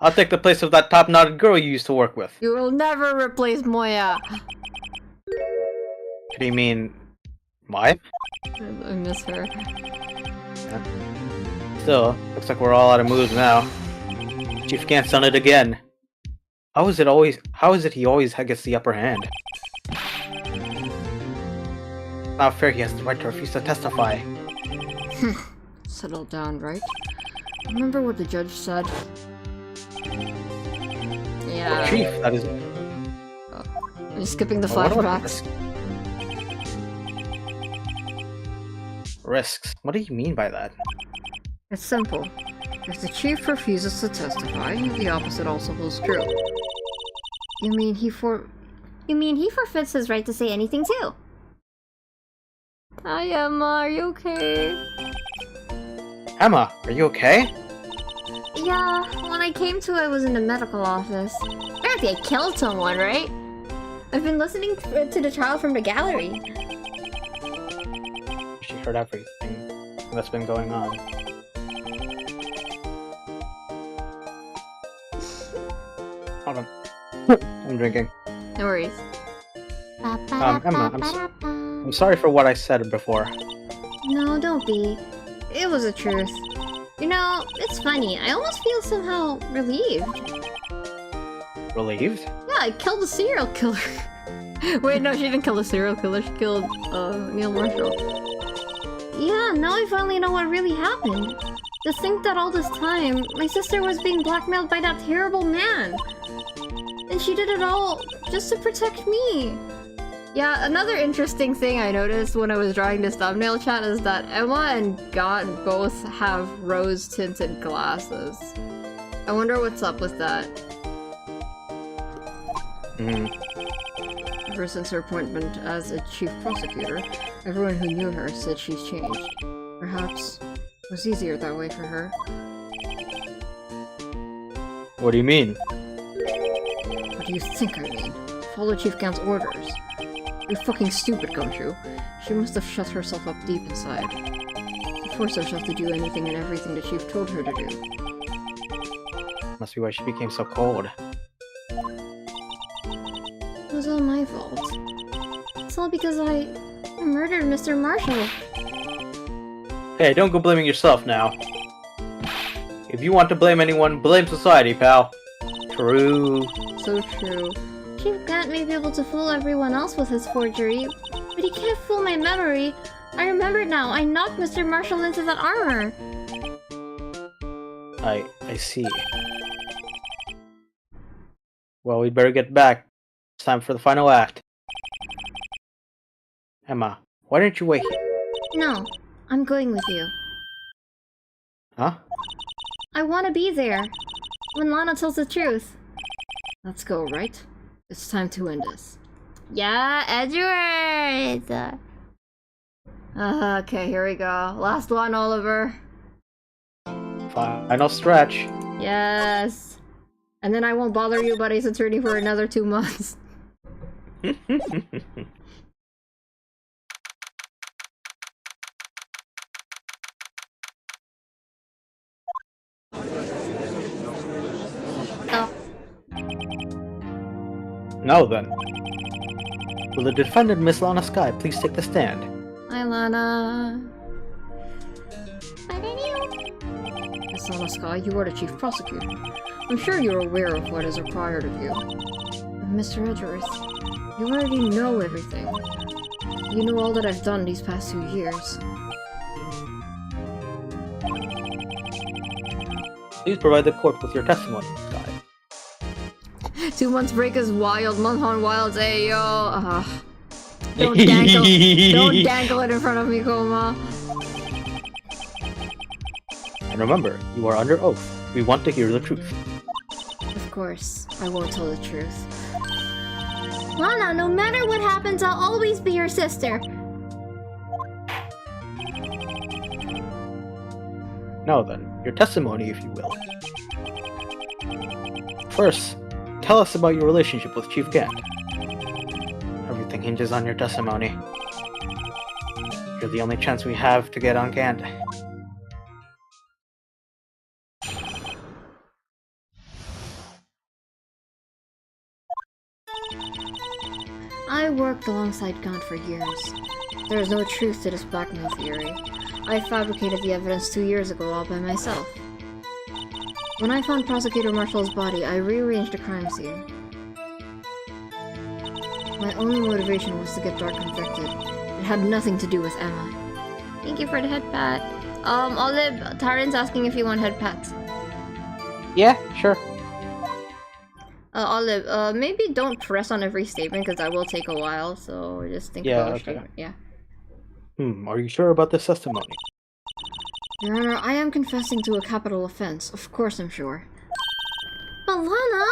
I'll take the place of that top-knotted girl you used to work with. You will never replace Moya. What do you mean, my? I miss her. Still, looks like we're all out of moves now. Chief can't done it again. How is it he always gets the upper hand? Not fair, he has the right to refuse to testify. Settle down, right? Remember what the judge said? Yeah. Chief, that is... Are you skipping the I wonder what flashbacks? Risks? What do you mean by that? It's simple. If the chief refuses to testify, the opposite also holds true. You mean he forfeits his right to say anything too? Hi, Emma. Are you okay? Emma, are you okay? Yeah, when I came to, I was in the medical office. Apparently I killed someone, right? I've been listening to the trial from the gallery. She heard everything that's been going on. Hold on. I'm drinking. No worries. Emma, I'm sorry for what I said before. No, don't be. It was the truth. You know, it's funny. I almost feel somehow relieved. Relieved? Yeah, I killed a serial killer. Wait, no, she didn't kill a serial killer. She killed Neil Marshall. Yeah, now I finally know what really happened. To think that all this time, my sister was being blackmailed by that terrible man. And she did it all just to protect me. Yeah, another interesting thing I noticed when I was drawing this thumbnail chat is that Emma and Got both have rose-tinted glasses. I wonder what's up with that. Ever since her appointment as a chief prosecutor, everyone who knew her said she's changed. Perhaps it was easier that way for her. What do you mean? What do you think I mean? Follow Chief Gant's orders. You're fucking stupid, Gumshoe. She must have shut herself up deep inside. To force herself to do anything and everything the Chief told her to do. Must be why she became so cold. It was all my fault. It's all because I murdered Mr. Marshall. Hey, don't go blaming yourself now. If you want to blame anyone, blame society, pal. True. So true. Chief Gant may be able to fool everyone else with his forgery, but he can't fool my memory. I remember it now. I knocked Mr. Marshall into that armor. I see. Well, we'd better get back. It's time for the final act. Emma, why didn't you wait here? No, I'm going with you. Huh? I want to be there. When Lana tells the truth. Let's go, right? It's time to end this. Yeah, Edward! Okay, here we go. Last one, Oliver. Final stretch. Yes! And then I won't bother you, buddy's attorney, for another 2 months. Oh, Now then. Will the defendant, Miss Lana Skye, please take the stand? Hi, Lana. I didn't know. Miss Lana Skye, you are the chief prosecutor. I'm sure you're aware of what is required of you. Mr. Edgeworth, you already know everything. You know all that I've done these past 2 years. Please provide the court with your testimony, Skye. 2 months break is wild. Month on wild. Hey, yo. Don't dangle. Don't dangle it in front of me, Koma. And remember, you are under oath. We want to hear the truth. Of course, I won't tell the truth. Lana, no matter what happens, I'll always be your sister. Now then, your testimony, if you will. First, tell us about your relationship with Chief Gant. Everything hinges on your testimony. You're the only chance we have to get on Gant. I worked alongside Gant for years. There is no truth to this blackmail theory. I fabricated the evidence 2 years ago all by myself. When I found Prosecutor Marshall's body, I rearranged the crime scene. My only motivation was to get Dark convicted. It had nothing to do with Emma. Thank you for the head pat. Olive, Taran's asking if you want head pats. Yeah, sure. Olive, maybe don't press on every statement because that will take a while, so just think about okay. statement. Yeah. Are you sure about this testimony? Your Honor, I am confessing to a capital offense. Of course I'm sure. But Lana,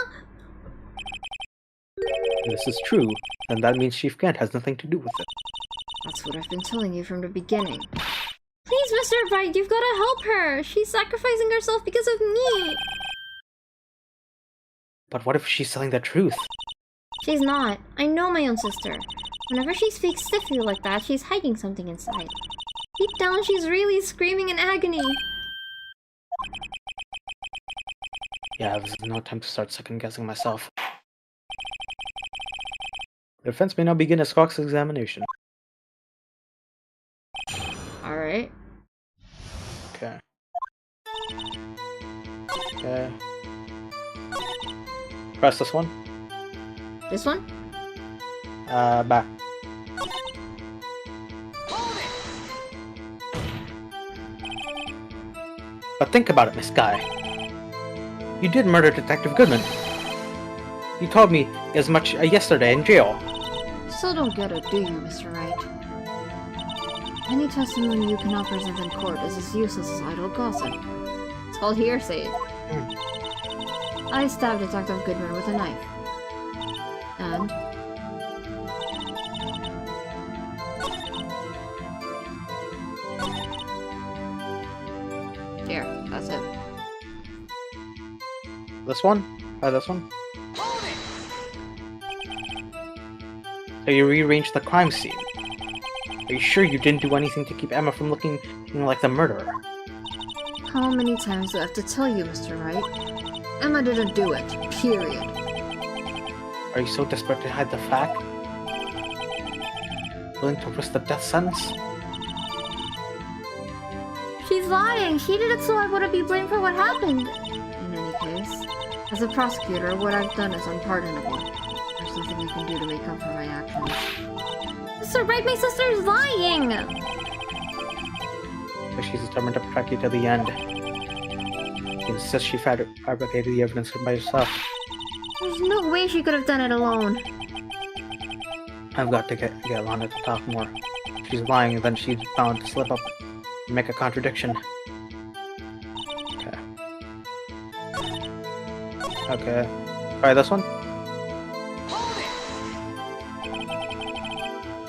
If this is true, then that means Chief Gant has nothing to do with it. That's what I've been telling you from the beginning. please, Mr. Bright, you've got to help her. She's sacrificing herself because of me. But what if she's telling the truth? She's not. I know my own sister. Whenever she speaks stiffly like that, she's hiding something inside. Deep down, she's really screaming in agony. Yeah, this is no time to start second-guessing myself. The defense may now begin its cross-examination. Alright. Okay. Okay. Press this one. This one? Back. But think about it, Miss Guy. You did murder Detective Goodman. You told me as much yesterday in jail. Still don't get it, do you, Mr. Wright? Any testimony you cannot present in court is as useless as idle gossip. It's called hearsay. I stabbed Detective Goodman with a knife. And? There, that's it. This one? This one? So you rearranged the crime scene. Are you sure you didn't do anything to keep Emma from looking like the murderer? How many times do I have to tell you, Mr. Wright? Emma didn't do it. Period. Are you so desperate to hide the fact? Willing to risk the death sentence? She's lying. She did it so I wouldn't be blamed for what happened. In any case, as a prosecutor, what I've done is unpardonable. There's nothing I can do to make up for my actions. Mr. Bright, my sister's lying. But she's determined to protect you to the end. She insists she fabricated the evidence by herself. There's no way she could have done it alone. I've got to get Lana to talk more. If she's lying, then she's bound to slip up and make a contradiction. Okay. Okay. Try this one.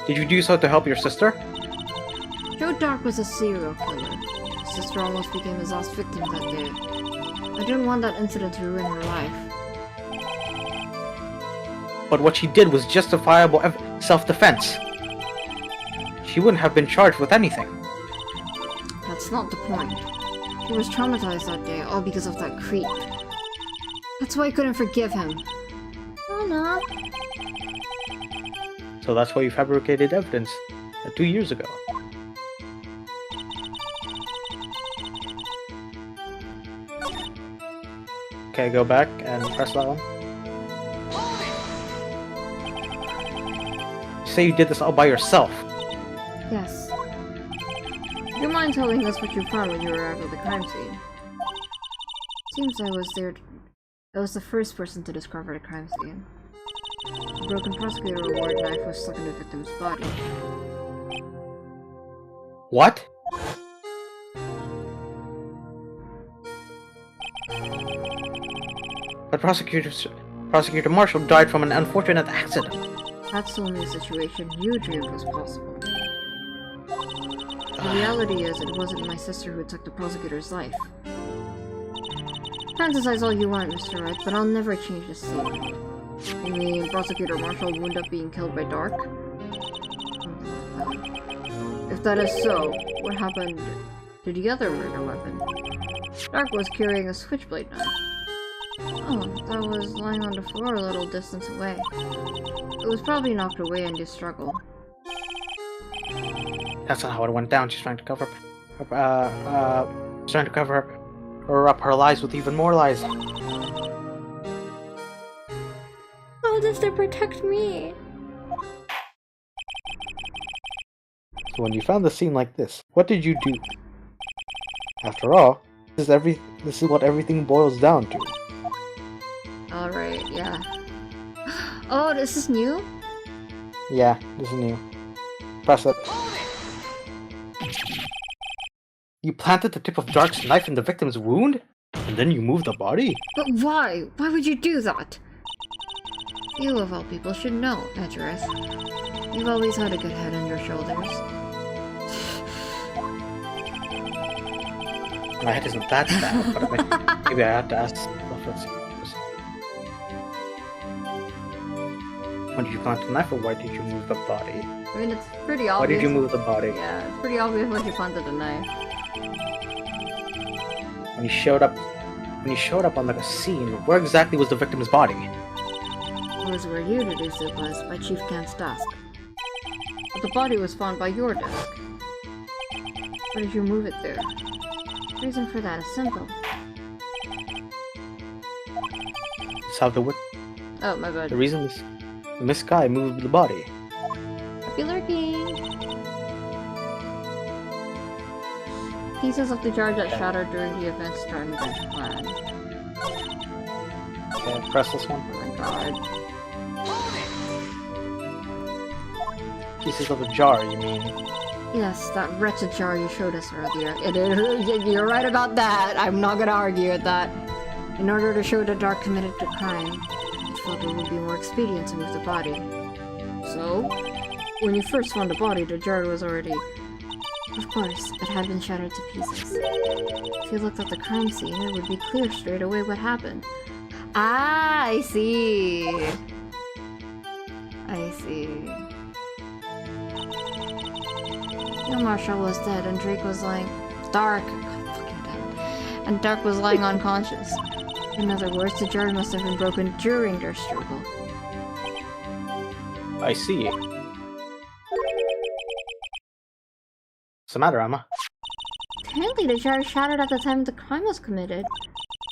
Did you do so to help your sister? Joe Dark was a serial killer. His sister almost became his last victim that day. I didn't want that incident to ruin her life. But what she did was justifiable self-defense. She wouldn't have been charged with anything. That's not the point. She was traumatized that day, all because of that creep. That's why I couldn't forgive him. Oh no. So that's why you fabricated evidence 2 years ago. Okay, go back and press that one. You say you did this all by yourself. Yes. Do you mind telling us what you found when you arrived at the crime scene? Seems I was there. I was the first person to discover the crime scene. A broken prosecutor award knife was stuck in the victim's body. What? But Prosecutor Marshall died from an unfortunate accident. That's the only situation you dreamed was possible. The reality is, it wasn't my sister who took the prosecutor's life. Fantasize all you want, Mr. Red, but I'll never change the scene. You mean Prosecutor Marshall would end up being killed by Dark? If that is so, what happened to the other murder weapon? Dark was carrying a switchblade knife. Oh, that was lying on the floor a little distance away. It was probably knocked away in the struggle. That's not how it went down. She's trying to cover her up her lies with even more lies. How does that protect me? So when you found the scene like this, what did you do? After all, this is what everything boils down to. Alright, yeah. Oh, this is new? Yeah, this is new. Press it. You planted the tip of Dark's knife in the victim's wound? And then you moved the body? But why? Why would you do that? You, of all people, should know, Edgereth. You've always had a good head on your shoulders. My head isn't that bad, but maybe I have to ask. When did you plant the knife, or why did you move the body? I mean, it's pretty obvious. Why did you move the body? Yeah, it's pretty obvious when she planted the knife. When you showed up on like a scene, where exactly was the victim's body? It was where you deduced it was, by Chief Kent's desk. But the body was found by your desk. Why did you move it there? The reason for that is simple. It's how Oh, my bad. the reason is Miss Sky moved the body. Happy lurking! Pieces of the jar that shattered during the event starting the plan. Okay, press this one. Oh my god. Pieces of a jar, you mean? Yes, that wretched jar you showed us earlier. You're right about that. I'm not gonna argue with that. In order to show that Dark committed the crime, it felt it would be more expedient to move the body. So, when you first found the body, the jar was already... Of course, it had been shattered to pieces. If you looked at the crime scene, it would be clear straight away what happened. Ah, I see. I see. Neil Marshall was dead, and Drake was lying... Dark. God, fucking damn it. And Dark was lying unconscious. In other words, the jar must have been broken during their struggle. I see. What's the matter, Emma? Apparently the jar shattered at the time the crime was committed.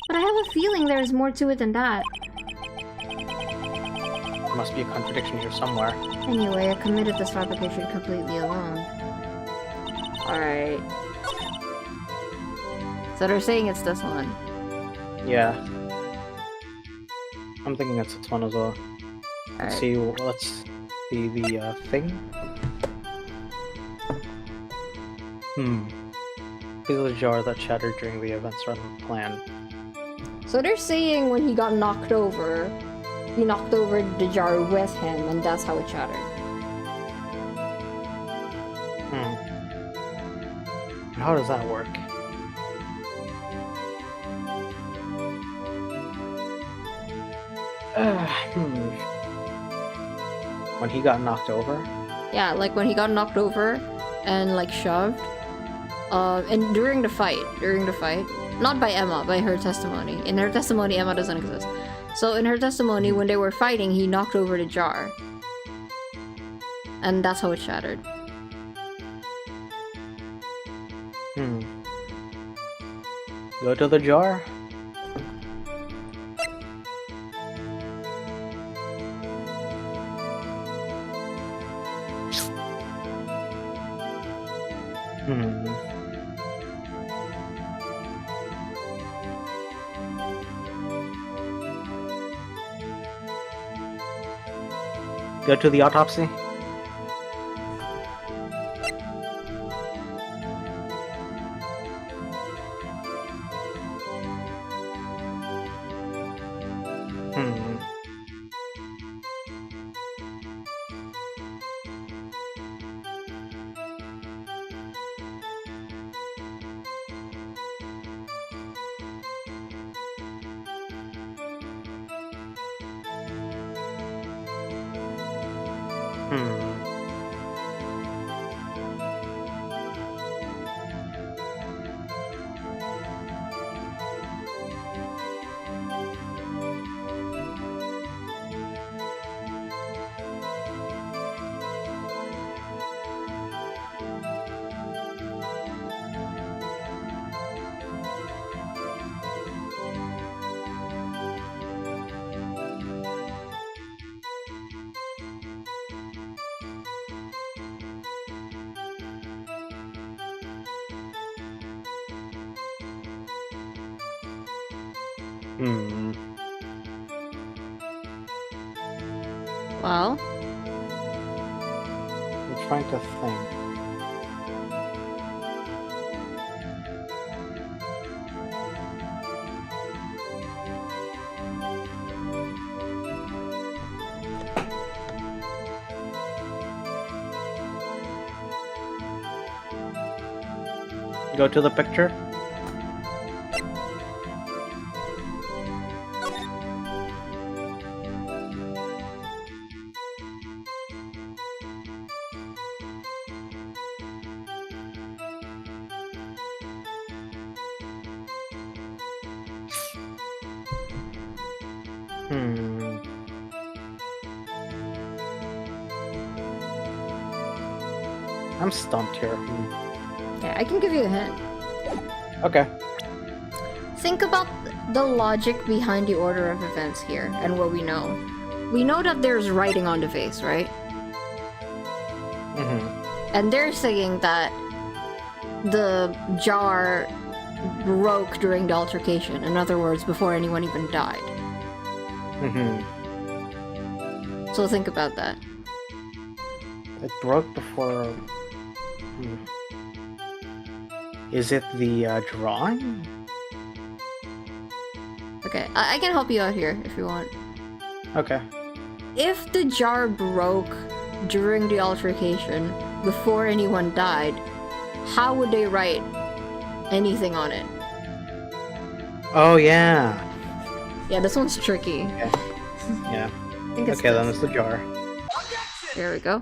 But I have a feeling there is more to it than that. There must be a contradiction here somewhere. Anyway, I committed this fabrication completely alone. Alright. So they're saying it's this one. Yeah. I'm thinking it's this one as well. Alright. Let's see the thing. Piece of the jar that shattered during the events rather than plan. So they're saying when he got knocked over, he knocked over the jar with him, and that's how it shattered. And how does that work? When he got knocked over? Yeah, like when he got knocked over and like shoved. And during the fight, not by Emma, by her testimony. In her testimony, Emma doesn't exist. So in her testimony, when they were fighting, he knocked over the jar. And that's how it shattered. Go to the jar? Go to the autopsy? Hmm. Hmm. Well, I'm trying to think. Go to the picture. Hmm. I'm stumped here. okay, I can give you a hint. Okay. Think about the logic behind the order of events here and what we know. We know that there's writing on the vase, right? Mm-hmm. And they're saying that the jar broke during the altercation. In other words, before anyone even died. Mm-hmm. So think about that. It broke before. Is it the drawing? Okay, I can help you out here if you want. Okay. If the jar broke during the altercation before anyone died, how would they write anything on it? Oh yeah. Yeah, this one's tricky. Okay. Yeah. I think it's Okay, then this. it's the jar. There we go.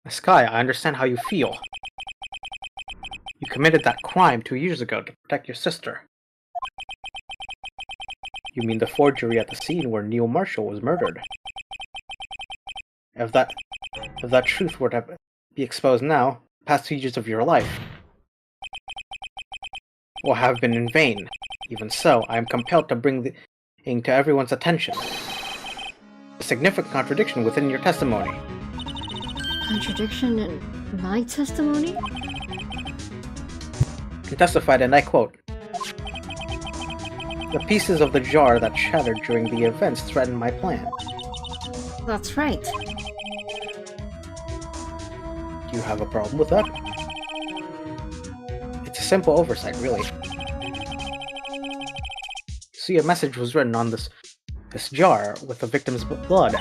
Sky, I understand how you feel. You committed that crime 2 years ago to protect your sister. You mean the forgery at the scene where Neil Marshall was murdered? If that truth were to be exposed now, the past 2 years of your life will have been in vain. Even so, I am compelled to bring to everyone's attention a significant contradiction within your testimony. Contradiction in my testimony? You testified, and I quote, "The pieces of the jar that shattered during the events threatened my plan." That's right. Do you have a problem with that? It's a simple oversight, really. See, a message was written on this jar with the victim's blood.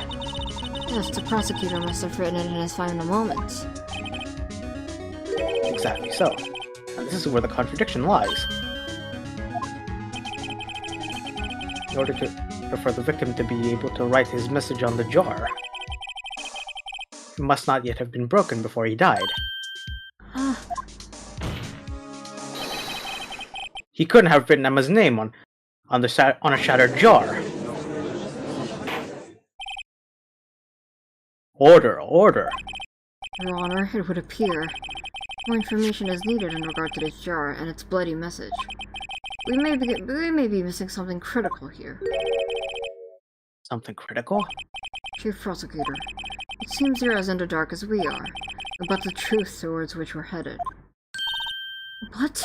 Yes, the prosecutor must have written it in his final moments. Exactly so. And this is where the contradiction lies. In order for the victim to be able to write his message on the jar, it must not yet have been broken before he died. He couldn't have written Emma's name on a shattered jar. Order, order. Your Honor, it would appear more information is needed in regard to this jar and its bloody message. We may be missing something critical here. Something critical? Chief Prosecutor, it seems you're as in the dark as we are about the truth towards which we're headed. What?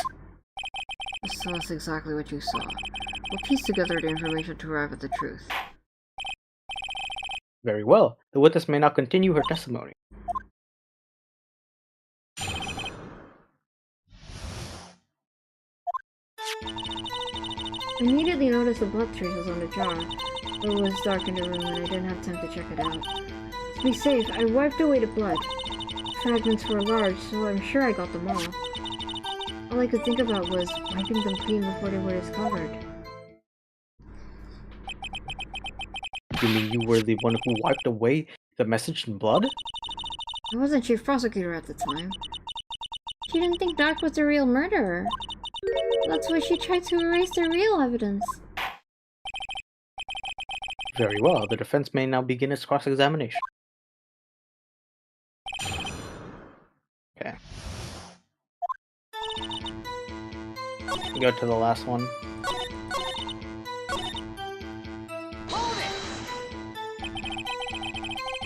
Just tell us exactly what you saw. We'll piece together the information to arrive at the truth. Very well. The witness may now continue her testimony. I immediately noticed the blood traces on the jar, but it was dark in the room and I didn't have time to check it out. To be safe, I wiped away the blood. Fragments were large, so I'm sure I got them all. All I could think about was wiping them clean before they were discovered. You mean you were the one who wiped away the message in blood? I wasn't chief prosecutor at the time. She didn't think Dark was the real murderer. That's why she tried to erase the real evidence. Very well, the defense may now begin its cross-examination. Okay. Go to the last one.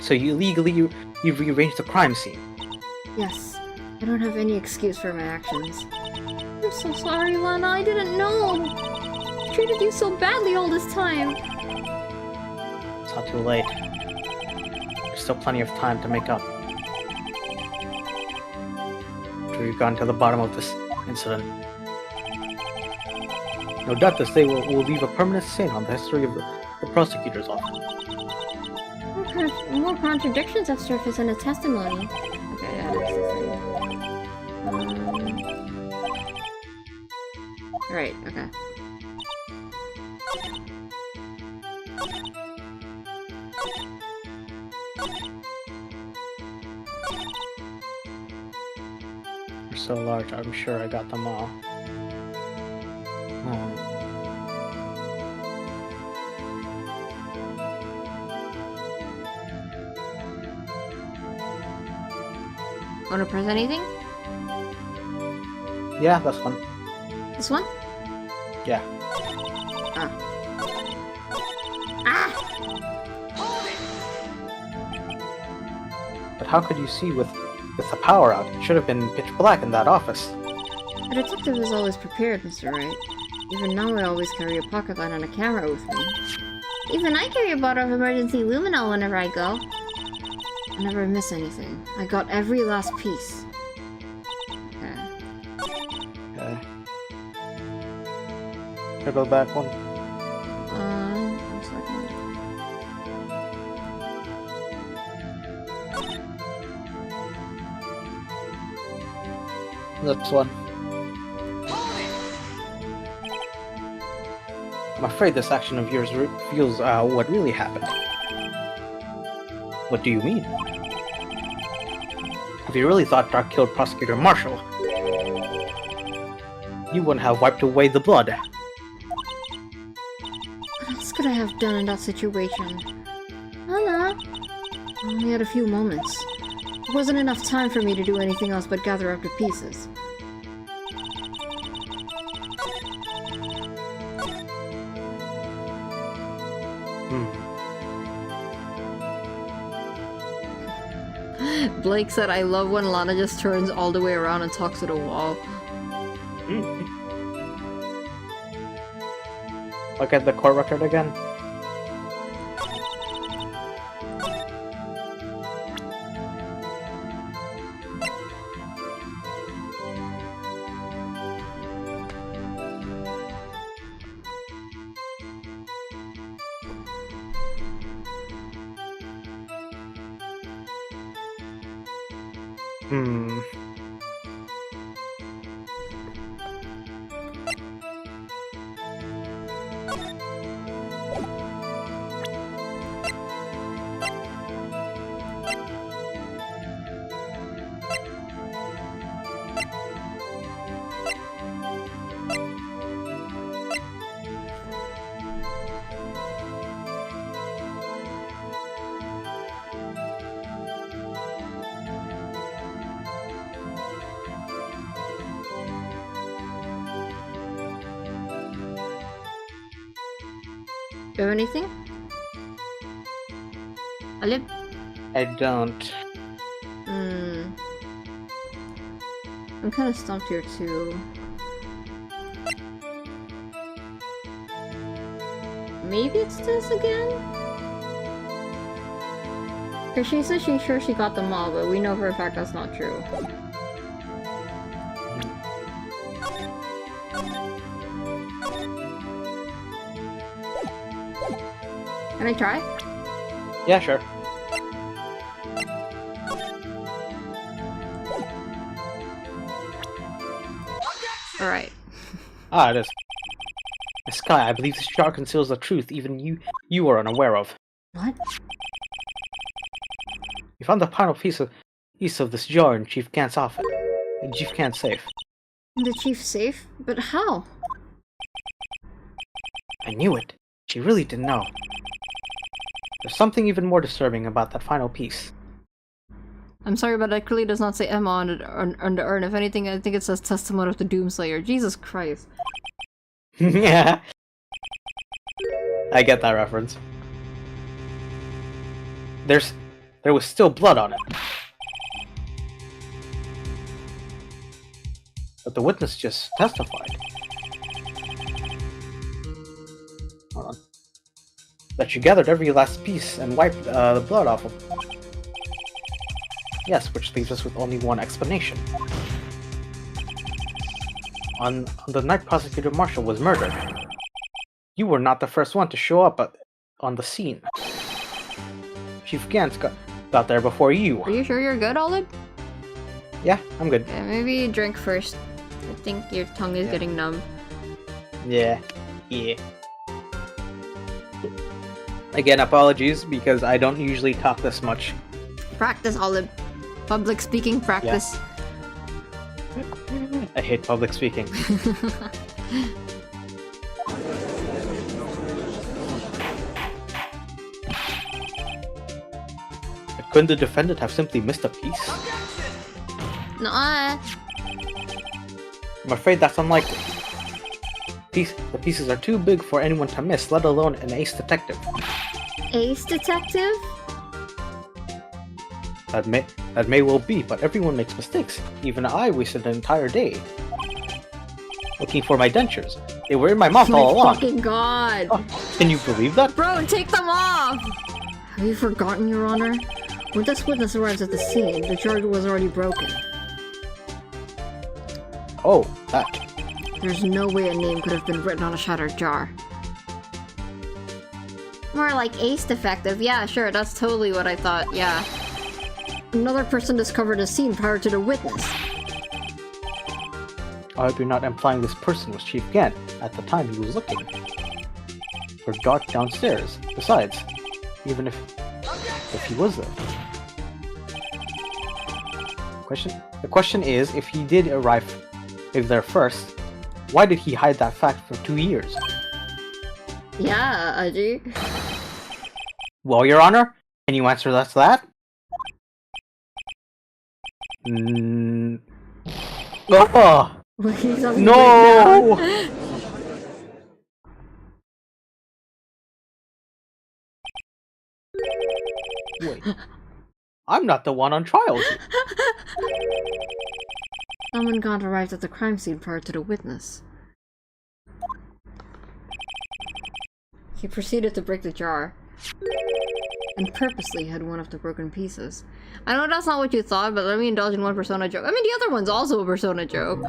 So you've rearranged the crime scene. Yes. I don't have any excuse for my actions. I'm so sorry, Lana. I didn't know. I treated you so badly all this time. It's not too late. There's still plenty of time to make up. After you've gone to the bottom of this incident. No doubt this day will leave a permanent stain on the history of the prosecutor's office. More contradictions have surfaced in the testimony. Okay, yeah, that's the thing. Right, okay. They're so large, I'm sure I got them all. Wanna press anything? Yeah, that's fun. This one? Yeah. Ah. But how could you see with the power out? It should have been pitch black in that office. A detective is always prepared, Mr. Wright. Even now I always carry a pocket light and a camera with me. Even I carry a bottle of emergency luminol whenever I go. I never miss anything. I got every last piece. Okay. Okay. Go to the back one. 1 second. This one. I'm afraid this action of yours reveals what really happened. What do you mean? If you really thought Dark killed Prosecutor Marshall, you wouldn't have wiped away the blood. What else could I have done in that situation? Lana, I only had a few moments. There wasn't enough time for me to do anything else but gather up the pieces. Blake said, I love when Lana just turns all the way around and talks to the wall. Look at the court record again. Do you have anything? Alib? I don't. I'm kind of stumped here too. Maybe it's this again? Because she says she's sure she got them all, but we know for a fact that's not true. Can I try? Yeah, sure. Alright. Ah, it is. Sky, I believe this jar conceals a truth even you are unaware of. What? We found the final piece of this jar in Chief Gant's office. In Chief Gant's safe. In the chief's safe? But how? I knew it. She really didn't know. There's something even more disturbing about that final piece. I'm sorry, but that clearly does not say Emma on the urn. If anything, I think it says Testimony of the Doomslayer. Jesus Christ. Yeah. I get that reference. There was still blood on it. But the witness just testified. Hold on. That she gathered every last piece and wiped the blood off of them. Yes, which leaves us with only one explanation. On the night Prosecutor Marshall was murdered, you were not the first one to show up on the scene. Chief Gantz got there before you. Are you sure you're good, Olive? Yeah, I'm good. Yeah, maybe drink first. I think your tongue is getting numb. Yeah. Again, apologies because I don't usually talk this much. Practice, Olive. Public speaking practice. I hate public speaking. But couldn't the defendant have simply missed a piece? No. I'm afraid that's unlikely. The pieces are too big for anyone to miss, let alone an ace detective. Ace detective? That may well be, but everyone makes mistakes. Even I wasted an entire day looking for my dentures. They were in my mouth all along. Fucking god. Oh, can you believe that? Bro, take them off! Have you forgotten, Your Honor? When this witness arrives at the scene, the jar was already broken. Oh, that. There's no way a name could have been written on a shattered jar. More like ace defective. Yeah, sure, that's totally what I thought. Yeah. Another person discovered the scene prior to the witness. I hope you're not implying this person was Chief Gant at the time he was looking for dark downstairs. Besides, even if he was there. The question is, if he did arrive there first, why did he hide that fact for 2 years? Yeah, Aji. Well, Your Honor, can you answer us that? Oh, What are you talking about no! Wait, I'm not the one on trial here. Someone Gant arrived at the crime scene prior to the witness. He proceeded to break the jar, and purposely had one of the broken pieces. I know that's not what you thought, but let me indulge in one Persona joke. I mean, the other one's also a Persona joke.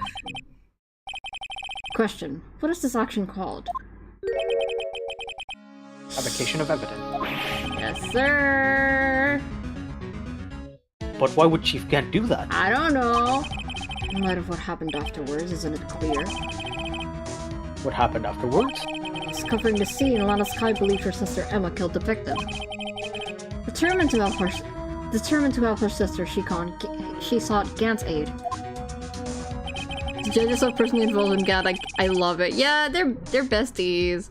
Question: what is this action called? Fabrication of evidence. Yes, sir. But why would Chief Gant do that? I don't know. In light of what happened afterwards, isn't it clear? What happened afterwards? Discovering the scene, Lana Sky believed her sister Emma killed the victim. Determined to help her sister, she sought Gant's aid. The judge is so personally involved in Gant, I love it. Yeah, they're besties.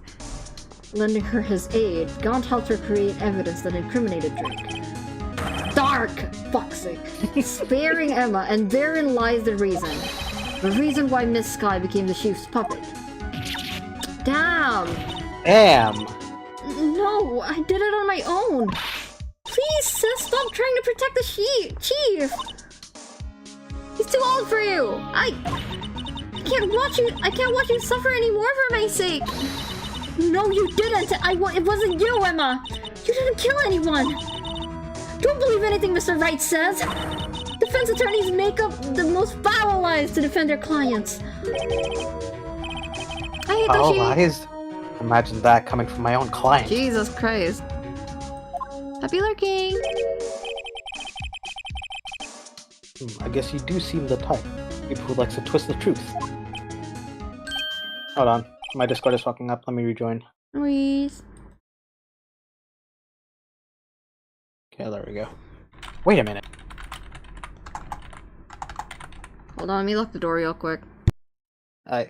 Lending her his aid, Gant helped her create evidence that incriminated Drake. Dark! Fuck's sake. Sparing Emma, and therein lies the reason. The reason why Miss Sky became the chief's puppet. Damn! Damn! No, I did it on my own! Please, sis, stop trying to protect the chief! He's too old for you! I can't watch you suffer anymore for my sake! No, you didn't! It wasn't you, Emma! You didn't kill anyone! Don't believe anything Mr. Wright says! Defense attorneys make up the most foul lies to defend their clients. I hate that Oh, she... lies? Imagine that coming from my own client. Jesus Christ. Happy lurking! I guess you do seem the type. People who likes to twist the truth. Hold on. My Discord is fucking up. Let me rejoin. Louise. Wait a minute. Hold on, let me lock the door real quick. I...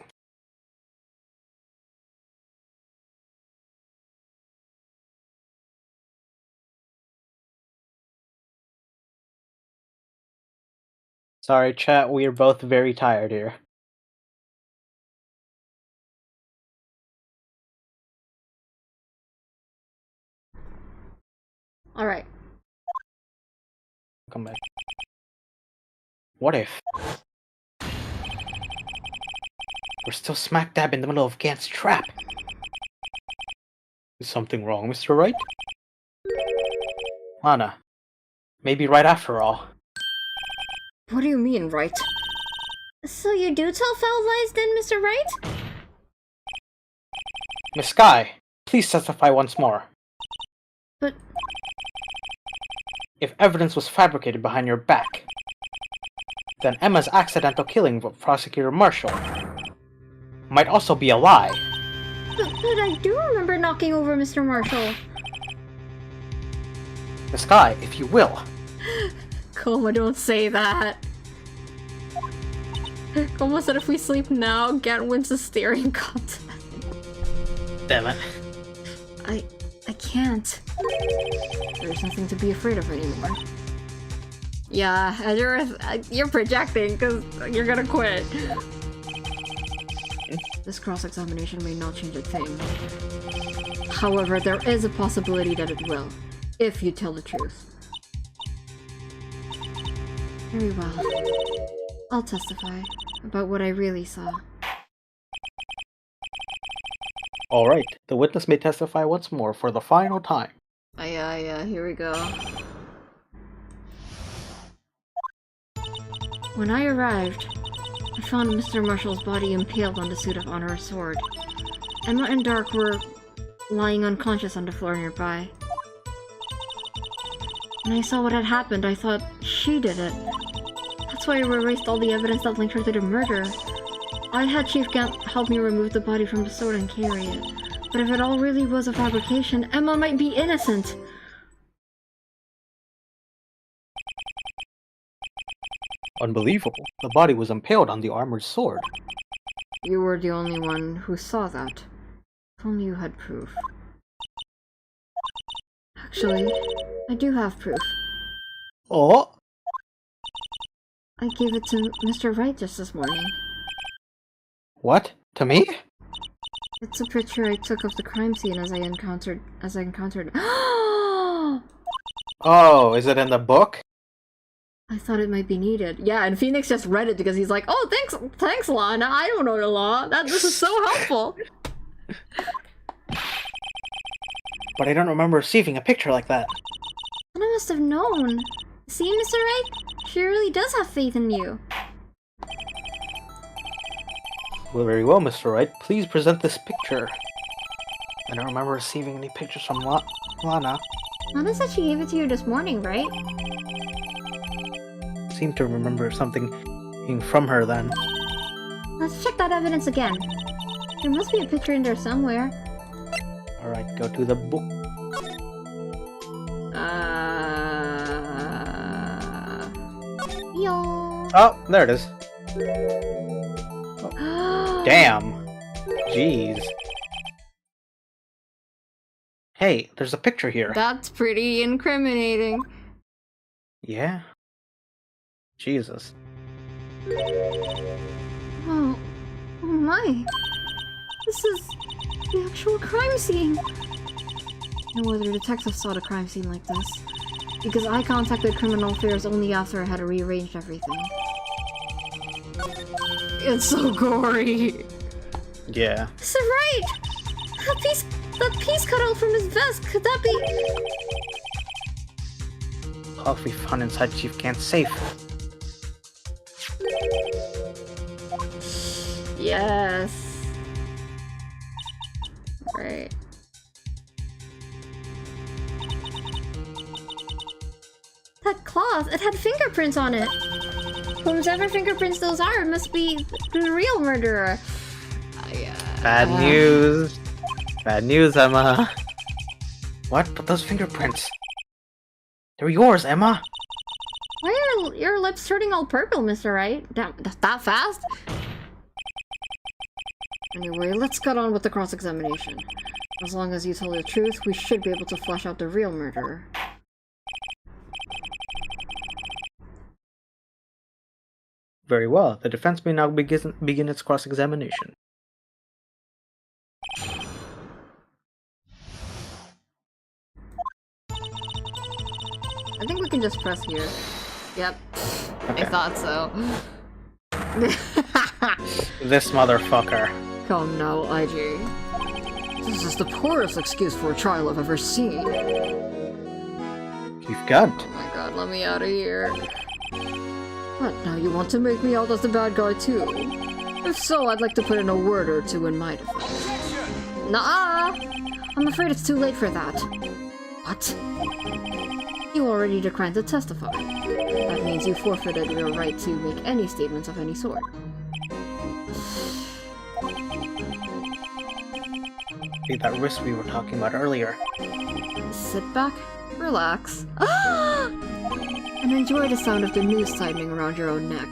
Sorry, chat, we are both very tired here. Alright. Come back. What if? We're still smack dab in the middle of Gant's trap. Is something wrong, Mr. Wright? Lana, maybe right after all. What do you mean, right? So you do tell foul lies then, Mr. Wright? Miss Sky, please testify once more. But... If evidence was fabricated behind your back, then Emma's accidental killing of Prosecutor Marshall might also be a lie. But I do remember knocking over Mr. Marshall. Miss Sky, if you will. Coma, don't say that. Coma said if we sleep now, Gant wins the staring contest. Damn it. I can't. There's nothing to be afraid of anymore. Yeah, you're projecting because you're gonna quit. This cross-examination may not change a thing. However, there is a possibility that it will, if you tell the truth. Very well. I'll testify about what I really saw. Alright, the witness may testify once more for the final time. Yeah, here we go. When I arrived, I found Mr. Marshall's body impaled on the suit of Honor's sword. Emma and Dark were lying unconscious on the floor nearby. When I saw what had happened, I thought she did it. That's why I erased all the evidence that linked her to the murder. I had Chief Gant help me remove the body from the sword and carry it. But if it all really was a fabrication, Emma might be innocent! Unbelievable. The body was impaled on the armored sword. You were the only one who saw that. If only you had proof. Actually, I do have proof. Oh? I gave it to Mr. Wright just this morning. What? To me? It's a picture I took of the crime scene as I encountered. Oh, is it in the book? I thought it might be needed. Yeah, and Phoenix just read it because he's like, "Oh, thanks, Lana. I don't know the law. This is so helpful." But I don't remember receiving a picture like that. And I must have known. See, Mr. Wright? She really does have faith in you. Well, very well, Mr. Wright. Please present this picture. I don't remember receiving any pictures from Lana. Lana said she gave it to you this morning, right? I seem to remember something being from her then. Let's check that evidence again. There must be a picture in there somewhere. Alright, go to the book. Yo. Oh, there it is. Oh, damn. Jeez. Hey, there's a picture here. That's pretty incriminating. Yeah. Jesus. Oh my. This is the actual crime scene. No other detective saw the crime scene like this, because I contacted Criminal Affairs only after I had rearranged everything. It's so gory. Yeah. Mr. Wright! That piece cut out from his vest, could that be... What we found inside Chief Gant's safe? Yes. Right. That cloth, it had fingerprints on it. Whosever fingerprints those are must be the real murderer. Bad news. Bad news, Emma. What? But those fingerprints. They're yours, Emma. your lips turning all purple, Mr. Wright? That fast? Anyway, let's get on with the cross-examination. As long as you tell the truth, we should be able to flesh out the real murderer. Very well. The defense may now begin its cross-examination. I think we can just press here. Yep. Okay. I thought so. This motherfucker. Come now, IG. This is the poorest excuse for a trial I've ever seen. You've got. Oh my god, let me out of here. What, now you want to make me out as the bad guy too? If so, I'd like to put in a word or two in my defense. Nuh-uh! I'm afraid it's too late for that. What? You already declined to testify. That means you forfeited your right to make any statements of any sort. Be that risk we were talking about earlier. Sit back, relax, and enjoy the sound of the noose tightening around your own neck.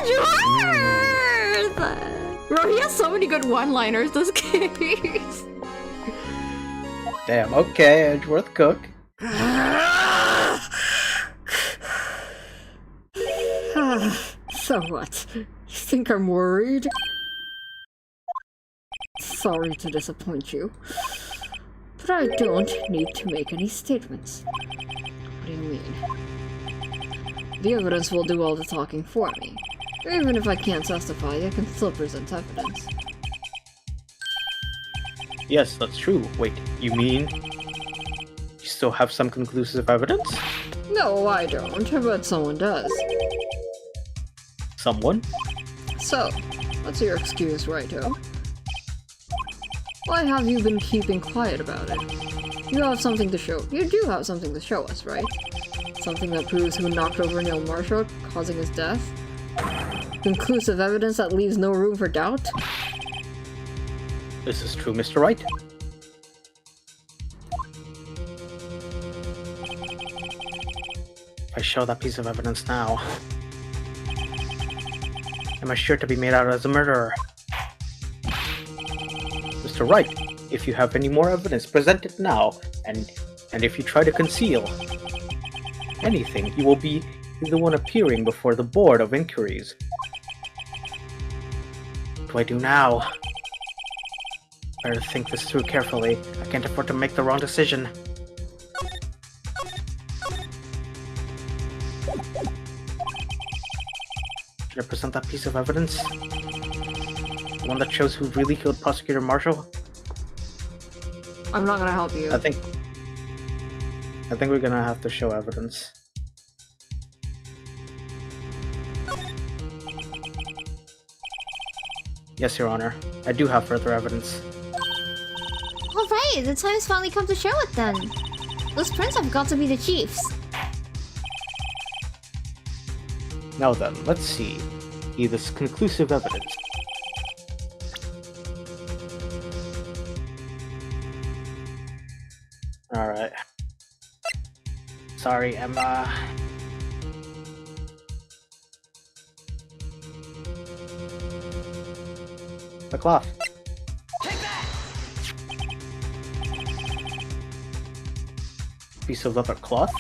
Edgeworth! Bro, he has so many good one-liners, this case. Damn, okay, Edgeworth Cook. So what? You think I'm worried? Sorry to disappoint you, but I don't need to make any statements. What do you mean? The evidence will do all the talking for me. Even if I can't testify, I can still present evidence. Yes, that's true. Wait, you mean you still have some conclusive evidence? No, I don't, but someone does. Someone? So, what's your excuse, Raito? Why have you been keeping quiet about it? You have something to show. You do have something to show us, right? Something that proves who knocked over Neil Marshall, causing his death? Conclusive evidence that leaves no room for doubt? This is true, Mr. Wright. If I show that piece of evidence now, am I sure to be made out as a murderer? Mr. Wright, if you have any more evidence, present it now, and if you try to conceal anything, you will be the one appearing before the Board of Inquiries. What do I do now? Better think this through carefully. I can't afford to make the wrong decision. Should I present that piece of evidence? The one that shows who really killed Prosecutor Marshall? I'm not gonna help you. I think we're gonna have to show evidence. Yes, Your Honor. I do have further evidence. Alright, the time's finally come to show it then. Those prints have got to be the chief's. Now then, let's see. This conclusive evidence. Alright. Sorry, Emma. The cloth. Piece of leather cloth?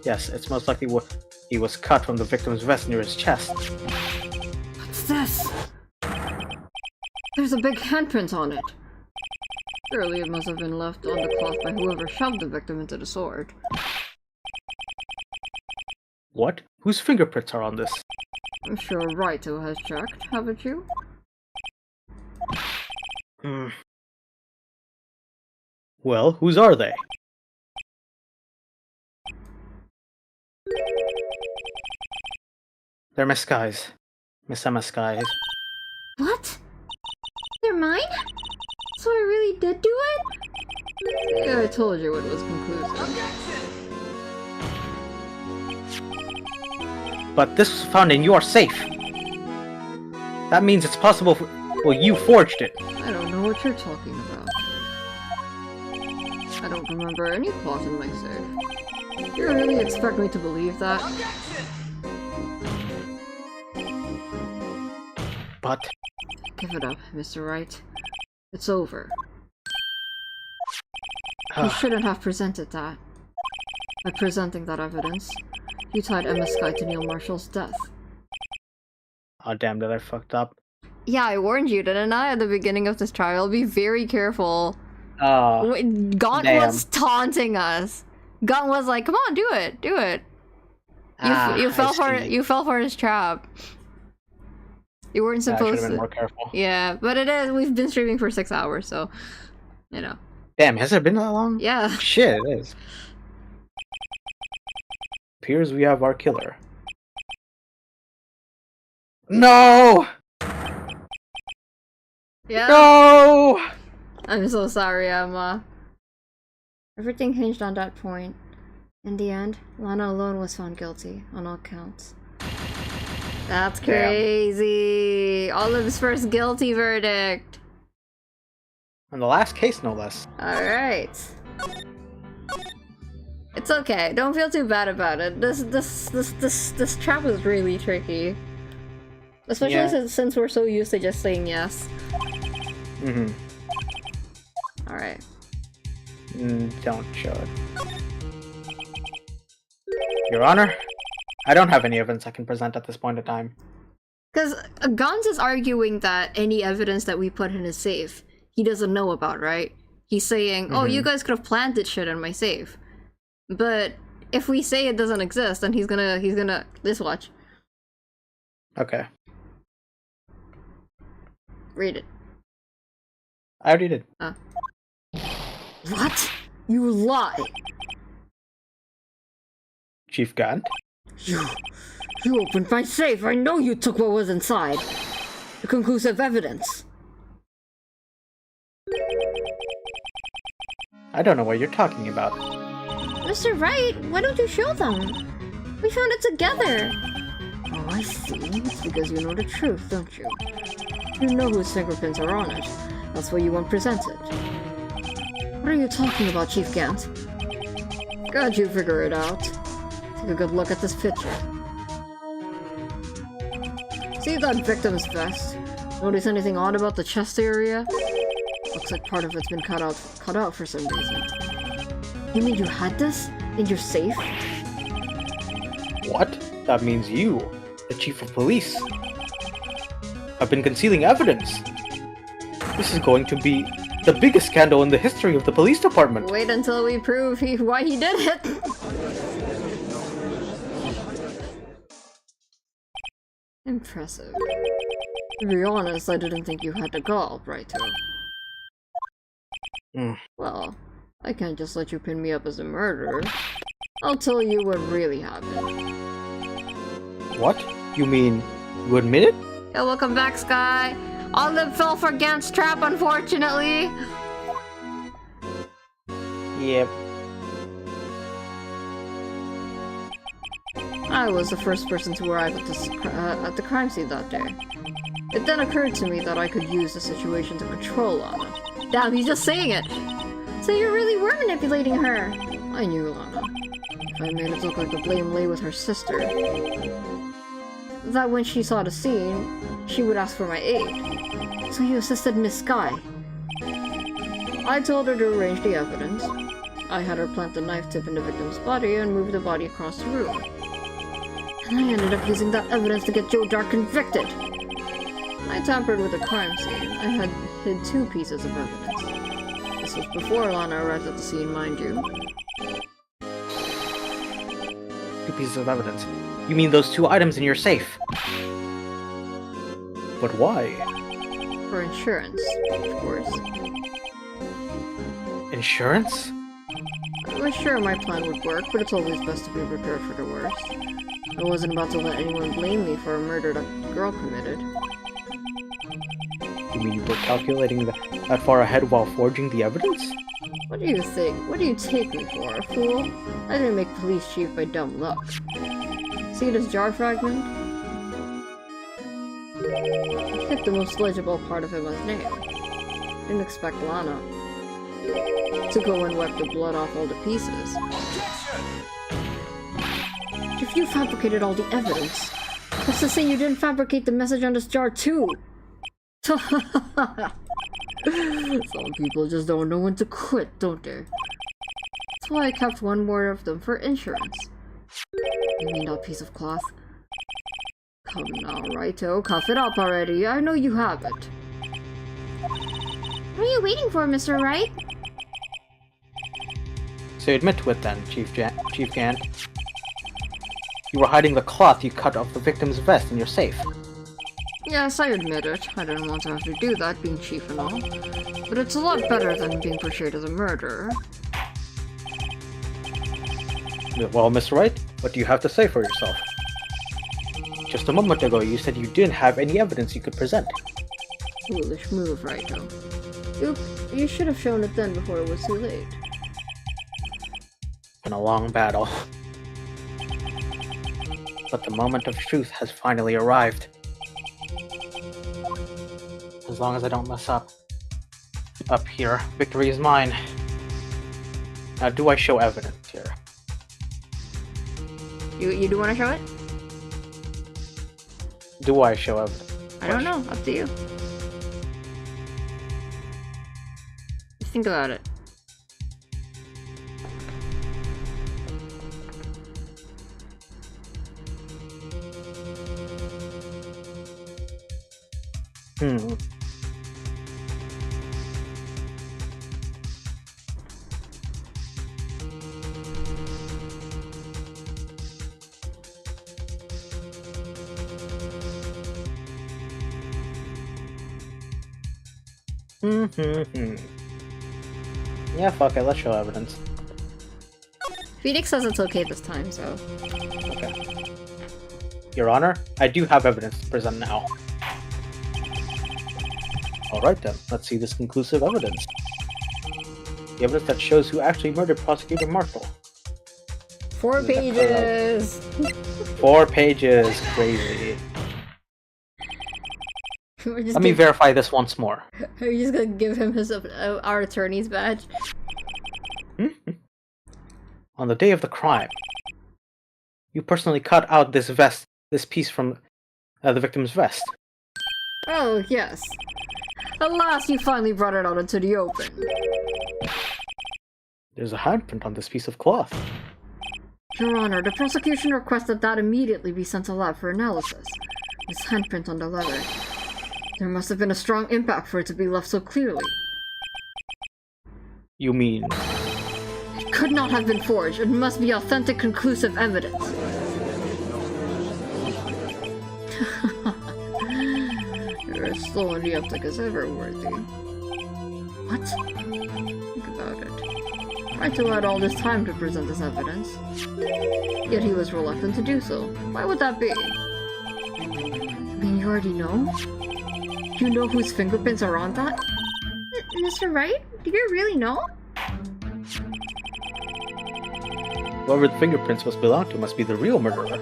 Yes, it's most likely he was cut from the victim's vest near his chest. What's this? There's a big handprint on it. Surely it must have been left on the cloth by whoever shoved the victim into the sword. What? Whose fingerprints are on this? I'm sure Raito has checked, haven't you? Well, whose are they? They're Miss Skies. Miss Emma Skies. What? They're mine? So I really did do it? Yeah, I told you it was conclusive. But this was found in your safe. That means it's possible well, you forged it. I don't know what you're talking about. I don't remember any plot in my save. You really expect me to believe that? But Give it up, Mr. Wright. It's over. You oh shouldn't have presented that. By presenting that evidence, you tied Emma Sky to Neil Marshall's death. damn, that I fucked up. Yeah, I warned you, didn't I, at the beginning of this trial? Be very careful. Oh, Gaunt damn. was taunting us. Gaunt was like, "Come on, do it, do it." You I fell for see. you fell for his trap. You weren't Yeah, I should supposed have been to. more careful. Yeah, but it is. We've been streaming for 6 hours, so you know. Damn, has it been that long? Yeah. Shit, it is. Appears we have our killer. No! Yeah. No! I'm so sorry, Emma. Everything hinged on that point. In the end, Lana alone was found guilty on all counts. That's Damn. crazy. Olive's first guilty verdict. On the last case, no less. Alright. It's okay. Don't feel too bad about it. This trap is really tricky. Especially Yeah. since we're so used to just saying yes. Mm-hmm. Alright. Don't show it. Your Honor, I don't have any evidence I can present at this point in time. Because Gons is arguing that any evidence that we put in his safe, he doesn't know about, right? He's saying, oh, you guys could have planted shit in my safe. But if we say it doesn't exist, then he's gonna, this watch. Okay, Read it. I already did. What? You lie! Chief Gant? You opened my safe! I know you took what was inside! The conclusive evidence! I don't know what you're talking about. Mr. Wright, why don't you show them? We found it together. Oh, I see. It's because you know the truth, don't you? You know whose fingerprints are on it. That's why you want presented. What are you talking about, Chief Gant? Can't you figure it out? Take a good look at this picture. See that victim's vest? Notice anything odd about the chest area? Looks like part of it's been cut out for some reason. You mean you had this? In your safe? What? That means you, the Chief of Police, have been concealing evidence. This is going to be the biggest scandal in the history of the police department. Wait until we prove why he did it! Impressive. To be honest, I didn't think you had the gall, Brighto. Well, I can't just let you pin me up as a murderer. I'll tell you what really happened. What? You mean you admit it? Yeah, welcome back, Sky. Olive fell for Gant's trap, unfortunately. Yep. I was the first person to arrive at the crime scene that day. It then occurred to me that I could use the situation to control Lana. Damn, he's just saying it! So you really were manipulating her. I knew Lana. If I made it look like the blame lay with her sister, that when she saw the scene, she would ask for my aid. So you assisted Miss Sky. I told her to arrange the evidence. I had her plant the knife tip in the victim's body and move the body across the room. And I ended up using that evidence to get Joe Dark convicted. I tampered with the crime scene. I had hid 2 pieces of evidence. This was before Lana arrived at the scene, mind you. 2 pieces of evidence. You mean those 2 items in your safe? But why? For insurance, of course. Insurance? I was sure my plan would work, but it's always best to be prepared for the worst. I wasn't about to let anyone blame me for a murder that girl committed. You mean you were calculating that far ahead while forging the evidence? What do you think? What do you take me for, a fool? I didn't make police chief by dumb luck. See this jar fragment? I picked the most legible part of Emma's name. Didn't expect Lana. To go and wipe the blood off all the pieces. If you fabricated all the evidence, what's to say you didn't fabricate the message on this jar too? Some people just don't know when to quit, don't they? That's why I kept one more of them for insurance. You mean that piece of cloth? Come now, Raito, cough it up already. I know you have it. What are you waiting for, Mr. Wright? So you admit to it then, Chief Gant. You were hiding the cloth you cut off the victim's vest in your safe. Yes, I admit it. I didn't want to have to do that, being chief and all. But it's a lot better than being portrayed as a murderer. Well, Mr. Wright, what do you have to say for yourself? Just a moment ago, you said you didn't have any evidence you could present. Foolish move, Raito. You should have shown it then before it was too late. Been a long battle. But the moment of truth has finally arrived. As long as I don't mess up here, victory is mine. Now, do I show evidence here? You do want to show it? Do I show evidence? I don't know. Up to you. Think about it. Yeah, fuck it, let's show evidence. Phoenix says it's okay this time, so... Okay. Your Honor, I do have evidence to present now. Alright then, let's see this conclusive evidence. The evidence that shows who actually murdered Prosecutor Marshall. 4 pages! 4 pages, crazy. Let me verify this once more. Are you just gonna give him his our attorney's badge? On the day of the crime, you personally cut out this piece from the victim's vest. Oh, yes. At last you finally brought it out into the open. There's a handprint on this piece of cloth. Your Honor, the prosecution requested that immediately be sent to lab for analysis. This handprint on the leather. There must have been a strong impact for it to be left so clearly. You mean... It could not have been forged. It must be authentic, conclusive evidence. You're as slow on the uptake as ever, Worthy. What? Think about it. Raito had all this time to present this evidence. Yet he was reluctant to do so. Why would that be? I mean, you already know? You know whose fingerprints are on that? Mr. Wright? Do you really know? Whoever the fingerprints must belong to must be the real murderer.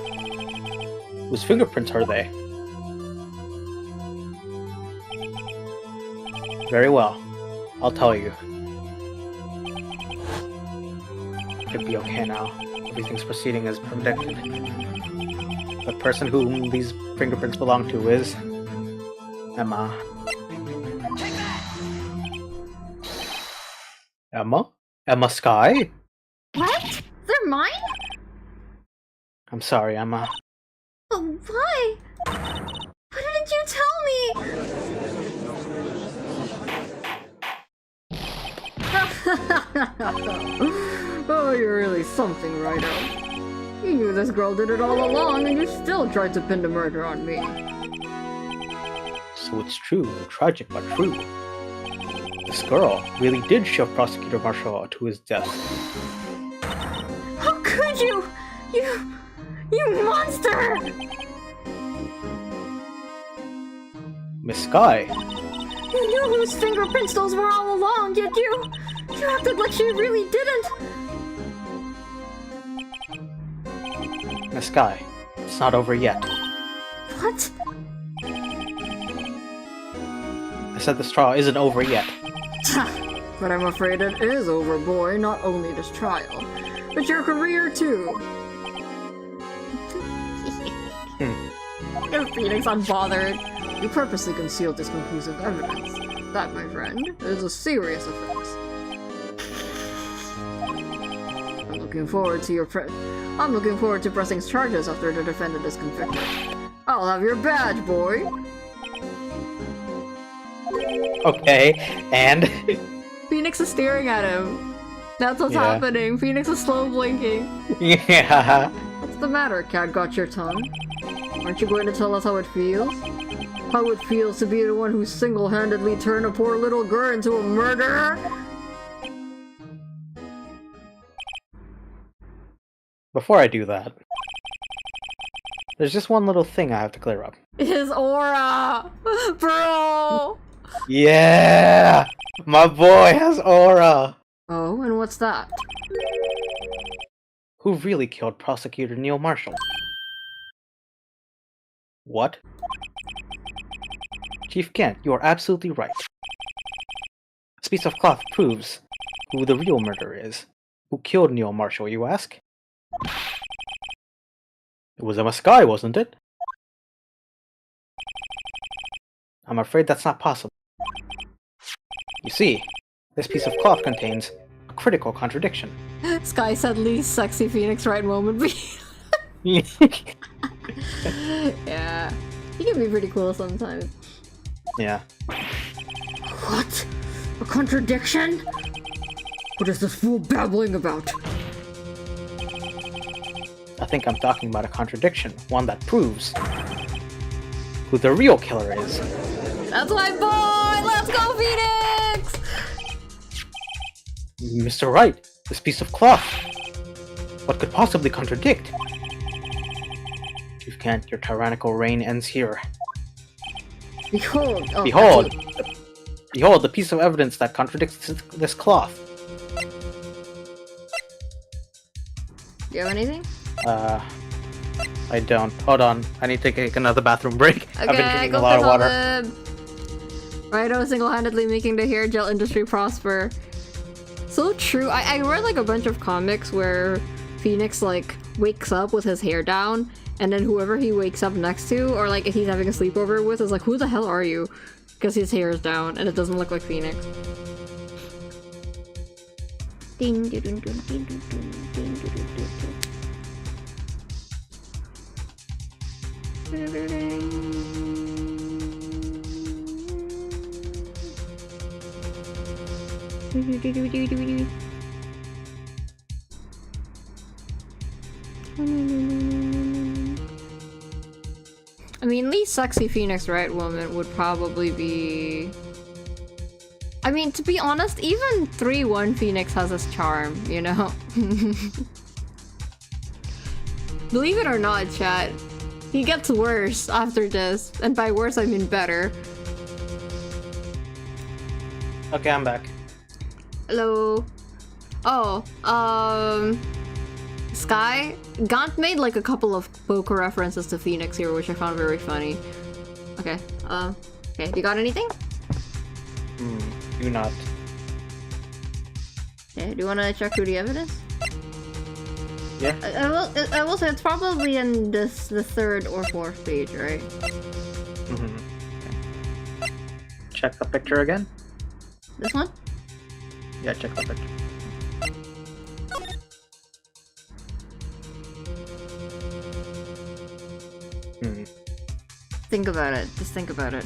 Whose fingerprints are they? Very well. I'll tell you. Should be okay now. Everything's proceeding as predicted. The person whom these fingerprints belong to is... Emma. Emma? Emma Sky? What? They're mine? I'm sorry, Emma. Oh, why? Why didn't you tell me? Oh, you're really something, Raito. You knew this girl did it all along, and you still tried to pin the murder on me. So it's true, tragic but true. This girl really did shove Prosecutor Marshall to his death. How could you? You monster! Miss Sky, You knew whose fingerprints those were all along, yet you acted like she really didn't. Miss Sky, it's not over yet. What? I said this trial isn't over yet. But I'm afraid it is over, boy. Not only this trial, but your career too. Phoenix, unbothered. You purposely concealed this conclusive evidence. That, my friend, is a serious offense. I'm looking forward to pressing charges after the defendant is convicted. I'll have your badge, boy. Okay, and Phoenix is staring at him. That's what's Yeah. happening. Phoenix is slow blinking. yeah. What's the matter, cat? Got your tongue? Aren't you going to tell us how it feels? How it feels to be the one who single-handedly turned a poor little girl into a murderer? Before I do that, there's just one little thing I have to clear up. His aura! Bro! Yeah! My boy has aura! Oh, and what's that? Who really killed Prosecutor Neil Marshall? What? Chief Kent, you are absolutely right. This piece of cloth proves who the real murderer is. Who killed Neil Marshall, you ask? It was a Maskai, wasn't it? I'm afraid that's not possible. You see, this piece of cloth contains a critical contradiction. Sky said least sexy Phoenix right moment. Yeah. He can be pretty cool sometimes. Yeah. What? A contradiction? What is this fool babbling about? I think I'm talking about a contradiction, one that proves who the real killer is. That's my boy! Let's go, Phoenix! Mr. Wright, this piece of cloth. What could possibly contradict? Chief Kent, your tyrannical reign ends here. Behold! Oh, Behold! Behold the piece of evidence that contradicts this cloth. Do you have anything? I don't. Hold on. I need to take another bathroom break. I've been drinking a lot of water. Rhino single-handedly making the hair gel industry prosper. So true. I read like a bunch of comics where Phoenix like wakes up with his hair down, and then whoever he wakes up next to, or like if he's having a sleepover with, is like, who the hell are you? Because his hair is down and it doesn't look like Phoenix. Ding, ding, ding, ding, ding, ding, ding, ding, ding, I mean, least sexy Phoenix Wright woman would probably be... I mean, to be honest, even 3-1 Phoenix has his charm, you know? Believe it or not, chat, he gets worse after this. And by worse, I mean better. Okay, I'm back. Hello. Oh, Sky? Gaunt made like a couple of Boku references to Phoenix here, which I found very funny. Okay, okay, you got anything? Do not. Okay, do you want to check through the evidence? Yeah. I will say it's probably in the third or fourth page, right? Check the picture again? This one? Yeah, check the picture. Think about it. Just think about it.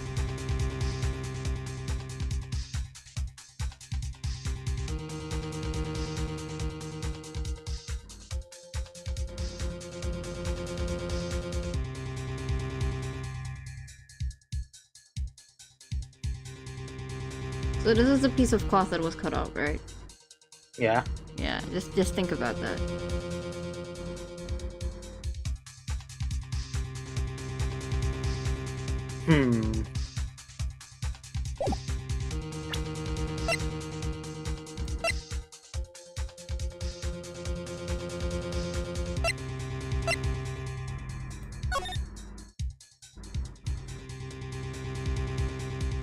So this is a piece of cloth that was cut out, right? Yeah. Yeah, just think about that.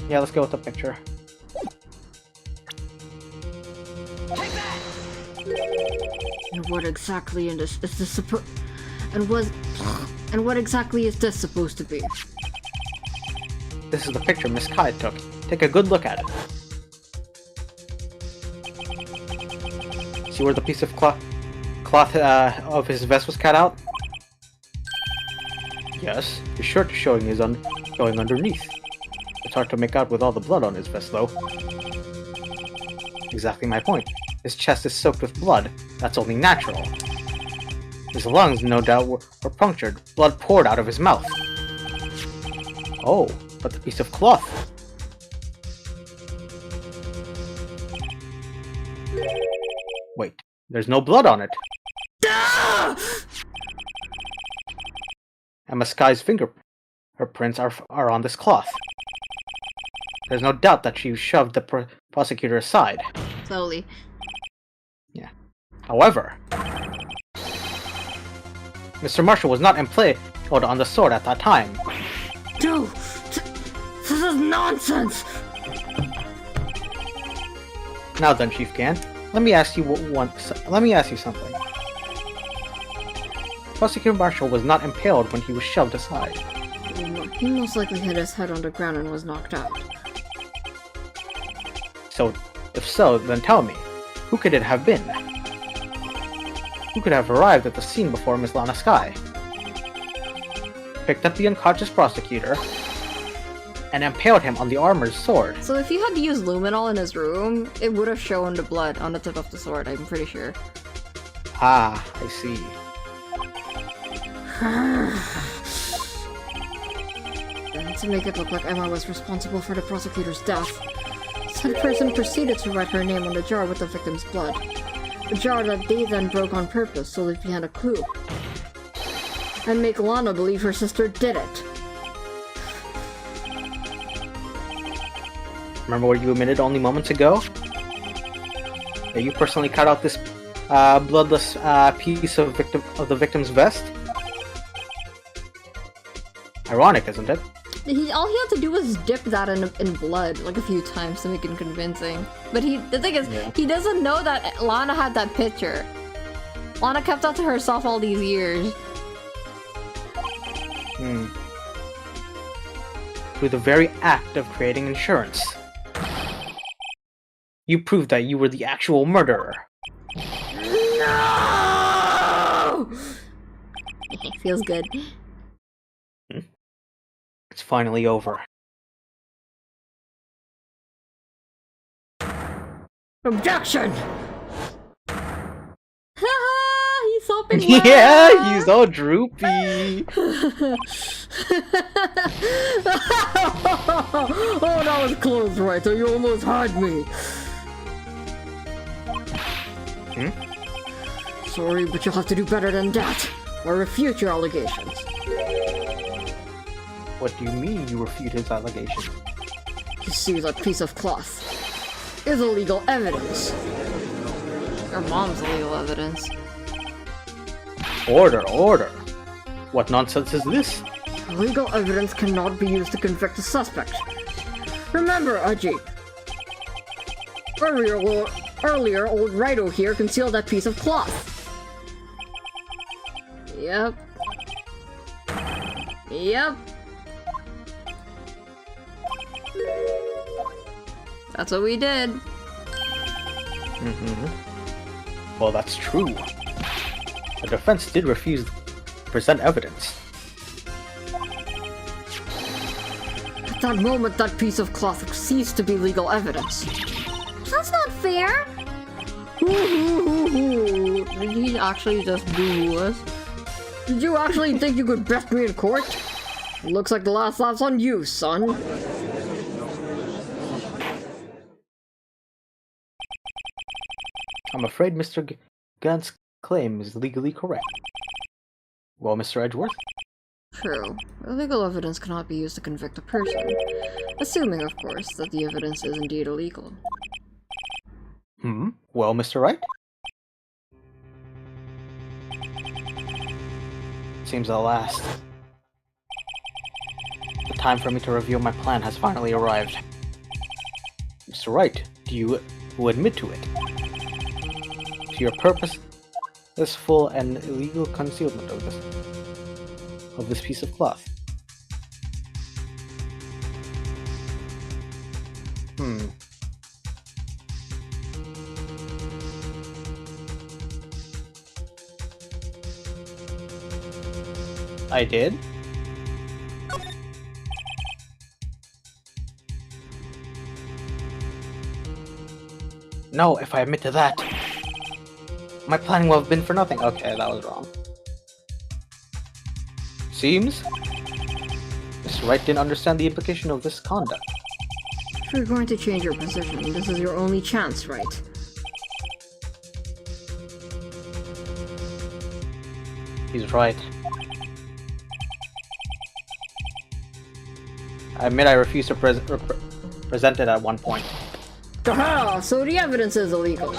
Yeah, let's go with the picture. And what exactly is this supposed... And what exactly is this supposed to be? This is the picture Miss Kai took. Take a good look at it. See where the piece of cloth of his vest was cut out? Yes, his shirt is showing underneath. It's hard to make out with all the blood on his vest, though. Exactly my point. His chest is soaked with blood. That's only natural. His lungs, no doubt, were punctured. Blood poured out of his mouth. Oh, but the piece of cloth. Wait, there's no blood on it. Emma Sky's fingerprints are on this cloth. There's no doubt that she shoved the prosecutor aside. Slowly. Yeah. However, Mr. Marshall was not employed on the sword at that time. Dude, this is nonsense! Now then, Chief Gan, let me ask you something. Prosecutor Marshall was not impaled when he was shoved aside. He most likely hit his head on the ground and was knocked out. So, if so, then tell me, who could it have been? Who could have arrived at the scene before Miss Lana Sky? Picked up the unconscious prosecutor and impaled him on the armor's sword. So if you had to use luminol in his room, it would have shown the blood on the tip of the sword, I'm pretty sure. Ah, I see. And to make it look like Emma was responsible for the prosecutor's death, said person proceeded to write her name on the jar with the victim's blood. A jar that they then broke on purpose to leave behind a clue. And make Lana believe her sister did it. Remember what you admitted only moments ago? That you personally cut out this bloodless piece of the victim's vest? Ironic, isn't it? All he had to do was dip that in blood like a few times to make it convincing. But the thing is, he doesn't know that Lana had that picture. Lana kept that to herself all these years. Through the very act of creating insurance, you proved that you were the actual murderer. No! Feels good. It's finally over. Objection! He's hoping. Yeah, he's all droopy. Oh, that was close, right? You almost had me. Sorry, but you'll have to do better than that, or refute your allegations. What do you mean you refute his allegations? You see, that piece of cloth is illegal evidence. Her mom's illegal evidence. Order, order. What nonsense is this? Legal evidence cannot be used to convict a suspect. Remember, Aji. Earlier, old Raito here concealed that piece of cloth. Yep. Yep. That's what we did. Well, that's true. The defense did refuse to present evidence. At that moment, that piece of cloth ceased to be legal evidence. That's not fair. Did he actually just boo us? Did you actually think you could best me in court? Looks like the last laugh's on you, son. I'm afraid Mr. Gunn's claim is legally correct. Well, Mr. Edgeworth? True. Illegal evidence cannot be used to convict a person. Assuming, of course, that the evidence is indeed illegal. Well, Mr. Wright? Seems at last. The time for me to reveal my plan has finally arrived. Mr. Wright, do you admit to it? To your purpose this full and illegal concealment of this piece of cloth? I did? No, if I admit to that, my planning will have been for nothing. Okay, that was wrong. Seems Mr. Wright didn't understand the implication of this conduct. If you're going to change your position, this is your only chance, right? He's right. I admit I refused to present it at one point. Aha! So the evidence is illegal.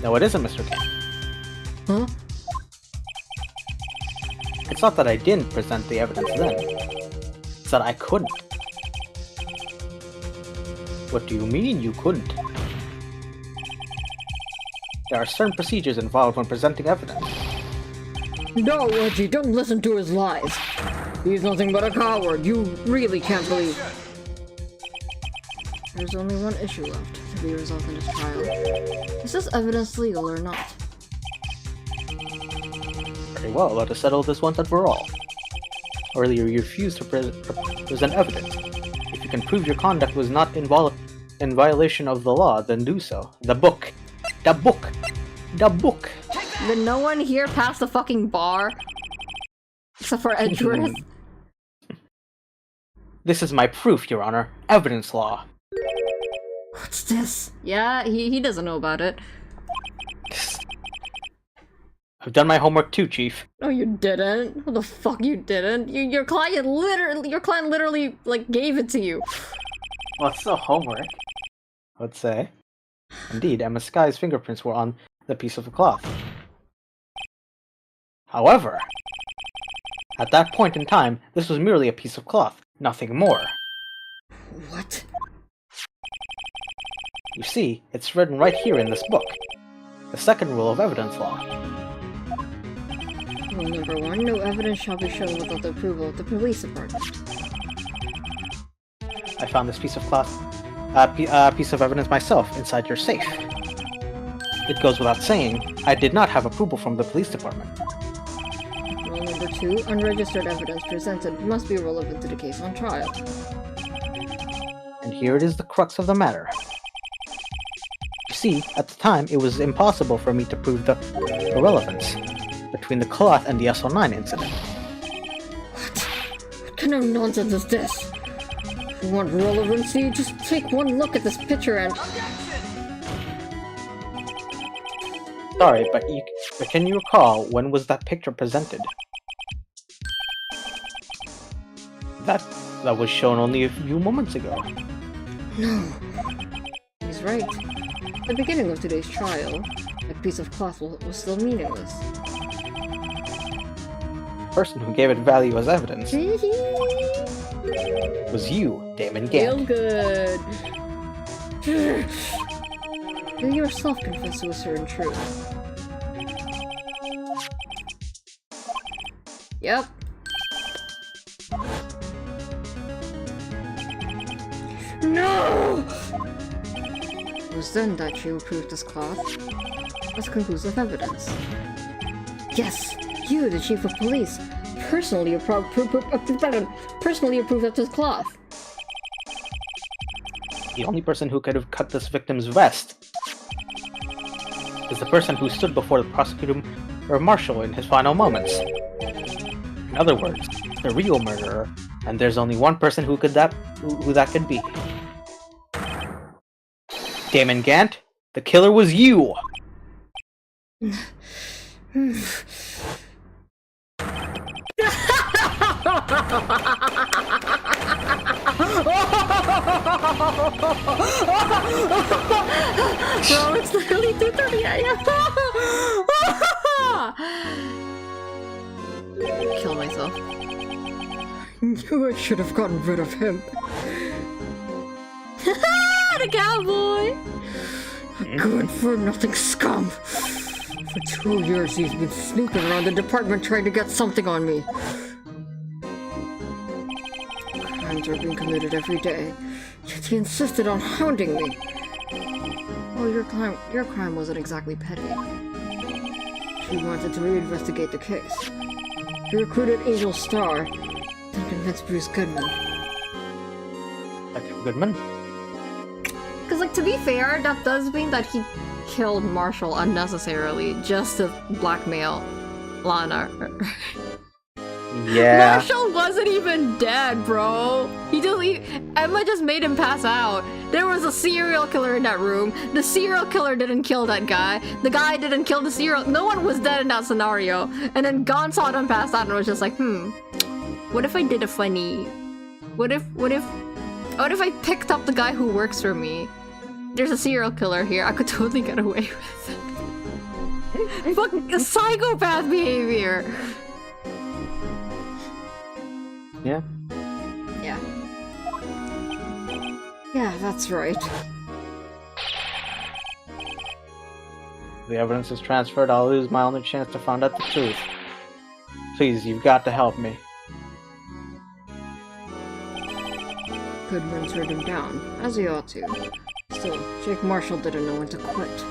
No, it isn't, Mr. King. Huh? It's not that I didn't present the evidence then. It's that I couldn't. What do you mean you couldn't? There are certain procedures involved when presenting evidence. No, Reggie, don't listen to his lies. He's nothing but a coward. You really can't believe. There's only one issue left to be resolved in this trial. Is this evidence legal or not? Very well, let us settle this once and for all. Earlier you refused to present evidence. If you can prove your conduct was not in violation of the law, then do so. The book! The book! The book! Did no one here pass the fucking bar? Except for Edgeworth. This is my proof, Your Honor. Evidence law. What's this? Yeah, he doesn't know about it. I've done my homework too, Chief. No, you didn't. What the fuck you didn't? Your client literally, like, gave it to you. What's the homework? Let's say. Indeed, Emma Sky's fingerprints were on the piece of cloth. However, at that point in time, this was merely a piece of cloth, nothing more. What? You see, it's written right here in this book. The second rule of evidence law. Rule number 1, no evidence shall be shown without the approval of the police department. I found this piece of cloth, piece of evidence myself inside your safe. It goes without saying, I did not have approval from the police department. Rule number 2, unregistered evidence presented must be relevant to the case on trial. And here it is the crux of the matter. You see, at the time, it was impossible for me to prove the relevance between the cloth and the SL9 incident. What kind of nonsense is this? If you want relevancy, just take one look at this picture and... Sorry, but can you recall when was that picture presented? That was shown only a few moments ago. No. He's right. At the beginning of today's trial, that piece of cloth was still meaningless. The person who gave it value as evidence was you, Damon Feel Gant. good. You yourself confess to a certain truth. Yep. No! It was then that you approved this cloth as conclusive evidence. Yes, you, the chief of police, personally approved of this cloth. The only person who could have cut this victim's vest is the person who stood before the prosecutor or marshal in his final moments. In other words, the real murderer, and there's only one person who that could be. Damon Gant, the killer was you! Bro, it's literally 2:30 a.m. Kill myself. Knew I should have gotten rid of him. The cowboy! good-for-nothing scum! For 2 years he's been snooping around the department trying to get something on me. Crimes are being committed every day, yet he insisted on hounding me. Well, your crime wasn't exactly petty. She wanted to reinvestigate the case. He recruited Angel Star, then convinced Bruce Goodman. Goodman? Because, like, to be fair, that does mean that he killed Marshall unnecessarily just to blackmail Lana. Yeah. Marshall wasn't even dead, bro. Emma just made him pass out. There was a serial killer in that room. The serial killer didn't kill that guy. The guy didn't kill the serial. No one was dead in that scenario. And then Gon saw them pass out and was just like, what if I did a funny? What if I picked up the guy who works for me? There's a serial killer here. I could totally get away with it. Fucking psychopath behavior. Yeah. Yeah. Yeah, that's right. The evidence is transferred, I'll lose my only chance to find out the truth. Please, you've got to help me. Goodman turned him down, as he ought to. Still, Jake Marshall didn't know when to quit.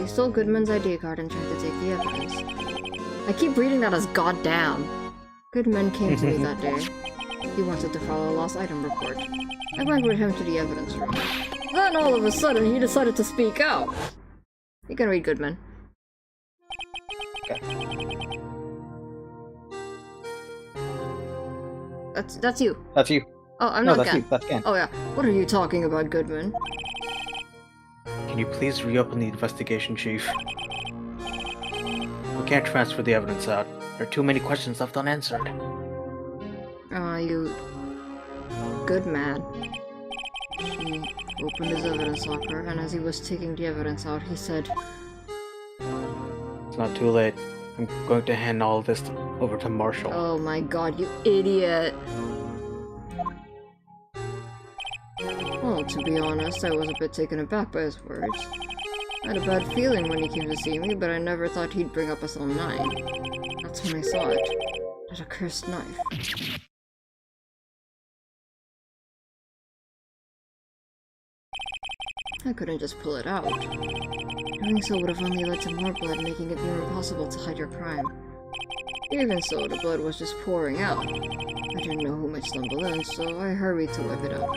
He stole Goodman's ID card and tried to take the evidence. I keep reading that as goddamn. Goodman came to me that day. He wanted to file a lost item report. I went with him to the evidence room. Then all of a sudden, he decided to speak out. You can read Goodman. Okay. That's you. That's you. Oh, I'm No, not that's Ken. you. That's Ken. Oh yeah. What are you talking about, Goodman? Can you please reopen the investigation, Chief? We can't transfer the evidence out. There are too many questions left unanswered. You... Good man. He opened his evidence locker, and as he was taking the evidence out, he said, It's not too late. I'm going to hand all this over to Marshall. Oh my god, you idiot. well, to be honest, I was a bit taken aback by his words. I had a bad feeling when he came to see me, but I never thought he'd bring up SL9. That's when I saw it. That accursed knife. I couldn't just pull it out. Doing so would have only led to more blood, making it near impossible to hide your crime. Even so, the blood was just pouring out. I didn't know who might stumble in, so I hurried to wipe it out.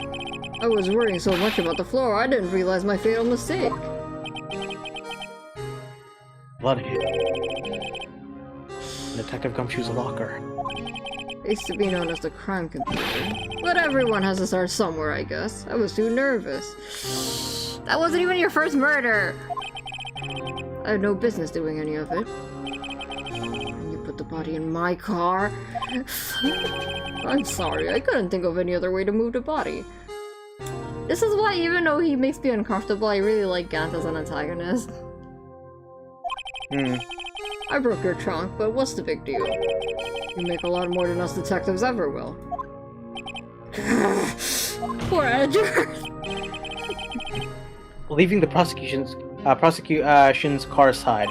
I was worrying so much about the floor, I didn't realize my fatal mistake. Blood hit. Detective Gumshoe's locker. It used to be known as the crime computer. But everyone has to start somewhere, I guess. I was too nervous. That wasn't even your first murder! I had no business doing any of it. And you put the body in my car? I'm sorry, I couldn't think of any other way to move the body. This is why, even though he makes me uncomfortable, I really like Gant as an antagonist. I broke your trunk, but what's the big deal? You make a lot more than us detectives ever will. Poor Edgar. Leaving the prosecution's car side.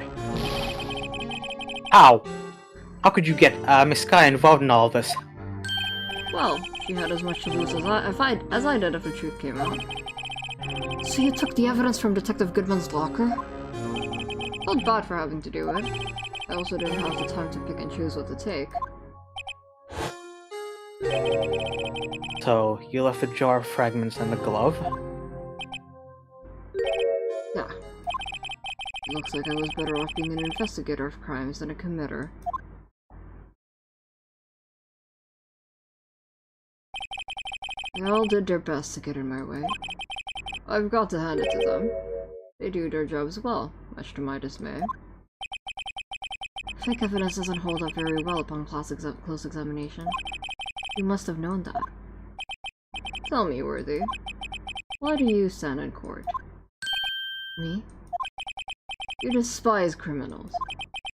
Ow! How could you get Miss Sky involved in all of this? Well, she had as much to lose as I did if the truth came out. So you took the evidence from Detective Goodman's locker? Felt bad for having to do it. I also didn't have the time to pick and choose what to take. So, you left the jar of fragments and the glove? Yeah. Looks like I was better off being an investigator of crimes than a committer. They all did their best to get in my way. I've got to hand it to them. They do their jobs well, much to my dismay. Fake evidence doesn't hold up very well upon close examination. You must have known that. Tell me, Worthy. Why do you stand in court? Me? You despise criminals.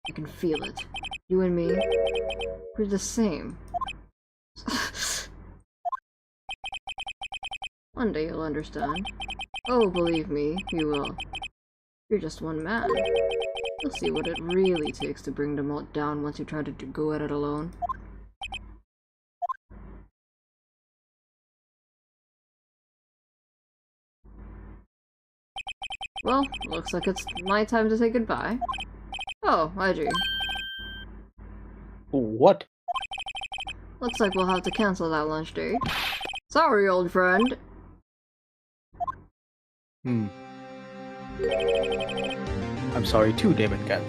I can feel it. You and me, we're the same. One day you'll understand. Oh, believe me, you will. You're just one man. You'll see what it really takes to bring them all down once you try to go at it alone. Well, looks like it's my time to say goodbye. Oh, IG. What? Looks like we'll have to cancel that lunch date. Sorry, old friend. I'm sorry too, Damon Kent.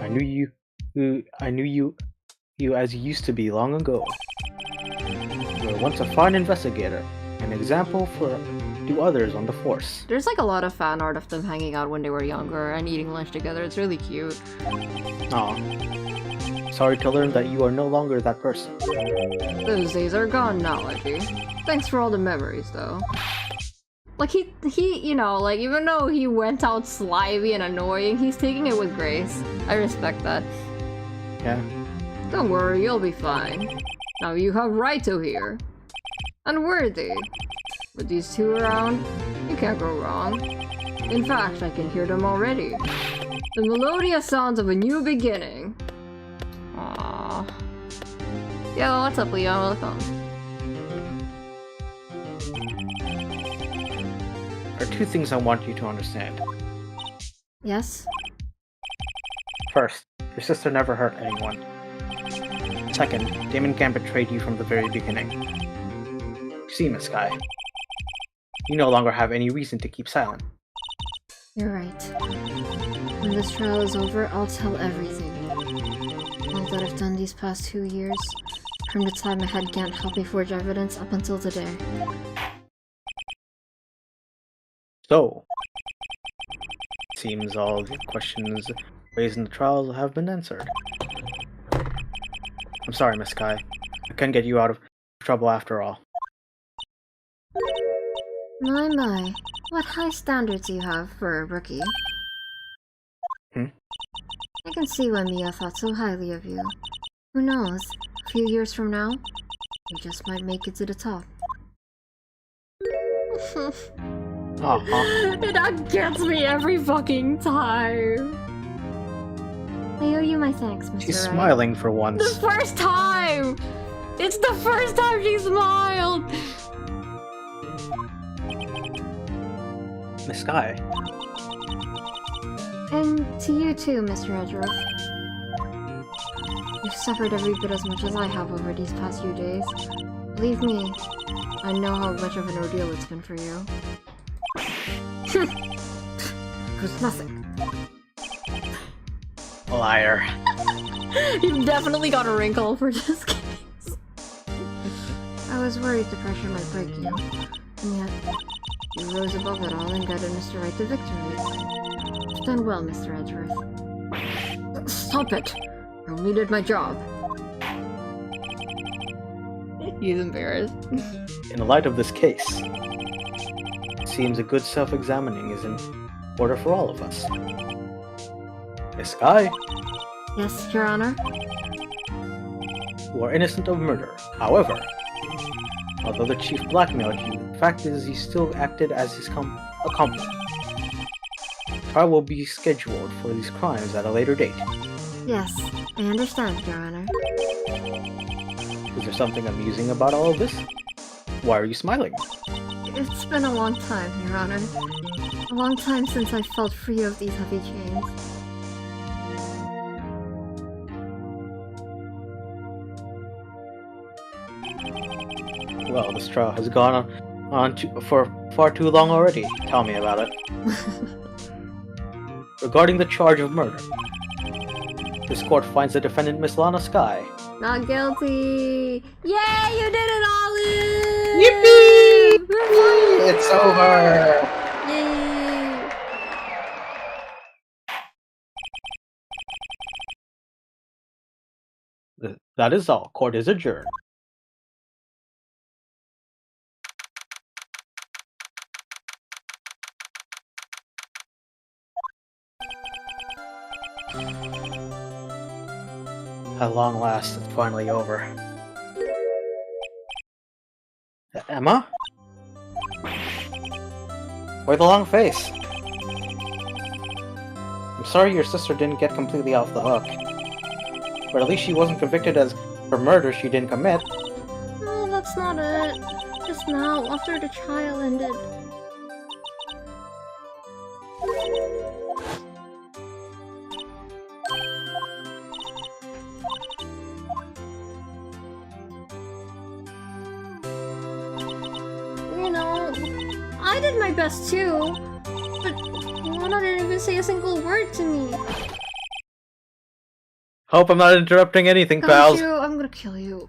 I knew you as you used to be long ago. You were once a fine investigator, an example to others on the force. There's like a lot of fan art of them hanging out when they were younger and eating lunch together. It's really cute. Aw. Sorry to learn that you are no longer that person. Those days are gone now, IG. Thanks for all the memories, though. Like, he, you know, like, even though he went out slimy and annoying, he's taking it with grace. I respect that. Yeah. Don't worry, you'll be fine. Now you have Raito here. And Worthy. With these two around, you can't go wrong. In fact, I can hear them already. The melodious sounds of a new beginning. Aww. Yo, what's up, Leon? Welcome. There are two things I want you to understand. Yes? First, your sister never hurt anyone. Second, Damon Kent betrayed you from the very beginning. See, Miss Sky, you no longer have any reason to keep silent. You're right. When this trial is over, I'll tell everything. All that I've done these past 2 years, from the time my head can't help me forge evidence up until today. So, seems all the questions raised in the trials have been answered. I'm sorry, Miss Sky. I couldn't get you out of trouble after all. My. What high standards you have for a rookie. I can see why Mia thought so highly of you. Who knows? A few years from now, you just might make it to the top. That gets me every fucking time. I owe you my thanks, Mr. She's Wright. smiling for once. The first time! It's the first time she smiled! Miss Sky, And to you too, Mr. Edgeworth. You've suffered every bit as much as I have over these past few days. Believe me, I know how much of an ordeal it's been for you. It was nothing. liar. You've definitely got a wrinkle for this case. I was worried the pressure might break you, and yet you rose above it all and guided Mr. Wright to victory. You've done well, Mr. Edgeworth. Stop it! I only did my job. He's embarrassed. In light of this case, it seems a good self-examining is in order for all of us. Miss Sky, Yes, Your Honor? you are innocent of murder. However, although the chief blackmailed you, the fact is he still acted as his accomplice. Trial will be scheduled for these crimes at a later date. Yes, I understand, Your Honor. Is there something amusing about all of this? Why are you smiling? It's been a long time, Your Honor. A long time since I felt free of these heavy chains. Well, this trial has gone on for far too long already. Tell me about it. Regarding the charge of murder, this court finds the defendant Miss Lana Sky. Not guilty! Yay, you did it, Olive! Yippee! We're finally It's over! Yay! That is all. Court is adjourned. At long last, it's finally over. Emma? Why the long face? I'm sorry your sister didn't get completely off the hook. But at least she wasn't convicted as for murder she didn't commit. No, that's not it. Just now, after the trial ended. You know, I did my best too, but Lana didn't even say a single word to me. Hope I'm not interrupting anything, pals. Gumshoe, I'm gonna kill you.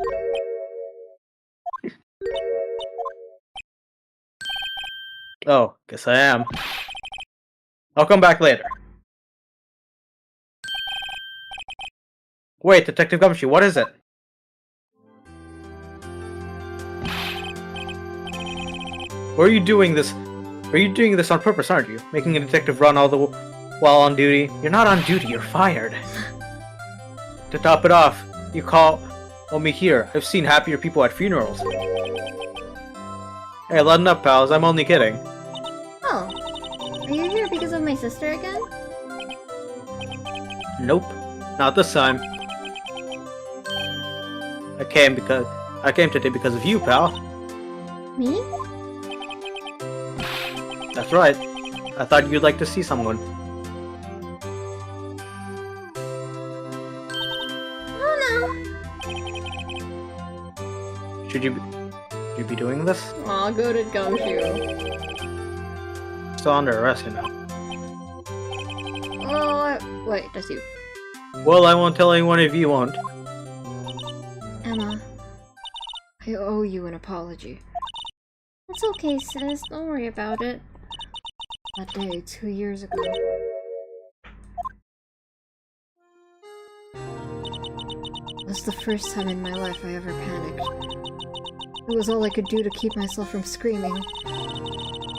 Oh, guess I am. I'll come back later. Wait, Detective Gumshoe, what is it? Why are you doing this? Are you doing this on purpose, aren't you? Making a detective run all the while on duty? You're not on duty, you're fired. To top it off, you call me here. I've seen happier people at funerals. Hey, lighten up, pals. I'm only kidding. Oh, are you here because of my sister again? Nope, not this time. I came today because of you, pal. Me? That's right. I thought you'd like to see someone. Oh Should you be doing this? Aw, go to Gumshoe. Still under arrest, you know. Oh, wait, that's you. Well, I won't tell anyone if you won't. no. Emma, I owe you an apology. it's okay, sis. Don't worry about it. That day, 2 years ago. It was the first time in my life I ever panicked. It was all I could do to keep myself from screaming.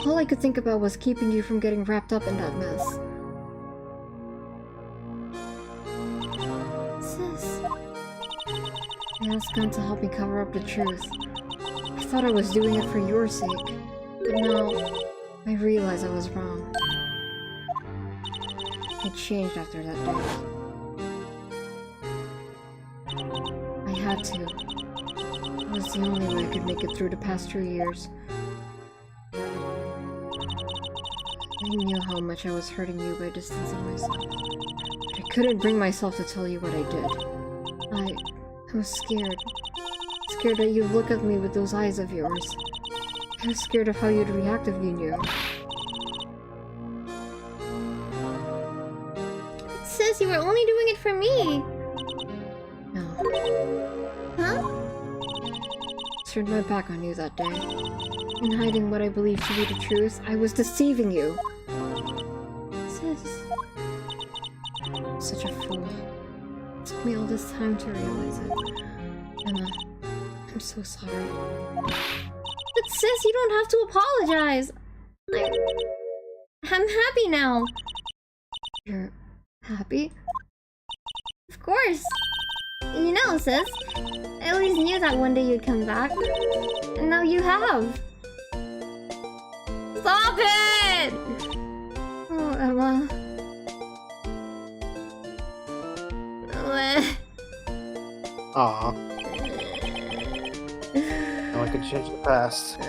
All I could think about was keeping you from getting wrapped up in that mess. Sis. I asked God to help me cover up the truth. I thought I was doing it for your sake, but now I realize I was wrong. I changed after that day. I had to. It was the only way I could make it through the past 2 years. I knew how much I was hurting you by distancing myself, but I couldn't bring myself to tell you what I did. I was scared. Scared that you'd look at me with those eyes of yours. I was scared of how you'd react if you knew. Sis, you were only doing it for me. No. Huh? Turned my back on you that day. In hiding what I believed to be the truth, I was deceiving you. Sis. Such a fool. It took me all this time to realize it. Emma, I'm so sorry. But sis, you don't have to apologize. I'm happy now. You're happy? Of course. You know, sis, I always knew that one day you'd come back. And now you have. Stop it! Oh, Emma. Aw. No one can change the past. The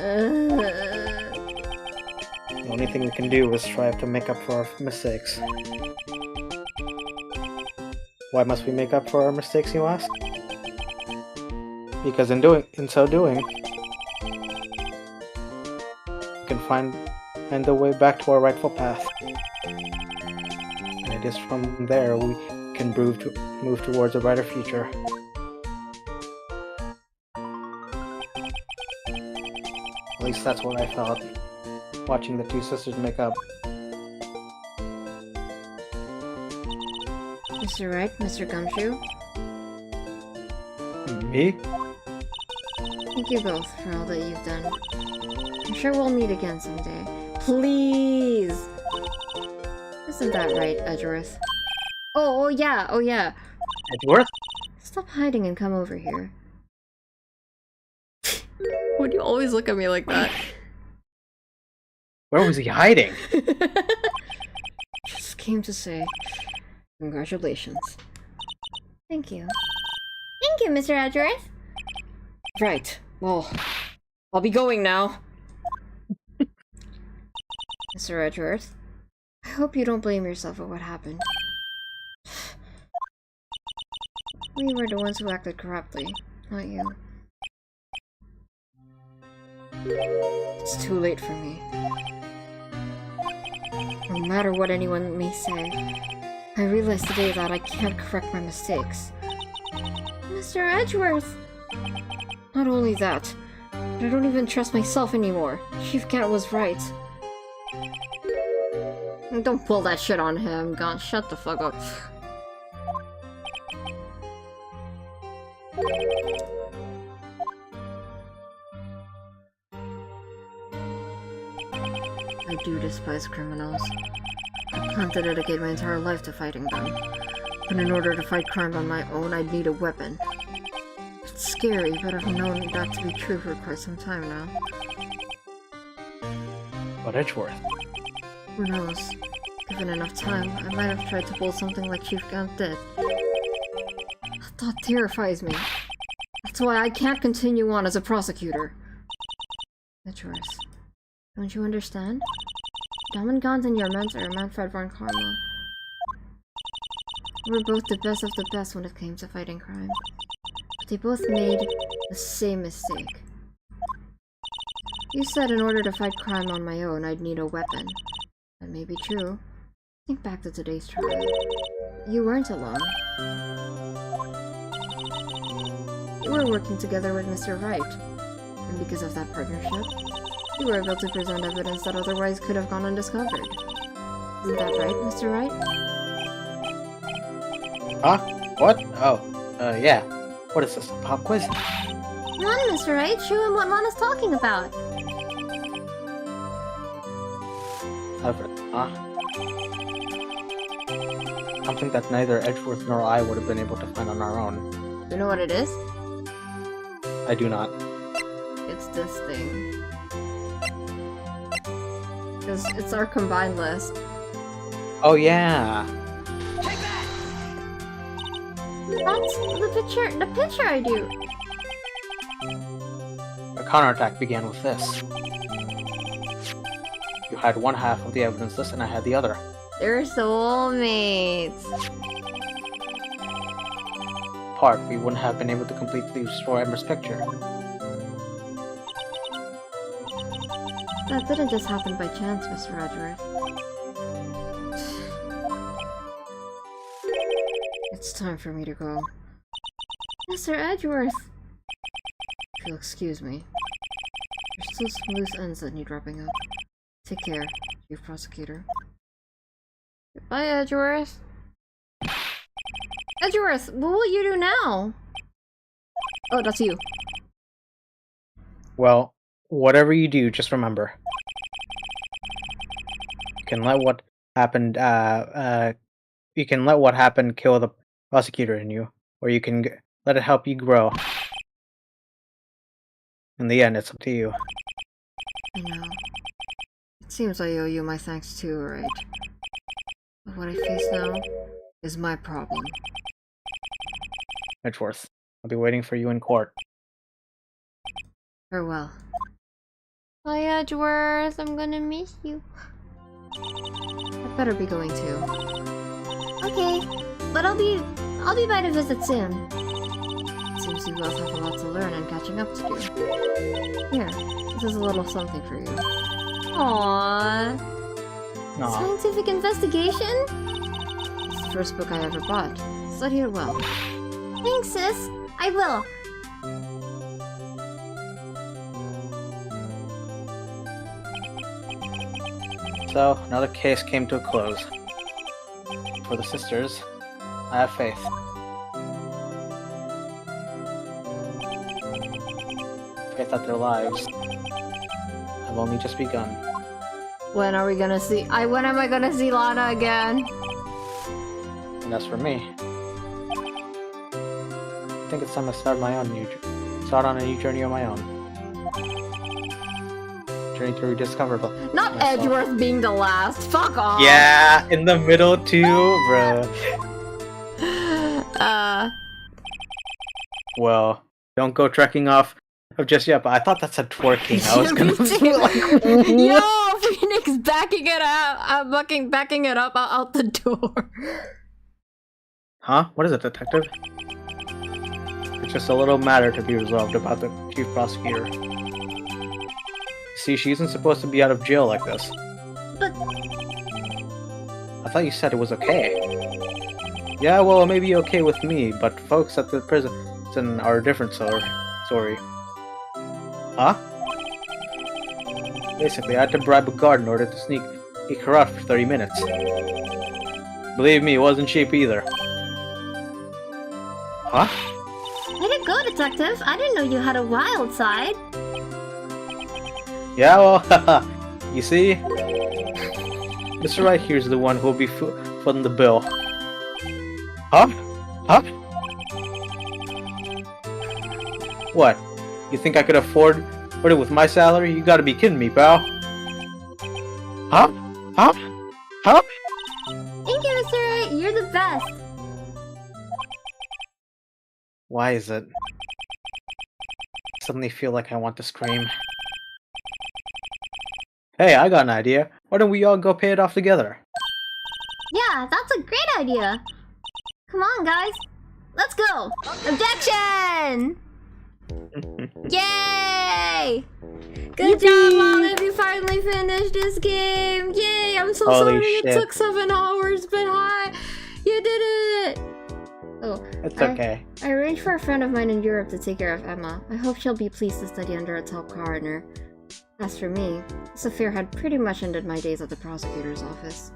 only thing we can do is strive to make up for our mistakes. Why must we make up for our mistakes, you ask? Because in so doing, we can find the way back to our rightful path. And it is from there we can move towards a brighter future. At least that's what I felt, watching the two sisters make up. Mr. Right, Mr. Gumshoe? Me? Thank you both for all that you've done. I'm sure we'll meet again someday. Please! Isn't that right, Edgeworth? Oh yeah. Edgeworth? Stop hiding and come over here. Would you always look at me like that? Where was he hiding? Just came to say congratulations. Thank you. Thank you, Mr. Edgeworth. Right. Well, I'll be going now. Mr. Edgeworth, I hope you don't blame yourself for what happened. We were the ones who acted corruptly, not you. It's too late for me. No matter what anyone may say, I realize today that I can't correct my mistakes. Mr. Edgeworth! Not only that, but I don't even trust myself anymore. Chief Cat was right. Don't pull that shit on him, God. Shut the fuck up. I do despise criminals. I plan to dedicate my entire life to fighting them. But in order to fight crime on my own, I'd need a weapon. It's scary, but I've known that to be true for quite some time now. But Edgeworth. Who knows? Given enough time, I might have tried to pull something like Chief Gant did. The thought terrifies me. That's why I can't continue on as a prosecutor. Edgeworth, don't you understand? Damangant and your mentor, Manfred von Karma, were both the best of the best when it came to fighting crime. But they both made the same mistake. You said in order to fight crime on my own, I'd need a weapon. That may be true. Think back to today's trial. You weren't alone. You were working together with Mr. Wright. And because of that partnership, you were able to present evidence that otherwise could have gone undiscovered. Isn't that right, Mr. Wright? Huh? What? Oh, yeah. What is this, a pop quiz? Come on, Mr. Wright, show him what Lana's talking about. Huh? Something that neither Edgeworth nor I would have been able to find on our own. You know what it is? I do not. It's this thing. Because it's our combined list. Oh yeah! That's the picture I do. A counterattack began with this. You had one half of the evidence list and I had the other. They're soulmates. Apart, we wouldn't have been able to completely restore Ember's picture. That didn't just happen by chance, Mr. Edgeworth. It's time for me to go. Mr. Edgeworth. If you'll excuse me. There's still some loose ends that need wrapping up. Take care, Chief Prosecutor. Goodbye, Edgeworth. Edgeworth, what will you do now? Oh, that's you. Well, whatever you do, just remember. You can let what happened, you can let what happened kill the prosecutor in you, or you can let it help you grow. In the end, it's up to you. I know. It seems I owe you my thanks too, right? But what I face now is my problem. Edgeworth, I'll be waiting for you in court. Farewell. Bye, Edgeworth. I'm gonna miss you. I'd better be going too. Okay, but I'll be by to visit soon. It seems you both have a lot to learn and catching up to do. Here, this is a little something for you. Aww. Aw. Scientific investigation? It's the first book I ever bought. Study it well. Thanks, sis. I will. So, another case came to a close. For the sisters, I have faith. Faith that their lives have only just begun. When are we gonna see? When am I gonna see Lana again? And as for me, I think it's time to start on a new journey on my own. journey to rediscover the Not myself. Edgeworth being the last. Fuck off. Yeah, in the middle too, bruh. Well, don't go trekking off of just yet, but I thought that said twerking. I was gonna Yo, Phoenix backing it up. I'm backing it up out the door. Huh? What is it, detective? It's just a little matter to be resolved about the chief prosecutor. See, she isn't supposed to be out of jail like this. But I thought you said it was okay. Yeah, well, it may be okay with me, but folks at the prison are a different story. Huh? Basically, I had to bribe a guard in order to sneak her out for 30 minutes. Believe me, it wasn't cheap either. Huh? let it go, detective. I didn't know you had a wild side. Yeah, well, you see? Mr. Right here's the one who'll be footing the bill. Huh? Huh? What? You think I could afford it with my salary? You gotta be kidding me, pal. Huh? Huh? Huh? Thank you, Mr. Wright. You're the best. Why is it? I suddenly feel like I want to scream. Hey, I got an idea. Why don't we all go pay it off together? Yeah, that's a great idea. Come on, guys. Let's go. Objection! Yay! Good job, Olive. You finally finished this game. Yay! I'm so Holy sorry shit. it took 7 hours, but hi, you did it. Oh, It's okay. I arranged for a friend of mine in Europe to take care of Emma. I hope she'll be pleased to study under a top coroner. As for me, this affair had pretty much ended my days at the prosecutor's office.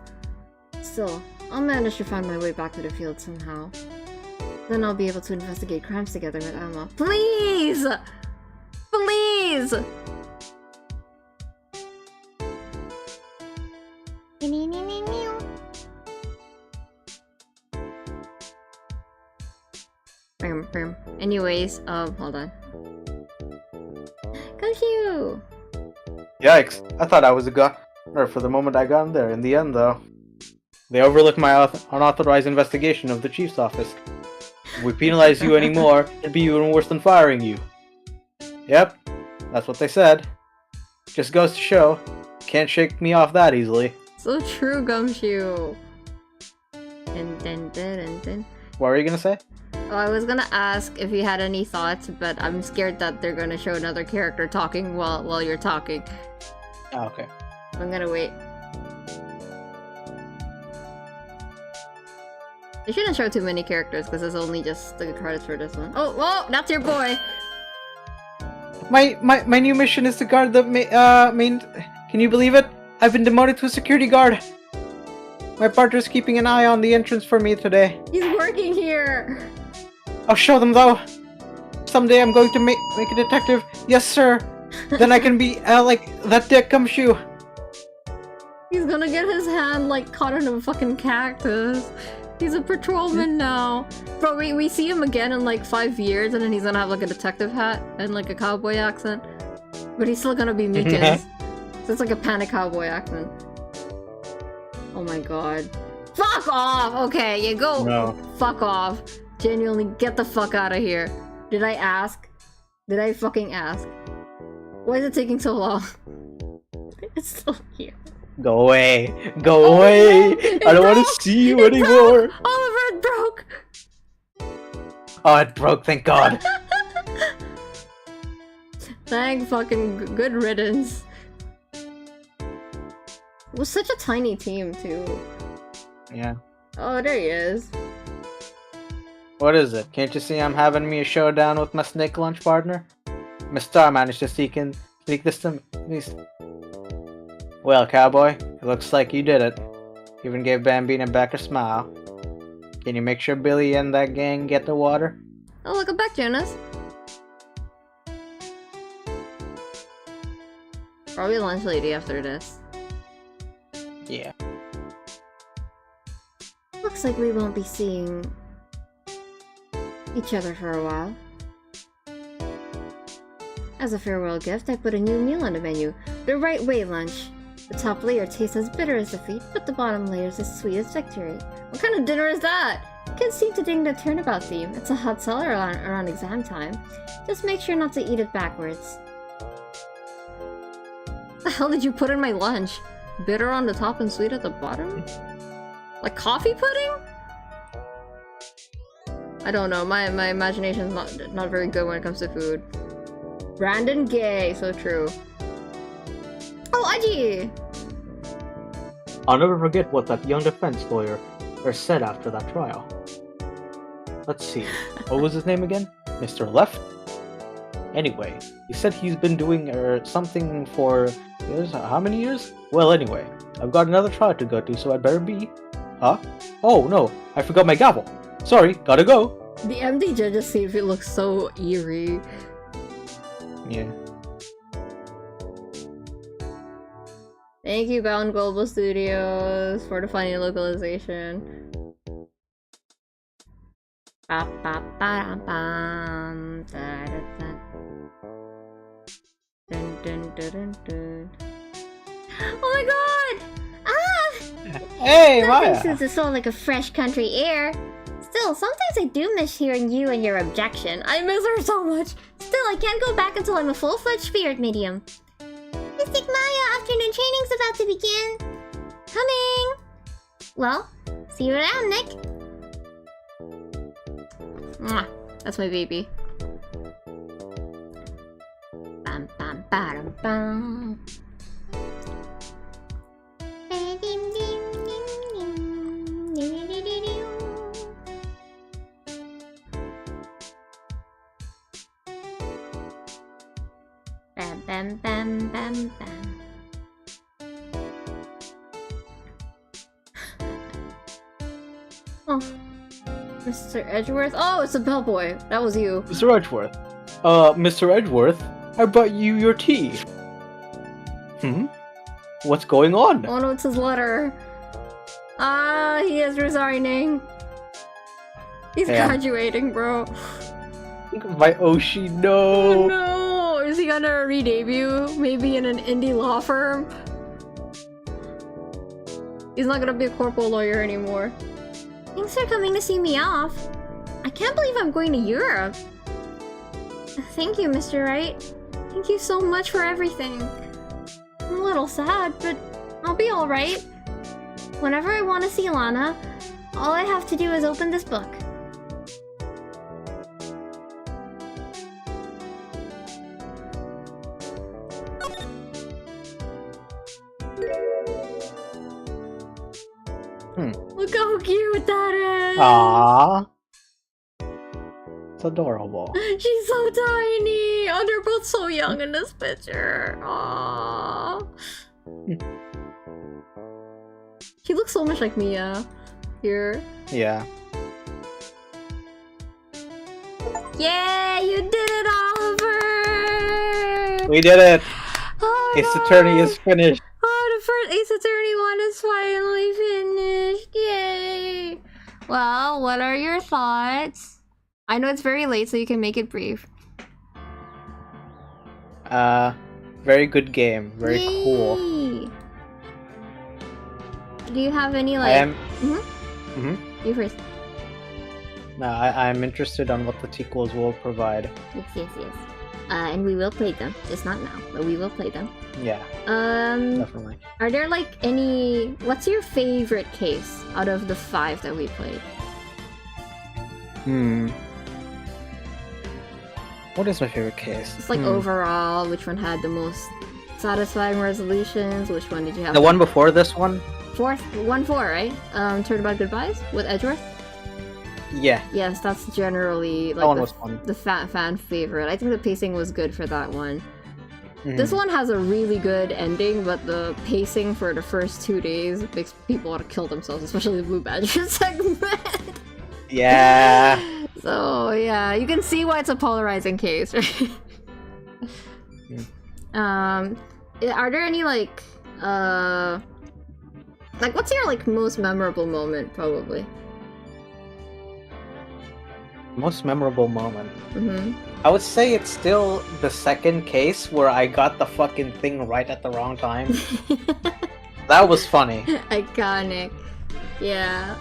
Still, I'll manage to find my way back to the field somehow. Then I'll be able to investigate crimes together with Emma. Please! Please! Anyways, hold on. Gumshoe! Yikes, I thought I was a gunner for the moment I got in there. In the end, though, they overlooked my unauthorized investigation of the chief's office. If we penalize you anymore, it'd be even worse than firing you. Yep, that's what they said. Just goes to show, can't shake me off that easily. So true, Gumshoe! Dun. What were you gonna say? Oh, I was gonna ask if you had any thoughts, but I'm scared that they're gonna show another character talking while you're talking. Oh, okay. I'm gonna wait. They shouldn't show too many characters because it's only just the credits for this one. Oh, whoa, that's your boy. My new mission is to guard the main. Can you believe it? I've been demoted to a security guard. My partner's keeping an eye on the entrance for me today. He's working here. I'll show them though. Someday I'm going to make a detective. Yes, sir. Then I can be like that dick Gumshoe. He's gonna get his hand like caught in a fucking cactus. He's a patrolman now. Bro, we see him again in like 5 years and then he's gonna have like a detective hat and like a cowboy accent. But he's still gonna be Meekins. So it's like a panic cowboy accent. Oh my god. Fuck off! Okay, you go. No. Fuck off. Genuinely, get the fuck out of here. Did I ask? Did I fucking ask? Why is it taking so long? It's still here. Go away. Go away. It I don't want broke! to see you It anymore. broke! Oliver, it broke! Oh, it broke. Thank God. Thank fucking good riddance. It was such a tiny team, too. Yeah. Oh, there he is. What is it? Can't you see I'm having me a showdown with my snake lunch partner? Miss Star managed to sneak this to me. Well, cowboy, it looks like you did it. Even gave Bambina back a smile. Can you make sure Billy and that gang get the water? Oh, welcome back, Jonas. Probably lunch lady after this. Yeah. Looks like we won't be seeing each other for a while. As a farewell gift, I put a new meal on the menu. The right way, lunch. The top layer tastes as bitter as defeat, but the bottom layer is as sweet as victory. What kind of dinner is that? Kids seem to dig the turnabout theme. It's a hot seller around exam time. Just make sure not to eat it backwards. The hell did you put in my lunch? Bitter on the top and sweet at the bottom? Like coffee pudding? I don't know. My imagination's not very good when it comes to food. Brandon Gay, so true. Oh, Aji! I'll never forget what that young defense lawyer said after that trial. Let's see. What was his name again? Mr. Left? Anyway, he said he's been doing something for years. How many years? Well, anyway, I've got another trial to go to, so I'd better be. Huh? Oh no, I forgot my gavel. Sorry, gotta go. The MD judges see if it looks so eerie. Yeah. Thank you, Bound Global Studios, for the funny localization. Ba-ba-ba-da-bam, da-da-da. Dun, dun, dun, dun, dun. Oh my god! Ah! Hey, Nothing Maya! suits a soul like a fresh country air. Still, sometimes I do miss hearing you and your objection. I miss her so much! Still, I can't go back until I'm a full-fledged spirit medium. Mystic Maya, afternoon training's about to begin. Coming! Well, see you around, Nick. Mwah. That's my baby. Bam, bam, bam, bam. Bam, bam, bam, bam. Oh. Mr. Edgeworth? Oh, it's a bellboy. That was you. Mr. Edgeworth. Mr. Edgeworth, I brought you your tea. What's going on? Oh no, it's his letter. Ah, he is resigning. He's Yeah. graduating, bro. My Oshi, Oh no! no! Is he gonna re-debut? Maybe in an indie law firm? He's not gonna be a corporal lawyer anymore. Thanks for coming to see me off. I can't believe I'm going to Europe. Thank you, Mr. Wright. Thank you so much for everything. I'm a little sad, but I'll be alright. Whenever I want to see Lana, all I have to do is open this book. Look how cute that is! Aww. It's adorable. She's so tiny! Oh, they're both so young in this picture. Aww. He looks so much like Mia here. Yeah. Yeah, you did it, Oliver! We did it! Oh, Ace no. Attorney is finished. Oh, the first Ace Attorney one is finally finished. Yay! Well, what are your thoughts? I know it's very late, so you can make it brief. Very good game. Very cool. Yay. Do you have any, I like... am. You first. No, I'm interested on what the sequels will provide. Yes. And we will play them. Just not now, but we will play them. Yeah, definitely. Are there, like, any... What's your favorite case out of the 5 that we played? What is my favorite case? Just like overall, which one had the most satisfying resolutions? Which one did you have? The one before this one? 4, right? Turnabout Goodbyes with Edgeworth? Yeah, Yes, that's generally that one like was fun. the fan favorite. I think the pacing was good for that one. Mhm. This one has a really good ending, but the pacing for the first 2 days makes people want to kill themselves, especially the Blue Badger segment. Yeah. So yeah, you can see why it's a polarizing case, right? Are there any like what's your like most memorable moment? Probably. Most memorable moment. Mm-hmm. I would say it's still the second case where I got the fucking thing right at the wrong time. That was funny. Iconic. Yeah.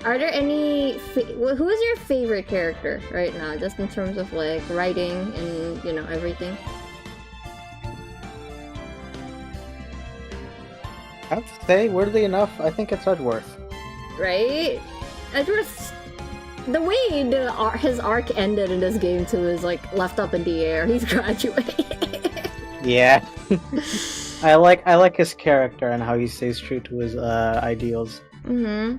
Are there any? Who is your favorite character right now, just in terms of like writing and everything? I have to say, weirdly enough, I think it's Edgeworth. Right? Edgeworth. The way his arc ended in this game too is like left up in the air. He's graduating. Yeah. I like his character and how he stays true to his ideals. Mm-hmm.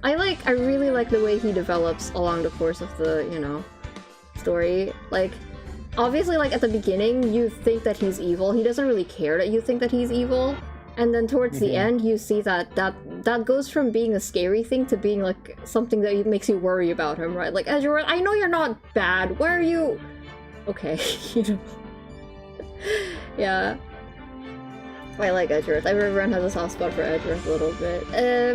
I really like the way he develops along the course of the, story. Like, obviously, like, at the beginning, you think that he's evil. He doesn't really care that you think that he's evil. And then towards the end, you see that goes from being a scary thing to being, like, something that makes you worry about him, right? Like, Edgeworth, I know you're not bad. Why are you... Okay, Yeah. I like Edgeworth. Everyone has a soft spot for Edgeworth a little bit.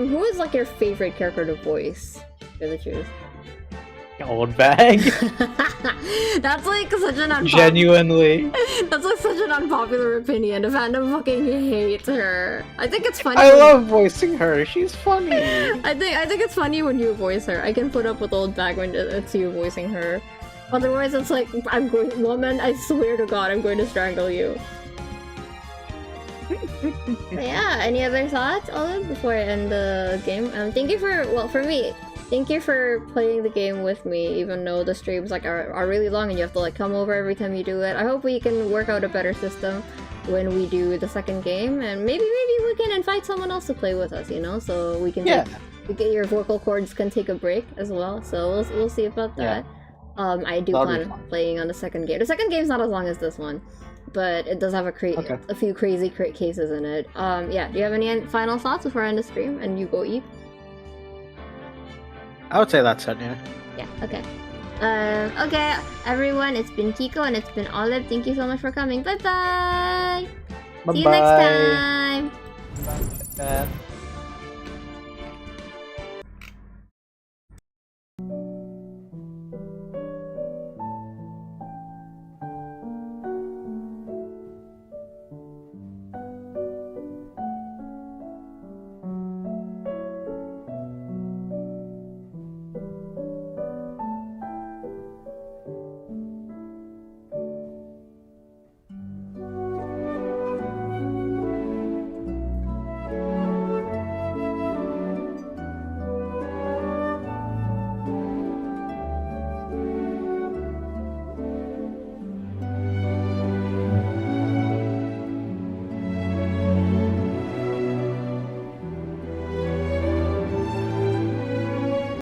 Who is like your favorite character to voice? For the truth. Old bag. That's like such an unpopular. Genuinely. That's like such an unpopular opinion. The fandom fucking hates her. I think it's funny. I love voicing her. She's funny. I think it's funny when you voice her. I can put up with old bag when it's you voicing her. Otherwise, it's like woman. I swear to God, I'm going to strangle you. But yeah, any other thoughts, Olive, before I end the game? Thank you for me, thank you for playing the game with me, even though the streams like are really long and you have to like come over every time you do it. I hope we can work out a better system when we do the second game, and maybe we can invite someone else to play with us, so we can get your vocal cords can take a break as well. So we'll see about that. I do plan on playing on the second game. The second game's not as long as this one, but it does have a few crazy cases in it. Yeah, do you have any final thoughts before I end the stream and you go eat? I would say that's it, yeah. Yeah, okay. Okay, everyone, it's been Kiko and it's been Olive. Thank you so much for coming. Bye-bye! Bye-bye! See you next time! Bye.